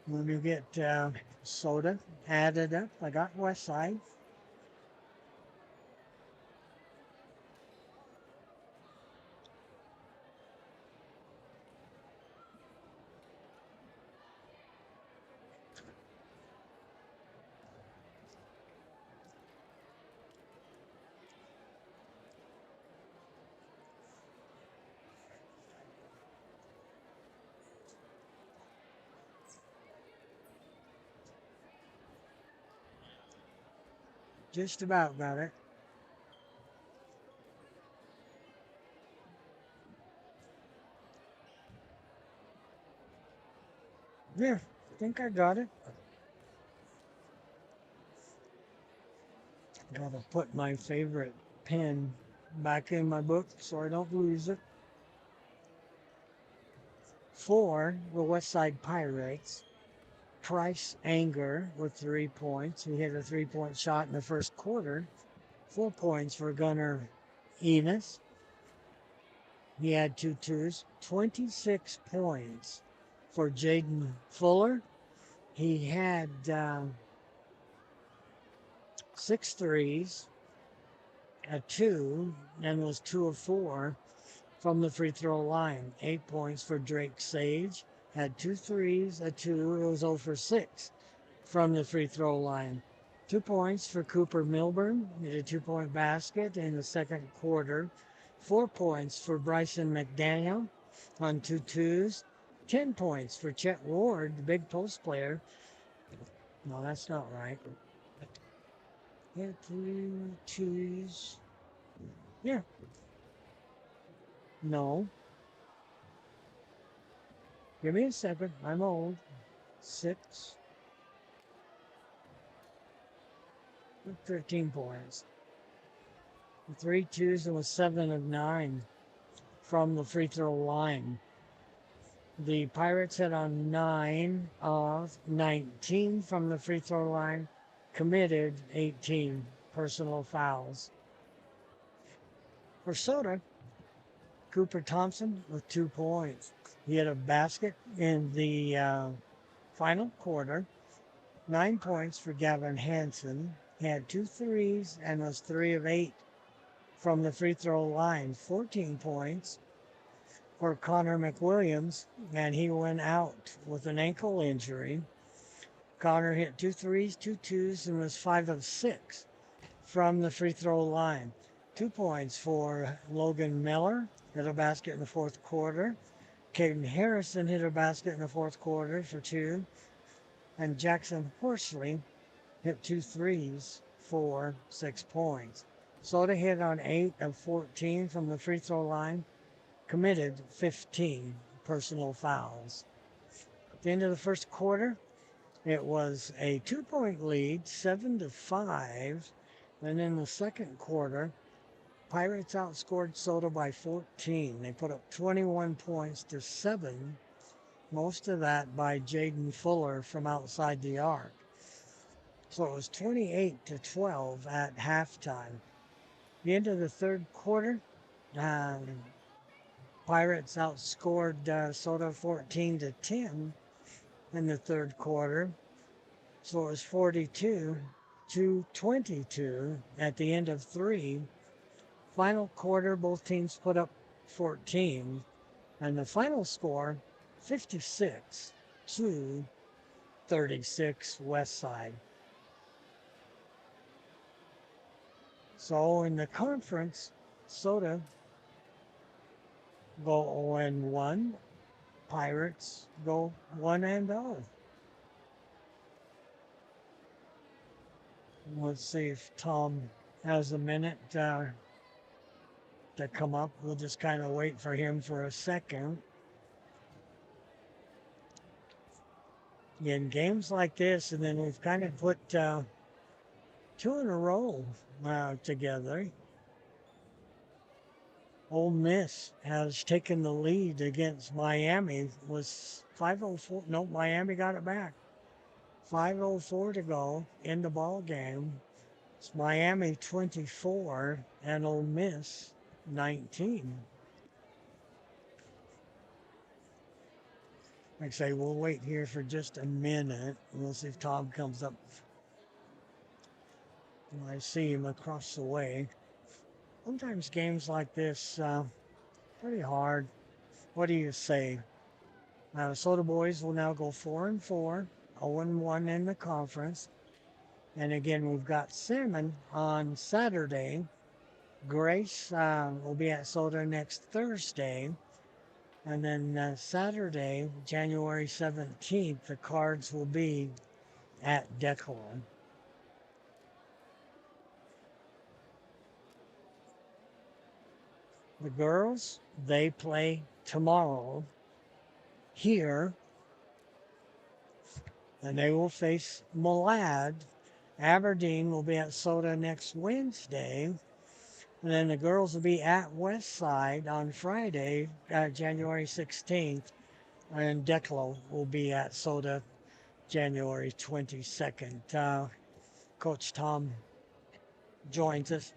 Let me get Soda added up. I got West Side. Just about got it. Yeah, I think I got it. Gotta put my favorite pen back in my book so I don't lose it. For the West Side Pirates, Price Anger with 3 points. He hit a 3-point shot in the first quarter. 4 points for Gunnar Enos. He had 2 twos. 26 points for Jaden Fuller. He had 6 threes, a 2, and was 2 of 4 from the free throw line. 8 points for Drake Sage. Had 2 threes, a 2. It was 0 for 6 from the free throw line. 2 points for Cooper Milburn. He had a 2-point basket in the second quarter. 4 points for Bryson McDaniel on 2 twos. 10 points for Chet Ward, the big post player. No, that's not right. He had 3 twos. Yeah. No. Give me a second. I'm old. 6, 13 points. 3 twos and was 7 of 9 from the free throw line. The Pirates hit on 9 of 19 from the free throw line, committed 18 personal fouls. For Soda, Cooper Thompson with 2 points. He had a basket in the final quarter. 9 points for Gavin Hansen. He had 2 threes and was 3 of 8 from the free throw line. 14 points for Connor McWilliams, and he went out with an ankle injury. Connor hit 2 threes, 2 twos, and was 5 of 6 from the free throw line. 2 points for Logan Miller, hit a basket in the fourth quarter. Caden Harrison hit a basket in the fourth quarter for 2. And Jackson Horsley hit 2 threes for 6 points. Soda hit on 8 of 14 from the free throw line, committed 15 personal fouls. At the end of the first quarter, it was a 2-point lead, 7-5. And in the second quarter, Pirates outscored Soda by 14. They put up 21 points to 7, most of that by Jaden Fuller from outside the arc. So it was 28-12 at halftime. The end of the third quarter, Pirates outscored Soda 14-10 in the third quarter. So it was 42-22 at the end of 3. Final quarter, both teams put up 14. And the final score, 56-36 West Side. So in the conference, Soda go 0-1. Pirates go 1-0. Let's see if Tom has a minute to come up. We'll just kind of wait for him for a second. In games like this, and then we've kind of put 2 in a row together. Ole Miss has taken the lead against Miami. Was 5:04. No, Miami got it back. 5:04 to go in the ball game. It's Miami 24 and Ole Miss 19. Like I say, we'll wait here for just a minute. We'll see if Tom comes up. I see him across the way. Sometimes games like this, pretty hard. What do you say? Soda Boys will now go 4-4, 0-1 in the conference. And again, we've got Salmon on Saturday. Grace will be at Soda next Thursday. And then Saturday, January 17th, the Cards will be at Declan. The girls, they play tomorrow here, and they will face Malad. Aberdeen will be at Soda next Wednesday, and then the girls will be at Westside on Friday, January 16th, and Declo will be at Soda January 22nd. Coach Tom joins us.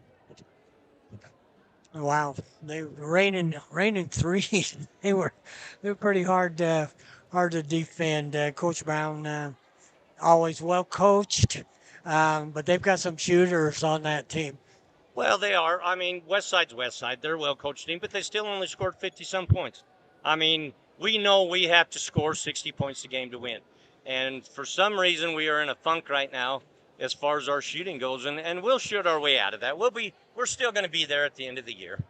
Wow, they raining threes. they were pretty hard to defend. Coach Brown always well coached, but they've got some shooters on that team. Well, they are. I mean, West Side's West Side. They're a well-coached team, but they still only scored 50-some points. I mean, we know we have to score 60 points a game to win. And for some reason, we are in a funk right now as far as our shooting goes, and we'll shoot our way out of that. We're still going to be there at the end of the year.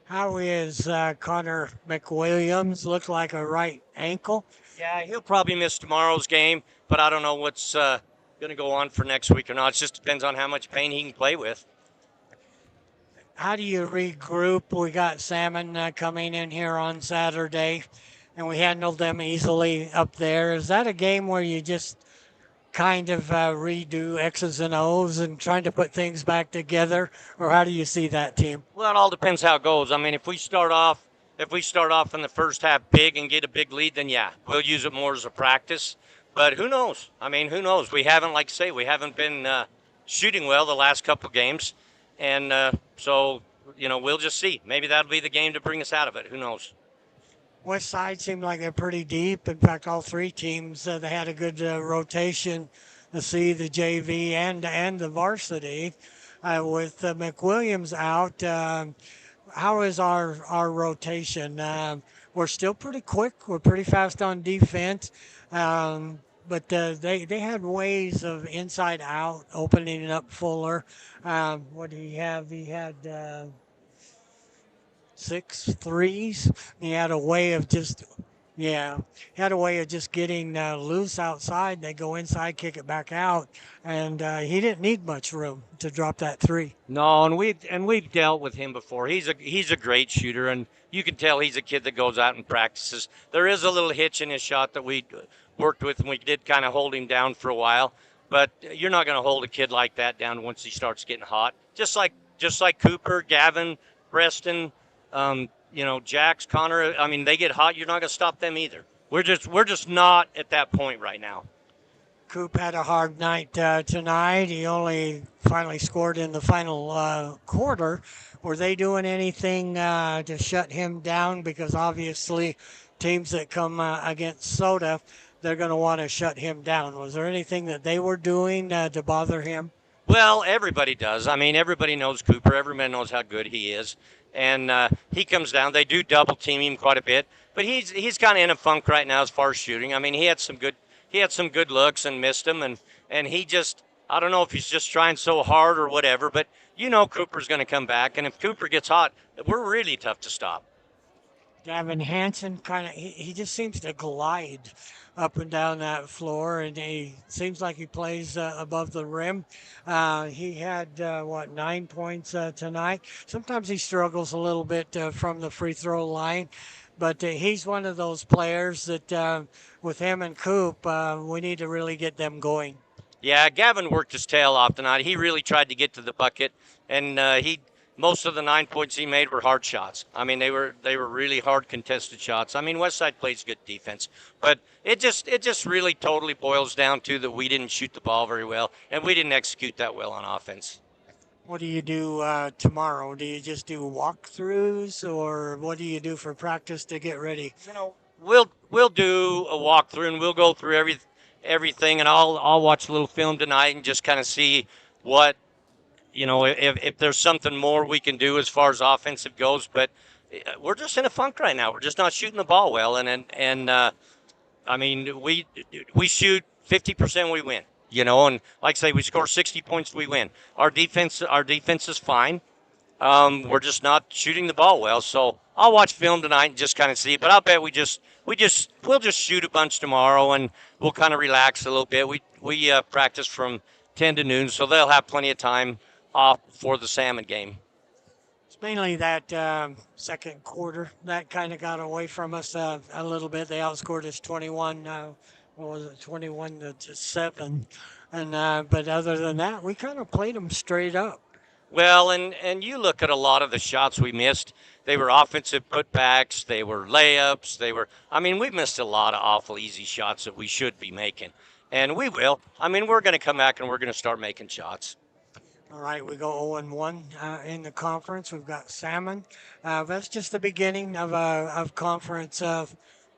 How is Connor McWilliams? Look like a right ankle. Yeah, he'll probably miss tomorrow's game, but I don't know what's going to go on for next week or not. It just depends on how much pain he can play with. how do you regroup? We got Salmon coming in here on Saturday, and we handled them easily up there. Is that a game where you just kind of redo X's and O's and trying to put things back together, or how do you see that team? Well, it all depends how it goes. I mean, if we start off in the first half big and get a big lead, then yeah, we'll use it more as a practice. But who knows? I mean, who knows? We haven't, like I say, we haven't been shooting well the last couple games, and so we'll just see. Maybe that'll be the game to bring us out of it. Who knows? West Side seemed like they're pretty deep. In fact, all three teams they had a good rotation. The C, the JV, and the varsity. With McWilliams out, how is our rotation? We're still pretty quick. We're pretty fast on defense. But they had ways of inside out opening it up Fuller. What did he have? He had 6 threes. He had a way of just, yeah, he had a way of just getting loose outside. They go inside, kick it back out, and he didn't need much room to drop that three. No, and we've dealt with him before. He's a great shooter, and you can tell he's a kid that goes out and practices. There is a little hitch in his shot that we worked with, and we did kind of hold him down for a while. But you're not going to hold a kid like that down once he starts getting hot. Just like Cooper, Gavin, Preston, Jax, Connor. I mean, they get hot. You're not going to stop them either. We're just not at that point right now. Coop had a hard night tonight. He only finally scored in the final quarter. Were they doing anything to shut him down? Because obviously, teams that come against Soda, they're going to want to shut him down. Was there anything that they were doing to bother him? Well, everybody does. I mean, everybody knows Cooper. Everybody knows how good he is, and he comes down. They do double team him quite a bit, but he's kind of in a funk right now as far as shooting. I mean, he had some good looks and missed them, and he just, I don't know if he's just trying so hard or whatever, but Cooper's going to come back, and if Cooper gets hot, we're really tough to stop. Gavin Hansen kind of he just seems to glide up and down that floor, and he seems like he plays above the rim. He had 9 points tonight. Sometimes he struggles a little bit from the free throw line, but he's one of those players that with him and Coop, we need to really get them going. Yeah, Gavin worked his tail off tonight. He really tried to get to the bucket, and he most of the 9 points he made were hard shots. I mean, they were really hard contested shots. I mean, Westside plays good defense, but it just really totally boils down to that we didn't shoot the ball very well, and we didn't execute that well on offense. What do you do tomorrow? Do you just do walkthroughs, or what do you do for practice to get ready? We'll do a walkthrough, and we'll go through everything, and I'll watch a little film tonight and just kind of see what if there's something more we can do as far as offensive goes. But we're just in a funk right now. We're just not shooting the ball well, and I mean we shoot 50%, we win. And like I say, we score 60 points, we win. Our defense is fine. We're just not shooting the ball well. So I'll watch film tonight and just kind of see. But I'll bet we'll just shoot a bunch tomorrow, and we'll kind of relax a little bit. We practice from 10 to noon, so they'll have plenty of time off for the Salmon game. It's mainly that second quarter that kind of got away from us a little bit. They outscored us 21. What was it, 21 to 7? And but other than that, we kind of played them straight up. Well, and you look at a lot of the shots we missed. They were offensive putbacks. They were layups. I mean, we missed a lot of awful easy shots that we should be making. And we will. I mean, we're going to come back and we're going to start making shots. All right, we go 0-1 in the conference. We've got Salmon. That's just the beginning of conference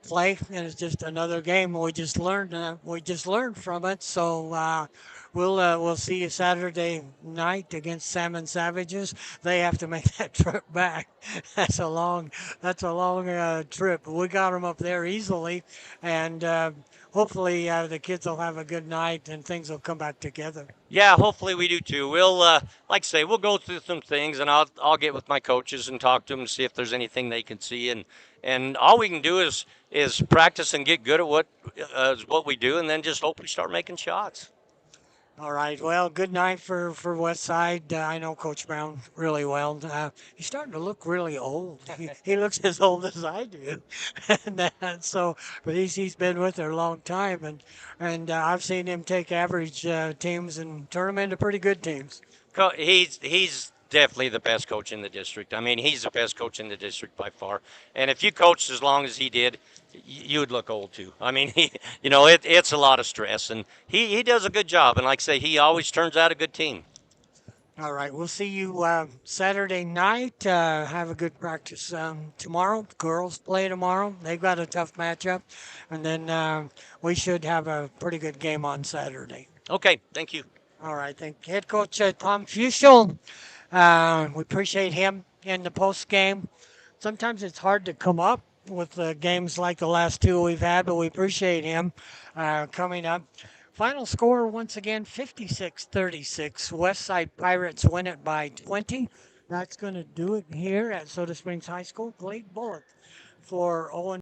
play, and it's just another game. We just learned. We just learned from it. So we'll see you Saturday night against Salmon Savages. They have to make that trip back. That's a long trip. We got them up there easily, and hopefully the kids will have a good night and things will come back together. Yeah, hopefully we do too. We'll, like I say, we'll go through some things, and I'll get with my coaches and talk to them and see if there's anything they can see, and all we can do is practice and get good at what we do, and then just hope we start making shots. All right. Well, good night for West Side. I know Coach Brown really well. He's starting to look really old. He looks as old as I do, so. But he's been with her a long time, and I've seen him take average teams and turn them into pretty good teams. He's definitely the best coach in the district. I mean, he's the best coach in the district by far. And if you coached as long as he did, you would look old too. I mean, it's a lot of stress, and he does a good job. And like I say, he always turns out a good team. All right. We'll see you Saturday night. Have a good practice tomorrow. Girls play tomorrow. They've got a tough matchup, and then we should have a pretty good game on Saturday. Okay, thank you. All right. Thank head coach Tom Fuschel. We appreciate him in the post game. Sometimes it's hard to come up with games like the last two we've had, but we appreciate him coming up. Final score once again 56-36. Westside Pirates win it by 20. That's going to do it here at Soda Springs High School. Blake Bullock for Owen.